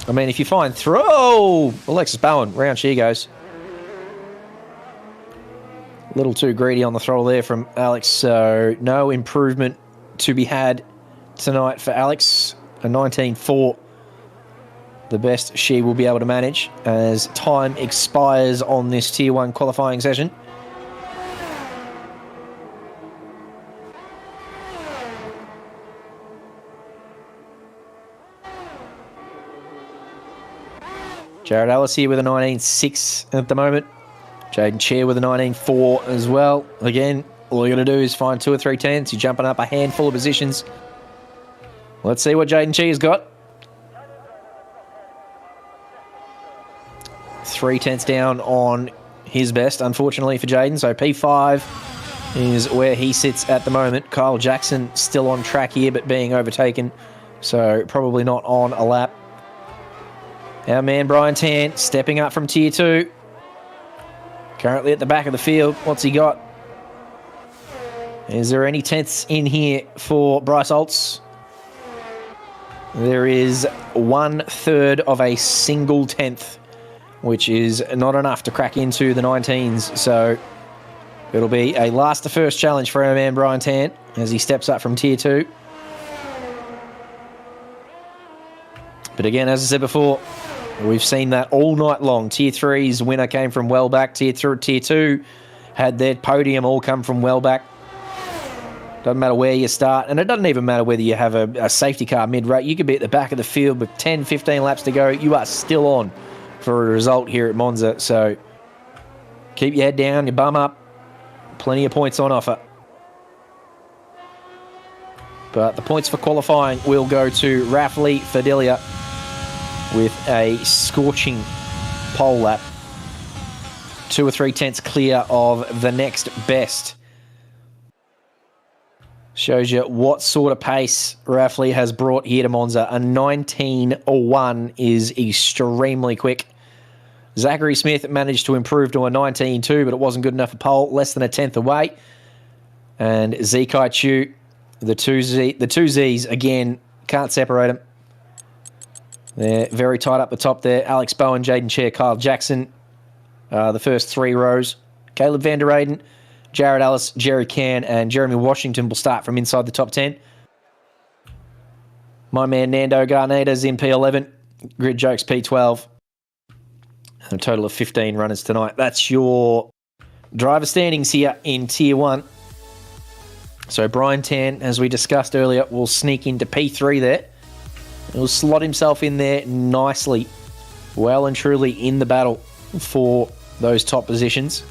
S1: I mean, if you find Alexis Bowen, round she goes. A little too greedy on the throttle there from Alex, so no improvement to be had tonight for Alex. A 19.4, the best she will be able to manage as time expires on this Tier 1 qualifying session. Jared Ellis here with a 19.6 at the moment. Jaden Chair with a 19.4 as well. Again, all you got to do is find 2 or 3 tenths. You're jumping up a handful of positions. Let's see what Jaden Chi has got. 3 tenths down on his best, unfortunately for Jaden. So P5 is where he sits at the moment. Kyle Jackson still on track here, but being overtaken. So probably not on a lap. Our man Brian Tan stepping up from Tier 2. Currently at the back of the field. What's he got? Is there any tenths in here for Bryce Oltz? There is 1/3 of a single tenth, which is not enough to crack into the 19s. So it'll be a last to first challenge for our man Brian Tan as he steps up from Tier 2. But again, as I said before, we've seen that all night long. Tier 3's winner came from well back. Tier 2 had their podium all come from well back. Doesn't matter where you start, and it doesn't even matter whether you have a safety car mid-rate. You could be at the back of the field with 10, 15 laps to go. You are still on for a result here at Monza. So keep your head down, your bum up. Plenty of points on offer. But the points for qualifying will go to Raffley Fidelia with a scorching pole lap. 2 or 3 tenths clear of the next best. Shows you what sort of pace Raffley has brought here to Monza. A 19.01 is extremely quick. Zachary Smith managed to improve to a 19.2, but it wasn't good enough for pole, less than a tenth away. And Zekai Chu The two Zs, again, can't separate them. They're very tight up the top there. Alex Bowen, Jaden Chair, Kyle Jackson. The first 3 rows. Caleb van der Eyden, Jared Ellis, Jerry Can, and Jeremy Washington will start from inside the top 10. My man Nando Garneda's in P11. Grid Jokes P12. A total of 15 runners tonight. That's your driver standings here in Tier 1. So Brian Tan, as we discussed earlier, will sneak into P3 there. He'll slot himself in there nicely, well and truly in the battle for those top positions.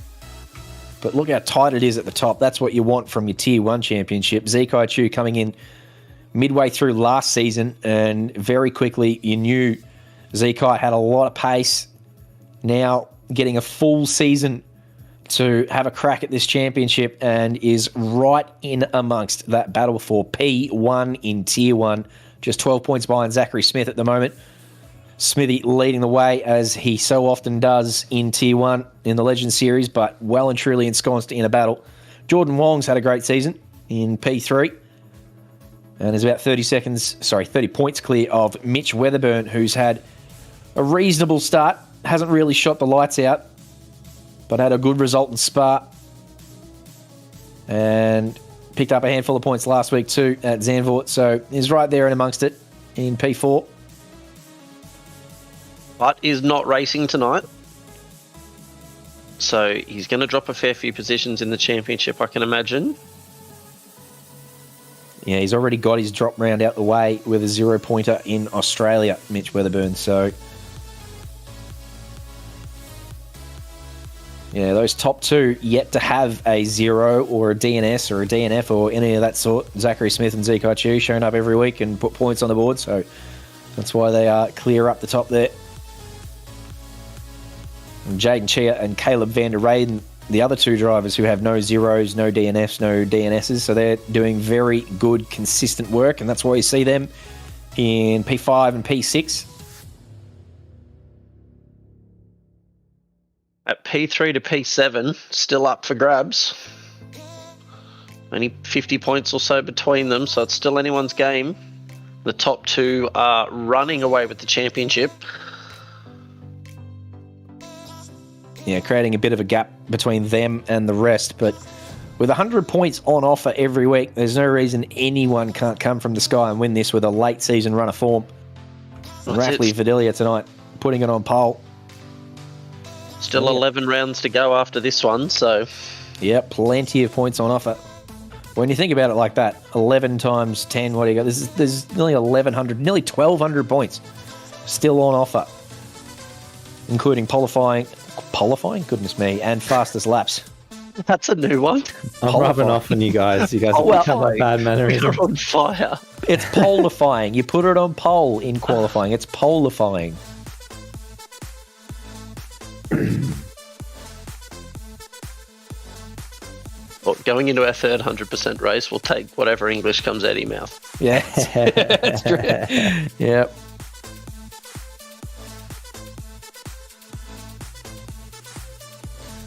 S1: But look how tight it is at the top. That's what you want from your Tier 1 championship. Zeke Chu coming in midway through last season, and very quickly you knew Zeke had a lot of pace. Now getting a full season to have a crack at this championship and is right in amongst that battle for P1 in Tier 1. Just 12 points behind Zachary Smith at the moment. Smithy leading the way as he so often does in Tier 1 in the Legends Series, but well and truly ensconced in a battle. Jordan Wong's had a great season in P3 and is about 30 points clear of Mitch Weatherburn, who's had a reasonable start. Hasn't really shot the lights out, but had a good result in Spa. And picked up a handful of points last week too at Zandvoort, so he's right there in amongst it in P4.
S3: But is not racing tonight. So he's going to drop a fair few positions in the championship, I can imagine.
S1: Yeah, he's already got his drop round out the way with a 0-pointer in Australia, Mitch Weatherburn. So, yeah, those top 2 yet to have a 0 or a DNS or a DNF or any of that sort. Zachary Smith and Zeke Chu showing up every week and put points on the board, so that's why they are clear up the top there. And Jaden Chia and Caleb van der Eyden, the other 2 drivers who have no 0s, no DNFs, no DNSs, so they're doing very good, consistent work, and that's why you see them in P5 and P6.
S3: At P3 to P7, still up for grabs. Only 50 points or so between them, so it's still anyone's game. The top 2 are running away with the championship.
S1: Yeah, creating a bit of a gap between them and the rest, but with 100 points on offer every week, there's no reason anyone can't come from the sky and win this with a late season run of form. Rafley Vidalia tonight, putting it on pole.
S3: Still 11 rounds to go after this one, so...
S1: Yeah, plenty of points on offer. When you think about it like that, 11 times 10, what do you got? There's nearly 1,100, nearly 1,200 points still on offer, including qualifying, goodness me, and fastest laps.
S3: That's a new one.
S5: I'm rubbing off on you guys. You guys have become a bad mannerism.
S3: You're on fire.
S1: It's polifying. You put it on pole in qualifying. It's polifying.
S3: Well, going into our third 100% race, we'll take whatever English comes out of your mouth.
S1: Yeah, that's true. Yep.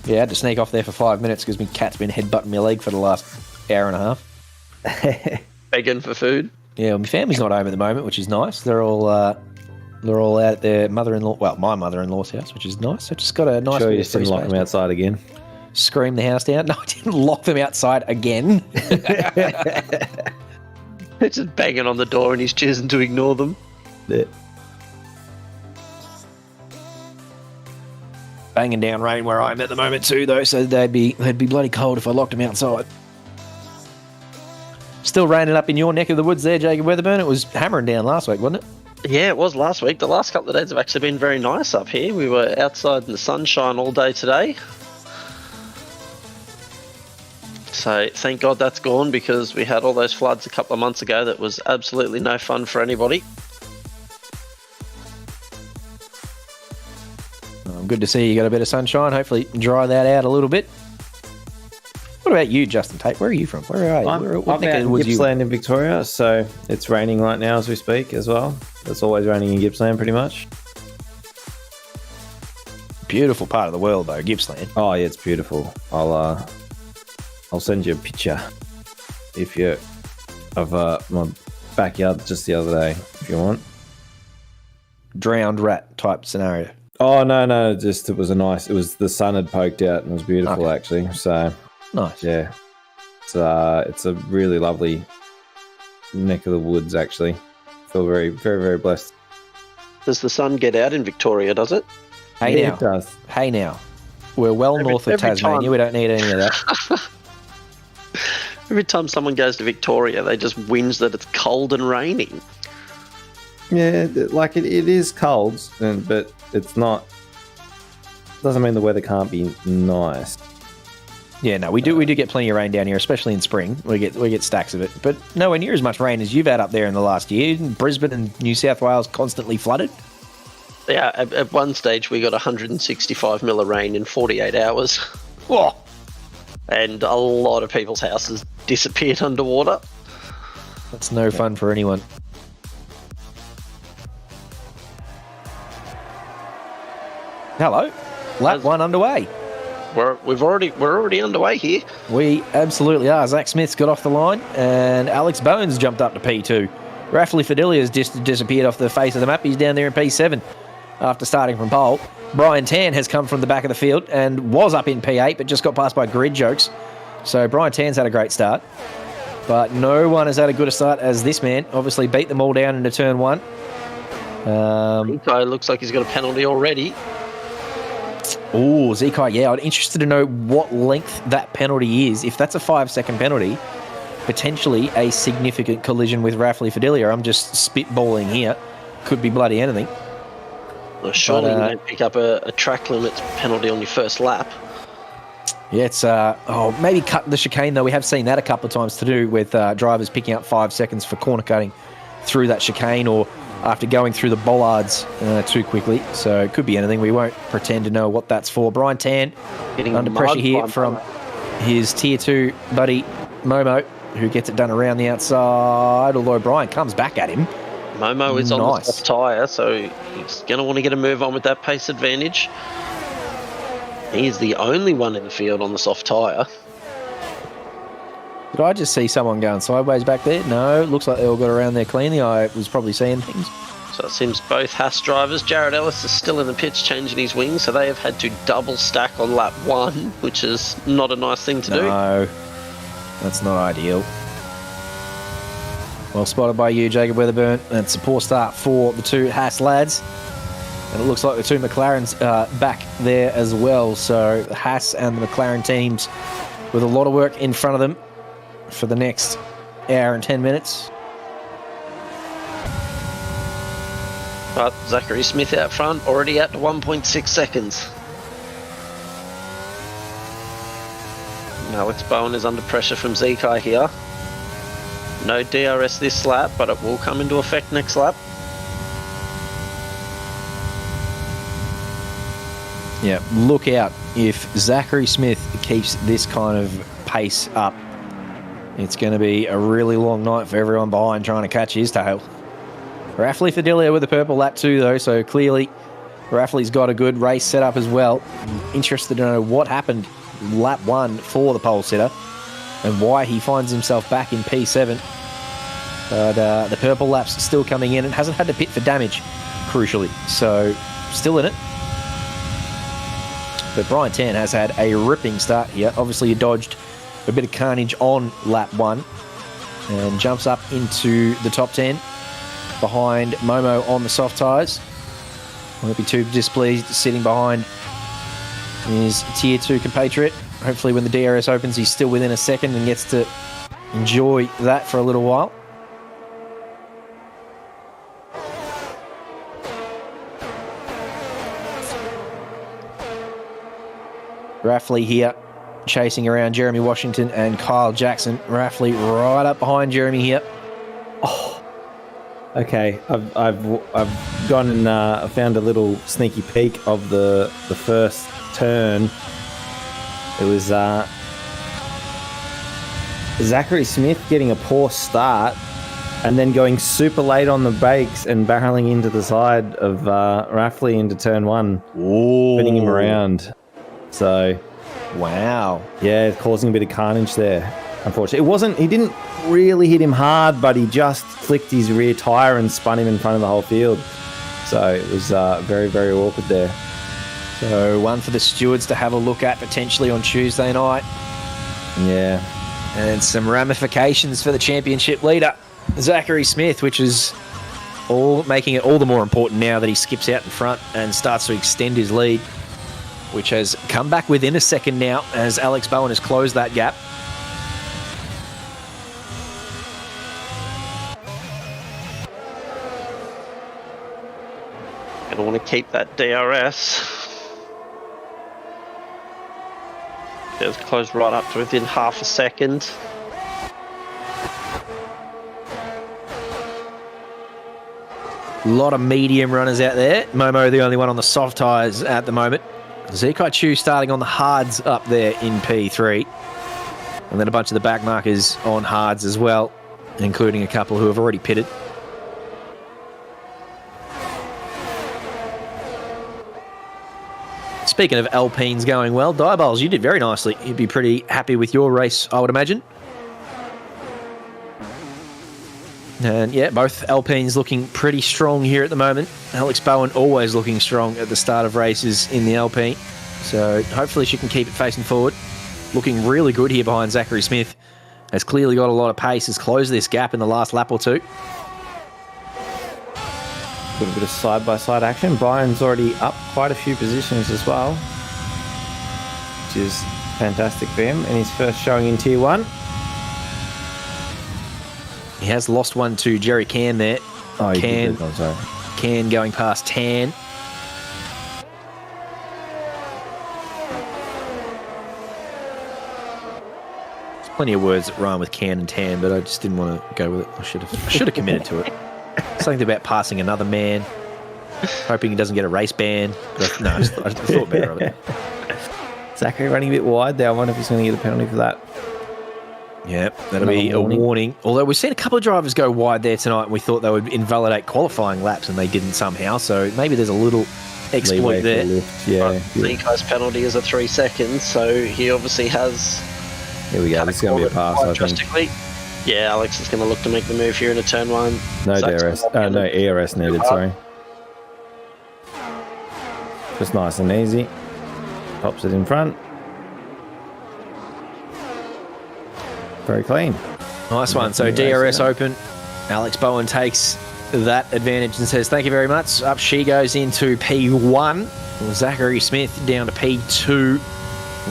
S1: Yeah, I had to sneak off there for 5 minutes because my cat's been headbutting my leg for the last hour and a half.
S3: Begging for food.
S1: Yeah, well, my family's not home at the moment, which is nice. They're all out at their mother-in-law, well, my mother-in-law's house, which is nice. I just got a nice.
S5: Sure, you just didn't lock them outside again.
S1: Scream the house down. No, I didn't lock them outside again.
S3: They're just banging on the door and he's choosing to ignore them.
S5: Yeah.
S1: Banging down rain where I'm at the moment too, though, so they'd be bloody cold if I locked them outside. Still raining up in your neck of the woods there, Jacob Weatherburn. It was hammering down last week, wasn't it?
S3: Yeah, it was last week. The last couple of days have actually been very nice up here. We were outside in the sunshine all day today. So thank God that's gone, because we had all those floods a couple of months ago that was absolutely no fun for anybody.
S1: Good to see you got a bit of sunshine. Hopefully dry that out a little bit. What about you, Justin Tate? Where are you from? Where are you?
S5: I'm out in Gippsland in Victoria, so it's raining right now as we speak as well. It's always raining in Gippsland pretty much.
S1: Beautiful part of the world though, Gippsland.
S5: Oh yeah, it's beautiful. I'll send you a picture if you of my backyard just the other day, if you want.
S1: Drowned rat type scenario.
S5: Oh, no, just it was the sun had poked out and it was beautiful, actually. So,
S1: Nice.
S5: yeah. It's a really lovely neck of the woods, actually. Feel very, very, very blessed.
S3: Does the sun get out in Victoria, does it?
S1: Hey
S5: Yeah,
S1: now.
S5: it does.
S1: Hey now. We're well north of
S3: every
S1: Tasmania.
S3: time-
S1: We don't need any of that.
S3: Every time someone goes to Victoria, they just whinge that it's cold and raining.
S5: Yeah, like it is cold, but it's not. Doesn't mean the weather can't be nice.
S1: Yeah, no, we do get plenty of rain down here, especially in spring. We get stacks of it, but nowhere near as much rain as you've had up there in the last year. Brisbane and New South Wales constantly flooded.
S3: Yeah, at one stage we got 165 mil of rain in 48 hours.
S1: Oh,
S3: And a lot of people's houses disappeared underwater.
S1: that's no fun for anyone. Hello, lap one underway.
S3: We're already underway here.
S1: We absolutely are. Zach Smith's got off the line, and Alex Bowen's jumped up to P2. Rafferty Fidelia's disappeared off the face of the map. He's down there in P7 after starting from pole. Brian Tan has come from the back of the field and was up in P8, but just got passed by Grid Jokes. So Brian Tan's had a great start, but no one has had a good a start as this man. Obviously beat them all down into turn one.
S3: Guy looks like he's got a penalty already.
S1: Oh, Zekai, yeah, I'm interested to know what length that penalty is. If that's a 5-second penalty, potentially a significant collision with Rafferty Fidelia. I'm just spitballing here. Could be bloody anything.
S3: Well, surely you don't pick up a track limits penalty on your first lap.
S1: Yeah, it's maybe cut the chicane though. We have seen that a couple of times to do with drivers picking up 5 seconds for corner cutting through that chicane or after going through the bollards too quickly. So it could be anything. We won't pretend to know what that's for. Brian Tan
S3: Getting
S1: under pressure here from his tier 2 buddy Momo, who gets it done around the outside, although Brian comes back at him.
S3: Momo is on the soft tyre, so he's going to want to get a move on with that pace advantage. He's the only one in the field on the soft tyre.
S1: Did I just see someone going sideways back there? No, looks like they all got around there cleanly. I was probably seeing things.
S3: So it seems both Haas drivers. Jared Ellis is still in the pits changing his wings, so they have had to double stack on lap 1, which is not a nice thing to do.
S1: No, that's not ideal. Well spotted by you, Jacob Weatherburn. That's a poor start for the two Haas lads. And it looks like the two McLarens back there as well. So the Haas and the McLaren teams with a lot of work in front of them for the next hour and 10 minutes.
S3: But Zachary Smith out front, already out to 1.6 seconds. Alex Bowen is under pressure from Zekai here. No DRS this lap, but it will come into effect next lap.
S1: Yeah, look out. If Zachary Smith keeps this kind of pace up, it's going to be a really long night for everyone behind trying to catch his tail. Rafferty Fidelia with the purple lap 2 though, so clearly Rafferty's got a good race set up as well. Interested to know what happened lap 1 for the pole sitter and why he finds himself back in P7. But the purple lap's still coming in and hasn't had to pit for damage, crucially, so still in it. But Brian Tan has had a ripping start here. Obviously, he dodged a bit of carnage on lap 1 and jumps up into the top 10 behind Momo on the soft tyres. Won't be too displeased sitting behind his tier 2 compatriot. Hopefully when the DRS opens, he's still within a second and gets to enjoy that for a little while. Rafferty here chasing around Jeremy Washington and Kyle Jackson. Rafferty right up behind Jeremy here.
S5: Okay, I've gone and found a little sneaky peek of the first turn. It was Zachary Smith getting a poor start and then going super late on the brakes and barreling into the side of Rafferty into turn 1, spinning him around. So,
S1: wow,
S5: yeah, causing a bit of carnage there. unfortunately. He didn't really hit him hard, but he just flicked his rear tyre and spun him in front of the whole field. So it was very, very awkward there.
S1: So one for the stewards to have a look at potentially on Tuesday night.
S5: Yeah.
S1: And some ramifications for the championship leader, Zachary Smith, which is all making it all the more important now that he skips out in front and starts to extend his lead, which has come back within a second now as Alex Bowen has closed that gap.
S3: Gonna want to keep that DRS. It was closed right up to within half a second.
S1: A lot of medium runners out there. Momo, the only one on the soft tyres at the moment. Zekai Chu starting on the hards up there in P3. And then a bunch of the back markers on hards as well, including a couple who have already pitted. Speaking of Alpines going well, Diabols, you did very nicely. You'd be pretty happy with your race, I would imagine. And yeah, both Alpines looking pretty strong here at the moment. Alex Bowen always looking strong at the start of races in the Alpine. So hopefully she can keep it facing forward. Looking really good here behind Zachary Smith. Has clearly got a lot of pace. Has closed this gap in the last lap or two.
S5: Got a bit of side-by-side action. Brian's already up quite a few positions as well, which is fantastic for him in his first showing in Tier 1.
S1: He has lost one to Jerry Can there.
S5: Oh, he
S1: Can,
S5: did. I'm sorry.
S1: Can going past Tan. There's plenty of words that rhyme with Can and Tan, but I just didn't want to go with it. I should have committed to it. Something about passing another man, hoping he doesn't get a race ban. But no, I thought better of it.
S5: Zachary running a bit wide there. I wonder if he's going to get a penalty for that.
S1: Yep, that'll be a warning. Although we've seen a couple of drivers go wide there tonight, and we thought they would invalidate qualifying laps, and they didn't somehow. So maybe there's a little exploit there.
S5: Yeah.
S3: Zeko's penalty is a 3 seconds, so he obviously has.
S5: Here we go. This is going to be a pass, I think.
S3: Drastically. Yeah, Alex is going to look to make the move here into turn 1.
S5: No DRS. No ERS needed, sorry. Just nice and easy. Pops it in front. Very clean.
S1: Nice one. So DRS open. Alex Bowen takes that advantage and says, thank you very much. Up she goes into P1. Zachary Smith down to P2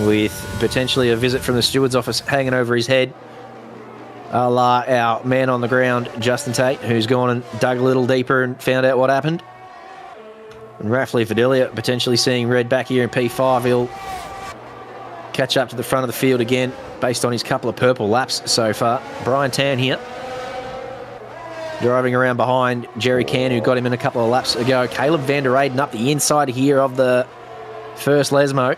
S1: with potentially a visit from the steward's office hanging over his head. A la our man on the ground, Justin Tate, who's gone and dug a little deeper and found out what happened. And Rafley Fidelia potentially seeing red back here in P5. He'll catch up to the front of the field again based on his couple of purple laps so far. Brian Tan here, driving around behind Jerry Can, who got him in a couple of laps ago. Caleb van der Eyden up the inside here of the first Lesmo.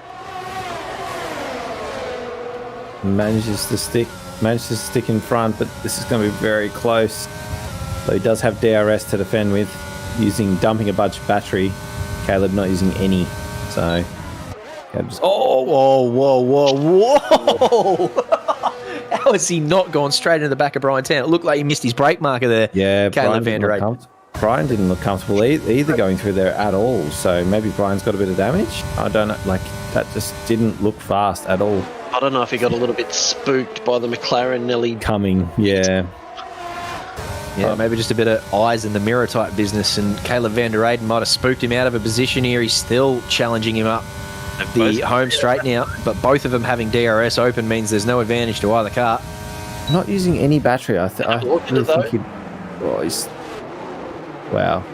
S5: Manages to stick in front, but this is going to be very close. Though he does have DRS to defend with, dumping a bunch of battery. Caleb not using any, so Caleb's...
S1: Oh, whoa. How has he not gone straight into the back of Brian Tan? It looked like he missed his brake marker there.
S5: Yeah,
S1: Caleb van der Eyden.
S5: Brian didn't look comfortable either going through there at all, so maybe Brian's got a bit of damage. I don't know, that just didn't look fast at all.
S3: I don't know if he got a little bit spooked by the McLaren nearly
S5: coming. Yeah,
S1: maybe just a bit of eyes in the mirror type business, and Caleb van der Eyden might have spooked him out of a position here. He's still challenging him up the home straight now, but both of them having DRS open means there's no advantage to either car.
S5: Not using any battery. I really think he'd... Wow.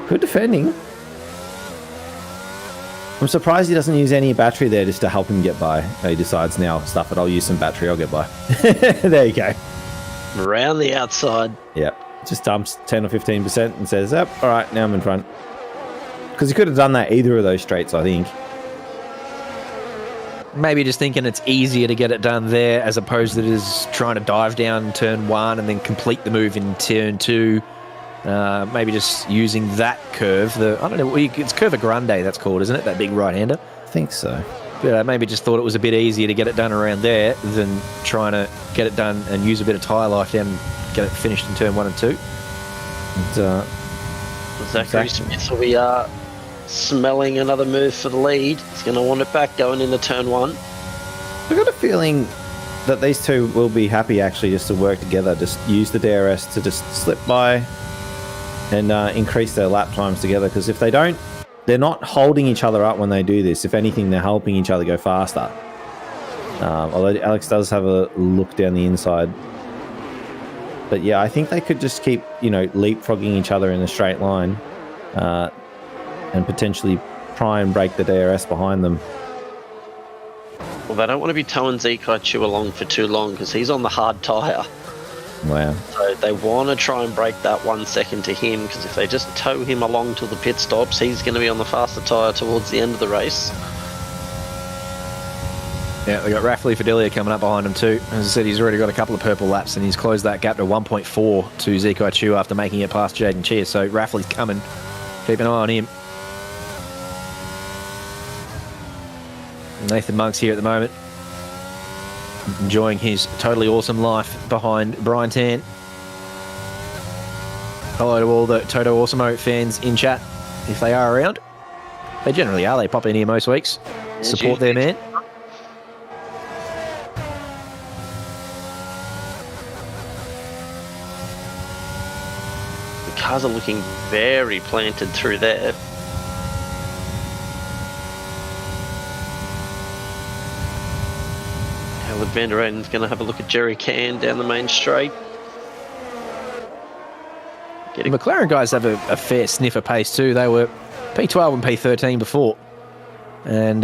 S5: Good defending. I'm surprised he doesn't use any battery there just to help him get by. He decides now, stuff it, I'll use some battery, I'll get by. There you go.
S3: Around the outside.
S5: Yep. Just dumps 10 or 15% and says, yep, all right, now I'm in front. Because he could have done that either of those straights, I think.
S1: Maybe just thinking it's easier to get it done there as opposed to just trying to dive down turn 1 and then complete the move in turn 2. Maybe just using that curve. I don't know, it's Curva Grande that's called, isn't it? That big right-hander.
S5: I think so.
S1: But maybe just thought it was a bit easier to get it done around there than trying to get it done and use a bit of tyre life down and get it finished in turn 1 and 2.
S3: Zachary
S5: Exactly.
S3: Smith will be smelling another move for the lead. He's going to want it back going into turn 1.
S5: I've got a feeling that these two will be happy actually just to work together, just use the DRS to just slip by and increase their lap times together, because if they don't, they're not holding each other up when they do this. If anything, they're helping each other go faster. Although Alex does have a look down the inside. But yeah, I think they could just keep, leapfrogging each other in a straight line and potentially try and break the DRS behind them.
S3: Well, they don't want to be towing Zekai Chu along for too long because he's on the hard tyre.
S5: Wow.
S3: So they want to try and break that 1 second to him, because if they just tow him along till the pit stops, he's going to be on the faster tyre towards the end of the race.
S1: Yeah, we got Rafley Fidelia coming up behind him too. As I said, he's already got a couple of purple laps and he's closed that gap to 1.4 to Zekai Chu after making it past Jaden Cheer. So Rafley's coming. Keep an eye on him. Nathan Monk's here at the moment, enjoying his totally awesome life behind Brian Tan. Hello to all the Toto Awesomeo fans in chat, if they are around. They generally are. They pop in here most weeks. Support their man.
S3: The cars are looking very planted through there. Caleb Van Der Eyden's going to have a look at Jerry Can down the main straight.
S1: The McLaren guys have a fair sniff of pace too. They were P12 and P13 before. And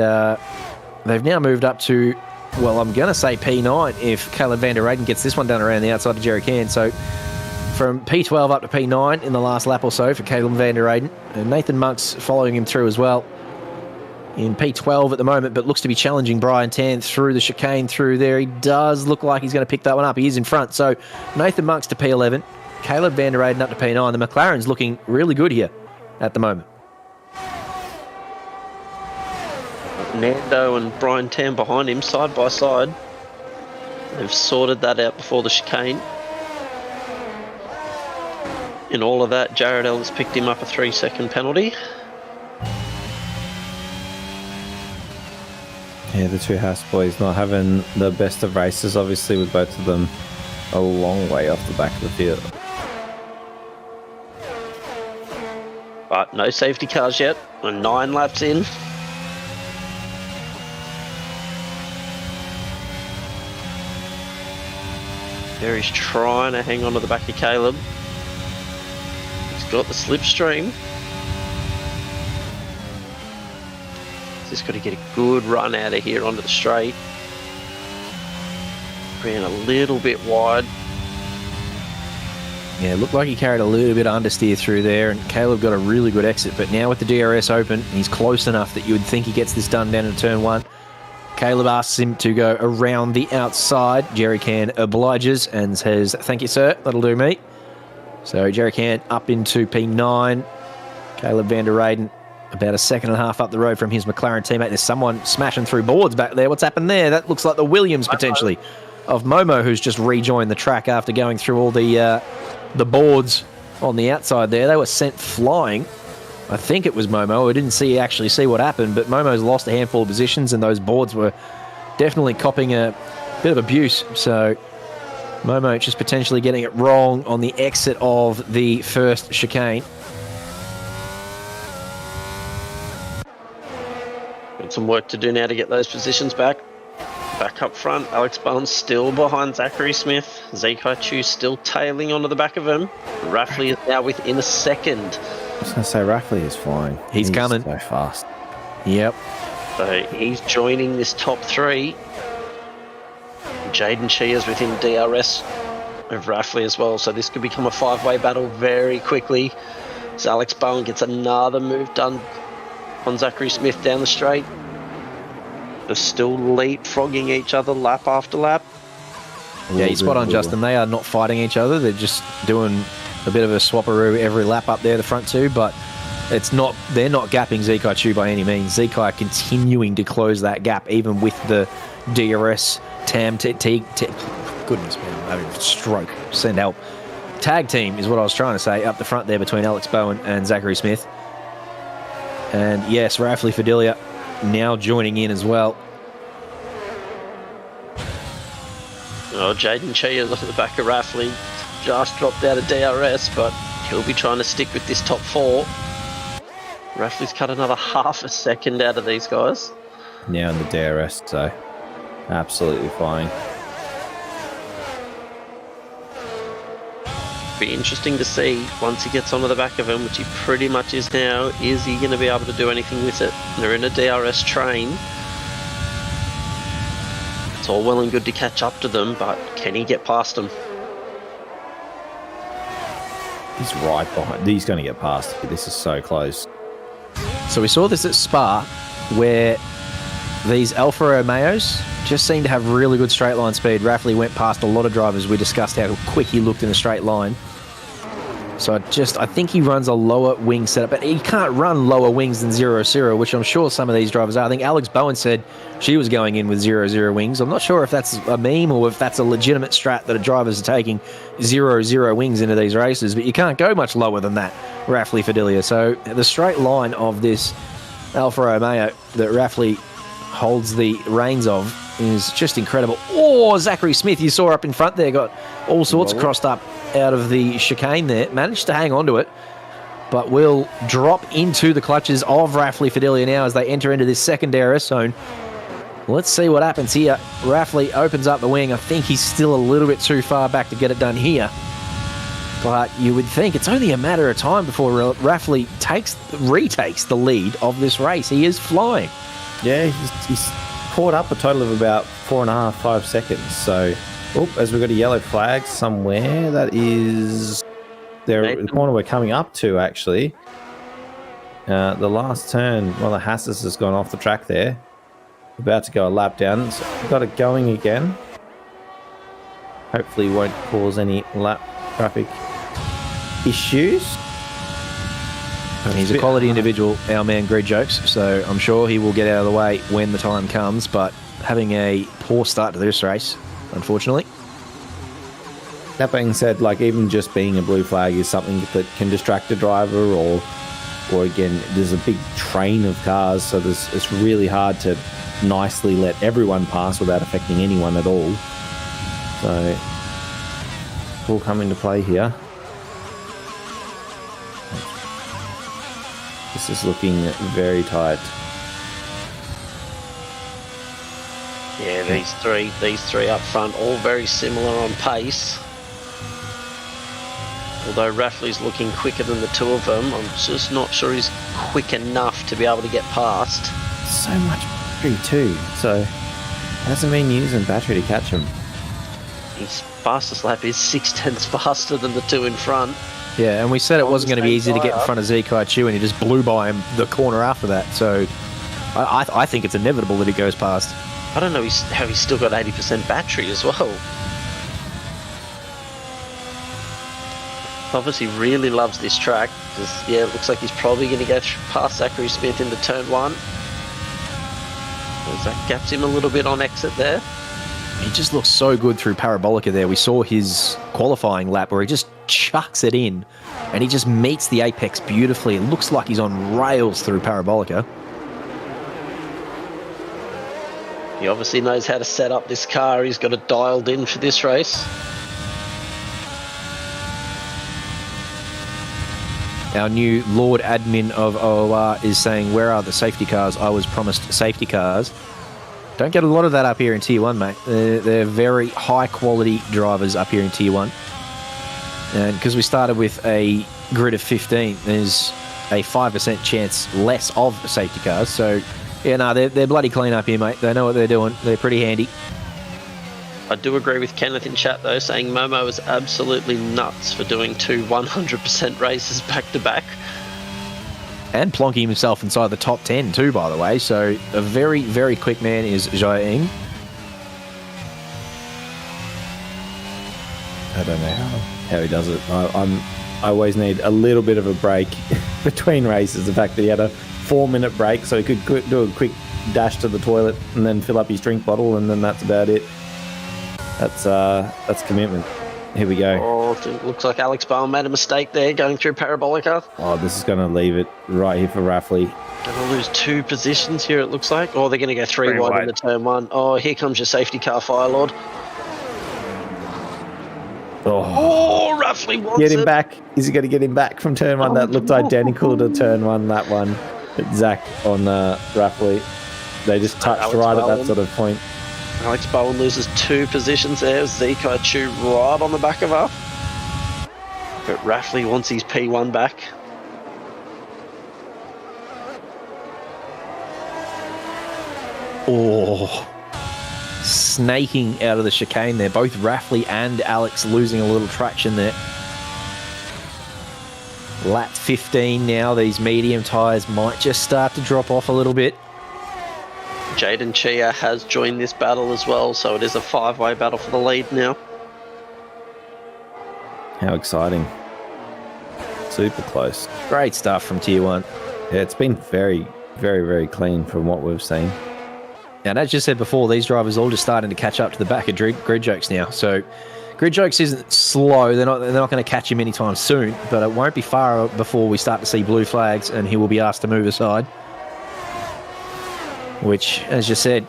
S1: they've now moved up to, well, I'm going to say P9 if Caleb Van Der Eyden gets this one done around the outside of Jerry Can. So from P12 up to P9 in the last lap or so for Caleb Van Der Eyden. And Nathan Monk's following him through as well in P12 at the moment, but looks to be challenging Brian Tan through the chicane through there. He does look like he's going to pick that one up. He is in front. So Nathan Monk's to P11. Caleb Van Der Eyden up to P9. The McLaren's looking really good here at the moment.
S3: Nando and Brian Tan behind him, side by side. They've sorted that out before the chicane. In all of that, Jared Ellis picked him up a 3-second penalty.
S5: Yeah, the two house boys not having the best of races, obviously, with both of them a long way off the back of the field.
S3: But no safety cars yet. We're 9 laps in. There he's trying to hang on to the back of Caleb. He's got the slipstream. Just got to get a good run out of here onto the straight. Ran a little bit wide.
S1: Yeah, it looked like he carried a little bit of understeer through there, and Caleb got a really good exit. But now with the DRS open, he's close enough that you would think he gets this done down in turn 1. Caleb asks him to go around the outside. Jerry Can obliges and says, "Thank you, sir. That'll do me." So Jerry Can up into P9. Caleb Van Der Eyden about a second and a half up the road from his McLaren teammate. There's someone smashing through boards back there. What's happened there? That looks like the Williams, potentially, of Momo, who's just rejoined the track after going through all the boards on the outside there. They were sent flying. I think it was Momo. I didn't actually see what happened, but Momo's lost a handful of positions, and those boards were definitely copping a bit of abuse. So Momo just potentially getting it wrong on the exit of the first chicane.
S3: Got some work to do now to get those positions back. Back up front, Alex Bowen still behind Zachary Smith. Zekai Chu still tailing onto the back of him. Rafley is now within a second.
S5: I was going to say, Rafley is flying.
S1: He's coming.
S5: So fast.
S1: Yep.
S3: So he's joining this top 3. Jaden Cheers within DRS of Rafley as well. So this could become a 5-way battle very quickly. So Alex Bowen gets another move done on Zachary Smith down the straight. They're still leapfrogging each other lap after lap.
S1: Yeah, you're spot on, Justin. They are not fighting each other. They're just doing a bit of a swapperoo every lap up there, the front two. But they're not gapping Zekai Chu by any means. Zekai are continuing to close that gap, even with the DRS, TAM, goodness, man, I'm having a stroke. Send help. Tag team is what I was trying to say, up the front there between Alex Bowen and Zachary Smith. And yes, Rafley Fidelia now joining in as well.
S3: Oh, Jaden Chi is off the back of Rafley. Just dropped out of DRS, but he'll be trying to stick with this top 4. Rafley's cut another half a second out of these guys.
S5: Now in the DRS, so absolutely flying.
S3: Be interesting to see once he gets onto the back of him, which he pretty much is now. Is he going to be able to do anything with it? They're in a DRS train. It's all well and good to catch up to them, but can he get past them?
S5: He's right behind. He's going to get past. This is so close.
S1: So we saw this at Spa, where these Alfa Romeos just seem to have really good straight line speed. Rafley went past a lot of drivers. We discussed how quick he looked in a straight line. So I think he runs a lower wing setup, but he can't run lower wings than 0-0, which I'm sure some of these drivers are. I think Alex Bowen said she was going in with 0-0 wings. I'm not sure if that's a meme or if that's a legitimate strat that the drivers are taking 0-0 wings into these races, but you can't go much lower than that, Rafley Fidelia. So the straight line of this Alfa Romeo that Rafley holds the reins of is just incredible. Oh, Zachary Smith, you saw up in front there, got all sorts crossed up out of the chicane there. Managed to hang on to it, but will drop into the clutches of Rafley Fidelia now as they enter into this second DRS zone. Let's see what happens here. Rafley opens up the wing. I think he's still a little bit too far back to get it done here. But you would think it's only a matter of time before Rafley retakes the lead of this race. He is flying.
S5: Yeah, he's caught up a total of about 4.5-5 seconds. So, as we've got a yellow flag somewhere, that is the corner we're coming up to, actually. The last turn, the Hasses has gone off the track there. About to go a lap down. So we've got it going again. Hopefully won't cause any lap traffic issues.
S1: He's a quality individual, our man Grid Jokes, so I'm sure he will get out of the way when the time comes, but having a poor start to this race, unfortunately.
S5: That being said, even just being a blue flag is something that can distract a driver, or again, there's a big train of cars, so it's really hard to nicely let everyone pass without affecting anyone at all. So, will come into play here. This is looking very tight.
S3: Yeah, these three up front, all very similar on pace. Although Rafley's looking quicker than the two of them, I'm just not sure he's quick enough to be able to get past.
S5: So much battery too, so it doesn't mean using battery to catch him.
S3: His fastest lap is 0.6 faster than the two in front.
S1: Yeah, and we said it wasn't going to be easy to get in front of Zekai Chu, and he just blew by him the corner after that. So I think it's inevitable that he goes past.
S3: I don't know how he's still got 80% battery as well. Obviously really loves this track. Yeah, it looks like he's probably going to go past Zachary Smith into turn 1. That gaps him a little bit on exit there.
S1: He just looks so good through Parabolica there. We saw his qualifying lap where he just chucks it in and he just meets the apex beautifully. It looks like he's on rails through Parabolica.
S3: He obviously knows how to set up this car. He's got it dialed in for this race.
S1: Our new Lord Admin of OOR is saying, where are the safety cars? I was promised safety cars. Don't get a lot of that up here in Tier 1, mate. They're very high-quality drivers up here in Tier 1. And because we started with a grid of 15, there's a 5% chance less of safety cars. So, yeah, no, they're bloody clean up here, mate. They know what they're doing. They're pretty handy.
S3: I do agree with Kenneth in chat, though, saying Momo is absolutely nuts for doing 2 100% races back-to-back.
S1: And plonking himself inside the top 10 too, by the way. So a very, very quick man is Jiaying.
S5: I don't know how he does it. I always need a little bit of a break between races. The fact that he had a 4-minute break so he could do a quick dash to the toilet and then fill up his drink bottle, and then that's about it. That's commitment. Here we go.
S3: Oh, it looks like Alex Bowen made a mistake there going through Parabolica.
S5: Oh, this is going to leave it right here for Raffley.
S3: Going to lose 2 positions here, it looks like. Oh, they're going to go 3 wide in the turn 1. Oh, here comes your safety car, Firelord. Oh, Raffley wants
S5: Get him
S3: it.
S5: back. Is he going to get him back from turn 1? That looked identical to turn 1, that one. Zach on Raffley. They just touched
S3: Alex
S5: right
S3: Bowen.
S5: at that sort of point.
S3: Alex Bowen loses 2 positions there. Zekai Chu right on the back of her. But Raffley wants his P1 back.
S1: Oh, snaking out of the chicane there. Both Raffley and Alex losing a little traction there. Lap 15 now. These medium tyres might just start to drop off a little bit.
S3: Jaden Chia has joined this battle as well, so it is a 5-way battle for the lead now.
S5: How exciting. Super close.
S1: Great stuff from Tier 1.
S5: Yeah, it's been very, very, very clean from what we've seen.
S1: And as you said before, these drivers are all just starting to catch up to the back of Grid Jokes now. So Grid Jokes isn't slow. They're not going to catch him anytime soon, but it won't be far before we start to see blue flags and he will be asked to move aside. Which, as you said,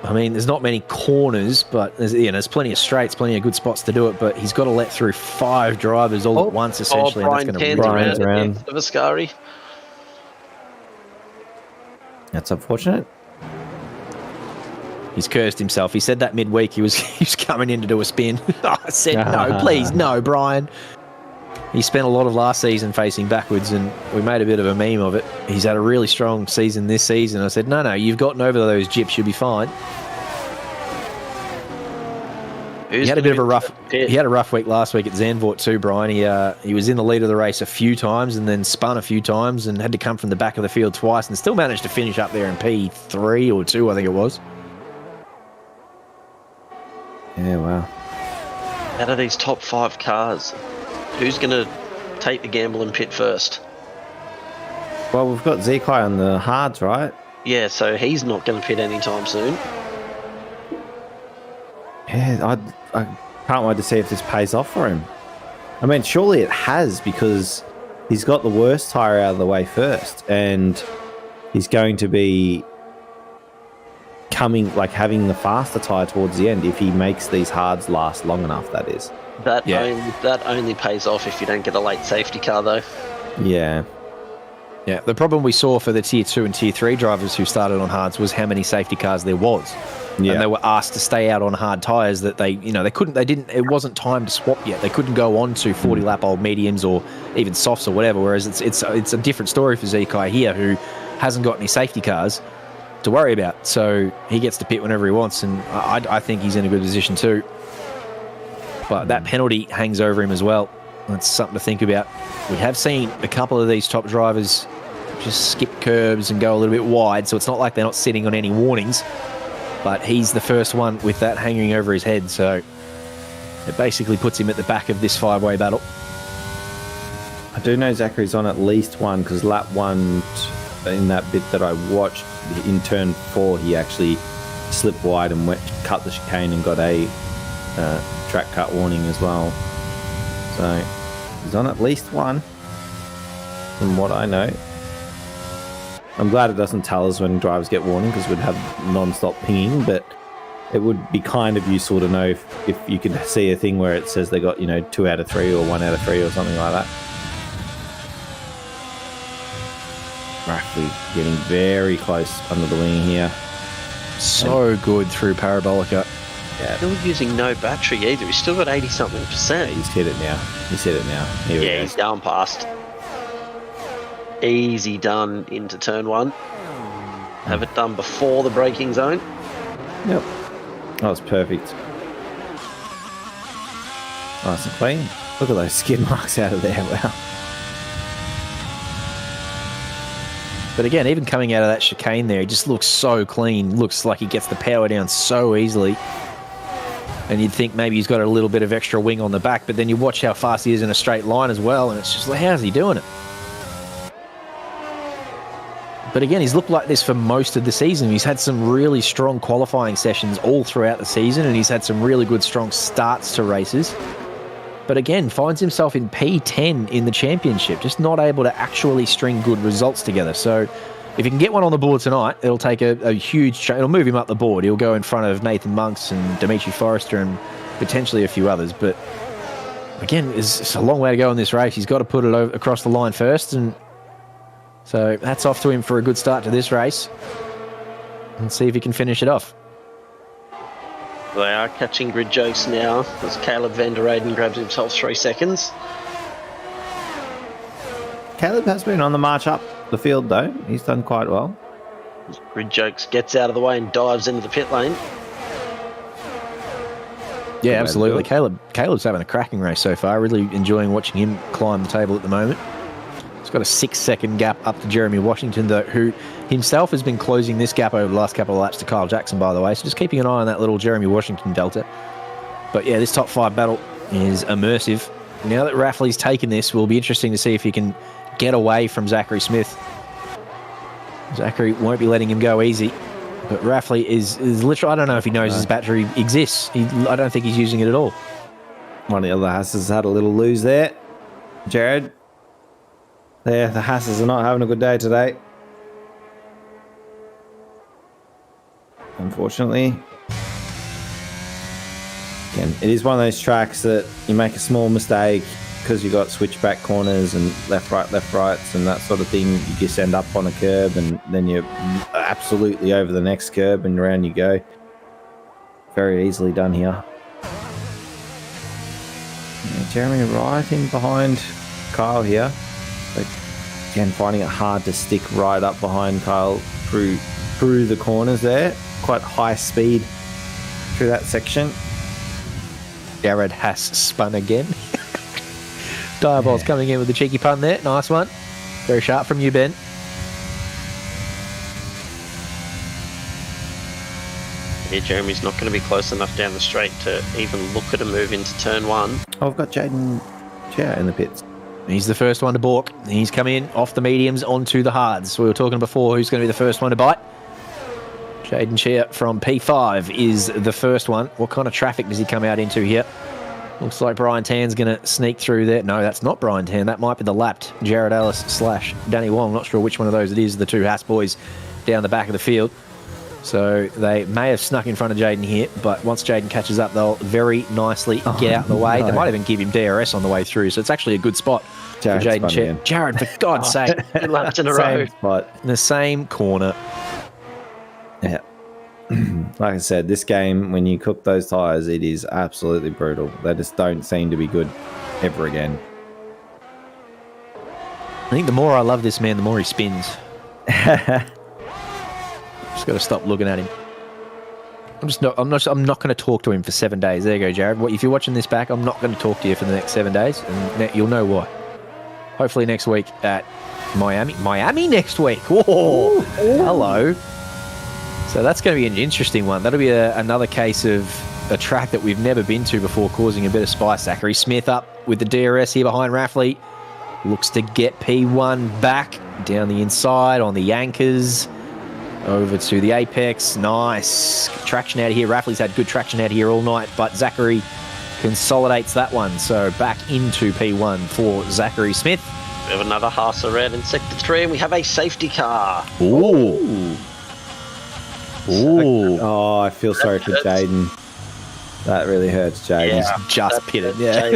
S1: I mean, there's not many corners, but there's plenty of straights, plenty of good spots to do it, but he's got to let through 5 drivers all at once, essentially.
S3: Brian
S1: and that's
S3: Tans
S1: going
S5: Brian's
S1: to
S5: around.
S3: of Ascari.
S5: That's unfortunate.
S1: He's cursed himself. He said that midweek he was coming in to do a spin. I said, no, please, no, Brian. He spent a lot of last season facing backwards, and we made a bit of a meme of it. He's had a really strong season this season. I said, no, you've gotten over those jips. You'll be fine. He had a rough week last week at Zandvoort too, Brian. He was in the lead of the race a few times and then spun a few times and had to come from the back of the field twice and still managed to finish up there in P3 or 2, I think it was.
S5: Yeah, wow.
S3: Out of these top 5 cars, who's going to take the gamble and pit first?
S5: Well, we've got Zekai on the hards, right?
S3: Yeah, so he's not going to pit anytime soon.
S5: Yeah, I can't wait to see if this pays off for him. I mean, surely it has, because he's got the worst tyre out of the way first, and he's going to be having the faster tyre towards the end if he makes these hards last long enough, that is.
S3: That only pays off if you don't get a late safety car, though.
S5: Yeah.
S1: Yeah, the problem we saw for the Tier 2 and Tier 3 drivers who started on hards was how many safety cars there was.
S5: Yeah.
S1: And they were asked to stay out on hard tyres that it wasn't time to swap yet. They couldn't go on to 40 lap old mediums or even softs or whatever, whereas it's a different story for Zekai here, who hasn't got any safety cars to worry about. So he gets to pit whenever he wants, and I think he's in a good position too. But that penalty hangs over him as well. That's something to think about. We have seen a couple of these top drivers just skip curbs and go a little bit wide, so it's not like they're not sitting on any warnings. But he's the first one with that hanging over his head, so it basically puts him at the back of this 5-way battle.
S5: I do know Zachary's on at least one, because lap 1 in that bit that I watched, in turn 4, he actually slipped wide and cut the chicane and got a track cut warning as well. So he's on at least one, from what I know. I'm glad it doesn't tell us when drivers get warning, because we'd have non-stop pinging, but it would be kind of useful to know if you could see a thing where it says they got, 2 out of 3 or 1 out of 3 or something like that. Actually getting very close under the wing here.
S1: So good through Parabolica.
S5: Yeah.
S3: Still using no battery either. He's still got 80-something%.
S5: He's hit it now. Here we go.
S3: He's down past. Easy done into turn 1. Have it done before the braking zone.
S5: Yep. That was perfect. Nice and clean. Look at those skid marks out of there. Wow.
S1: But again, even coming out of that chicane there, he just looks so clean. Looks like he gets the power down so easily. And you'd think maybe he's got a little bit of extra wing on the back, but then you watch how fast he is in a straight line as well, and it's just like, how's he doing it? But again, he's looked like this for most of the season. He's had some really strong qualifying sessions all throughout the season, and he's had some really good, strong starts to races. But again, finds himself in P10 in the championship, just not able to actually string good results together. So if he can get one on the board tonight, it'll take a huge it'll move him up the board. He'll go in front of Nathan Monks and Dimitri Forrester and potentially a few others. But again, it's a long way to go in this race. He's got to put it across the line first, and so hats off to him for a good start to this race. And see if he can finish it off.
S3: They are catching grid jokes now as Caleb van der Eyden grabs himself 3 seconds.
S5: Caleb has been on the march up the field, though. He's done quite well.
S3: Grid jokes gets out of the way and dives into the pit lane.
S1: Yeah, absolutely. Caleb's having a cracking race so far. Really enjoying watching him climb the table at the moment. He's got a 6-second gap up to Jeremy Washington, though, who himself has been closing this gap over the last couple of laps to Kyle Jackson, by the way. So just keeping an eye on that little Jeremy Washington delta. But yeah, this top 5 battle is immersive. Now that Rafley's taken this, will be interesting to see if he can get away from Zachary Smith. Zachary won't be letting him go easy. But Rafley is literally, I don't know if he knows his battery exists. I don't think he's using it at all.
S5: One of the other Hasses had a little lose there. Jared. There, the Hasses are not having a good day today. Unfortunately. Again, it is one of those tracks that you make a small mistake because you've got switchback corners and left rights and that sort of thing. You just end up on a curb and then you're absolutely over the next curb and around you go. Very easily done here. Yeah, Jeremy right in behind Kyle here. But again, finding it hard to stick right up behind Kyle through the corners there. Quite high speed through that section.
S1: Jared has spun again. Diabol's coming in with a cheeky pun there. Nice one. Very sharp from you, Ben.
S3: Yeah, Jeremy's not going to be close enough down the straight to even look at a move into turn 1.
S5: Oh, I've got Jaden Chair in the pits.
S1: He's the first one to balk. He's come in off the mediums onto the hards. We were talking before who's going to be the first one to bite. Jaden Cheer from P5 is the first one. What kind of traffic does he come out into here? Looks like Brian Tan's going to sneak through there. No, that's not Brian Tan. That might be the lapped Jared Ellis / Danny Wong. Not sure which one of those it is. The two Haas boys down the back of the field. So they may have snuck in front of Jaden here, but once Jaden catches up, they'll very nicely get out of the way. No. They might even give him DRS on the way through, so it's actually a good spot for Jaden Cheer. Jared, for God's sake.
S3: 2 laps in a row.
S5: Spot.
S1: In the same corner.
S5: Yeah. Like I said, this game, when you cook those tyres, it is absolutely brutal. They just don't seem to be good ever again.
S1: I think the more I love this man, the more he spins. Just got to stop looking at him. I'm not going to talk to him for 7 days. There you go, Jared. If you're watching this back, I'm not going to talk to you for the next 7 days, and you'll know why. Hopefully next week at Miami. Miami next week. Whoa, hello. So that's going to be an interesting one. That'll be another case of a track that we've never been to before, causing a bit of spice. Zachary Smith up with the DRS here behind Rafley. Looks to get P1 back down the inside on the anchors. Over to the apex. Nice traction out of here. Rafley's had good traction out here all night, but Zachary consolidates that one. So back into P1 for Zachary Smith.
S3: We have another Haas around in Sector 3, and we have a safety car.
S1: Ooh. Ooh.
S5: Oh, I feel sorry for Jaden. That really hurts Jaden.
S1: Yeah, just pitted. Yeah.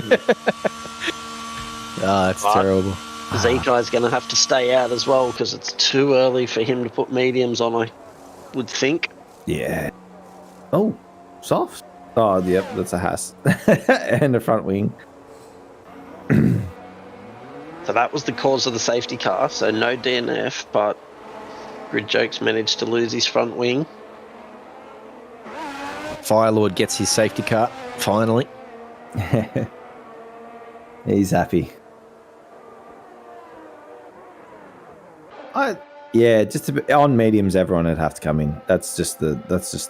S1: Oh, that's terrible.
S3: Zekai's going to have to stay out as well because it's too early for him to put mediums on, I would think.
S5: Yeah. Oh, soft. Oh, yep, that's a Haas. And a front wing.
S3: So that was the cause of the safety car. So no DNF, but Grid Jokes managed to lose his front wing.
S1: Firelord gets his safety car, finally.
S5: He's happy. Yeah, just on mediums, everyone would have to come in. That's just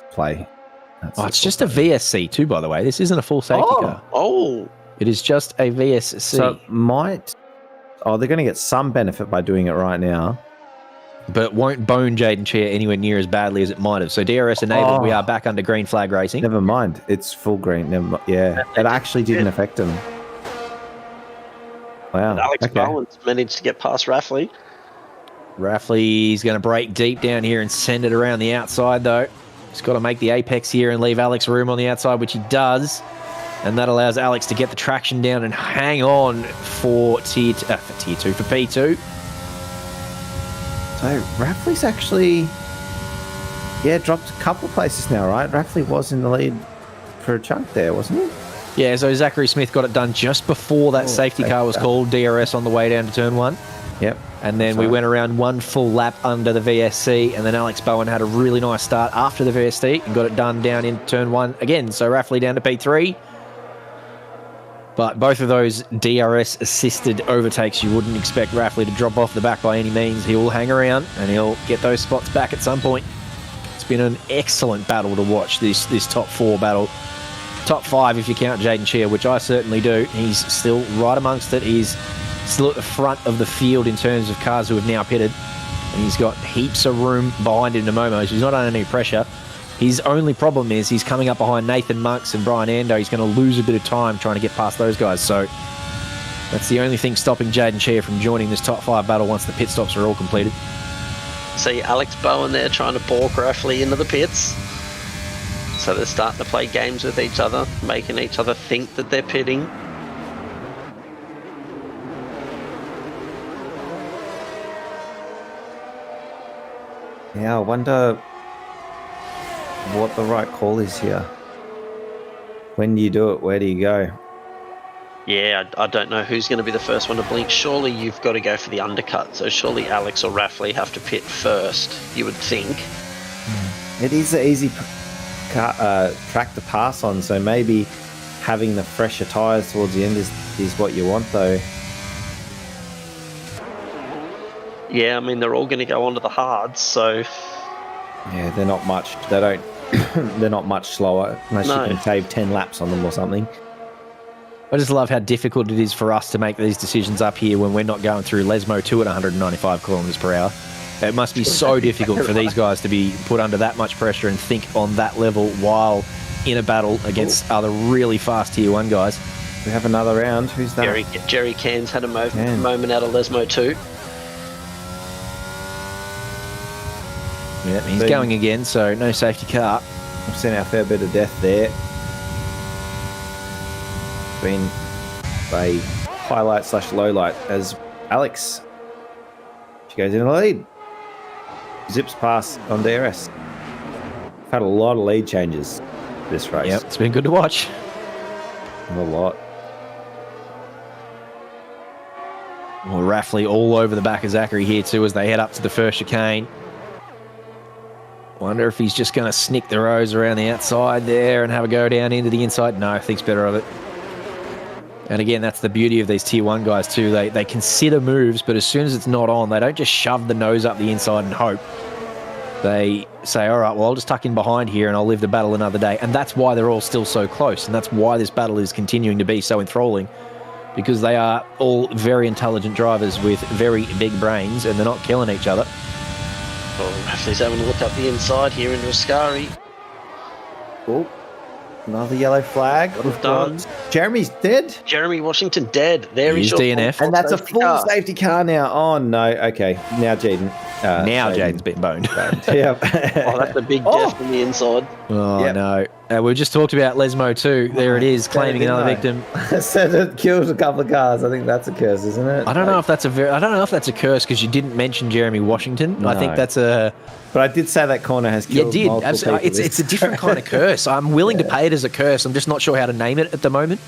S5: play.
S1: It's just a VSC too, by the way. This isn't a full safety car.
S3: Oh,
S1: it is just a VSC.
S5: So they're going to get some benefit by doing it right now.
S1: but won't bone Jaden Cheer anywhere near as badly as it might have. So DRS enabled. We are back under green flag racing.
S5: Never mind. It's full green. Yeah, it actually didn't affect him. Wow.
S3: And Alex
S5: okay.
S3: Bowen's managed to get past Raffley.
S1: Raffley's going to break deep down here and send it around the outside, though. He's got to make the apex here and leave Alex room on the outside, which he does. And that allows Alex to get the traction down and hang on for Tier 2, for P2.
S5: So Raffley's actually, dropped a couple places now, right? Raffley was in the lead for a chunk there, wasn't he?
S1: Yeah, so Zachary Smith got it done just before that safety car was called, DRS on the way down to turn 1.
S5: Yep.
S1: And then we went around one full lap under the VSC, and then Alex Bowen had a really nice start after the VSC and got it done down in turn 1 again. So Raffley down to P3. But both of those DRS-assisted overtakes, you wouldn't expect Raffley to drop off the back by any means. He will hang around, and he'll get those spots back at some point. It's been an excellent battle to watch, this top 4 battle. Top 5 if you count Jaden Cheer, which I certainly do. He's still right amongst it. He's still at the front of the field in terms of cars who have now pitted. And he's got heaps of room behind him in Momo. He's not under any pressure. His only problem is he's coming up behind Nathan Monks and Brian Ando. He's going to lose a bit of time trying to get past those guys. So that's the only thing stopping Jaden Cheer from joining this top 5 battle once the pit stops are all completed.
S3: See Alex Bowen there trying to balk Raffley into the pits. So they're starting to play games with each other, making each other think that they're pitting.
S5: Yeah, I wonder what the right call is here. When do you do it? Where do you go?
S3: Yeah, I don't know who's going to be the first one to blink. Surely you've got to go for the undercut. So surely Alex or Raffley have to pit first, you would think.
S5: It is an easy track to pass on, so maybe having the fresher tyres towards the end is what you want, though.
S3: Yeah, I mean, they're all going to go onto the hards, so...
S5: Yeah, they're not much. They don't. They're not much slower unless you can save 10 laps on them or something.
S1: I just love how difficult it is for us to make these decisions up here when we're not going through Lesmo 2 at 195 kilometres per hour. It must be so difficult for these guys to be put under that much pressure and think on that level while in a battle against other really fast Tier 1 guys.
S5: We have another round. Who's that?
S3: Jerry Cairns had a moment out of Lesmo 2.
S1: Yeah, he's going again, so no safety car.
S5: We've seen our fair bit of death there. Been a highlight/lowlight as Alex, she goes in the lead. Zips past on DRS. We've had a lot of lead changes this race.
S1: Yep, it's been good to watch.
S5: A lot.
S1: Well, Raffley all over the back of Zachary here too as they head up to the first chicane. Wonder if he's just going to snick the rows around the outside there and have a go down into the inside. No, thinks better of it. And again, that's the beauty of these Tier 1 guys too. They consider moves, but as soon as it's not on, they don't just shove the nose up the inside and hope. They say, all right, well, I'll just tuck in behind here and I'll live the battle another day. And that's why they're all still so close. And that's why this battle is continuing to be so enthralling, because they are all very intelligent drivers with very big brains and they're not killing each other.
S3: Oh, Raffley's having a look up the inside here into Ascari.
S5: Oh, another yellow flag.
S3: Done.
S5: Jeremy's dead.
S3: Jeremy Washington dead. There
S1: He's
S3: is your
S1: DNF.
S5: And that's a
S3: safety
S5: full
S3: car.
S5: safety car now. Oh, no. Okay. Now Jaden.
S1: Now Jaden's been boned.
S5: Yeah.
S3: Oh, that's a big death from the inside.
S1: Oh,
S5: Yep.
S1: no. We just talked about Lesmo 2. There it is, claiming another victim.
S5: Said it killed a couple of cars. I think that's a curse, isn't it?
S1: I don't know if that's a curse because you didn't mention Jeremy Washington.
S5: No.
S1: I think that's a...
S5: But I did say that corner has
S1: You
S5: killed
S1: did.
S5: multiple
S1: Absolutely.
S5: people.
S1: It's a different kind of curse. I'm willing to pay it as a curse. I'm just not sure how to name it at the moment.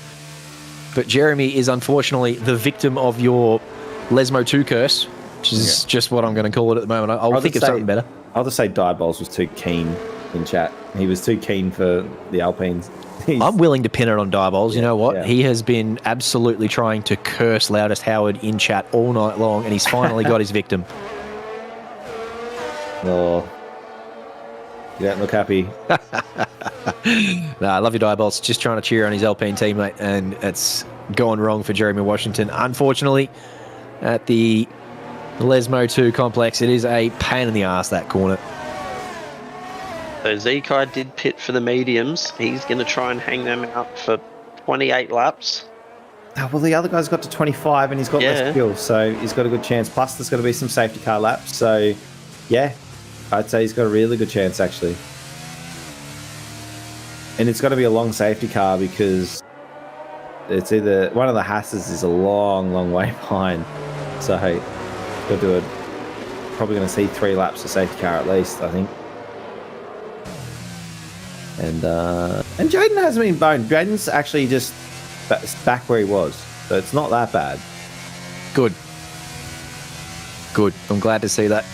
S1: But Jeremy is unfortunately the victim of your Lesmo 2 curse, which is just what I'm going to call it at the moment. I'll think of something better.
S5: I'll just say Diabols was too keen in chat. He was too keen for the Alpines.
S1: I'm willing to pin it on Diabols. You know what?
S5: Yeah.
S1: He has been absolutely trying to curse Loudest Howard in chat all night long, and he's finally got his victim.
S5: Oh, you don't look happy.
S1: No, I love you, Diabols. Just trying to cheer on his Alpine teammate, and it's gone wrong for Jeremy Washington. Unfortunately, at the The Lesmo 2 complex. It is a pain in the ass, that corner.
S3: So Zekai did pit for the mediums. He's going to try and hang them out for 28 laps.
S5: Oh, well, the other guy's got to 25 and he's got
S3: Yeah.
S5: less fuel, so he's got a good chance. Plus, there's got to be some safety car laps. So, yeah, I'd say he's got a really good chance, actually. And it's got to be a long safety car because it's either one of the Hasses is a long, long way behind. So, got to do it. Probably going to see 3 laps of safety car at least, I think. And Jaden hasn't been boned. Jaden's actually just back where he was, so it's not that bad.
S1: Good. Good. I'm glad to see that.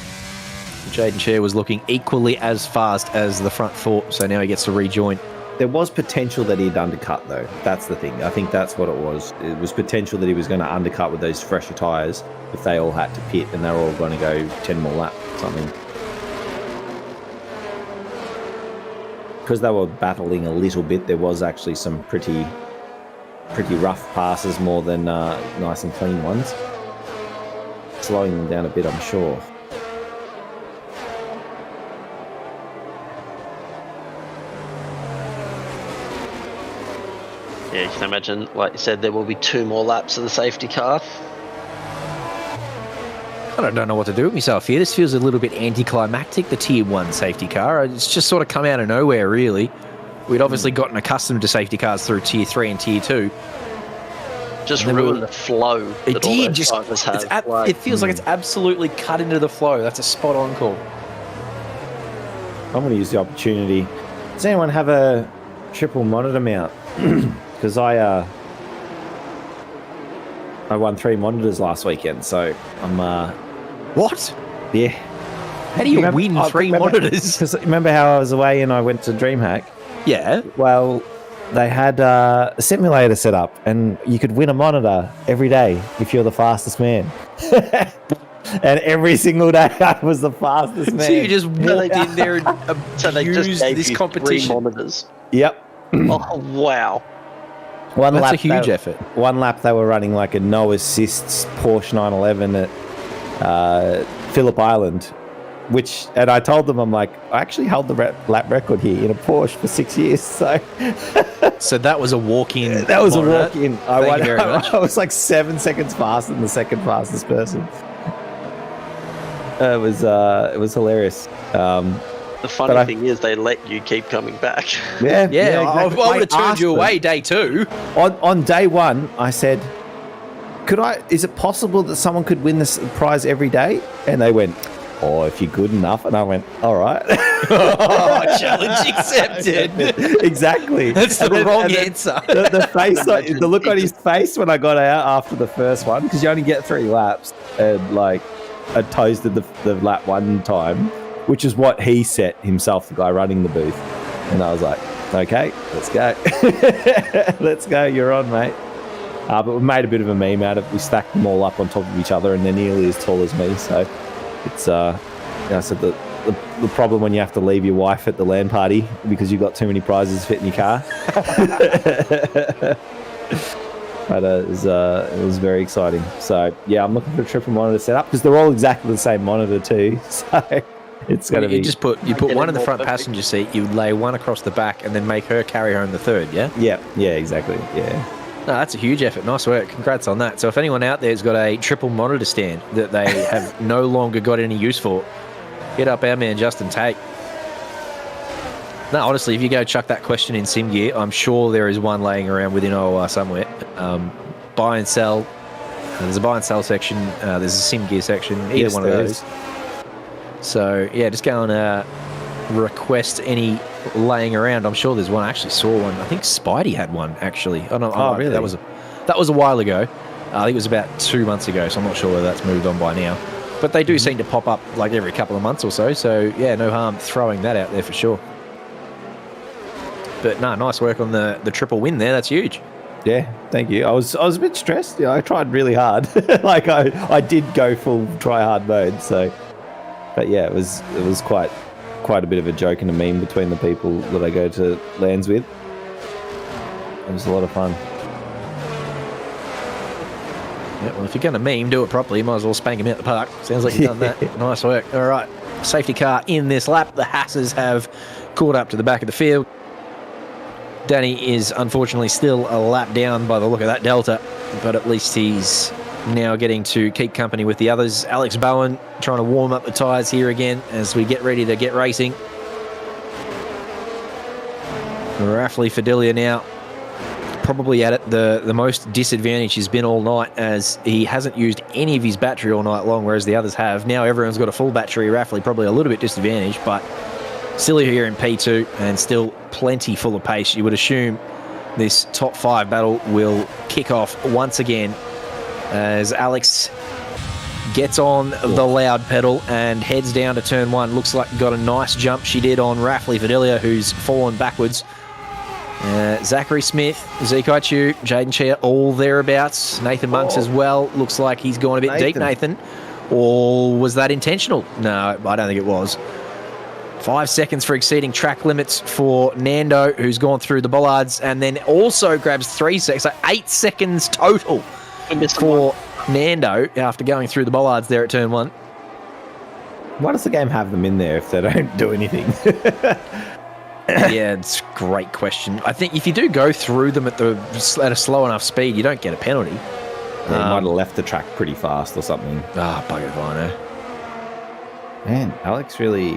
S1: Jaden Chair was looking equally as fast as the front 4, so now he gets to rejoin.
S5: There was potential that he'd undercut, though. That's the thing. I think that's what it was. It was potential that he was going to undercut with those fresher tyres if they all had to pit and they were all going to go 10 more laps or something. Because they were battling a little bit, there was actually some pretty rough passes more than nice and clean ones. Slowing them down a bit, I'm sure.
S3: Yeah, you can imagine, like you said, there will be 2 more laps of the safety car.
S1: I don't know what to do with myself here. This feels a little bit anticlimactic, the Tier 1 safety car. It's just sort of come out of nowhere, really. We'd obviously gotten accustomed to safety cars through Tier 3 and Tier 2.
S3: Just
S1: And then
S3: ruined the flow.
S1: It
S3: that all
S1: did.
S3: those
S1: Just
S3: drivers have.
S1: it feels like it's absolutely cut into the flow. That's a spot-on call.
S5: I'm going to use the opportunity. Does anyone have a triple monitor mount? Because I won 3 monitors last weekend, so I'm
S1: What?
S5: yeah.
S1: How do you win 3 monitors?
S5: Because remember how I was away and I went to DreamHack?
S1: Yeah.
S5: Well, they had a simulator set up, and you could win a monitor every day if you're the fastest man. And every single day, I was the fastest man.
S1: So you just walked in there and
S3: So they just
S1: abused
S3: gave
S1: this
S3: you 3
S1: competition.
S3: monitors.
S5: Yep.
S3: Oh, wow.
S1: That's a huge effort.
S5: One lap they were running like a no assists Porsche 911 at Phillip Island, and I told them, I'm like, I actually held the lap record here in a Porsche for 6 years. So
S1: So that was a walk-in.
S5: that was
S1: monitor.
S5: a walk-in.
S1: Thank you very much.
S5: I was like 7 seconds faster than the second fastest person. It was hilarious.
S3: The funny thing is they let you keep coming back.
S5: Yeah,
S1: Yeah,
S5: exactly.
S1: I would have turned
S5: asked
S1: you
S5: them.
S1: away day 2.
S5: On day 1, I said, is it possible that someone could win this prize every day? And they went, oh, if you're good enough. And I went, all right.
S1: Oh, challenge accepted.
S5: Exactly.
S1: That's the wrong answer.
S5: The face, the look on his face when I got out after the first one, because you only get 3 laps, and like I toasted the lap 1 time, which is what he set himself, the guy running the booth. And I was like, okay, let's go. Let's go. You're on, mate. But we made a bit of a meme out of it. We stacked them all up on top of each other, and they're nearly as tall as me. So it's, I said the problem when you have to leave your wife at the LAN party because you've got too many prizes to fit in your car. But it was very exciting. So yeah, I'm looking for a triple monitor setup because they're all exactly the same monitor too. So it's going to be.
S1: You put one in the front passenger seat. You lay one across the back, and then make her carry home the third. Yeah.
S5: Yeah, exactly. Yeah.
S1: No, that's a huge effort. Nice work. Congrats on that. So if anyone out there's got a triple monitor stand that they have no longer got any use for, hit up our man Justin Tate. No, honestly, if you go chuck that question in Sim Gear, I'm sure there is one laying around within OOR somewhere. Buy and sell. There's a buy and sell section. There's a Sim Gear section. Either one of those. So yeah, just go and request any laying around. I'm sure there's one. I actually saw one. I think Spidey had one actually.
S5: Really?
S1: That was a while ago. I think it was about 2 months ago, so I'm not sure whether that's moved on by now. But they do seem to pop up like every couple of months or so. So yeah, no harm throwing that out there for sure. But no, nice work on the triple win there. That's huge.
S5: Yeah, thank you. I was a bit stressed. Yeah, I tried really hard. Like I did go full try hard mode. So, but yeah, it was quite a bit of a joke and a meme between the people that I go to LANs with. It was a lot of fun.
S1: Yeah, well, if you're going to meme, do it properly. You might as well spank him out the park. Sounds like you've done that. Nice work. All right. Safety car in this lap. The Hasses have caught up to the back of the field. Danny is unfortunately still a lap down by the look of that Delta, but at least he's now getting to keep company with the others. Alex Bowen trying to warm up the tyres here again as we get ready to get racing. Rafley Fidelia now probably at it the most disadvantage he's been all night, as he hasn't used any of his battery all night long, whereas the others have. Now everyone's got a full battery. Rafley probably a little bit disadvantaged, but still here in P2 and still plenty full of pace. You would assume this top 5 battle will kick off once again as Alex gets on the loud pedal and heads down to turn 1. Looks like got a nice jump she did on Rafley Fidelia, who's fallen backwards. Zachary Smith, Zekai Chu, Jaden Chia, all thereabouts. Nathan Monks as well. Looks like he's gone a bit deep, Nathan. Or was that intentional? No, I don't think it was. 5 seconds for exceeding track limits for Nando, who's gone through the bollards, and then also grabs 3 seconds. So 8 seconds total for Nando after going through the bollards there at turn 1.
S5: Why does the game have them in there if they don't do anything?
S1: Yeah, it's a great question. I think if you do go through them at a slow enough speed, you don't get a penalty.
S5: They might have left the track pretty fast or something.
S1: Ah, bugger if I know.
S5: Man, Alex really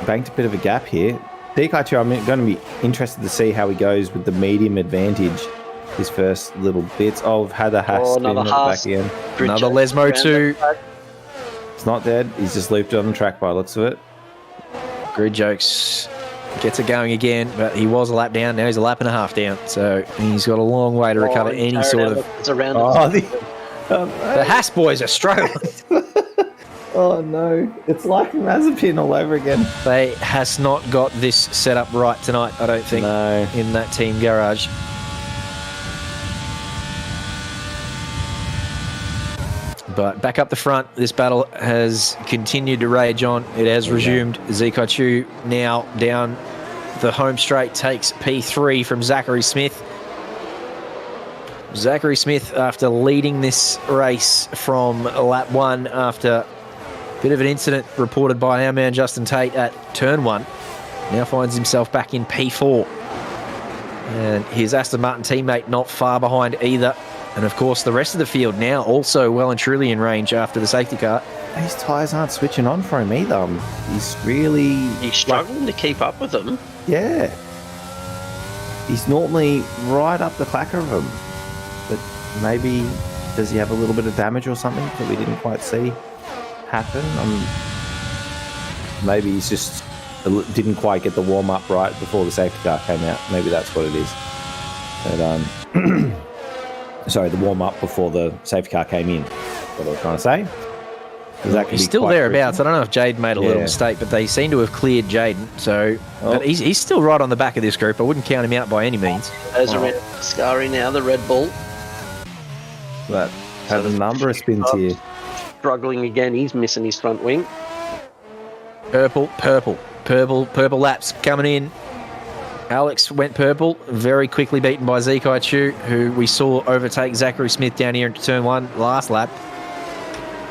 S5: banked a bit of a gap here. Pikachu, I'm going to be interested to see how he goes with the medium advantage. His first little bits. Oh, we've had a Haas
S3: another
S5: back again.
S1: Another Lesmo 2.
S5: It's not dead. He's just looped it on the track by the looks of it.
S1: Grid Jokes gets it going again, but he was a lap down. Now he's a lap and a half down, so he's got a long way to recover any sort of...
S3: It's around
S1: The Haas boys are struggling.
S5: Oh no, it's like Mazepin all over again.
S1: They has not got this set up right tonight, I don't think,
S5: No.
S1: in that team garage. But back up the front, this battle has continued to rage on. It has resumed. Zekai Chu now down the home straight, takes P3 from Zachary Smith. Zachary Smith, after leading this race from lap 1 after a bit of an incident reported by our man Justin Tate at turn 1, now finds himself back in P4. And his Aston Martin teammate not far behind either. And of course, the rest of the field now also well and truly in range after the safety car.
S5: His tyres aren't switching on for him either. He's
S3: struggling to keep up with them.
S5: Yeah. He's normally right up the clacker of them. But maybe, does he have a little bit of damage or something that we didn't quite see happen? Maybe he's just didn't quite get the warm-up right before the safety car came out. Maybe that's what it is. But, sorry, the warm-up before the safety car came in. What I was trying to say.
S1: He's still thereabouts. I don't know if Jade made a little mistake, but they seem to have cleared Jaden. So, but he's still right on the back of this group. I wouldn't count him out by any means.
S3: There's around Scary now, the Red Bull.
S5: But had a number of spins here.
S3: Struggling again. He's missing his front wing.
S1: Purple laps coming in. Alex went purple, very quickly beaten by Zekai Chu, who we saw overtake Zachary Smith down here into turn 1 last lap.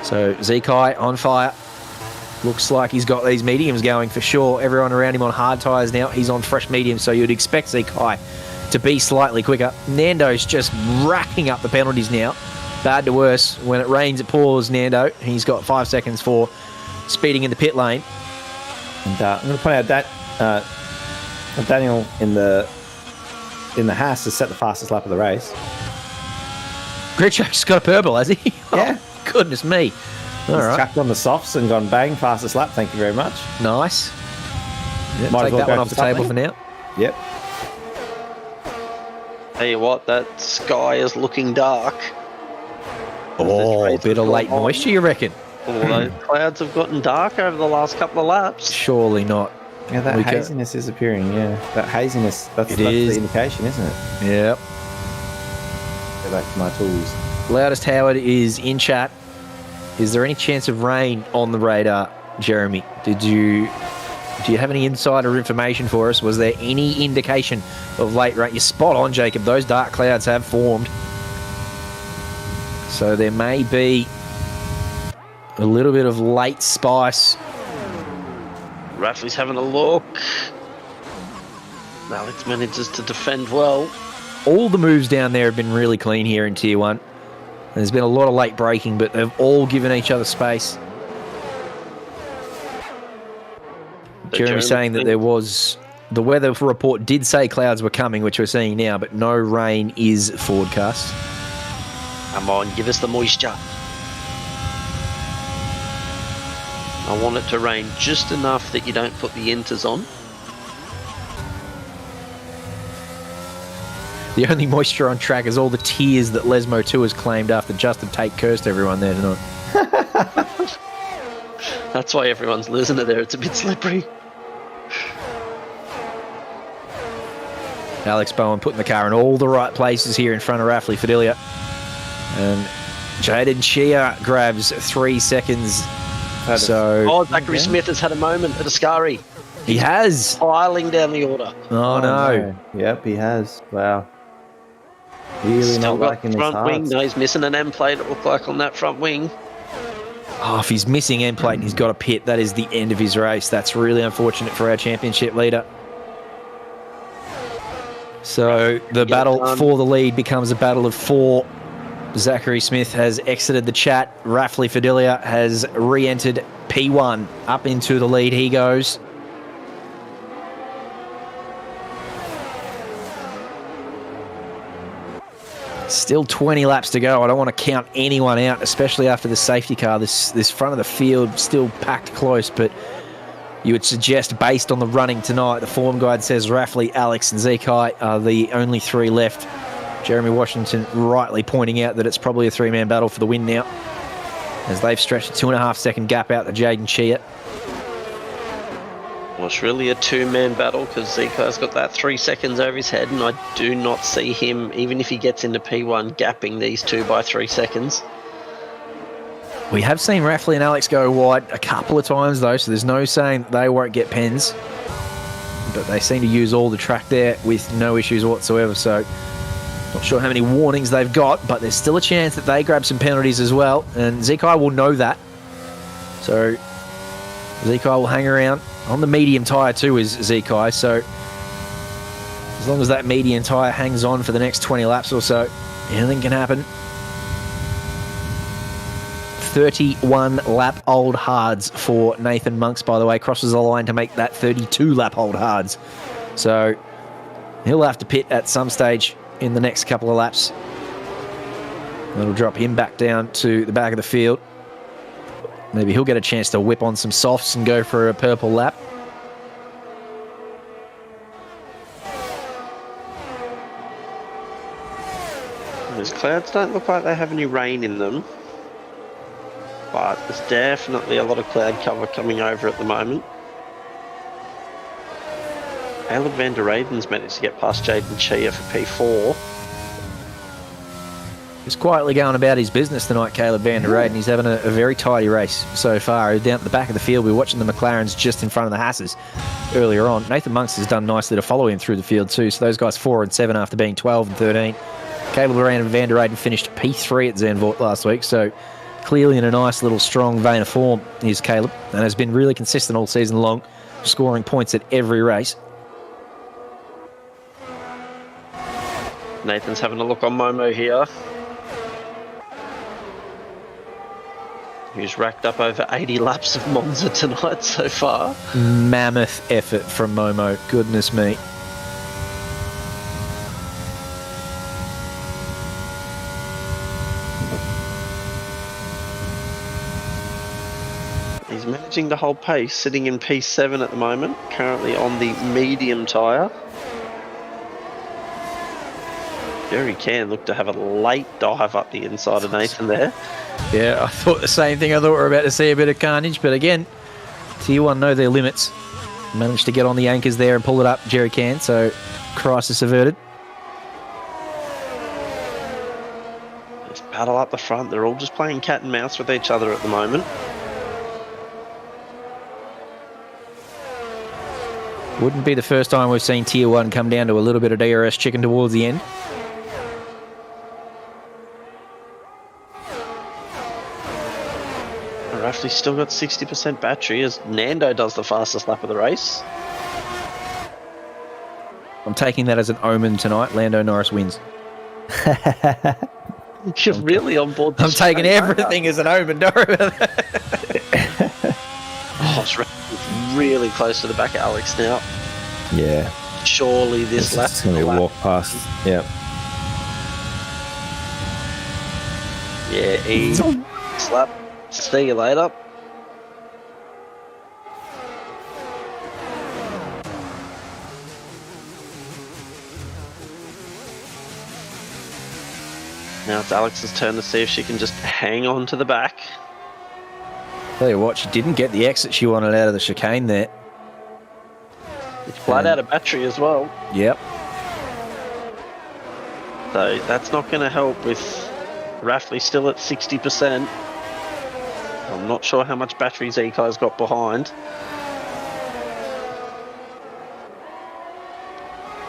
S1: So Zekai on fire. Looks like he's got these mediums going for sure. Everyone around him on hard tyres now. He's on fresh mediums, so you'd expect Zekai to be slightly quicker. Nando's just racking up the penalties now. Bad to worse. When it rains, it pours, Nando. He's got 5 seconds for speeding in the pit lane.
S5: And I'm going to point out that Daniel in the Haas has set the fastest lap of the race.
S1: Gritchak's got a purple, has he?
S5: Yeah.
S1: Oh, goodness me. All
S5: He's
S1: right.
S5: trapped on the softs and gone bang, fastest lap. Thank you very much.
S1: Nice. Yeah,
S5: Might as
S1: take
S5: well
S1: that
S5: go
S1: one off
S5: for
S1: the table for
S5: something.
S1: now.
S5: Yep.
S3: Tell you what, that sky is looking dark.
S1: Oh, a bit of late moisture, you reckon?
S3: All those clouds have gotten dark over the last couple of laps.
S1: Surely not.
S5: Yeah, that haziness is appearing, yeah. That haziness, that's the indication, isn't it?
S1: Yep.
S5: Go back to my tools.
S1: Loudest Howard is in chat. Is there any chance of rain on the radar, Jeremy? Do you have any insider information for us? Was there any indication of late rain? You're spot on, Jacob. Those dark clouds have formed. So there may be a little bit of late spice.
S3: Raffley's having a look. Alex manages to defend well.
S1: All the moves down there have been really clean here in Tier 1. There's been a lot of late braking, but they've all given each other space. Jeremy saying that there was... The weather report did say clouds were coming, which we're seeing now, but no rain is forecast.
S3: Come on, give us the moisture. I want it to rain just enough that you don't put the inters on.
S1: The only moisture on track is all the tears that Lesmo 2 has claimed after Justin Tate cursed everyone there tonight.
S3: That's why everyone's losing it there. It's a bit slippery.
S1: Alex Bowen putting the car in all the right places here in front of Raffley Fidelia. And Jaden Chia grabs 3 seconds. So
S3: Zachary Smith has had a moment at Ascari.
S1: he has.
S3: Piling down the order.
S1: Oh, no.
S5: Yep, he has. Wow. Really
S3: Still
S5: not
S3: got
S5: liking
S3: the
S5: his
S3: front wing.
S5: hearts.
S3: No, he's missing an M plate, it looked like, on that front wing.
S1: Oh, if he's missing end plate and he's got a pit, that is the end of his race. That's really unfortunate for our championship leader. So the battle for the lead becomes a battle of 4. Zachary Smith has exited the chat. Raffley Fidelia has re-entered P1. Up into the lead he goes. Still 20 laps to go. I don't want to count anyone out, especially after the safety car. This front of the field still packed close, but you would suggest, based on the running tonight, the form guide says Raffley, Alex, and Zekai are the only 3 left. Jeremy Washington rightly pointing out that it's probably a 3-man battle for the win now, as they've stretched a 2.5-second gap out to Jaden Chia.
S3: Well, it's really a 2-man battle because Zekai's got that 3 seconds over his head, and I do not see him, even if he gets into P1, gapping these 2 by 3 seconds.
S1: We have seen Raffley and Alex go wide a couple of times, though, so there's no saying that they won't get pens. But they seem to use all the track there with no issues whatsoever, so not sure how many warnings they've got, but there's still a chance that they grab some penalties as well, and Zekai will know that. So Zekai will hang around. On the medium tyre too is Zekai, so as long as that medium tyre hangs on for the next 20 laps or so, anything can happen. 31-lap old hards for Nathan Monks, by the way, crosses the line to make that 32-lap old hards. So he'll have to pit at some stage in the next couple of laps. That'll drop him back down to the back of the field. Maybe he'll get a chance to whip on some softs and go for a purple lap.
S3: Those clouds don't look like they have any rain in them, but there's definitely a lot of cloud cover coming over at the moment. Caleb van der Reyden's managed to get past Jaden Chia for P4.
S1: He's quietly going about his business tonight, Caleb van der Reyden. He's having a very tidy race so far. Down at the back of the field, we're watching the McLarens just in front of the Hasses earlier on. Nathan Monks has done nicely to follow him through the field too, so those guys 4 and 7 after being 12 and 13. Caleb van der Reyden finished P3 at Zandvoort last week, so clearly in a nice little strong vein of form is Caleb, and has been really consistent all season long, scoring points at every race.
S3: Nathan's having a look on Momo here. Who's racked up over 80 laps of Monza tonight so far.
S1: Mammoth effort from Momo, goodness me.
S3: He's managing to hold pace, sitting in P7 at the moment, currently on the medium tyre. Jerry can look to have a late dive up the inside of Nathan there.
S1: Yeah, I thought the same thing. I thought we were about to see a bit of carnage, but again, Tier 1 know their limits. Managed to get on the anchors there and pull it up, Jerry can, so crisis averted.
S3: Let's battle up the front. They're all just playing cat and mouse with each other at the moment.
S1: Wouldn't be the first time we've seen Tier 1 come down to a little bit of DRS chicken towards the end.
S3: Rafley's still got 60% battery as Nando does the fastest lap of the race.
S1: I'm taking that as an omen tonight. Lando Norris wins.
S3: You're really on board
S1: I'm
S3: this
S1: taking
S3: train, aren't
S1: everything as an omen. Don't worry about that.
S3: Oh, it's really close to the back of Alex now.
S5: Yeah.
S3: Surely this lap.
S5: It's going to be a walk past. Yep.
S3: Yeah, easy. Slap. See you later. Now it's Alex's turn to see if she can just hang on to the back.
S1: Tell you what, she didn't get the exit she wanted out of the chicane there.
S3: It's flat out of battery as well.
S1: Yep.
S3: So that's not going to help with Rafley still at 60%. I'm not sure how much battery Zeko's got behind.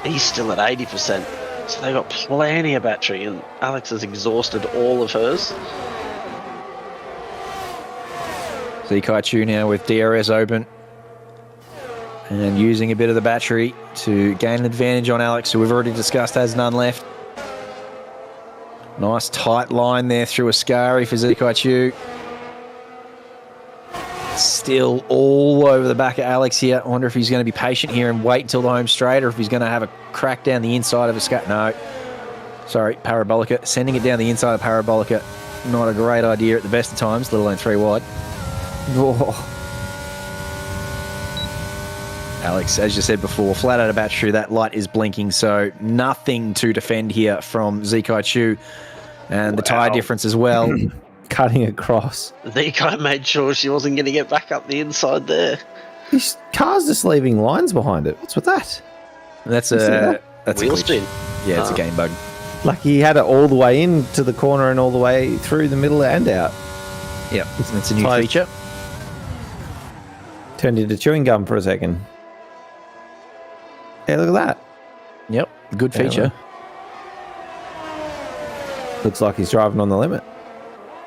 S3: He's still at 80%. So they've got plenty of battery and Alex has exhausted all of hers.
S1: Zekai now with DRS open. And using a bit of the battery to gain an advantage on Alex, who we've already discussed has none left. Nice tight line there through Ascari for Zekai. Still all over the back of Alex here. I wonder if he's going to be patient here and wait until the home straight, or if he's going to have a crack down the inside of Ascari. No. Sorry, Parabolica. Sending it down the inside of Parabolica. Not a great idea at the best of times, let alone 3 wide. Oh. Alex, as you said before, flat out of battery, that light is blinking, so nothing to defend here from Zekai. And the tyre difference as well.
S5: Cutting across.
S3: Zeko made sure she wasn't going to get back up the inside there.
S5: This car's just leaving lines behind it. What's with that?
S1: That's
S3: That's
S1: a
S3: wheel
S1: glitch.
S3: spin.
S1: Yeah, it's a game bug.
S5: Like he had it all the way into the corner and all the way through the middle and out.
S1: Yep, it's a new
S5: Tyre-
S1: feature.
S5: Turned into chewing gum for a second. Yeah, look at that.
S1: Yep, good feature.
S5: Looks like he's driving on the limit.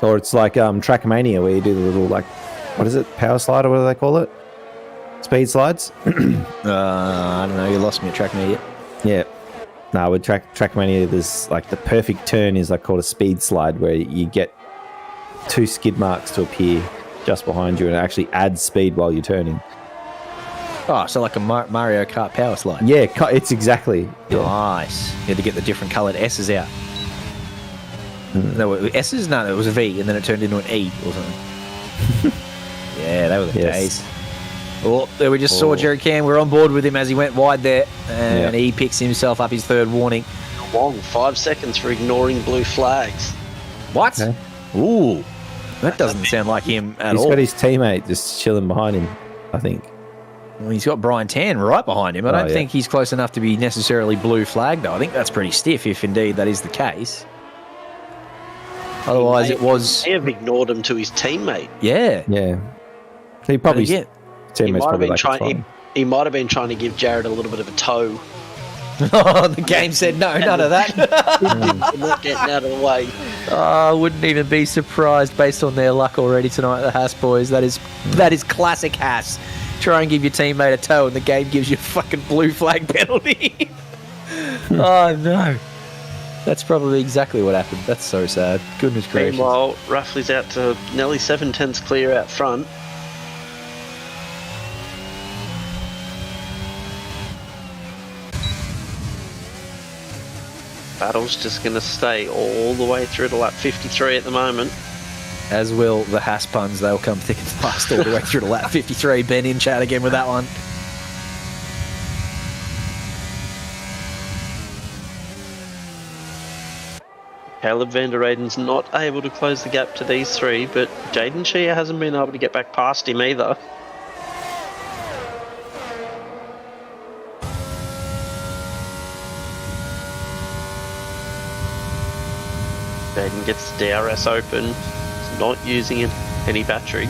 S5: Or it's like Trackmania, where you do the little, like, what is it? Power slide, or what do they call it? Speed slides?
S1: I don't know, you lost me at track media.
S5: Yeah. No, with Trackmania, there's like the perfect turn is like called a speed slide, where you get 2 skid marks to appear just behind you, and it actually adds speed while you're turning.
S1: Oh, so like a Mario Kart power slide.
S5: Yeah, it's exactly. Yeah.
S1: Nice. You had to get the different coloured S's out. No, S's? No, it was a V, and then it turned into an E or something. Yeah, they were the days. Oh, there we just saw Jerry Cam. We're on board with him as he went wide there, and he picks himself up his 3rd warning.
S3: Long 5 seconds for ignoring blue flags.
S1: What?
S5: Okay.
S1: Ooh, that doesn't sound like him at
S5: He's
S1: all.
S5: got his teammate just chilling behind him, I think.
S1: Well, he's got Brian Tan right behind him. I don't think he's close enough to be necessarily blue flag, though. I think that's pretty stiff, if indeed that is the case. Otherwise, it was...
S3: He may have ignored him to his teammate.
S1: Yeah.
S5: Yeah. He probably... Teammates probably like it's fine.
S3: He might have been trying to give Jared a little bit of a toe.
S1: Oh, the game said no, none of that.
S3: We're not getting out of the way.
S1: Oh, I wouldn't even be surprised based on their luck already tonight, the Haas boys. That is classic Haas. Try and give your teammate a toe and the game gives you a fucking blue flag penalty. Oh, no. That's probably exactly what happened. That's so sad. Goodness gracious.
S3: Meanwhile, Ruffley's out to nearly 7/10 clear out front. Battle's just going to stay all the way through to lap 53 at the moment.
S1: As will the Haas puns. They'll come thick and fast all the way through to lap 53. Ben in chat again with that one.
S3: Caleb van der Reyden's not able to close the gap to these 3, but Jaden Shea hasn't been able to get back past him either. Jaden gets the DRS open, he's not using any battery.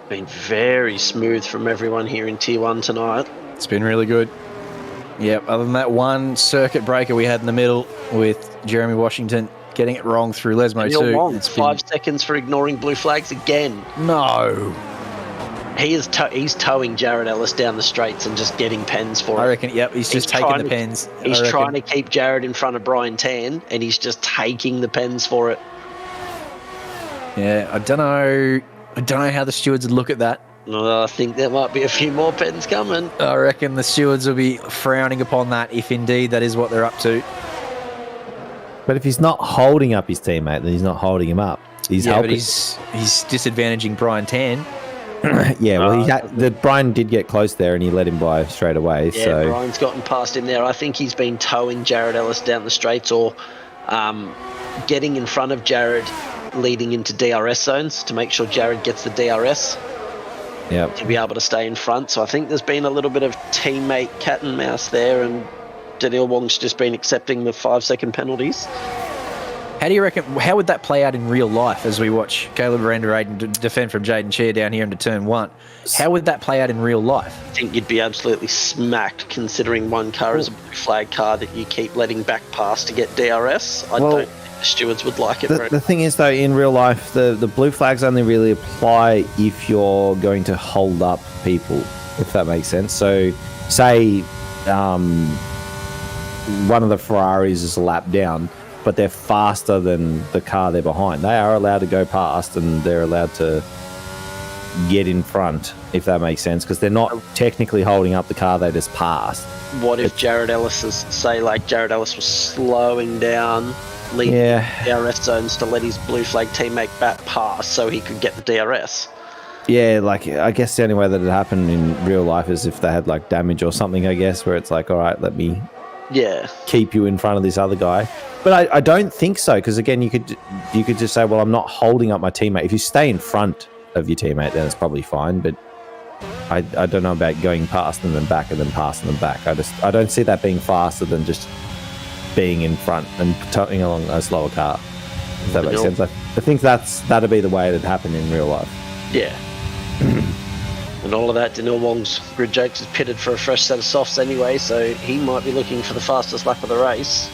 S3: Been very smooth from everyone here in Tier 1 tonight.
S1: It's been really good. Yep, other than that one circuit breaker we had in the middle with Jeremy Washington getting it wrong through Lesmo
S3: Neil
S1: too.
S3: Wong,
S1: It's
S3: 5 seconds for ignoring blue flags again.
S1: No.
S3: He's towing Jared Ellis down the straights and just getting pens for
S1: I
S3: it.
S1: reckon, yep, he's just taking the pens.
S3: He's
S1: I reckon.
S3: trying to keep Jared in front of Brian Tan, and he's just taking the pens for it.
S1: Yeah, I don't know how the stewards would look at that.
S3: I think there might be a few more pens coming.
S1: I reckon the stewards will be frowning upon that if indeed that is what they're up to.
S5: But if he's not holding up his teammate, then he's not holding him up. He's helping.
S1: But he's disadvantaging Brian Tan.
S5: Yeah, well, Brian did get close there, and he let him by straight away.
S3: Yeah,
S5: so
S3: Brian's gotten past him there. I think he's been towing Jared Ellis down the straights or getting in front of Jared leading into DRS zones to make sure Jared gets the DRS.
S5: Yep.
S3: To be able to stay in front. So I think there's been a little bit of teammate cat and mouse there, and Daniel Wong's just been accepting the 5-second penalties.
S1: How do you reckon? How would that play out in real life as we watch Caleb Vanderayden defend from Jaden Chair down here into turn 1? How would that play out in real life?
S3: I think you'd be absolutely smacked, considering one car is a blue flag car that you keep letting back pass to get DRS. I don't think the stewards would like it.
S5: The thing is, though, in real life, the blue flags only really apply if you're going to hold up people, if that makes sense. So, say one of the Ferraris is a lap down, but they're faster than the car they're behind. They are allowed to go past, and they're allowed to get in front, if that makes sense, because they're not technically holding up the car they just passed.
S3: What if Jared Ellis Jared Ellis was slowing down, leaving DRS zones to let his blue flag teammate back pass so he could get the DRS?
S5: Yeah, like, I guess the only way that it happened in real life is if they had, like, damage or something, I guess, where it's like, all right, let me keep you in front of this other guy. But I don't think so, because, again, you could just say, well, I'm not holding up my teammate. If you stay in front of your teammate, then it's probably fine, but I don't know about going past them and back and then passing them back. I don't see that being faster than just being in front and towing along a slower car, if that makes sense. I think that'd be the way it'd happen in real life.
S3: Yeah. And all of that, Daniel Wong's grid jokes is pitted for a fresh set of softs anyway, so he might be looking for the fastest lap of the race.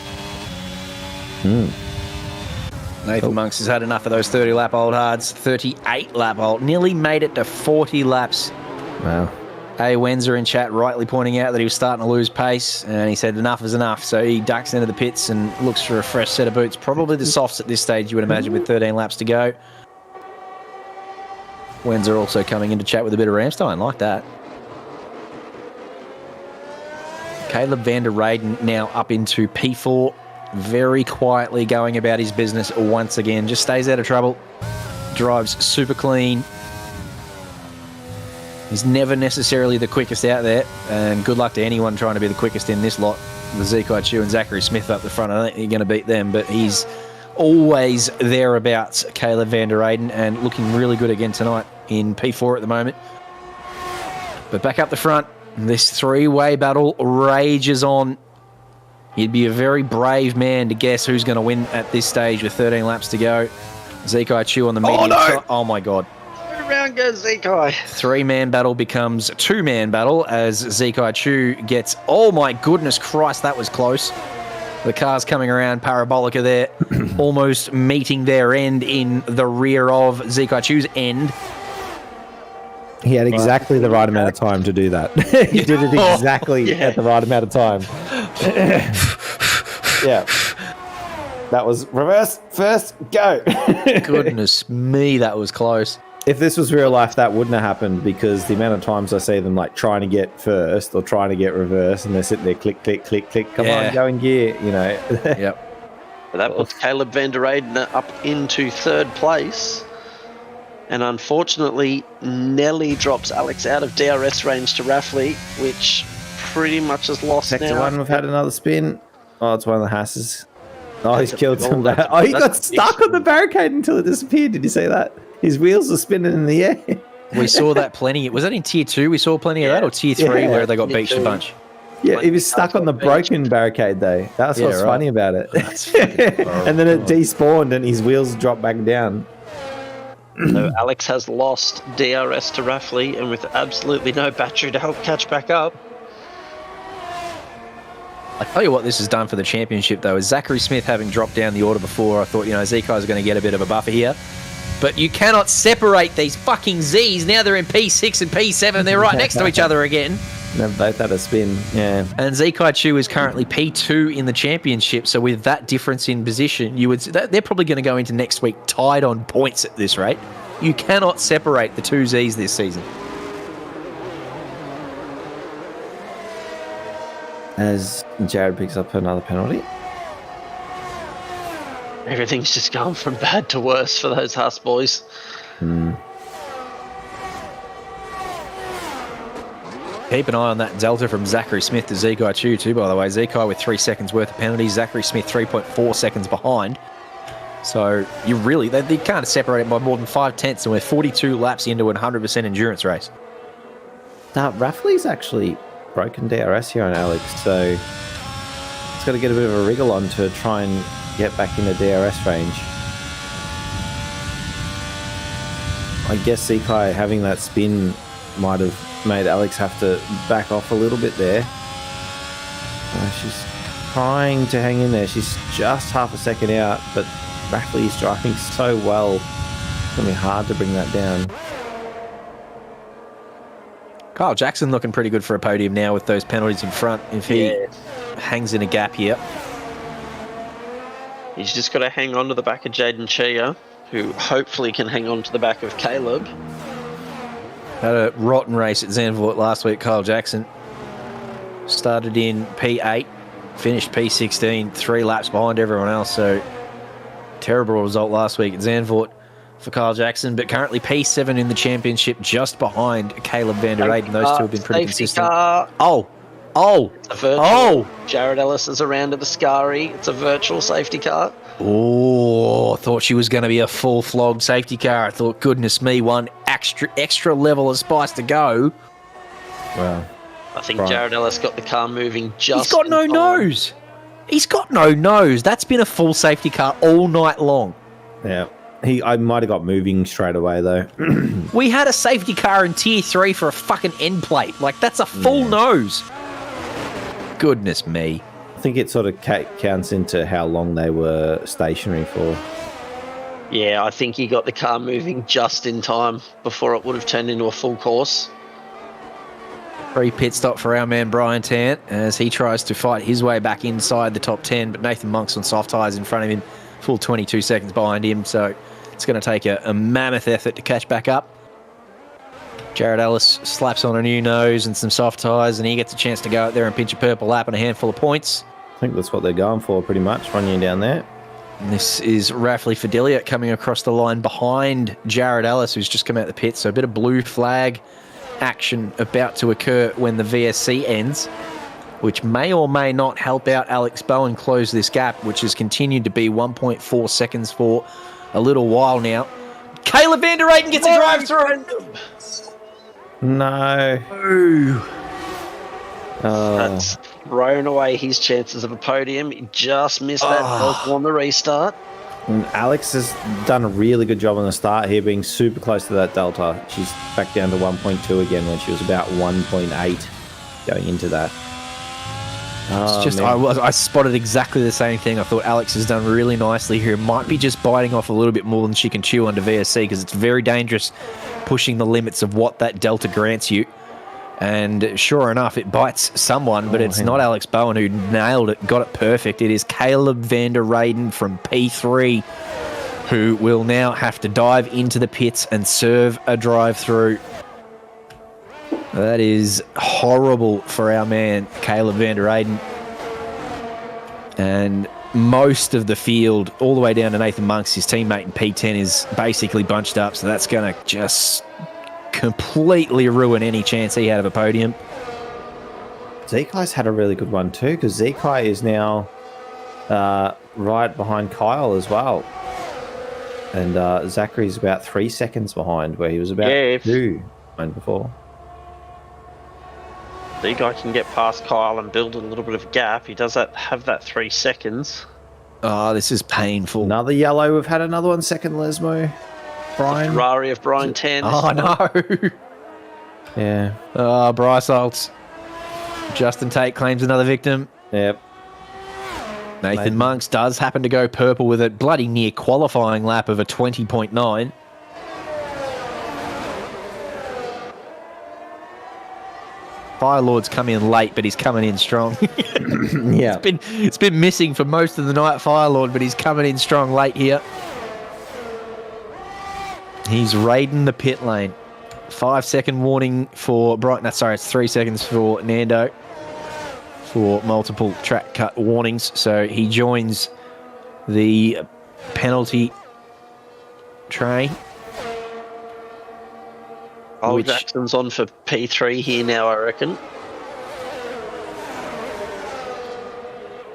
S1: Nathan Monks has had enough of those 30-lap old hards. 38-lap old. Nearly made it to 40 laps.
S5: Wow.
S1: A. Wenzer in chat rightly pointing out that he was starting to lose pace, and he said enough is enough. So he ducks into the pits and looks for a fresh set of boots. Probably the softs at this stage, you would imagine, with 13 laps to go. Wenzer also coming into chat with a bit of Ramstein, like that. Caleb van der Reyden now up into P4, very quietly going about his business once again. Just stays out of trouble, drives super clean. He's never necessarily the quickest out there, and good luck to anyone trying to be the quickest in this lot. The Zeke Chu and Zachary Smith up the front, I think you're going to beat them, but he's always thereabouts, Caleb van der Reyden, and looking really good again tonight in P4 at the moment. But back up the front, this three-way battle rages on. You'd be a very brave man to guess who's going to win at this stage with 13 laps to go. Zeke Chu on the medium. Oh my God.
S3: Around goes Zeke.
S1: Three-man battle becomes a two-man battle as Zeke Chu gets... Oh my goodness Christ, that was close. The car's coming around Parabolica there, almost meeting their end in the rear of Zeke Chu's end.
S5: He had exactly the right amount of time to do that. He did it exactly at the right amount of time. Yeah. That was reverse, first, go.
S1: Goodness me, that was close.
S5: If this was real life, that wouldn't have happened, because the amount of times I see them like trying to get first or trying to get reverse, and they're sitting there, click, click, click, click. Come on, go in gear, you know.
S1: Yep.
S3: But that puts Caleb van der Reyden up into third place. And unfortunately, Nelly drops Alex out of DRS range to Raffley, which pretty much has lost
S5: Sector
S3: now.
S5: one, we've had another spin. Oh, it's one of the Hasses. Oh, he's killed some. Oh, he got stuck on the barricade until it disappeared. Did you see that? His wheels were spinning in the air.
S1: We saw that plenty. Was that in Tier 2? We saw plenty of that, or Tier 3 where they got beached a bunch?
S5: Yeah, he was stuck on the broken barricade, though. That's what's funny about it. And then it despawned and his wheels dropped back down.
S3: So Alex has lost DRS to Raffley, and with absolutely no battery to help catch back up.
S1: I tell you what this has done for the championship, though, is Zachary Smith having dropped down the order before. I thought, Zekai's going to get a bit of a buffer here. But you cannot separate these fucking Zs. Now they're in P6 and P7. They're right next to each other again.
S5: They've both had a spin, yeah.
S1: And Zekai Chu is currently P2 in the championship. So with that difference in position, they're probably going to go into next week tied on points at this rate. You cannot separate the two Zs this season.
S5: As Jared picks up another penalty.
S3: Everything's just gone from bad to worse for those Haas boys.
S1: Keep an eye on that delta from Zachary Smith to Zekai Chu too, by the way. Zekai with 3 seconds worth of penalties. Zachary Smith 3.4 seconds behind. So they can't separate it by more than 5/10, and we're 42 laps into a 100% endurance race.
S5: Raffley's actually broken DRS here on Alex, so it's got to get a bit of a wriggle on to try and get back into DRS range. I guess Zekai having that spin might have made Alex have to back off a little bit there. She's trying to hang in there. She's just half a second out, but Raffley is driving so well. It's going to be hard to bring that down.
S1: Kyle Jackson looking pretty good for a podium now with those penalties in front. If he hangs in a gap here.
S3: He's just got to hang on to the back of Jaden Chia, who hopefully can hang on to the back of Caleb.
S1: Had a rotten race at Zandvoort last week, Kyle Jackson. Started in P8, finished P16, 3 laps behind everyone else. So, terrible result last week at Zandvoort for Kyle Jackson, but currently P7 in the championship, just behind Caleb van der Eyden. Those two have been pretty consistent.
S3: Car. Jared Ellis is around to the Scary. It's a virtual safety car.
S1: Oh, I thought she was going to be a full flogged safety car. I thought, goodness me, one extra level of spice to go.
S5: Well,
S3: I think Jared Ellis got the car moving just.
S1: He's got no nose. He's got no nose. That's been a full safety car all night long.
S5: Yeah. I might have got moving straight away, though.
S1: We had a safety car in Tier 3 for a fucking end plate. Like, that's a full nose. Goodness me.
S5: I think it sort of counts into how long they were stationary for.
S3: Yeah, I think he got the car moving just in time before it would have turned into a full course.
S1: Free pit stop for our man Brian Tant as he tries to fight his way back inside the top 10, but Nathan Monk's on soft tyres in front of him, full 22 seconds behind him, so it's going to take a mammoth effort to catch back up. Jared Ellis slaps on a new nose and some soft tyres, and he gets a chance to go out there and pinch a purple lap and a handful of points.
S5: I think that's what they're going for, pretty much, running down there.
S1: And this is Raffley Fidelia coming across the line behind Jared Ellis, who's just come out the pit, so a bit of blue flag action about to occur when the VSC ends, which may or may not help out Alex Bowen close this gap, which has continued to be 1.4 seconds for a little while now. Caleb van der Eyden gets a drive through.
S5: No.
S3: That's thrown away his chances of a podium. He just missed that on the restart.
S5: And Alex has done a really good job on the start here, being super close to that delta. She's back down to 1.2 again when she was about 1.8 going into that.
S1: It's just I spotted exactly the same thing. I thought Alex has done really nicely here. Might be just biting off a little bit more than she can chew under VSC, because it's very dangerous pushing the limits of what that delta grants you. And sure enough, it bites someone, but it's not Alex Bowen who nailed it, got it perfect. It is Caleb van der Eyden from P3 who will now have to dive into the pits and serve a drive-through. That is horrible for our man, Caleb van der Eyden. And most of the field, all the way down to Nathan Monks, his teammate in P10, is basically bunched up. So that's going to just completely ruin any chance he had of a podium.
S5: Zekai's had a really good one too, because Zekai is now right behind Kyle as well. And Zachary's about 3 seconds behind, where he was about 2 behind before.
S3: The guy can get past Kyle and build a little bit of gap. He does have that 3 seconds.
S1: Oh, this is painful.
S5: Another yellow. We've had another 1 second, Lesmo. Brian.
S3: Ferrari of Brian Tan.
S1: Oh, no.
S5: Yeah.
S1: Oh, Bryce Olds. Justin Tate claims another victim.
S5: Yep.
S1: Nathan Monks does happen to go purple with a bloody near qualifying lap of a 20.9. Firelord's come in late, but he's coming in strong.
S5: Yeah.
S1: It's been missing for most of the night, Firelord, but he's coming in strong late here. He's raiding the pit lane. 5-second warning for Brighton. Sorry, it's 3 seconds for Nando for multiple track cut warnings. So he joins the penalty train.
S3: Old Jackson's on for P3 here now, I reckon.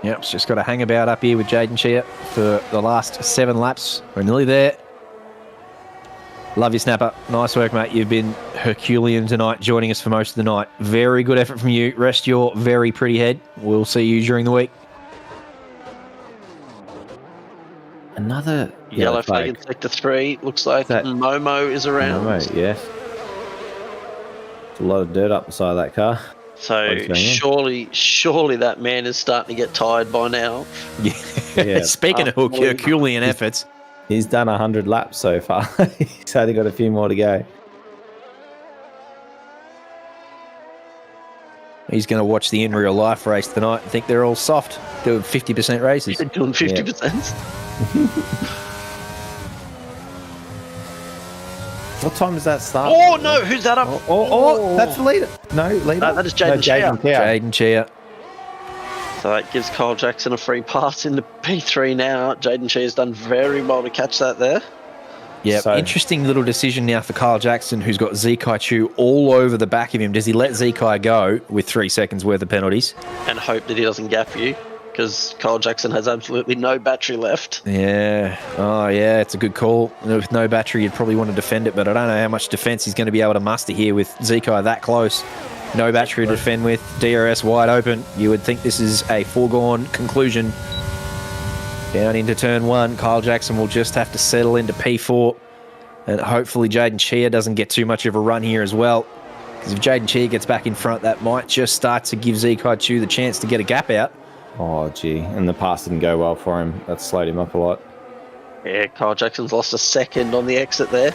S1: Yep, it's just got to hang about up here with Jaden Chia for the last 7 laps. We're nearly there. Love you, Snapper. Nice work, mate. You've been Herculean tonight, joining us for most of the night. Very good effort from you. Rest your very pretty head. We'll see you during the week.
S5: Another
S3: Yellow flag in sector 3. Looks like Momo is around.
S5: Momo, yes. There's a lot of dirt up the side of that car.
S3: So surely that man is starting to get tired by now.
S1: Yeah. Speaking of Herculean efforts.
S5: He's done 100 laps so far. He's only got a few more to go.
S1: He's going to watch the in real life race tonight. I think they're all soft, doing 50% races.
S3: They're doing 50%.
S5: What time does that start?
S3: Oh no, who's that up?
S5: Oh, that's the leader. No, leader.
S3: No, that is Jaden Chia.
S1: Jaden Chia.
S3: So that gives Kyle Jackson a free pass into P3 now. Jaden Chia's done very well to catch that there.
S1: Yeah,
S5: So-
S1: interesting little decision now for Kyle Jackson, who's got Zekai Chu all over the back of him. Does he let Zekai go with 3 seconds worth of penalties?
S3: And hope that he doesn't gap you, because Kyle Jackson has absolutely no battery left.
S1: Yeah. Oh, yeah, it's a good call. With no battery, you'd probably want to defend it, but I don't know how much defence he's going to be able to muster here with Zekai that close. No battery to defend with, DRS wide open. You would think this is a foregone conclusion. Down into turn 1, Kyle Jackson will just have to settle into P4. And hopefully Jaden Chia doesn't get too much of a run here as well. Because if Jaden Chia gets back in front, that might just start to give Zekai Chu the chance to get a gap out.
S5: Oh, gee. And the pass didn't go well for him. That slowed him up a lot.
S3: Yeah, Kyle Jackson's lost a second on the exit there.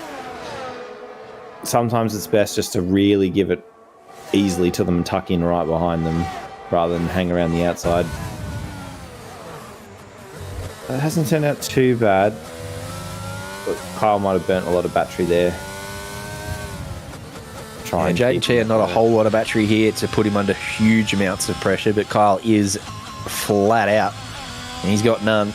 S5: Sometimes it's best just to really give it easily to them and tuck in right behind them rather than hang around the outside. It hasn't turned out too bad. But Kyle might have burnt a lot of battery there.
S1: Jaden Chia, not a whole lot of battery here to put him under huge amounts of pressure, but Kyle is flat out. And he's got none.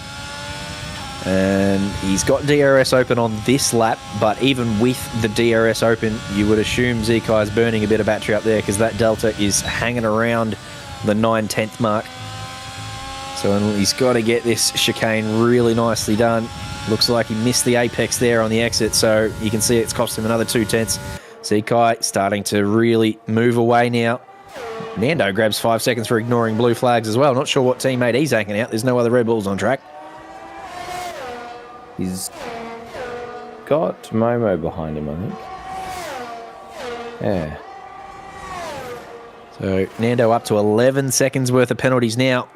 S1: And he's got DRS open on this lap, but even with the DRS open, you would assume Zekai is burning a bit of battery up there because that delta is hanging around the 9/10 mark. So he's got to get this chicane really nicely done. Looks like he missed the apex there on the exit, so you can see it's cost him another 2/10. Zekai starting to really move away now. Nando grabs 5 seconds for ignoring blue flags as well. Not sure what teammate he's hanging out. There's no other Red Bulls on track.
S5: He's got Momo behind him, I think. Yeah.
S1: So Nando up to 11 seconds worth of penalties now.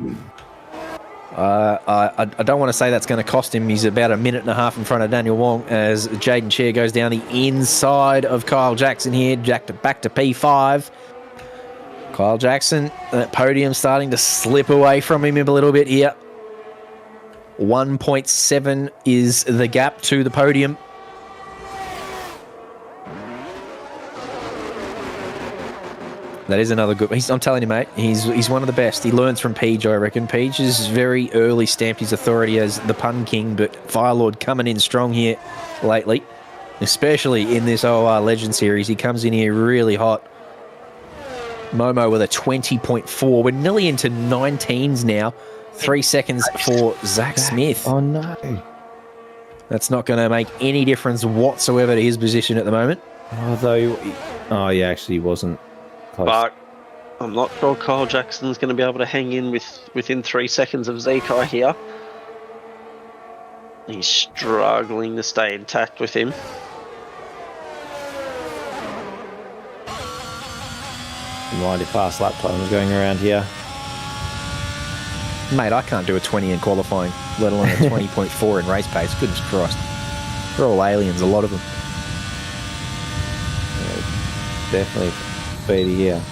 S1: I don't want to say that's going to cost him. He's about a minute and a half in front of Daniel Wong as Jaden Chia goes down the inside of Kyle Jackson here. Back to P5. Kyle Jackson, that podium starting to slip away from him a little bit here. 1.7 is the gap to the podium. That is another good... I'm telling you, mate, he's one of the best. He learns from Peach, I reckon. Peach is very early stamped his authority as the pun king, but Firelord coming in strong here lately, especially in this OR Legend Series. He comes in here really hot. Momo with a 20.4. We're nearly into 19s now. 3 seconds for Zach Smith.
S5: Oh, no.
S1: That's not going to make any difference whatsoever to his position at the moment.
S5: Although, he actually wasn't close.
S3: But I'm not sure Kyle Jackson's going to be able to hang in within 3 seconds of Zekai here. He's struggling to stay intact with him.
S5: Mighty fast lap times going around here.
S1: Mate, I can't do a 20 in qualifying, let alone a 20.4 in race pace. Goodness Christ. They're all aliens, a lot of them.
S5: Definitely speedy here.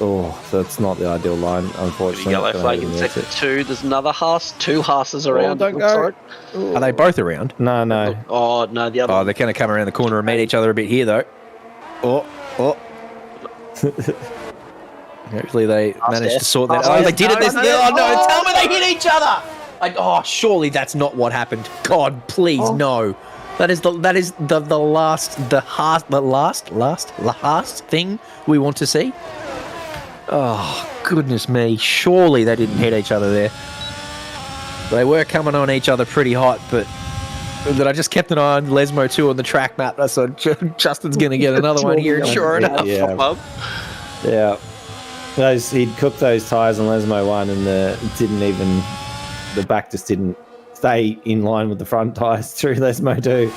S5: Oh, so it's not the ideal line, unfortunately.
S3: Yellow flag in sector 2. There's another Haas. 2 Haas's around.
S5: don't
S3: looks
S5: go.
S3: like.
S1: Are they both around?
S5: No, no.
S3: Oh, no, the other
S1: Oh,
S3: one.
S1: they're going to come around the corner and meet each other a bit here, though. Oh. Hopefully they managed to sort that.
S3: Oh,
S1: Oh, they did it.
S3: no,
S1: This.
S3: no,
S1: Oh, no.
S3: oh.
S1: Tell me they hit each other. Oh, surely that's not what happened. God, please, no. That is the last thing we want to see. Oh, goodness me. Surely they didn't hit each other there. They were coming on each other pretty hot, but that I just kept an eye on Lesmo 2 on the track map. I thought Justin's going to get another one here, and sure enough.
S5: Yeah. Yeah. He'd cooked those tyres on Lesmo 1 and the back just didn't stay in line with the front tyres through Lesmo 2.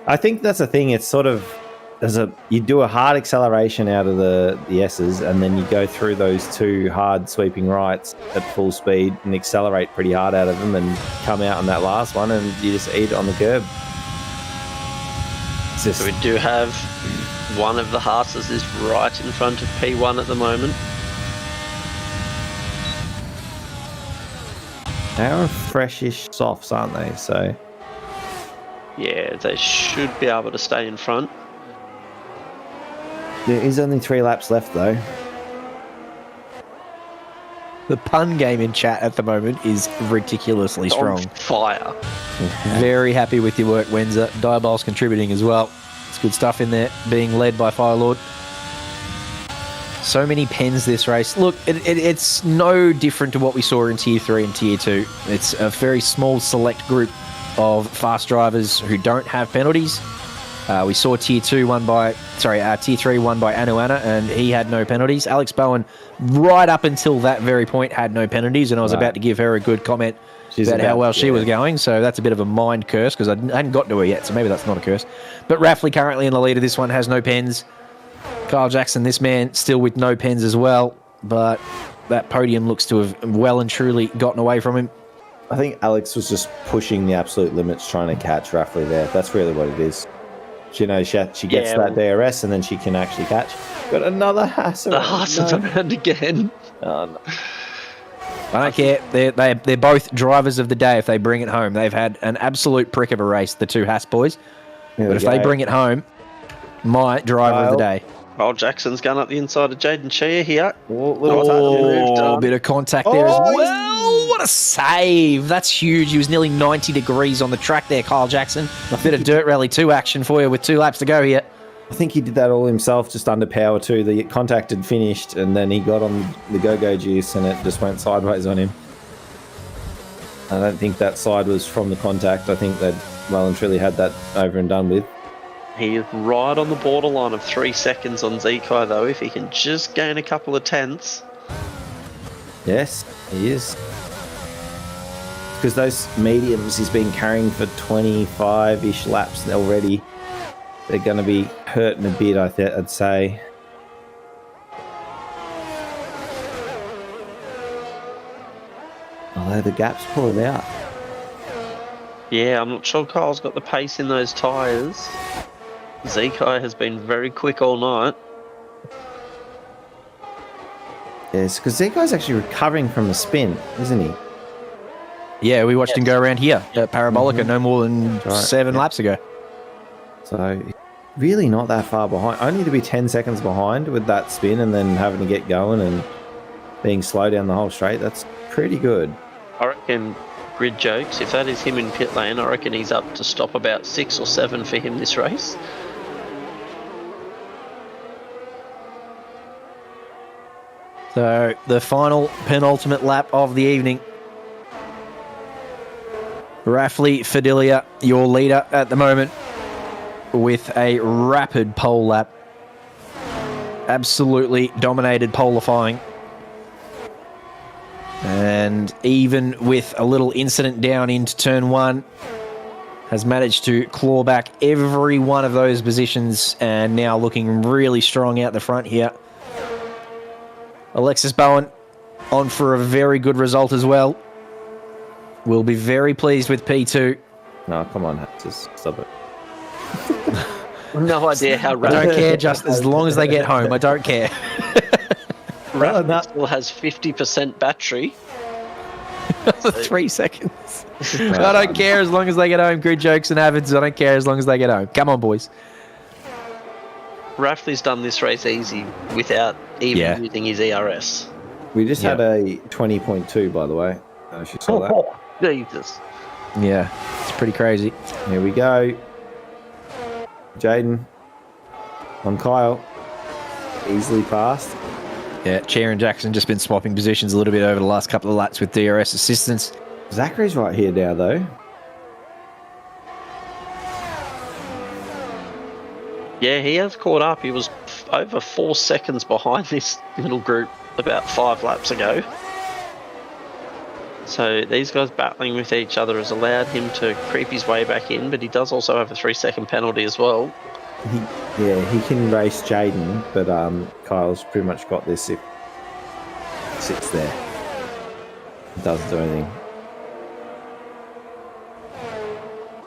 S5: I think that's the thing. It's sort of, you do a hard acceleration out of the S's and then you go through those 2 hard sweeping rights at full speed and accelerate pretty hard out of them and come out on that last one and you just eat it on the curb. It's just,
S3: So we do have one of the Haas's is right in front of P1 at the moment.
S5: they are freshish softs, aren't they? So
S3: Yeah, they should be able to stay in front.
S5: there is only 3 laps left though.
S1: The pun game in chat at the moment is ridiculously strong.
S3: On fire.
S1: Very happy with your work, Wenza. Diabol's contributing as well. It's good stuff in there, being led by Firelord. So many pens this race. Look, it's no different to what we saw in Tier 3 and Tier 2. It's a very small select group of fast drivers who don't have penalties. We saw Tier 3 won by Anuana, and he had no penalties. Alex Bowen, right up until that very point, had no penalties, and I was about to give her a good comment about how well she was going, so that's a bit of a mind curse, because I hadn't got to her yet, so maybe that's not a curse. But Raffley, currently in the lead of this one, has no pens. Kyle Jackson, this man, still with no pens as well, but that podium looks to have well and truly gotten away from him.
S5: I think Alex was just pushing the absolute limits, trying to catch Raffley there. That's really what it is. She knows she gets that DRS and then she can actually catch. Got another Haas.
S3: The Haas is around again.
S5: Oh, no.
S1: I don't care. They're both drivers of the day if they bring it home. They've had an absolute prick of a race, the 2 Haas boys. But if they bring it home, my driver of the day.
S3: Kyle Jackson's going up the inside of Jaden Shea here.
S1: A bit of contact there as well. What a save. That's huge. He was nearly 90 degrees on the track there, Kyle Jackson. A bit of Dirt Rally 2 action for you with 2 laps to go here.
S5: I think he did that all himself, just under power too. The contact had finished and then he got on the go-go juice and it just went sideways on him. I don't think that side was from the contact. I think they'd well and truly had that over and done with.
S3: He is right on the borderline of 3 seconds on Zekai, though. If he can just gain a couple of tenths.
S5: Yes, he is. Because those mediums he's been carrying for 25-ish laps already. They're going to be hurting a bit, I'd say. Although the gap's pulling out.
S3: Yeah, I'm not sure Kyle's got the pace in those tyres. Zekai has been very quick all night.
S5: Yes, because Zekai's actually recovering from a spin, isn't he?
S1: Yeah, we watched him go around here at Parabolica no more than 7 laps ago.
S5: So, really not that far behind. Only to be 10 seconds behind with that spin and then having to get going and being slow down the whole straight. That's pretty good.
S3: I reckon, grid jokes, if that is him in pit lane, I reckon he's up to stop about 6 or 7 for him this race.
S1: So, the final penultimate lap of the evening. Raffley Fidelia, your leader at the moment, with a rapid pole lap. Absolutely dominated polifying. And even with a little incident down into turn 1, has managed to claw back every one of those positions and now looking really strong out the front here. Alexis Bowen on for a very good result as well. We'll be very pleased with P2.
S5: No, come on, just stop it.
S3: No idea how
S1: I don't care, just as long as they get home. I don't care.
S3: Rapid still has 50% battery.
S1: For 3 seconds. I don't care as long as they get home. Grid jokes and avids. I don't care as long as they get home. Come on, boys.
S3: Rafley's done this race easy without even using his ERS.
S5: We just had a 20.2, by the way. If you saw that.
S3: Jesus.
S1: Yeah, it's pretty crazy.
S5: Here we go. Jaden on Kyle. Easily passed.
S1: Yeah, Chair and Jackson just been swapping positions a little bit over the last couple of laps with DRS assistance.
S5: Zachary's right here now, though.
S3: Yeah, he has caught up. He was over 4 seconds behind this little group about 5 laps ago. So these guys battling with each other has allowed him to creep his way back in, but he does also have a 3-second penalty as well.
S5: He can race Jaden, but Kyle's pretty much got this if he sits there. Doesn't do anything.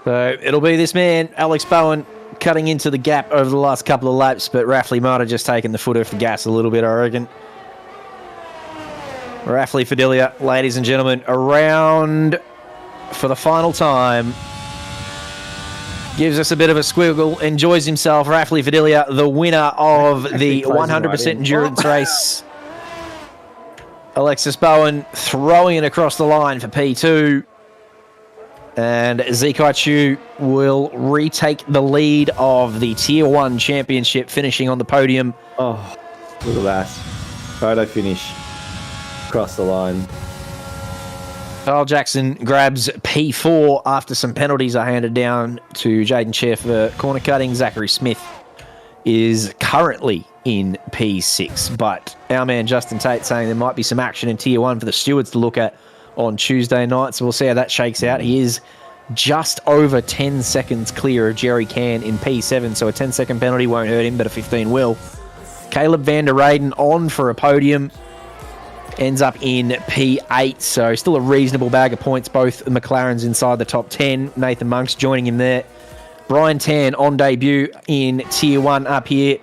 S1: So it'll be this man, Alex Bowen, cutting into the gap over the last couple of laps, but Rafley might have just taken the foot off the gas a little bit, I reckon. Rafley Fidelia, ladies and gentlemen, around for the final time. Gives us a bit of a squiggle, enjoys himself. Rafley Fidelia, the winner of the 100% endurance race. Alexis Bowen throwing it across the line for P2. And Zekai Chu will retake the lead of the Tier 1 Championship, finishing on the podium.
S5: Oh, look at that. Photo finish. Across the line.
S1: Kyle Jackson grabs P4 after some penalties are handed down to Jaden Chair for corner cutting. Zachary Smith is currently in P6, but our man Justin Tate saying there might be some action in Tier 1 for the stewards to look at on Tuesday night, so we'll see how that shakes out. He is just over 10 seconds clear of Jerry Can in P7, so a 10-second penalty won't hurt him, but a 15 will. Caleb van der Reyden on for a podium. Ends up in P8, so still a reasonable bag of points. Both McLarens inside the top 10. Nathan Monks joining him there. Brian Tan on debut in Tier 1 up here,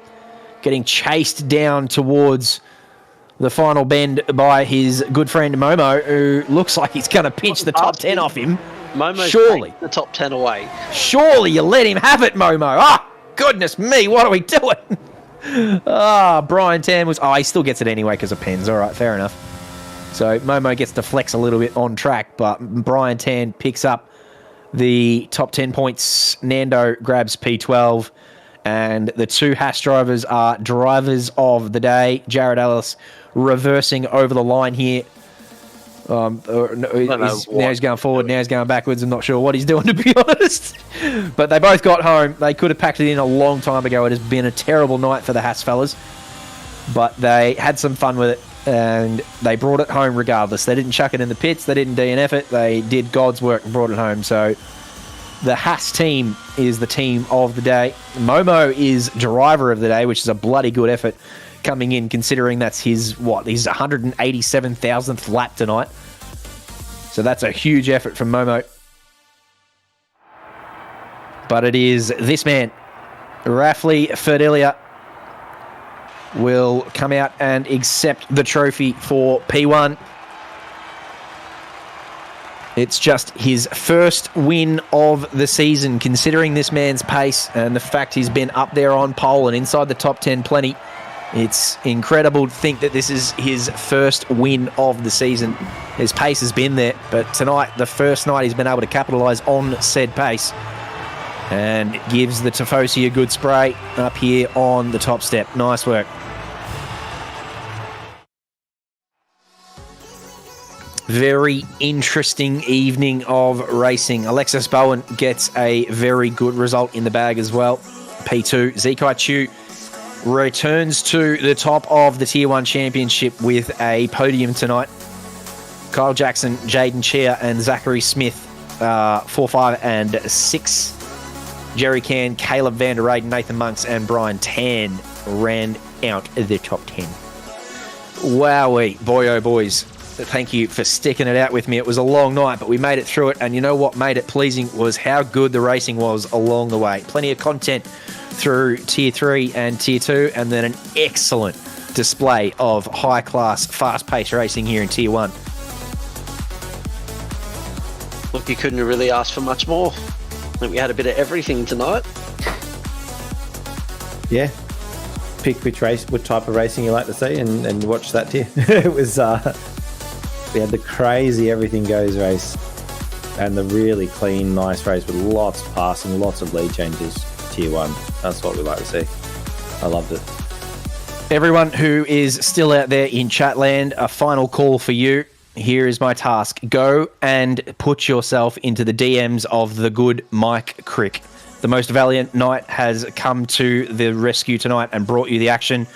S1: getting chased down towards the final bend by his good friend Momo, who looks like he's going to pinch the top 10 off him.
S3: Momo's
S1: surely
S3: the top 10 away.
S1: Surely you let him have it, Momo. Ah, goodness me, what are we doing? Brian Tan was... he still gets it anyway because of pens. All right, fair enough. So Momo gets to flex a little bit on track, but Brian Tan picks up the top 10 points. Nando grabs P12, and the two Haas drivers are drivers of the day. Jared Ellis reversing over the line here. Now he's going forward, now he's going backwards. I'm not sure what he's doing, to be honest. But they both got home. They could have packed it in a long time ago. It has been a terrible night for the Haas fellas. But they had some fun with it, and they brought it home regardless. They didn't chuck it in the pits. They didn't DNF it. They did God's work and brought it home. So the Haas team is the team of the day. Momo is driver of the day, which is a bloody good effort coming in, considering that's his 187,000th lap tonight. So that's a huge effort from Momo. But it is this man, Rafley Fidelia, will come out and accept the trophy for P1. It's just his first win of the season, considering this man's pace and the fact he's been up there on pole and inside the top 10 plenty. It's incredible to think that this is his first win of the season. His pace has been there, but tonight, the first night, he's been able to capitalise on said pace and gives the Tifosi a good spray up here on the top step. Nice work. Very interesting evening of racing. Alexis Bowen gets a very good result in the bag as well. P2, Zekai Chu returns to the top of the Tier 1 Championship with a podium tonight. Kyle Jackson, Jaden Chair, and Zachary Smith, 4, 5, and 6. Jerry Can, Caleb van der Reyden, Nathan Monks, and Brian Tan ran out the top 10. Wowee, boy oh boys. Thank you for sticking it out with me. It was a long night, but we made it through it. And you know what made it pleasing was how good the racing was along the way. Plenty of content through Tier 3 and Tier 2, and then an excellent display of high-class, fast-paced racing here in Tier 1.
S3: Look, you couldn't have really asked for much more. I think we had a bit of everything tonight.
S5: Yeah. Pick what type of racing you like to see and watch that too. It was we had the crazy everything goes race and the really clean, nice race with lots of passing, lots of lead changes. Tier 1. That's what we like to see. I loved it.
S1: Everyone who is still out there in Chatland, a final call for you. Here is my task. Go and put yourself into the DMs of the good Mike Crick. The most valiant knight has come to the rescue tonight and brought you the action.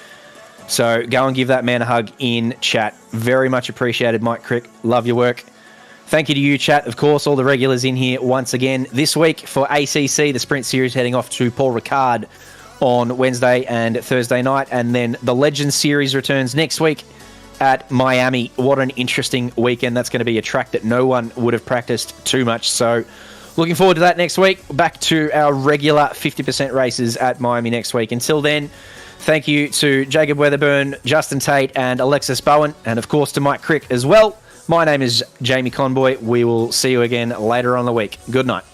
S1: So go and give that man a hug in chat. Very much appreciated, Mike Crick. Love your work. Thank you to you, chat. Of course, all the regulars in here once again. This week for ACC, the Sprint Series heading off to Paul Ricard on Wednesday and Thursday night. And then the Legends Series returns next week at Miami. What an interesting weekend. That's going to be a track that no one would have practiced too much. So looking forward to that next week. Back to our regular 50% races at Miami next week. Until then, thank you to Jacob Weatherburn, Justin Tate, and Alexis Bowen, and of course to Mike Crick as well. My name is Jamie Conboy. We will see you again later on in the week. Good night.